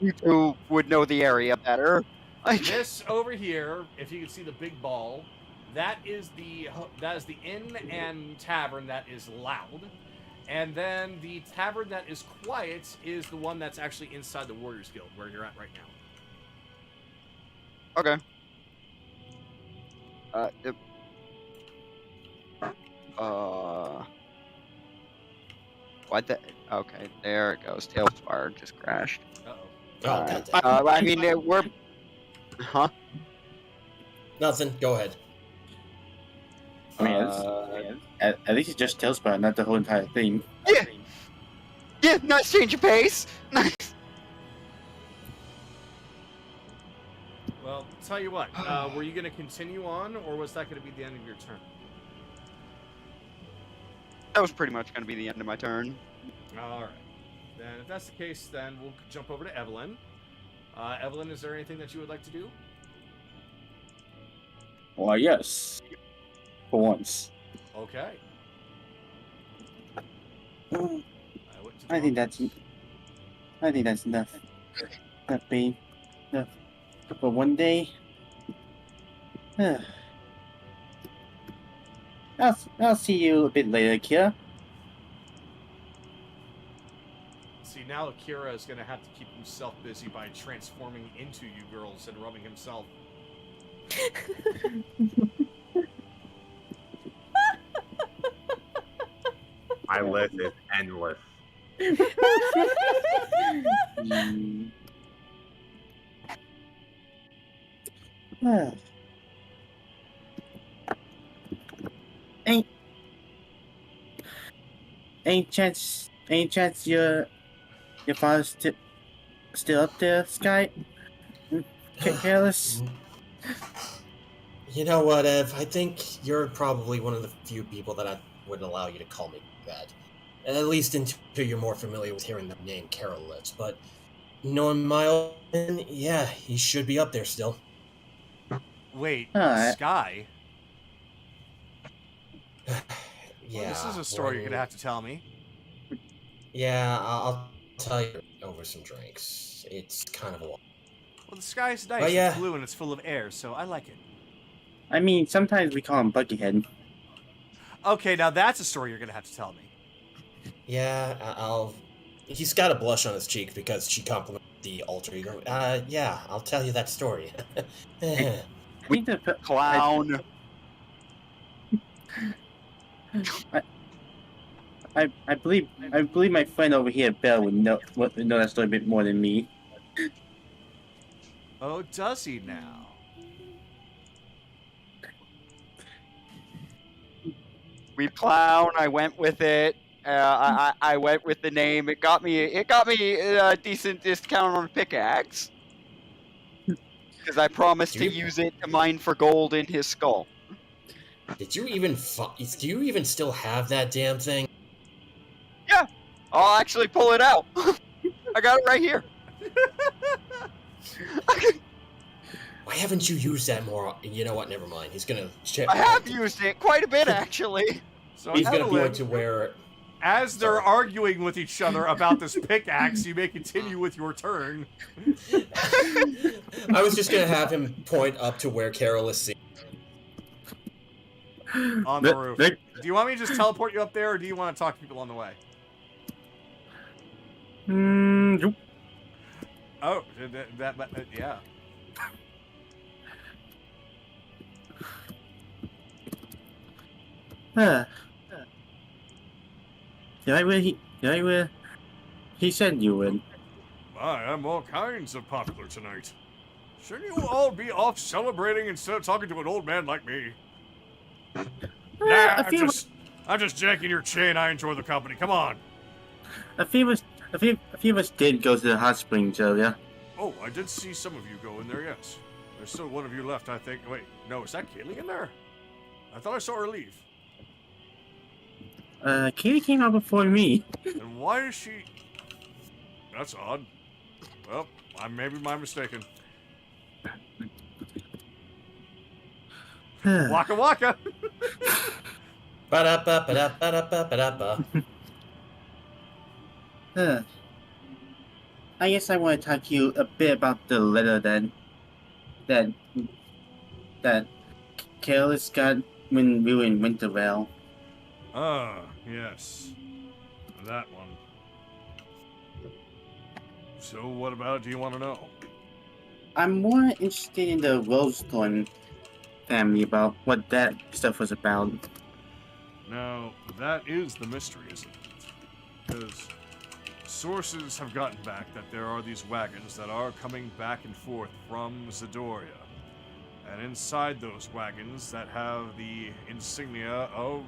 You two would know the area better. This over here, if you can see the big ball, that is the inn and tavern that is loud. And then the tavern that is quiet is the one that's actually inside the Warriors Guild, where you're at right now. Okay. What the? Okay, there it goes. Tailspire just crashed. Uh-oh. Oh, goddamn. I mean, we're... Huh? Nothing. Go ahead. I mean, at least it's just Tailspire, not the whole entire thing. Yeah! Yeah, nice change of pace! Nice! Well, tell you what, were you going to continue on, or was that going to be the end of your turn? That was pretty much going to be the end of my turn. Alright. Then, if that's the case, then we'll jump over to Evelyn. Evelyn, is there anything that you would like to do? Well, yes. For once. Okay. I think that's enough. That being enough for one day. I'll see you a bit later, Kira. See, now Akira is going to have to keep himself busy by transforming into you girls and rubbing himself. My list is endless. Any chance your father's still up there, Sky? Careless? You know what, Ev? I think you're probably one of the few people that I would allow you to call me that. At least until you're more familiar with hearing the name Carolus. But knowing my opinion, yeah, he should be up there still. Wait, Sky? Yeah. Well, this is a story you're going to have to tell me. Yeah, I'll tell you over some drinks. It's kind of a lot. Well, the sky's nice. Oh, yeah. It's blue and it's full of air, so I like it. I mean, sometimes we call him Buckyhead. Okay, now that's a story you're going to have to tell me. Yeah, He's got a blush on his cheek because she complimented the alter ego. Yeah, I'll tell you that story. Clown. I believe my friend over here, Belle, would know that story a bit more than me. Oh, does he now? We clown. I went with it. I went with the name. It got me a decent discount on a pickaxe. Because I promised to use it to mine for gold in his skull. Did you even do you even still have that damn thing? Yeah, I'll actually pull it out. I got it right here. Why haven't you used that more? You know what? Never mind. He's gonna. I have used it quite a bit, actually. So he's gonna point to where. As they're arguing with each other about this pickaxe, you may continue with your turn. I was just gonna have him point up to where Carol is seen. On the roof. Do you want me to just teleport you up there, or do you want to talk to people on the way? Oh, yeah. Did I he said you would. I am all kinds of popular tonight. Shouldn't you all be off celebrating instead of talking to an old man like me? Nah, I'm just jacking your chain. I enjoy the company. Come on. A few of us did go to the hot springs earlier. Oh, I did see some of you go in there, yes. There's still one of you left, I think. Wait, no, is that Kaylee in there? I thought I saw her leave. Kaylee came out before me. And why is she... That's odd. Well, maybe my mistaken. Waka waka! Ba-da-ba-ba-da-ba-da-ba-da-ba. I guess I want to talk to you a bit about the letter that Careless got when we were in Wintervale. Ah, yes. That one. So what about it do you want to know? I'm more interested in the Rosethorn family, about what that stuff was about. Now, that is the mystery, isn't it? because sources have gotten back that there are these wagons that are coming back and forth from Zidoria. And inside those wagons that have the insignia of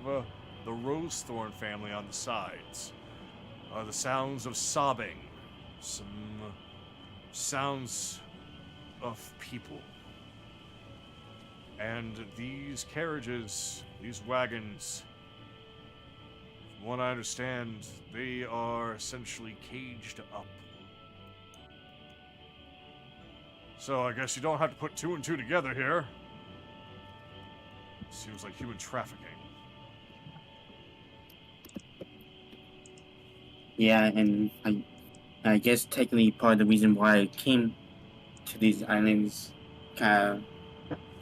the Rosethorn family on the sides are the sounds of sobbing, some sounds of people. And these carriages, these wagons, from what I understand, they are essentially caged up. So I guess you don't have to put 2 and 2 together here. Seems like human trafficking. Yeah, and I guess technically part of the reason why I came to these islands kind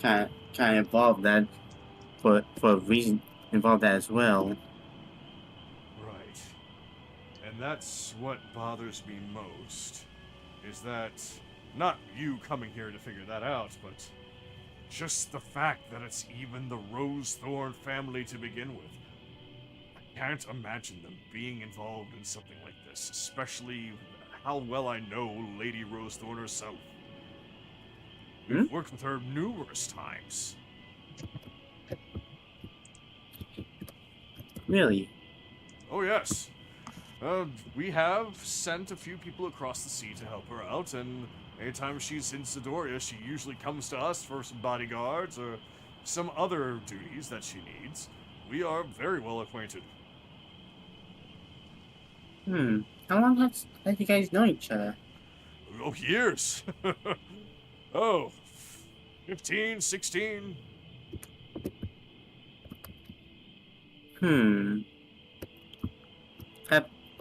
of involved that for a reason involved that as well. Right. And that's what bothers me most, is that not you coming here to figure that out, but just the fact that it's even the Rosethorn family to begin with. I can't imagine them being involved in something like this, especially how well I know Lady Rosethorn herself. We've worked with her numerous times. Really? Oh, yes. We have sent a few people across the sea to help her out, and anytime she's in Zidoria, she usually comes to us for some bodyguards or some other duties that she needs. We are very well acquainted. How long have you guys known each other? Oh, years. Oh, 15, 16.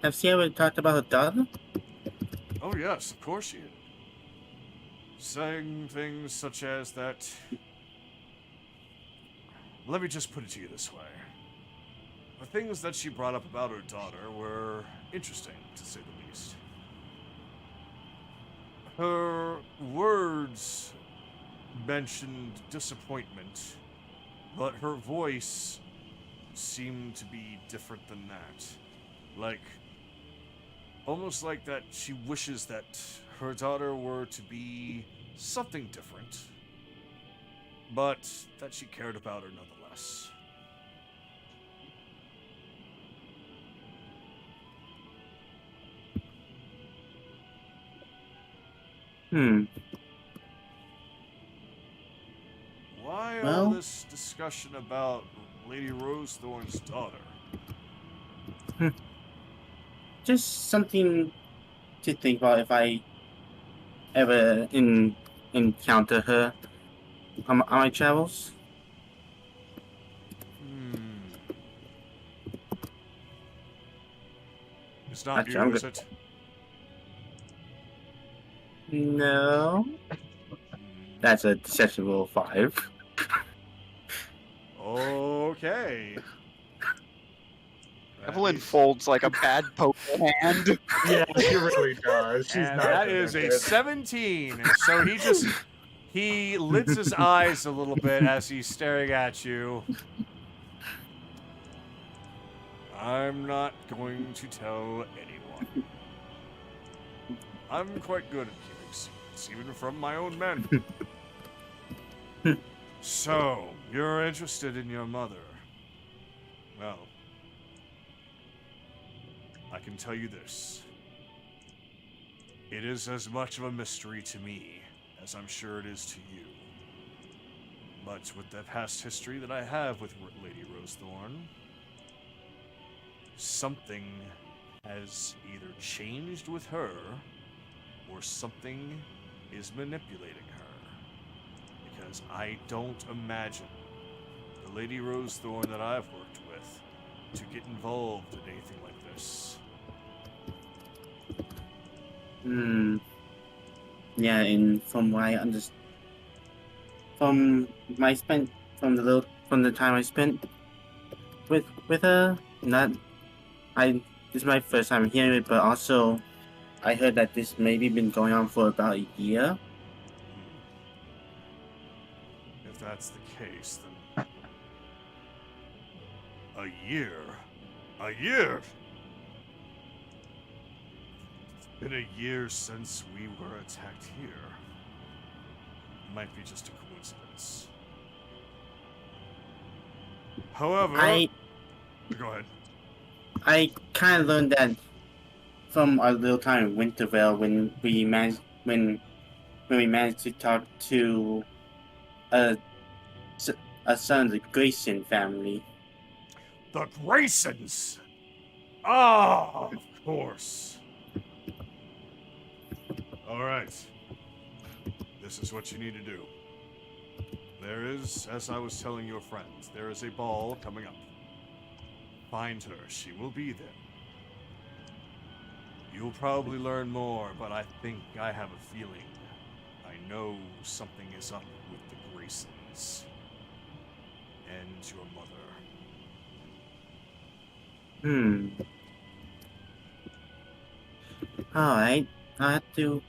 Have she ever talked about her daughter? Oh, yes, of course she did. Saying things such as that... Let me just put it to you this way. The things that she brought up about her daughter were interesting, to say the least. Her words mentioned disappointment, but her voice seemed to be different than that. Like, almost like that she wishes that her daughter were to be something different, but that she cared about her nonetheless. Why all this discussion about Lady Rosethorn's daughter? Just something to think about if I ever encounter her on my travels. It's not you, is it? No. That's a deception roll 5. Okay. Evelyn folds like a bad poker hand. Yeah, she really does. She's And not that is a 17. So he lids his eyes a little bit as he's staring at you. I'm not going to tell anyone. I'm quite good at keeping secrets, even from my own men. So, you're interested in your mother. Well, I can tell you this. It is as much of a mystery to me as I'm sure it is to you. But with the past history that I have with Lady Rosethorn, something has either changed with her or something is manipulating her. Because I don't imagine the Lady Rosethorn that I've worked with to get involved in anything like this. Yeah, and from what I understand, from the time I spent with her, this is my first time hearing it, but also I heard that this maybe been going on for about a year. If that's the case, then a year? been a year since we were attacked here. Might be just a coincidence. However, go ahead. I kind of learned that from our little time in Wintervale when we managed to talk to a son of the Grayson family. The Graysons! Ah, of course. Alright. This is what you need to do. There is, as I was telling your friends, there is a ball coming up. Find her. She will be there. You'll probably learn more, but I think I have a feeling. I know something is up with the Graysons. And your mother. Alright. I'll have to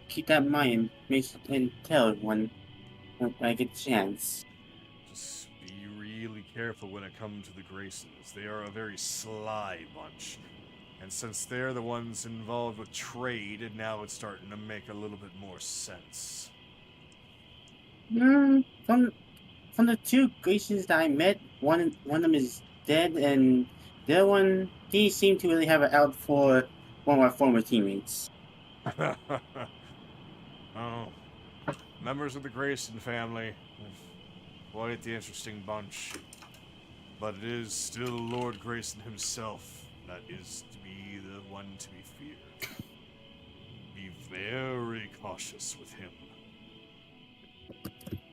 keep that in mind and tell everyone when I get a chance. Just be really careful when it comes to the Graysons. They are a very sly bunch. And since they're the ones involved with trade, and now it's starting to make a little bit more sense. From the two Graysons that I met, one of them is dead, and the other one didn't seem to really have it out for one of my former teammates. Oh, members of the Grayson family. Quite the interesting bunch. But it is still Lord Grayson himself that is to be the one to be feared. Be very cautious with him.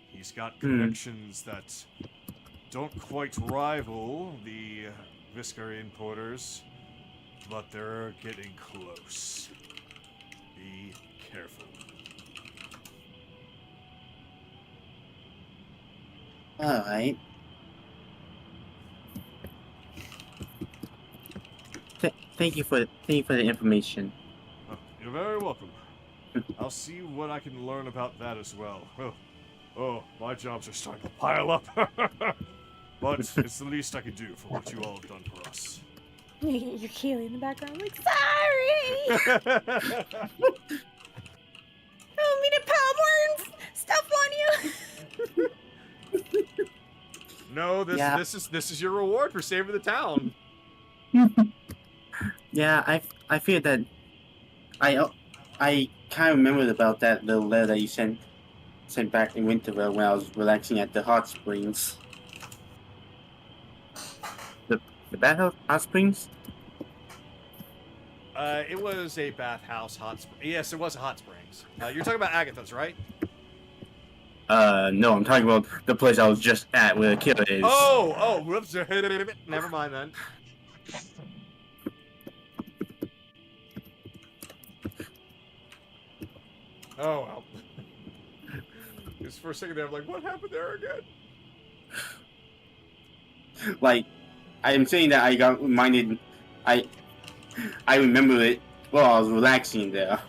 He's got connections that don't quite rival the Viscarian porters, but they're getting close. Be careful. Alright. Thank you for the information. Oh, you're very welcome. I'll see what I can learn about that as well. Oh, my jobs are starting to pile up. But it's the least I can do for what you all have done for us. You're Keely in the background, like, sorry! I don't mean to palm stuff on you! No, this is your reward for saving the town. Yeah, I feel that I kind of remembered about that little letter that you sent back in Winterville when I was relaxing at the hot springs. The bathhouse hot springs? It was a bathhouse hot springs. Yes, it was a hot springs. You're talking about Agatha's, right? No, I'm talking about the place I was just at where the killer is. Oh, whoops. Never mind then. Oh, well. Just for a second there, I'm like, what happened there again? Like, I am saying that I got reminded, I remember it while I was relaxing there.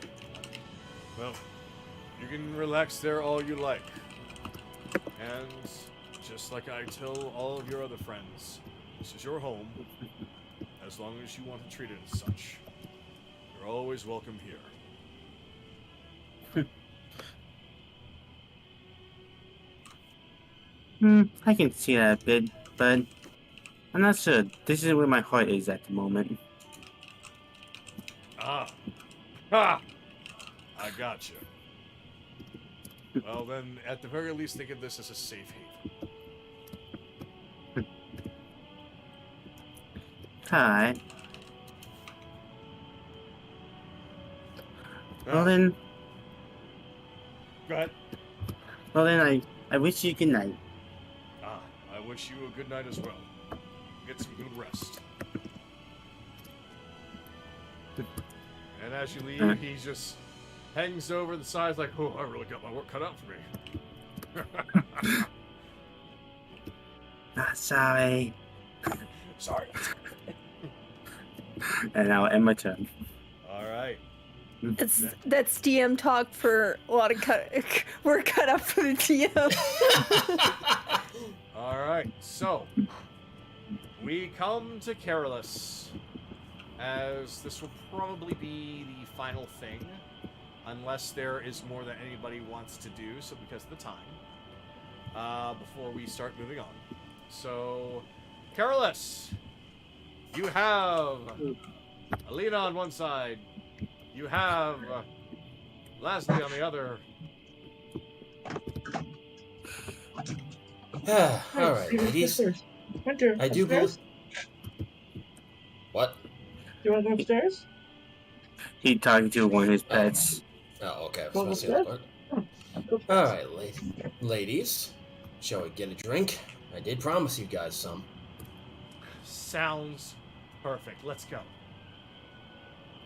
Well, you can relax there all you like. And just like I tell all of your other friends, this is your home. As long as you want to treat it as such. You're always welcome here. I can see that a bit, but I'm not sure. This is where my heart is at the moment. Ah. Ha! I gotcha. Well then, at the very least, think of this as a safe haven. Alright. Well then... Go ahead. Well then, I wish you good night. Ah, I wish you a good night as well. Get some good rest. And as you leave, he just hangs over the sides like, oh, I really got my work cut out for me. Sorry. Sorry. And I'll end my turn. Alright. That's DM talk for a lot of work cut up for the DM. Alright, so we come to Carolus as this will probably be the final thing, unless there is more that anybody wants to do, so because of the time, before we start moving on. So, Carolus, you have Alina on one side, you have Leslie on the other. All right, ladies. Winter, I do upstairs? What? Do you want to go upstairs? He talking to one of his pets. Oh, okay. I was Go gonna say, upstairs? what? All right, ladies. Shall we get a drink? I did promise you guys some. Sounds perfect. Let's go.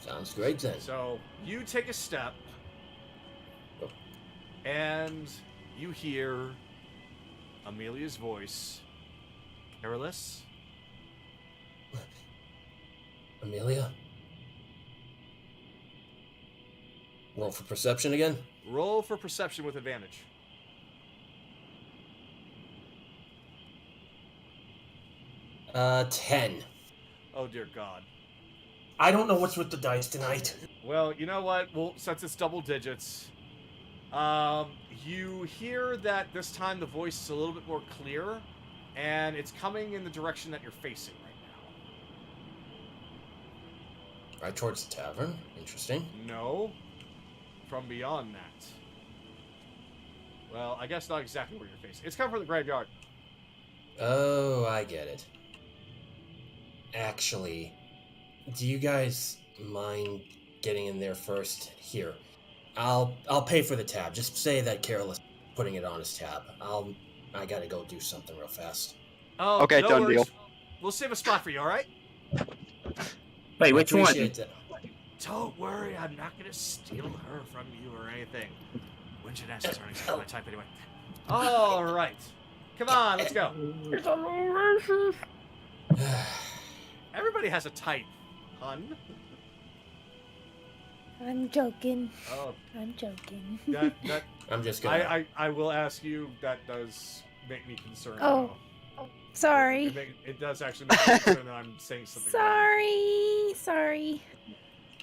Sounds great then. So, you take a step, and you hear Amelia's voice. Carolus? Amelia? Roll for perception again? Roll for perception with advantage. Uh, 10. Oh, dear God. I don't know what's with the dice tonight. Well, you know what? Well, since it's double digits, you hear that this time the voice is a little bit more clear, and it's coming in the direction that you're facing right now. Right towards the tavern? Interesting. No. From beyond that. Well, I guess not exactly where you're facing. It's coming from the graveyard. Oh, I get it. Actually, do you guys mind getting in there first? Here, I'll pay for the tab. Just say that Carolus putting it on his tab. I gotta go do something real fast. Oh, Okay, no done worries. deal. We'll save a spot for you, all right? Wait, which one? That. Don't worry, I'm not gonna steal her from you or anything. When should ask turning my type anyway? All right, come on, let's go. Everybody has a type, hun. I'm joking. Oh, I'm joking. that I'm just gonna. I will ask you. That does make me concerned. Oh, sorry. It does actually make me concerned that I'm saying something. Sorry.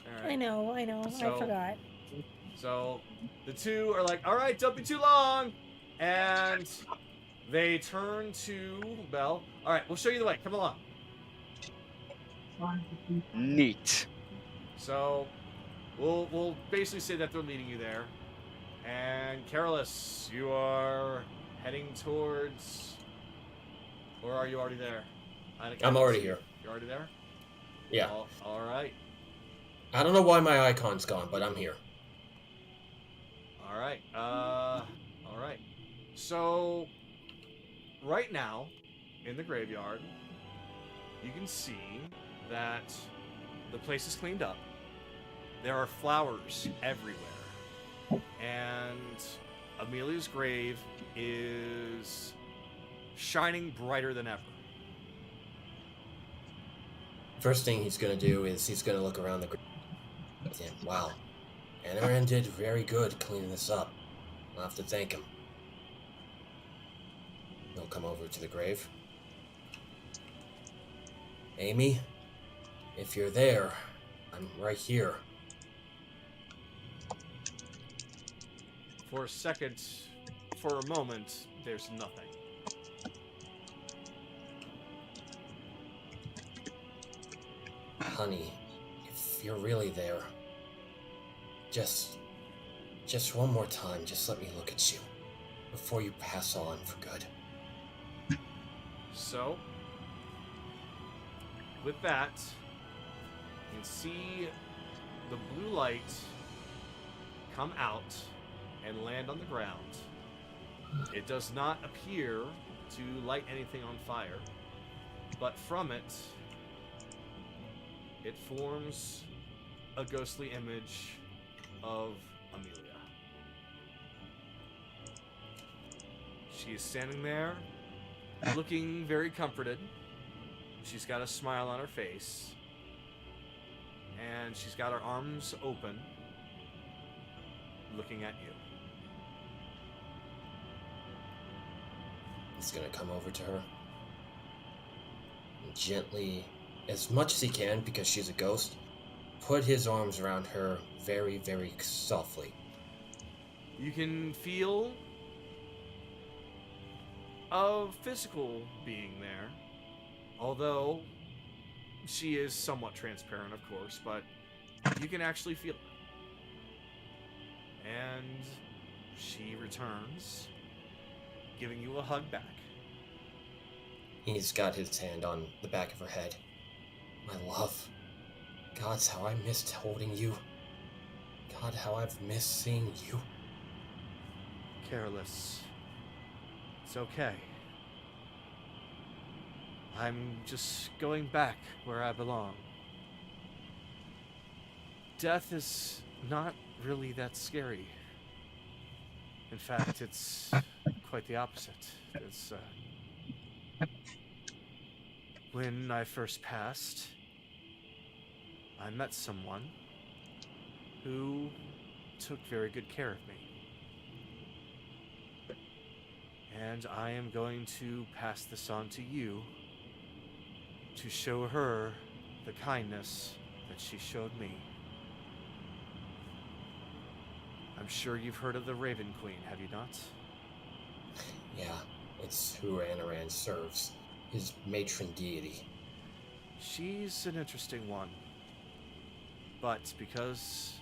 All right. I know. So- I forgot. So the two are like, all right, don't be too long. And they turn to Belle. All right, we'll show you the way. Come along. Neat. So we'll basically say that they're leading you there. And Carolus, you are heading towards, or are you already there? I'm already here. You're already there? Yeah. All right. I don't know why my icon's gone, but I'm here. All right. All right. So, right now, in the graveyard, you can see that the place is cleaned up. There are flowers everywhere. And Amelia's grave is shining brighter than ever. First thing he's gonna do is he's gonna look around the grave. Wow. Anaran did very good cleaning this up. I'll have to thank him. He'll come over to the grave. Amy, if you're there, I'm right here. For a second, for a moment, there's nothing. Honey, if you're really there, just one more time, just let me look at you before you pass on for good. So, with that, you can see the blue light come out and land on the ground. It does not appear to light anything on fire, but from it, it forms a ghostly image of Amelia. She is standing there, looking very comforted. She's got a smile on her face, and she's got her arms open, looking at you. He's gonna come over to her and gently as much as he can, because she's a ghost, put his arms around her very, very softly. You can feel a physical being there, although she is somewhat transparent, of course, but you can actually feel it. And she returns, giving you a hug back. He's got his hand on the back of her head. My love. God, how I missed holding you. God, how I've missed seeing you. Careless. It's okay. I'm just going back where I belong. Death is not really that scary. In fact, it's quite the opposite. It's, when I first passed, I met someone who took very good care of me. And I am going to pass this on to you to show her the kindness that she showed me. I'm sure you've heard of the Raven Queen, have you not? Yeah, it's who Anaran serves. His matron deity. She's an interesting one. But because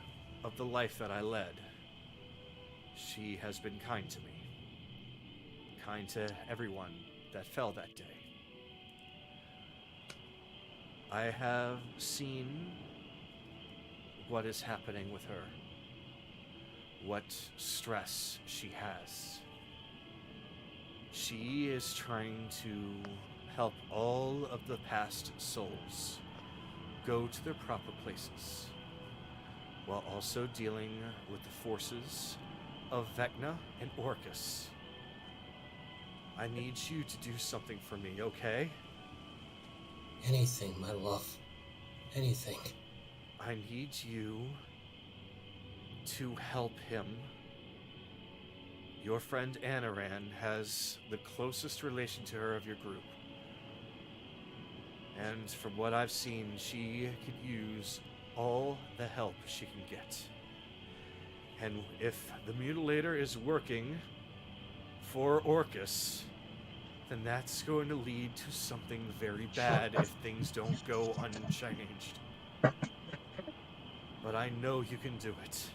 of the life that I led, she has been kind to me. Kind to everyone that fell that day. I have seen what is happening with her. What stress she has. She is trying to help all of the past souls go to their proper places, while also dealing with the forces of Vecna and Orcus. I need you to do something for me, okay? Anything, my love. Anything. I need you to help him. Your friend Anaran has the closest relation to her of your group. And from what I've seen, she could use all the help she can get. And if the Mutilator is working for Orcus, then that's going to lead to something very bad if things don't go unchanged. But I know you can do it.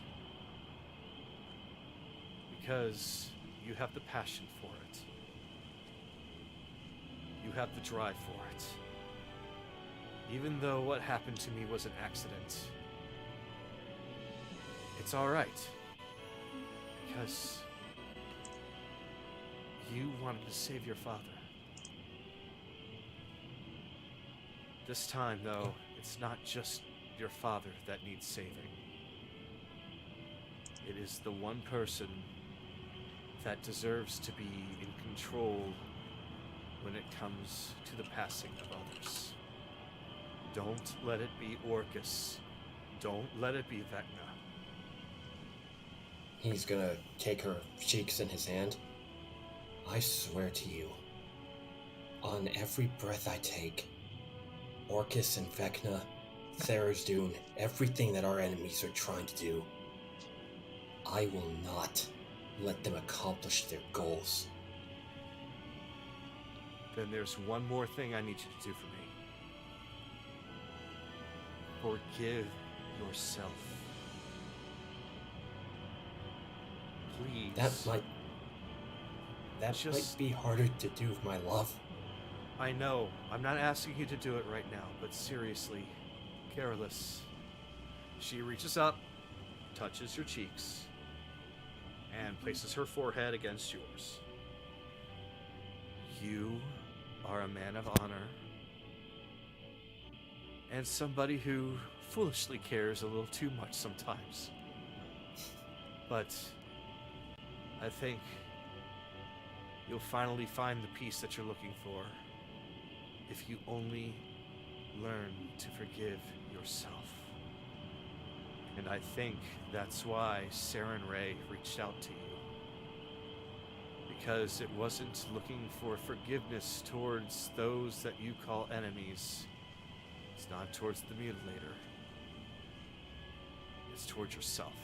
Because you have the passion for it. You have the drive for it. Even though what happened to me was an accident, it's alright. Because you wanted to save your father. This time, though, it's not just your father that needs saving. It is the one person that deserves to be in control when it comes to the passing of others. Don't let it be Orcus. Don't let it be Vecna. He's gonna take her cheeks in his hand. I swear to you, on every breath I take, Orcus and Vecna, Tharizdun, everything that our enemies are trying to do, I will not let them accomplish their goals. Then there's one more thing I need you to do for me. Forgive yourself. Please. That might be harder to do, my love. I know. I'm not asking you to do it right now, but seriously, Careless. She reaches up, touches your cheeks, and places her forehead against yours. You are a man of honor, and somebody who foolishly cares a little too much sometimes. But I think you'll finally find the peace that you're looking for if you only learn to forgive yourself. And I think that's why Saren Ray reached out to you. Because it wasn't looking for forgiveness towards those that you call enemies. It's not towards the mutilator. It's towards yourself.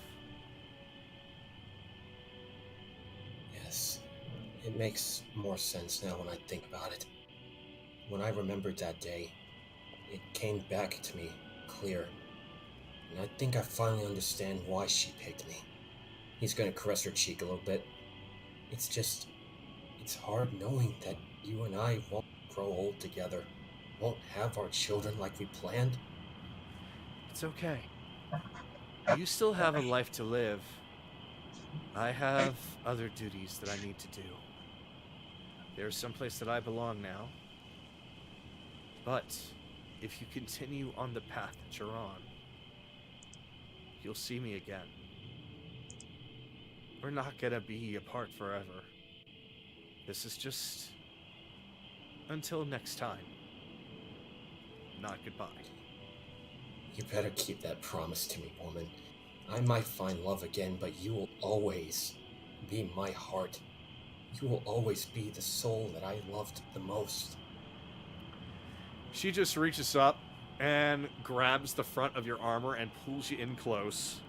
Yes, it makes more sense now when I think about it. When I remembered that day, it came back to me clear. And I think I finally understand why she picked me. He's gonna caress her cheek a little bit. It's hard knowing that you and I won't grow old together, won't have our children like we planned. It's okay. You still have a life to live. I have other duties that I need to do. There's someplace that I belong now. But if you continue on the path that you're on, you'll see me again. We're not gonna be apart forever. This is just until next time. Not goodbye. You better keep that promise to me, woman. I might find love again, but you will always be my heart. You will always be the soul that I loved the most. She just reaches up and grabs the front of your armor and pulls you in close.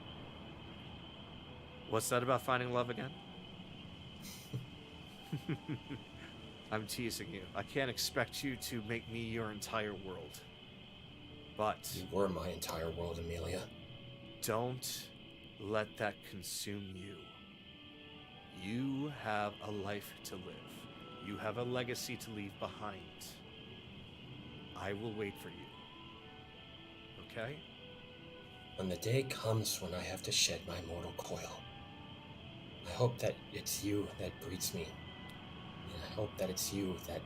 What's that about finding love again? I'm teasing you. I can't expect you to make me your entire world. But you were my entire world, Amelia. Don't let that consume you. You have a life to live. You have a legacy to leave behind. I will wait for you. Okay? When the day comes when I have to shed my mortal coil, I hope that it's you that breeds me. And I hope that it's you that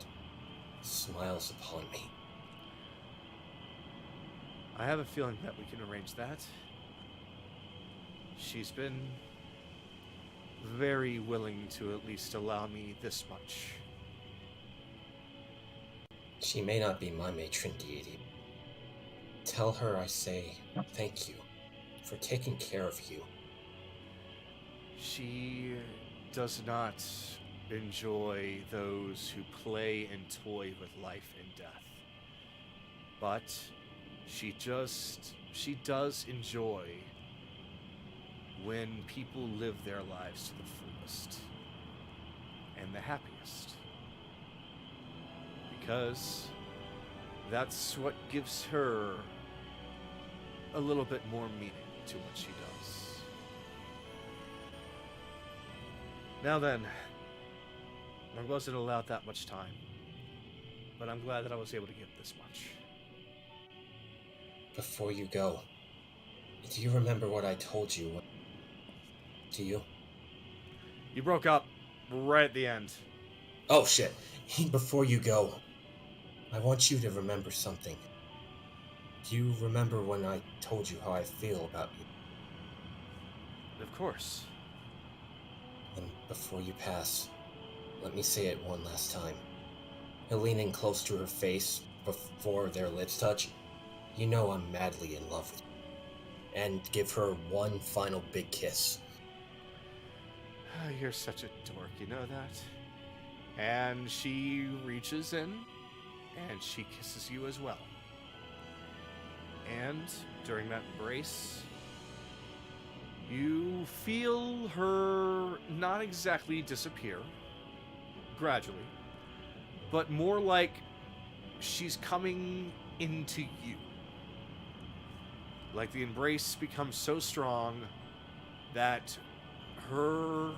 smiles upon me. I have a feeling that we can arrange that. She's been very willing to at least allow me this much. She may not be my matron deity. Tell her I say thank you for taking care of you. She does not enjoy those who play and toy with life and death. But she does enjoy when people live their lives to the fullest and the happiest. Because that's what gives her a little bit more meaning to what she does. Now then, I wasn't allowed that much time, but I'm glad that I was able to give this much. Before you go, do you remember what I told you? Do you? You broke up right at the end. Oh shit. Before you go, I want you to remember something. Do you remember when I told you how I feel about you? Of course. And before you pass, let me say it one last time. He'll lean in close to her face before their lips touch. You know I'm madly in love with you. And give her one final big kiss. You're such a dork, you know that? And she reaches in, and she kisses you as well. And during that embrace, you feel her not exactly disappear, gradually, but more like she's coming into you. Like the embrace becomes so strong that her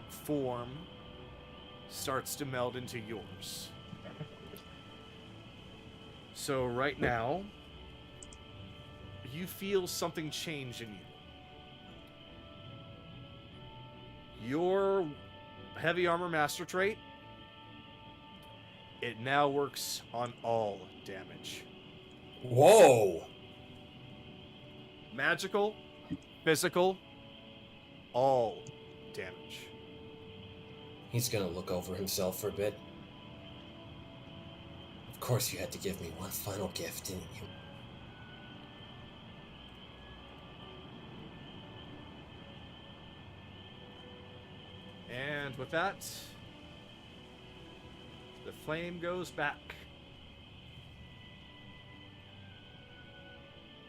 form starts to meld into yours. So right now, you feel something change in you. Your heavy armor master trait, it now works on all damage. Whoa! Magical, physical, all damage. He's gonna look over himself for a bit. Of course you had to give me one final gift, didn't you? And with that, the flame goes back.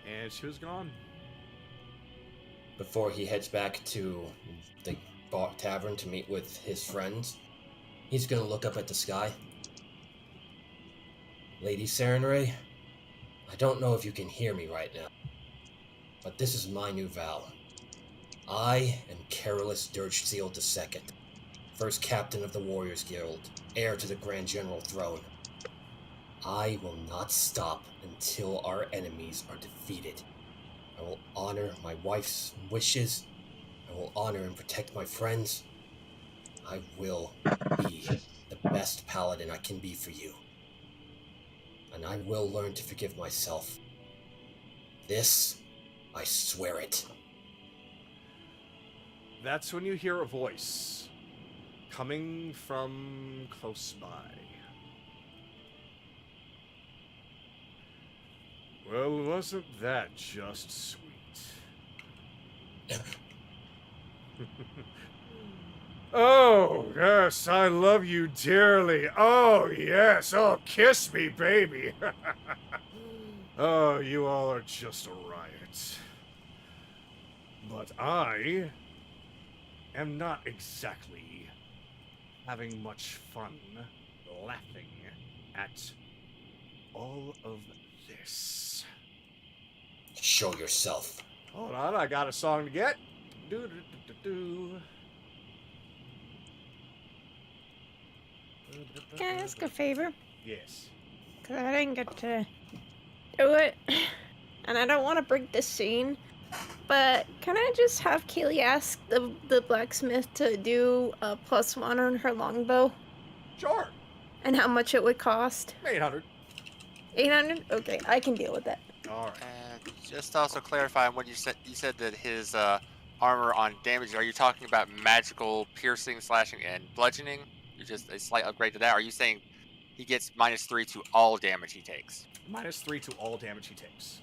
And she was gone. Before he heads back to the tavern to meet with his friends, he's gonna look up at the sky. Lady Sarenrae, I don't know if you can hear me right now, but this is my new vow. I am Carolus Dirgeseal II, first captain of the Warriors Guild, heir to the Grand General throne. I will not stop until our enemies are defeated. I will honor my wife's wishes. I will honor and protect my friends. I will be the best paladin I can be for you. And I will learn to forgive myself. This, I swear it. That's when you hear a voice coming from close by. Well, wasn't that just sweet? Oh, yes, I love you dearly. Oh, yes. Oh, kiss me, baby. Oh, you all are just a riot. But I am not exactly having much fun laughing at all of this. Show yourself. Hold on, I got a song to get. Do. Can I ask a favor? Yes. Because I didn't get to do it. And I don't want to break this scene. But can I just have Kaylee ask the blacksmith to do a +1 on her longbow? Sure. And how much it would cost? 800. 800? Okay, I can deal with that. All right. And just to also clarify what you said that his armor on damage, are you talking about magical piercing, slashing, and bludgeoning? You just a slight upgrade to that? Are you saying he gets -3 to all damage he takes? -3 to all damage he takes.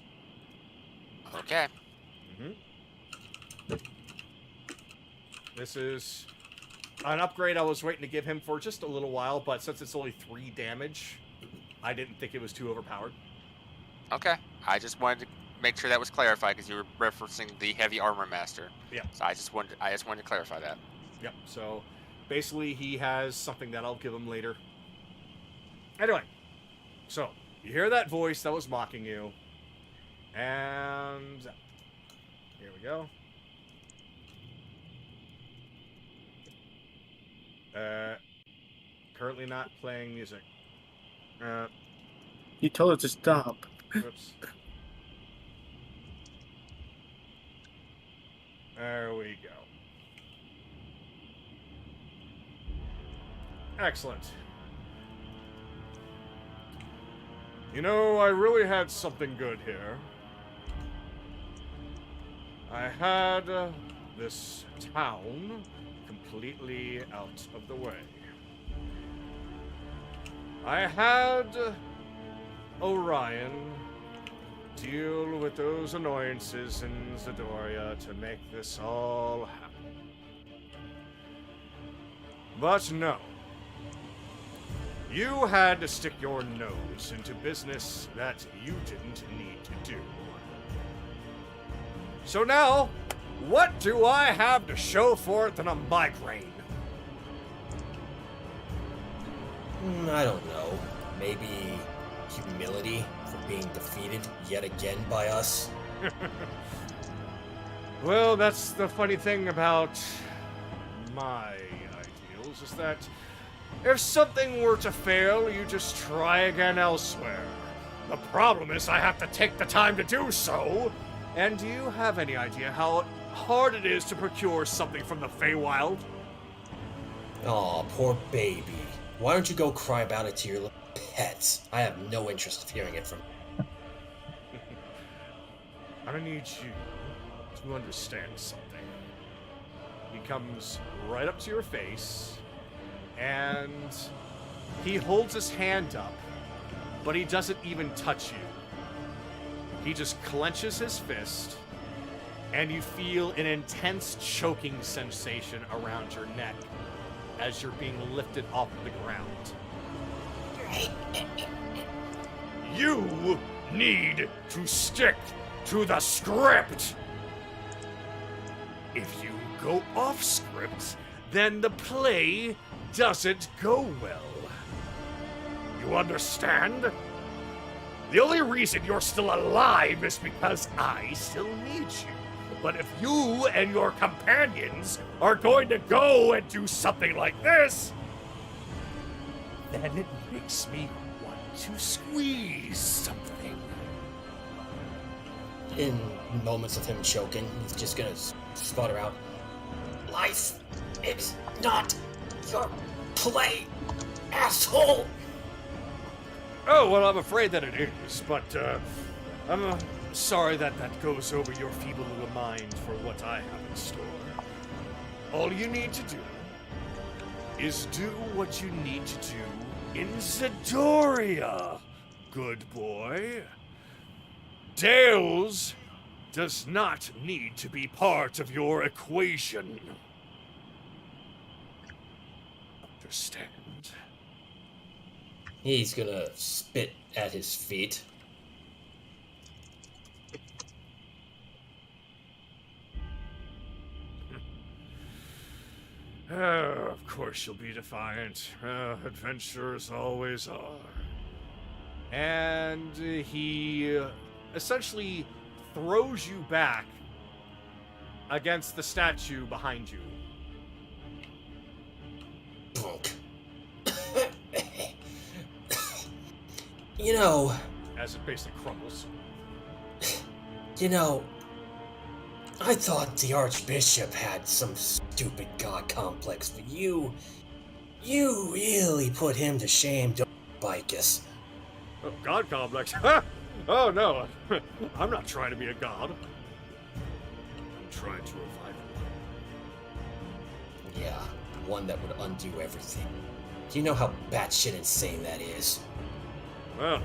Okay. This is an upgrade I was waiting to give him for just a little while, but since it's only 3 damage, I didn't think it was too overpowered. Okay. I just wanted to make sure that was clarified because you were referencing the heavy armor master. Yeah. So I just wanted to clarify that. Yep. So basically, he has something that I'll give him later. Anyway, so you hear that voice that was mocking you, and here we go. Currently not playing music. You told her to stop. Whoops. There we go. Excellent. You know, I really had something good here. I had this town completely out of the way. I had Orion deal with those annoyances in Zidoria to make this all happen. But no. You had to stick your nose into business that you didn't need to do. So now, what do I have to show for it than a migraine? I don't know. Maybe humility for being defeated yet again by us? Well, that's the funny thing about my ideals, is that if something were to fail, you just try again elsewhere. The problem is I have to take the time to do so. And do you have any idea how hard it is to procure something from the Feywild? Aw, poor baby. Why don't you go cry about it to your little pets? I have no interest of hearing it from I need you to understand something. He comes right up to your face, and he holds his hand up, but he doesn't even touch you. He just clenches his fist, and you feel an intense choking sensation around your neck as you're being lifted off the ground. You need to stick to the script. If you go off script, then the play doesn't go well. You understand? The only reason you're still alive is because I still need you. But if you and your companions are going to go and do something like this, then it makes me want to squeeze something. In moments of him choking, he's just gonna sputter out, "Life is not your play, asshole!" Oh, well, I'm afraid that it is, but I'm sorry that goes over your feeble little mind for what I have in store. All you need to do is do what you need to do in Zidoria, good boy. Dales does not need to be part of your equation. Understand? He's gonna spit at his feet. Of course you'll be defiant. Adventurers always are. And he essentially throws you back against the statue behind you. Punk. You know, as it basically crumbles. You know, I thought the Archbishop had some stupid god complex, but you really put him to shame, don't you, Bicus? Oh, god complex? Oh no, I'm not trying to be a god. I'm trying to revive him. Yeah, one that would undo everything. Do you know how batshit insane that is? Well,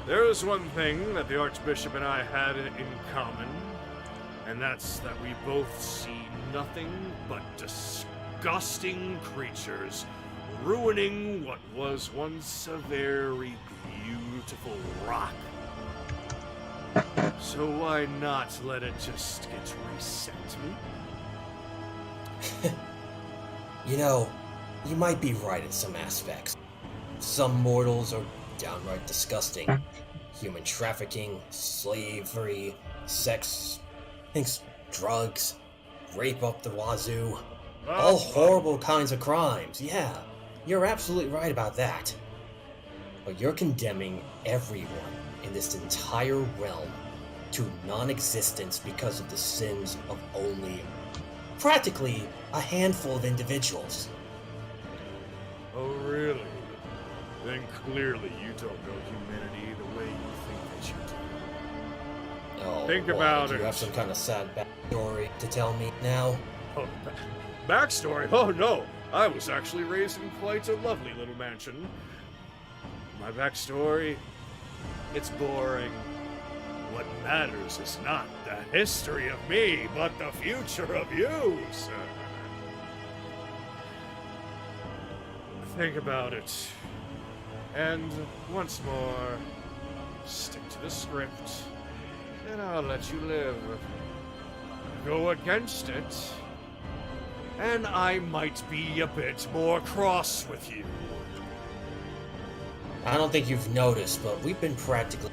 there is one thing that the Archbishop and I had in common, and that's that we both see nothing but disgusting creatures ruining what was once a very beautiful rock. So why not let it just get reset me? You know, you might be right in some aspects. Some mortals are downright disgusting. Human trafficking, slavery, sex, drugs, rape up the wazoo. All horrible kinds of crimes, yeah. You're absolutely right about that. But you're condemning everyone in this entire realm to non-existence because of the sins of only practically a handful of individuals. Oh, really? Then clearly you don't know humanity the way you think that you do. Oh, think boy, about do it. you have some kind of sad backstory to tell me now? Oh, backstory? Oh, no. I was actually raised in quite a lovely little mansion. My backstory? It's boring. What matters is not the history of me, but the future of you, sir. Think about it. And once more, stick to the script, and I'll let you live. Go against it, and I might be a bit more cross with you. I don't think you've noticed, but we've been practically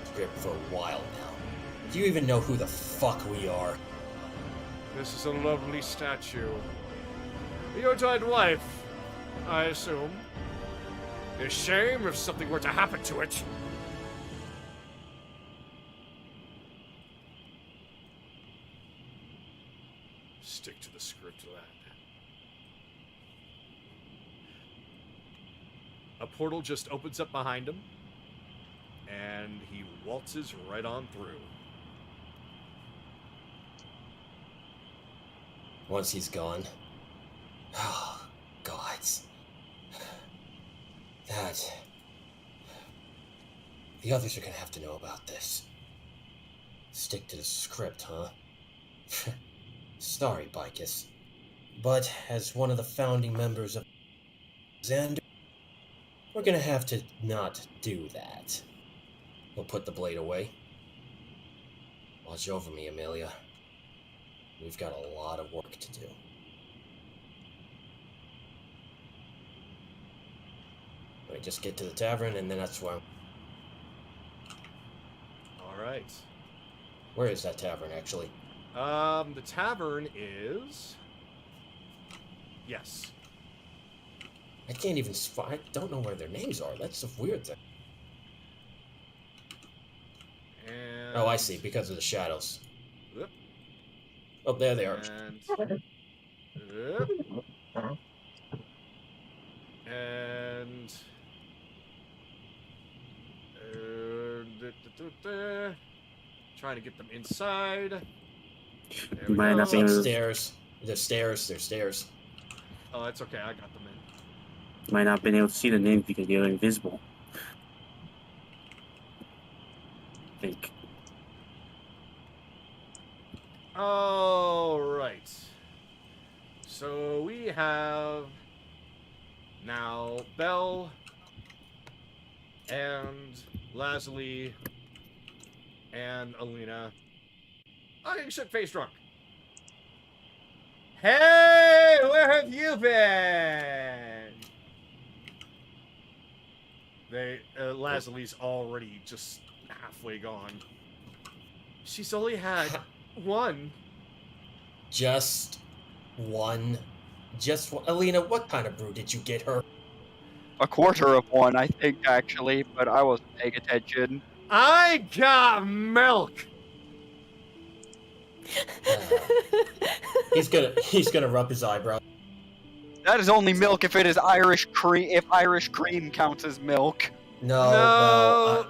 script for a while now. Do you even know who the fuck we are? This is a lovely statue. Your dead wife, I assume. A shame if something were to happen to it. Stick to the script, lad. A portal just opens up behind him, and he waltzes right on through. Once he's gone. Oh, gods. The others are gonna have to know about this. Stick to the script, huh? Sorry, Bicus. But as one of the founding members of Xander, we're gonna have to not do that. We'll put the blade away. Watch over me, Amelia. We've got a lot of work to do. We just get to the tavern, and then that's where... Alright. Where is that tavern, actually? The tavern is... Yes. I can't even... I don't know where their names are. That's a weird thing. And... Oh, I see. Because of the shadows. Yep. Oh, there they are. And... Yep. And... Trying to get them inside. There we Might go. not be able to- Upstairs. There's stairs. There's stairs. Oh, that's okay. I got them in. Might not been able to see the names because you're invisible. I think. All right. So we have now Belle and Lazuli and Alina. Oh, you should face drunk. Hey, where have you been? Lazuli's already just halfway gone. She's only had one. Just one. Just one. Alina, what kind of brew did you get her? A quarter of one, I think, actually, but I wasn't paying attention. I got milk. He's gonna rub his eyebrow. That is only milk if it is Irish cream. If Irish cream counts as milk. No,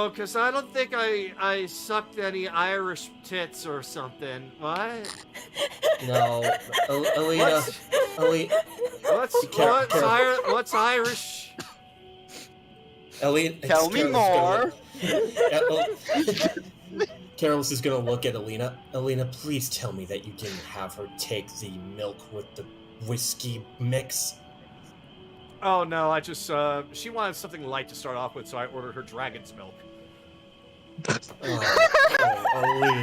because I don't think I sucked any Irish tits or something. What? No, Alina. What's Irish? Alina, Tell me more. Carolus is gonna look at Alina. Alina, please tell me that you didn't have her take the milk with the whiskey mix. Oh no, I just she wanted something light to start off with, so I ordered her dragon's milk. Alina.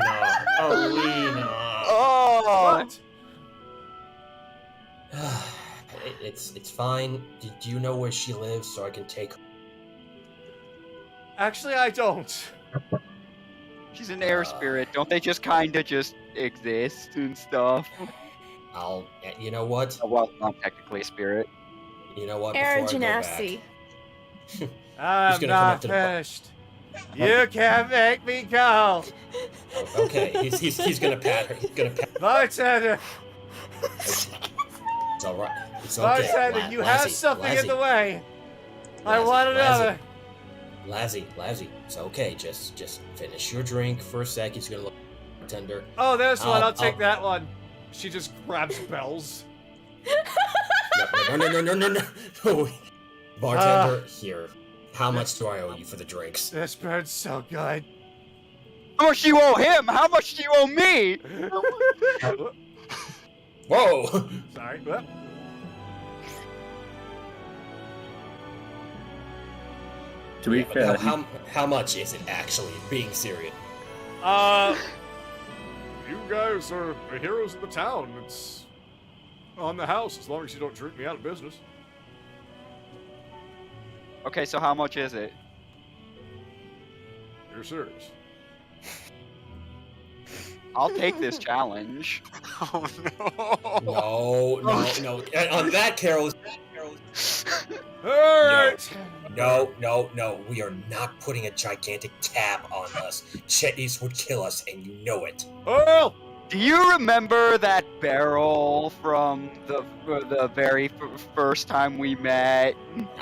Oh. What? It's fine. Do you know where she lives so I can take her? Actually, I don't. She's an air spirit. Don't they just kinda just exist and stuff? You know what? Well, not technically a spirit. You know what? Air Before I go genasi. back- I'm not finished. You can't make me go. Okay, he's gonna pat her. He's gonna pat. Bartender. It's all right. It's okay. Bartender, you have something in the way. I want another. Lazzy, it's okay. Just finish your drink for a sec. He's gonna look at the bartender. Oh, there's one. I'll take that one. She just grabs bells. No. Bartender, here. How much do I owe you for the drinks? This bird's so good. How much do you owe him? How much do you owe me? Whoa! Sorry. What? To be fair, how much is it actually? Being serious. You guys are the heroes of the town. It's on the house as long as you don't drink me out of business. Okay, so how much is it? You're serious? I'll take this challenge. Oh no! No. On that, Carol. Alright! No. We are not putting a gigantic tab on us. Chet East would kill us, and you know it. Oh! Do you remember that barrel from the very first time we met?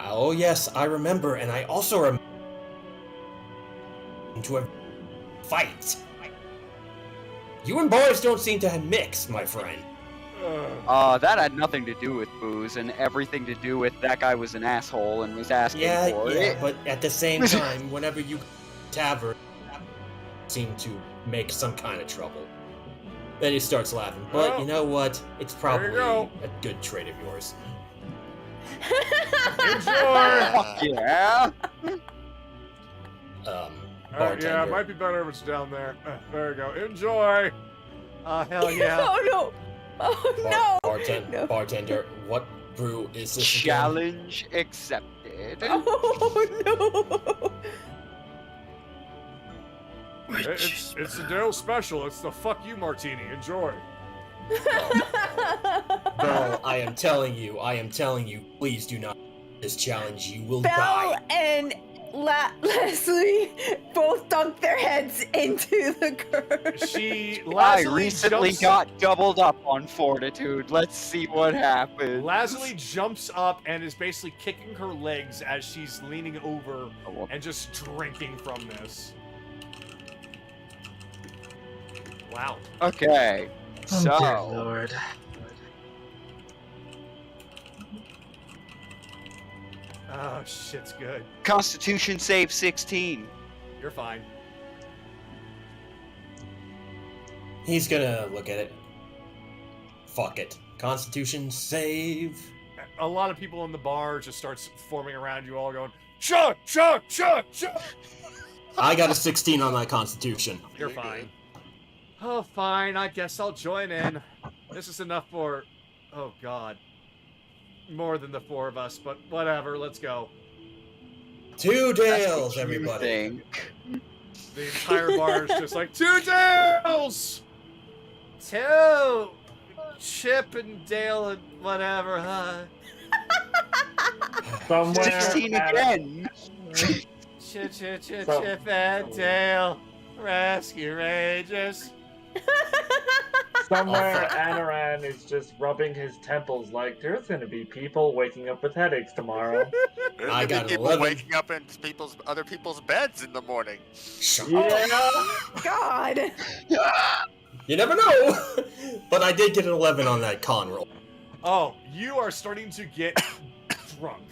Oh yes, I remember, and I also remember to a fight. You and boys don't seem to mix, my friend. That had nothing to do with booze and everything to do with that guy was an asshole and was asking for it. But at the same time, whenever you tavern, seem to make some kind of trouble. Then he starts laughing. But you know what? It's probably a good trait of yours. Enjoy! Yeah. Yeah, it might be better if it's down there. There you go. Enjoy. Hell yeah. Oh no! Oh no! Bartender, what brew is this again? Challenge accepted. Oh no! It's the Dale special. It's the fuck you martini. Enjoy. Belle, I am telling you, please do not this challenge. You will Belle die. and Leslie both dunked their heads into the curve. I recently got doubled up on fortitude. Let's see what happens. Leslie jumps up and is basically kicking her legs as she's leaning over and just drinking from this. Wow. Okay. So. Oh, dear Lord. Oh, shit's good. Constitution save 16. You're fine. He's gonna look at it. Fuck it. Constitution save. A lot of people in the bar just starts forming around you all going, shut, shut, shut, shut. I got a 16 on my Constitution. You're fine. Oh, fine. I guess I'll join in. This is enough for... Oh, God. More than the four of us, but whatever. Let's go. 2 Dales, everybody. The entire bar is just like, 2 Dales! 2! Chip and Dale and whatever, huh? Somewhere 16 again. Chip and Dale. Rescue Rangers. Somewhere Anaran is just rubbing his temples like there's gonna be people waking up with headaches tomorrow. I got people 11. waking up in other people's beds in the morning. Oh, God. You never know. But I did get an 11 on that con roll. Oh, you are starting to get drunk.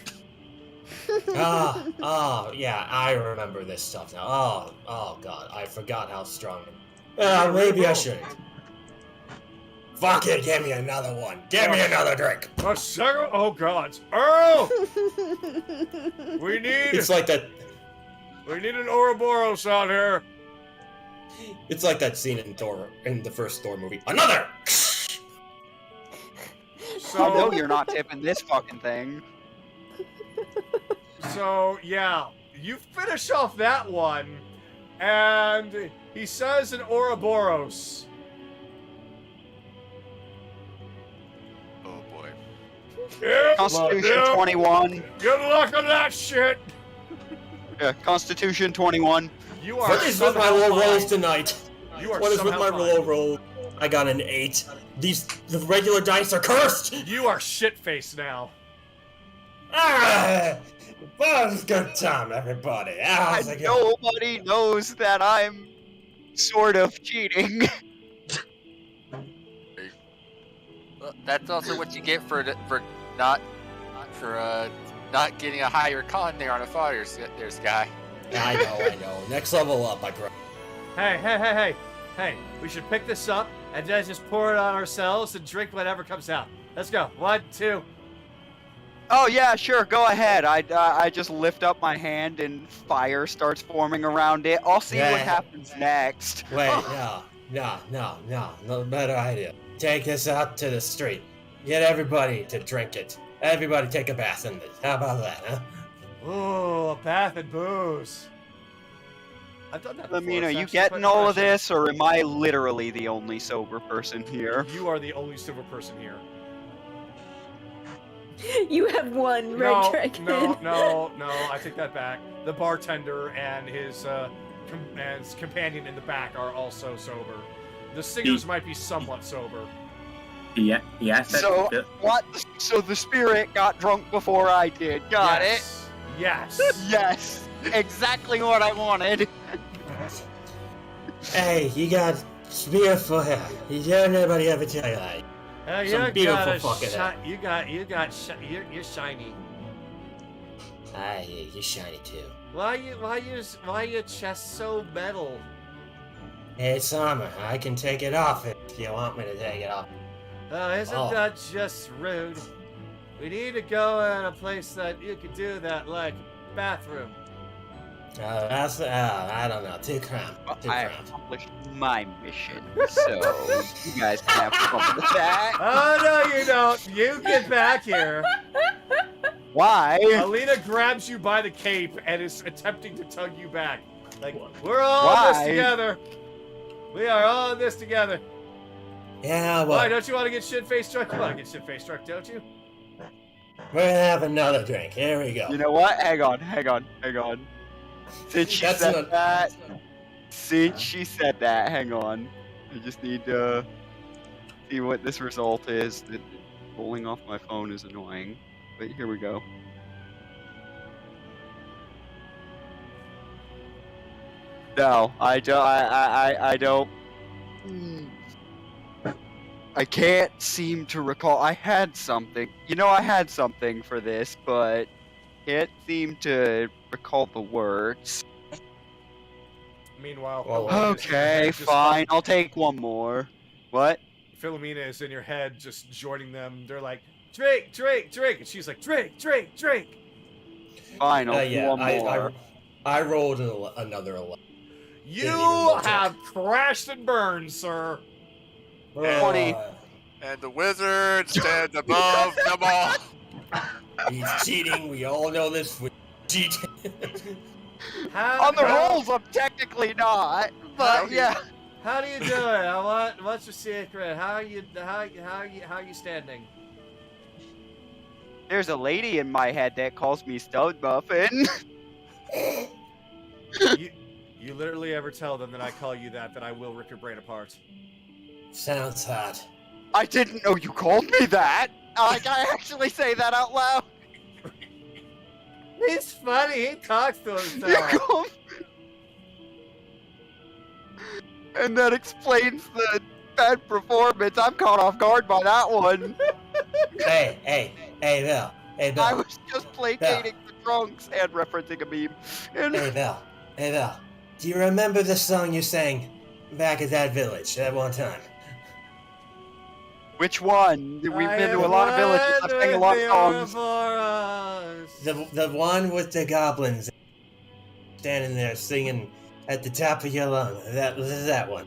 Yeah, I remember this stuff now. Oh God, I forgot how strong. Maybe I shouldn't. Fuck it, give me another one. Give me another drink. A second? Oh God, Earl! We need. It's like that. We need an Ouroboros out here. It's like that scene in Thor, in the first Thor movie. Another. I know you're not tipping this fucking thing. So, yeah, you finish off that one, and he says an Ouroboros. Oh boy. Yeah, Constitution 21. Good luck on that shit. Yeah, Constitution 21. You are. What is with my low rolls tonight? You are. What is with my somehow low roll? I got an 8. The regular dice are cursed. You are shit-faced now. Ah! Well, it was a good time, everybody. Nobody knows that I'm sort of cheating. Well, that's also what you get for not getting a higher con there on a fire. There's guy. I know. Next level up, I grow. Hey, we should pick this up and then just pour it on ourselves and drink whatever comes out. Let's go. 1, 2. Oh yeah, sure, go ahead. I just lift up my hand and fire starts forming around it. I'll see what happens next. Wait, no better idea. Take this out to the street. Get everybody to drink it. Everybody take a bath in this. How about that, huh? Ooh, a bath and booze. I've done that before. I mean, are It's you actually getting quite all of refreshing. this, or am I literally the only sober person here? You are the only sober person here. You have one red dragon. No, I take that back. The bartender and his companion in the back are also sober. The singers might be somewhat sober. Yeah. So what? So the spirit got drunk before I did. Got it? Yes. Yes. Exactly what I wanted. Hey, you got beautiful hair. Did anybody ever tell you that? Some beautiful fucking hair. You're shiny. Ah, yeah, you're shiny too. Why your chest so metal? It's summer. I can take it off if you want me to take it off. Isn't that just rude? We need to go in a place that you could do that, like bathroom. I don't know. Too cramped. Too I cramped. accomplished my mission, so you guys can have fun with that. Oh, no, you don't. You get back here. Why? Alina grabs you by the cape and is attempting to tug you back. Like, we're all in this Why? together. We are all in this together. Yeah, Why, well, don't you want to get shit-faced struck? You want to get shit-faced struck, don't you? we're gonna have another drink. Here we go. You know what? Hang on. Since she That's said not- that, hang on. I just need to see what this result is. That rolling off my phone is annoying, but here we go. No, I don't. I can't seem to recall. I had something. I had something for this, but can't seem to recall the words. Meanwhile, Well, Philomena is in your Okay, head, just fine. I'll take one more. What? Philomena is in your head, just joining them. They're like, Drake, Drake, Drake, and she's like, Drake, Drake, Drake. Fine, I'll do yeah, one more. I rolled another 11. You Didn't even look have crashed and burned, sir. 20. And the wizard stands above them all. He's cheating. We all know this. We cheat. On the rolls, I'm technically not, but yeah. How do you do it? What's your secret? How you standing? There's a lady in my head that calls me Stud Muffin. You literally ever tell them that I call you that I will rip your brain apart. Sounds hot. I didn't know you called me that. Like, I actually say that out loud. He's funny. He talks to You himself. call me... And that explains the bad performance. I'm caught off guard by that one. Hey, Bill. Hey, Bill. I was just placating the drunks and referencing a meme. And Hey, Bill. Do you remember the song you sang back at that village that one time? which one? We've been to a lot of villages. I've sang a lot of songs. The one with the goblins standing there singing at the top of your lung. That was that one.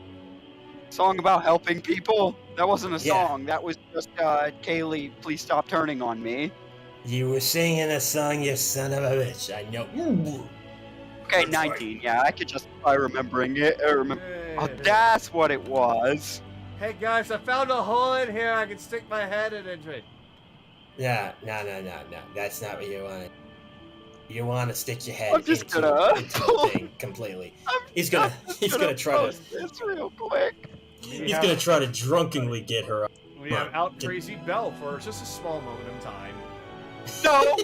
Song about helping people? That wasn't a Yeah. song. That was just, Kaylee, please stop turning on me. You were singing a song, you son of a bitch. I know. Okay, I'm sorry. 19. Yeah, I could justify remembering it. Oh, that's what it was. Hey guys, I found a hole in here. I can stick my head in it. No. That's not what you want. You want to stick your head I'm just into the thing completely. He's gonna try post this real quick. He's gonna try to drunkenly get her up. We have out crazy Belle for just a small moment in time. No,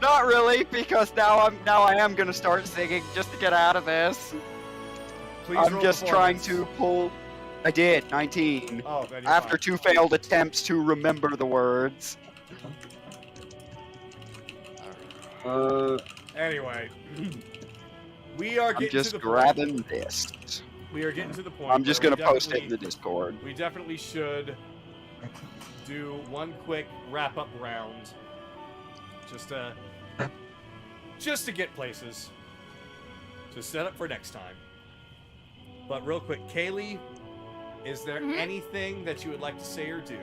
not really, because now I am gonna start singing just to get out of this. Please I'm roll just trying performance. to pull. I did 19. Oh, then you're After fine. 2 failed attempts to remember the words. Anyway, we are I'm getting just to the grabbing this. point. We are getting to the point. I'm just where gonna we post it in the definitely- Discord. We definitely should do one quick wrap-up round, just to get places, to set up for next time. But real quick, Kaylee, is there anything that you would like to say or do?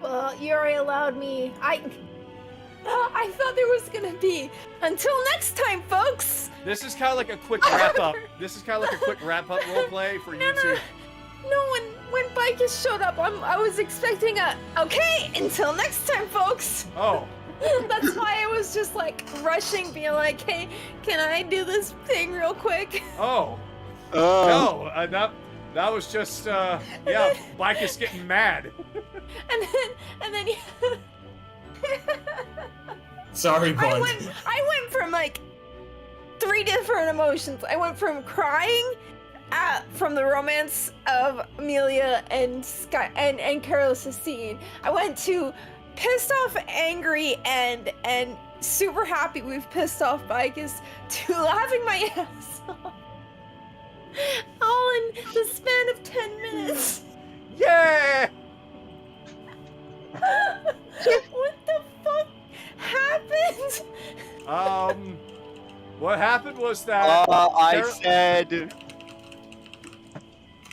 Well, you already allowed me. I thought there was gonna be. Until next time, folks. This is kind of like a quick wrap-up. This is kind of like a quick wrap-up roleplay for you two. No, when Bicus showed up, I was expecting a. Okay, until next time, folks. Oh. That's why I was just like rushing, being like, "Hey, can I do this thing real quick?" Oh. No, that was just yeah, Bicus getting mad. And then Sorry, Bond. I went from like 3 different emotions. I went from crying from the romance of Amelia and Sky and Carlos' scene. I went to pissed off, angry, and super happy we've pissed off Bicus, to laughing my ass off. All in the span of 10 minutes. Yeah! What the fuck happened? What happened was that I said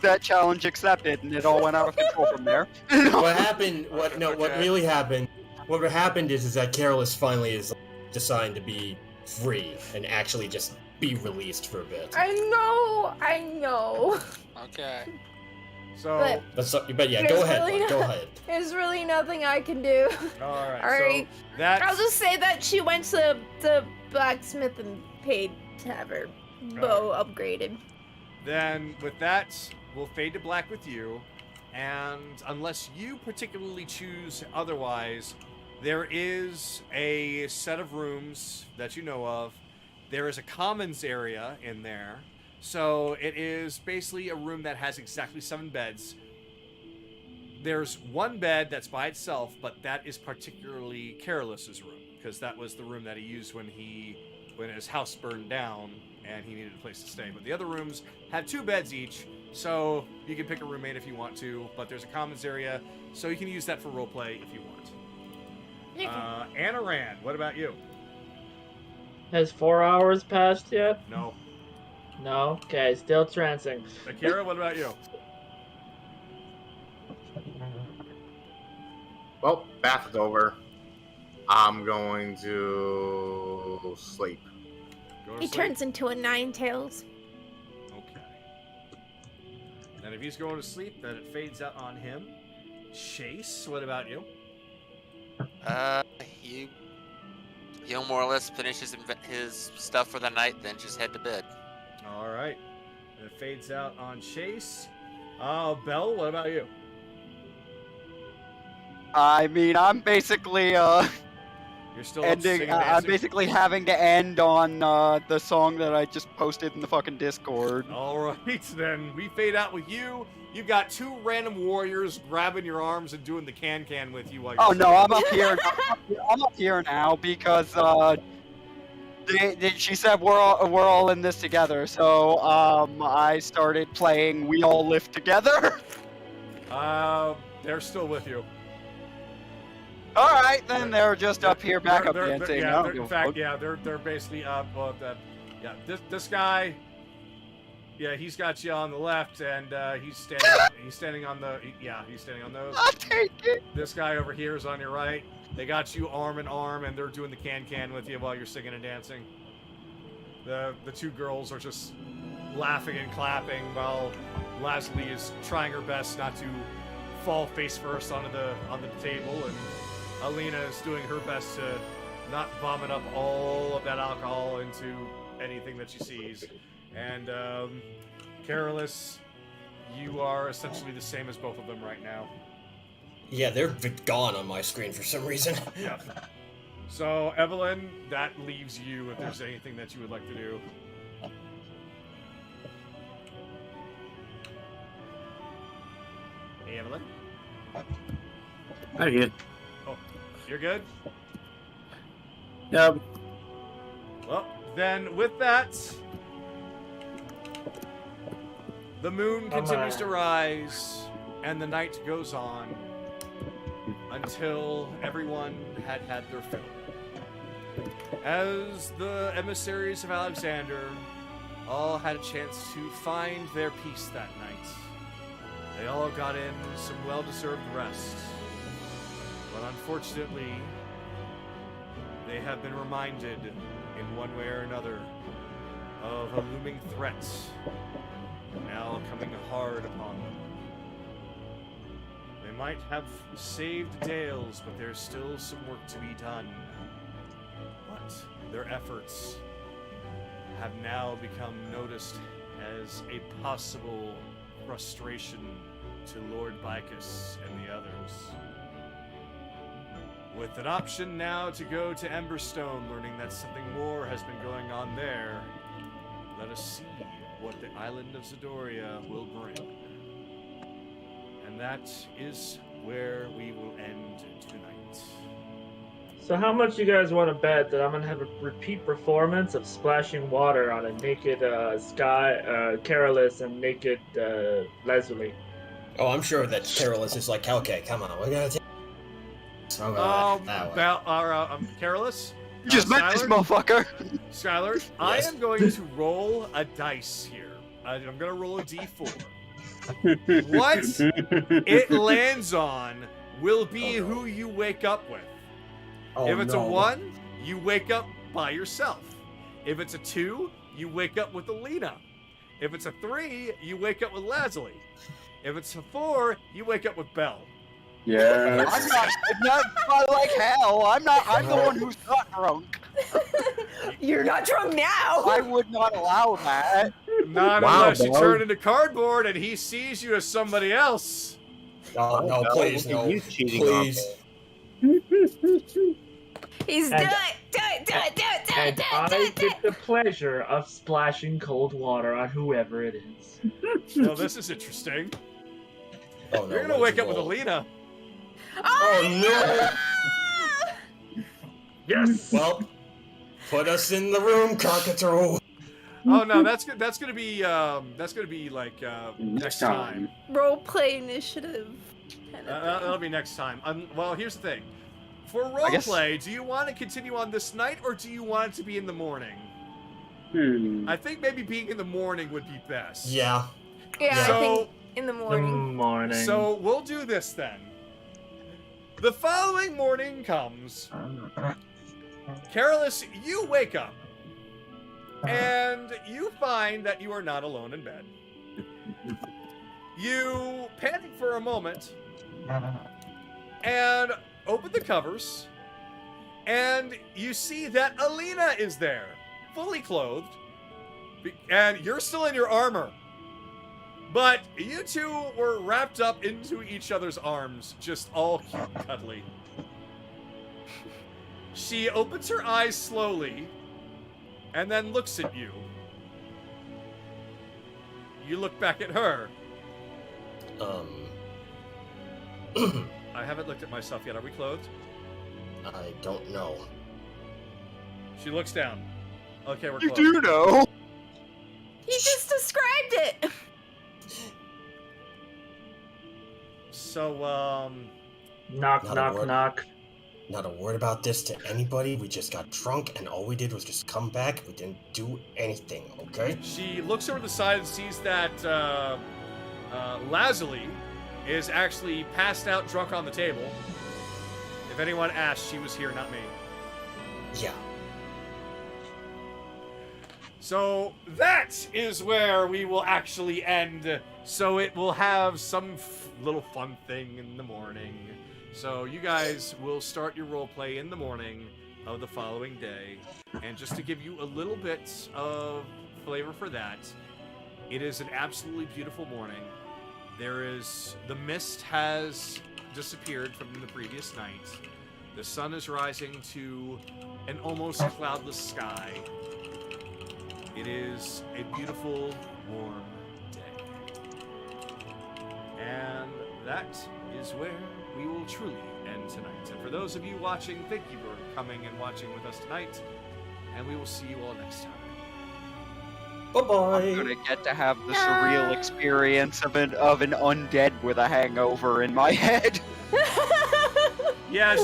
that challenge accepted, and it all went out of control from there. What happened? What Okay. really happened? What happened is that Careless finally is deciding to be free and actually just be released for a bit. I know. Okay. so. But yeah, go ahead. Really Go ahead. There's really nothing I can do. All right. Alright. So that's. I'll just say that she went to the blacksmith and paid to have her bow upgraded. Then with that, we'll fade to black with you, and unless you particularly choose otherwise, there is a set of rooms that you know of. There is a commons area in there. So it is basically a room that has exactly 7 beds. There's one bed that's by itself, but that is particularly Careless's room, because that was the room that he used when his house burned down and he needed a place to stay. But the other rooms have 2 beds each, so you can pick a roommate if you want to, but there's a commons area, so you can use that for roleplay if you want. Anaran, what about you? Has 4 hours passed yet? No. No? Okay, still trancing. Akira, what about you? Well, bath is over. I'm going to sleep. Go to He sleep? turns into a Ninetales. Okay. And if he's going to sleep, then it fades out on him. Chase, what about you? He'll more or less finish his stuff for the night, then just head to bed. All right. And it fades out on Chase. Belle, what about you? I mean, I'm basically You're still up ending. singing and I'm dancing? basically having to end on the song that I just posted in the fucking Discord. All right, then we fade out with you. You've got 2 random warriors grabbing your arms and doing the can with you while you're Oh no, I'm up here. I'm up here now because she said we're all in this together. So I started playing We All Live Together. They're still with you. All right, then they're just up here backup dancing. I don't give a fuck. They're basically up. Well, this guy. Yeah, he's got you on the left, and he's standing on the. He's standing on those. I'll take it. This guy over here is on your right. They got you arm in arm, and they're doing the can with you while you're singing and dancing. The 2 girls are just laughing and clapping while Leslie is trying her best not to fall face first onto the table, and Alina is doing her best to not vomit up all of that alcohol into anything that she sees. And Careless, you are essentially the same as both of them right now. Yeah, they're gone on my screen for some reason. Yeah. So, Evelyn, that leaves you if there's anything that you would like to do. Hey, Evelyn? I'm good. Oh, you're good? Yep. Well, then with that, the moon continues to rise, and the night goes on until everyone had their fill. As the emissaries of Alexander all had a chance to find their peace that night, they all got in some well-deserved rest. But unfortunately, they have been reminded in one way or another of a looming threat now coming hard upon them. They might have saved Dales, but there's still some work to be done. But their efforts have now become noticed as a possible frustration to Lord Bicus and the others. With an option now to go to Emberstone, learning that something more has been going on there, let us see what the island of Zidoria will bring. And that is where we will end tonight. So how much you guys want to bet that I'm going to have a repeat performance of splashing water on a naked Careless and naked Leslie? Oh, I'm sure that Careless is like, okay, come on, we're gonna take... Yes, I'll go that way. Careless. You just met this motherfucker. Skylar, yes. I am going to roll a dice here. I'm going to roll a d4. What it lands on will be who you wake up with. If it's a 1, you wake up by yourself. If it's a 2, you wake up with Alina. If it's a 3, you wake up with Lazuli. If it's a 4, you wake up with Belle. Yeah. I'm not like hell. I'm the one who's not drunk. You're not drunk now. I would not allow that. Not unless you turn into cardboard and he sees you as somebody else. No, please, no. Please. He's And- do it. And I get the pleasure of splashing cold water on whoever it is. Well, this is interesting. Oh, no, You're gonna wake up with Alina. Oh no! Yes. Well, put us in the room, cockatoo. Oh no, that's gonna be like next time. Roleplay initiative. That'll be next time. Well, here's the thing. For roleplay, do you want to continue on this night or do you want it to be in the morning? I think maybe being in the morning would be best. Yeah. Yeah, So, I think in the morning. So we'll do this then. The following morning comes. Careless, you wake up. And you find that you are not alone in bed. You panic for a moment. And open the covers. And you see that Alina is there. Fully clothed. And you're still in your armor. But you two were wrapped up into each other's arms, just all cute and cuddly. She opens her eyes slowly, and then looks at you. You look back at her. I haven't looked at myself yet. Are we clothed? I don't know. She looks down. Okay, we're You clothed. do know. He just described it. So, Knock, knock. Not a word about this to anybody. We just got drunk, and all we did was just come back. We didn't do anything, okay? She looks over the side and sees that Lazuli is actually passed out drunk on the table. If anyone asked, she was here, not me. Yeah. So that is where we will actually end. So it will have some little fun thing in the morning. So you guys will start your roleplay in the morning of the following day. And just to give you a little bit of flavor for that, it is an absolutely beautiful morning. The mist has disappeared from the previous night. The sun is rising to an almost cloudless sky. It is a beautiful, warm day. And that is where we will truly end tonight. And for those of you watching, thank you for coming and watching with us tonight. And we will see you all next time. Bye-bye. I'm gonna get to have the surreal experience of an undead with a hangover in my head. Yeah,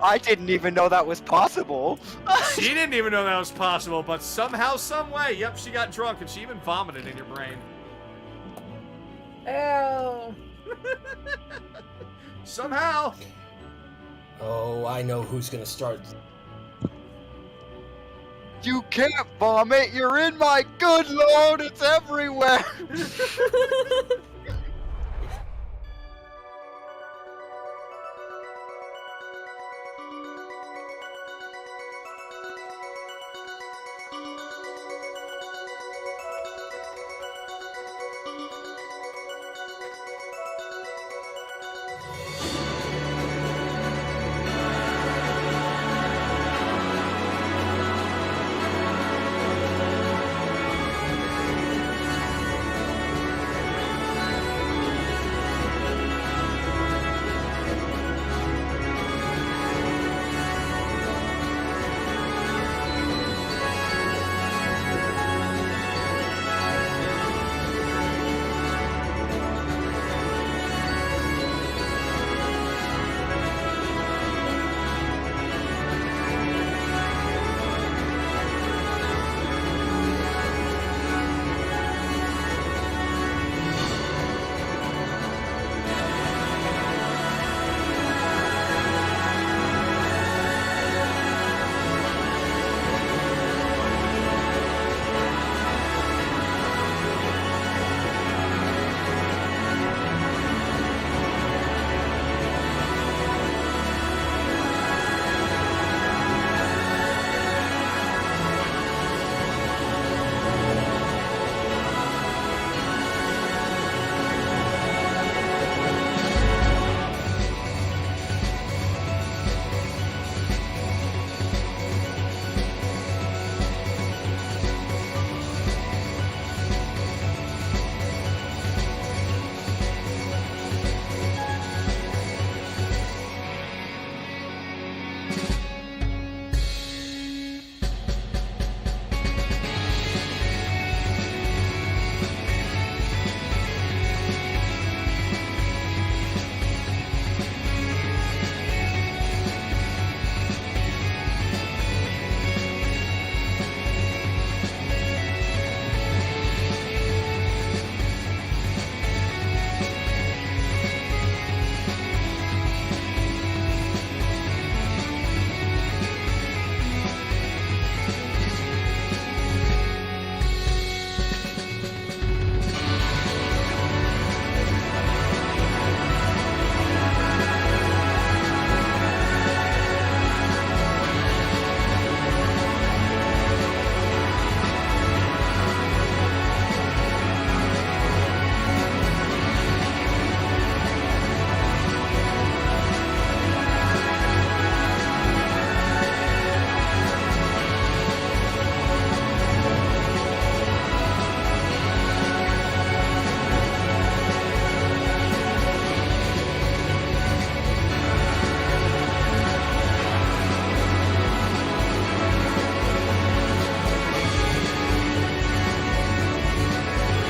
I didn't even know that was possible. She didn't even know that was possible, but somehow, some way, yep, she got drunk and she even vomited in your brain. Oh. Somehow. Oh, I know who's gonna start. You can't vomit. You're in my good lord. It's everywhere.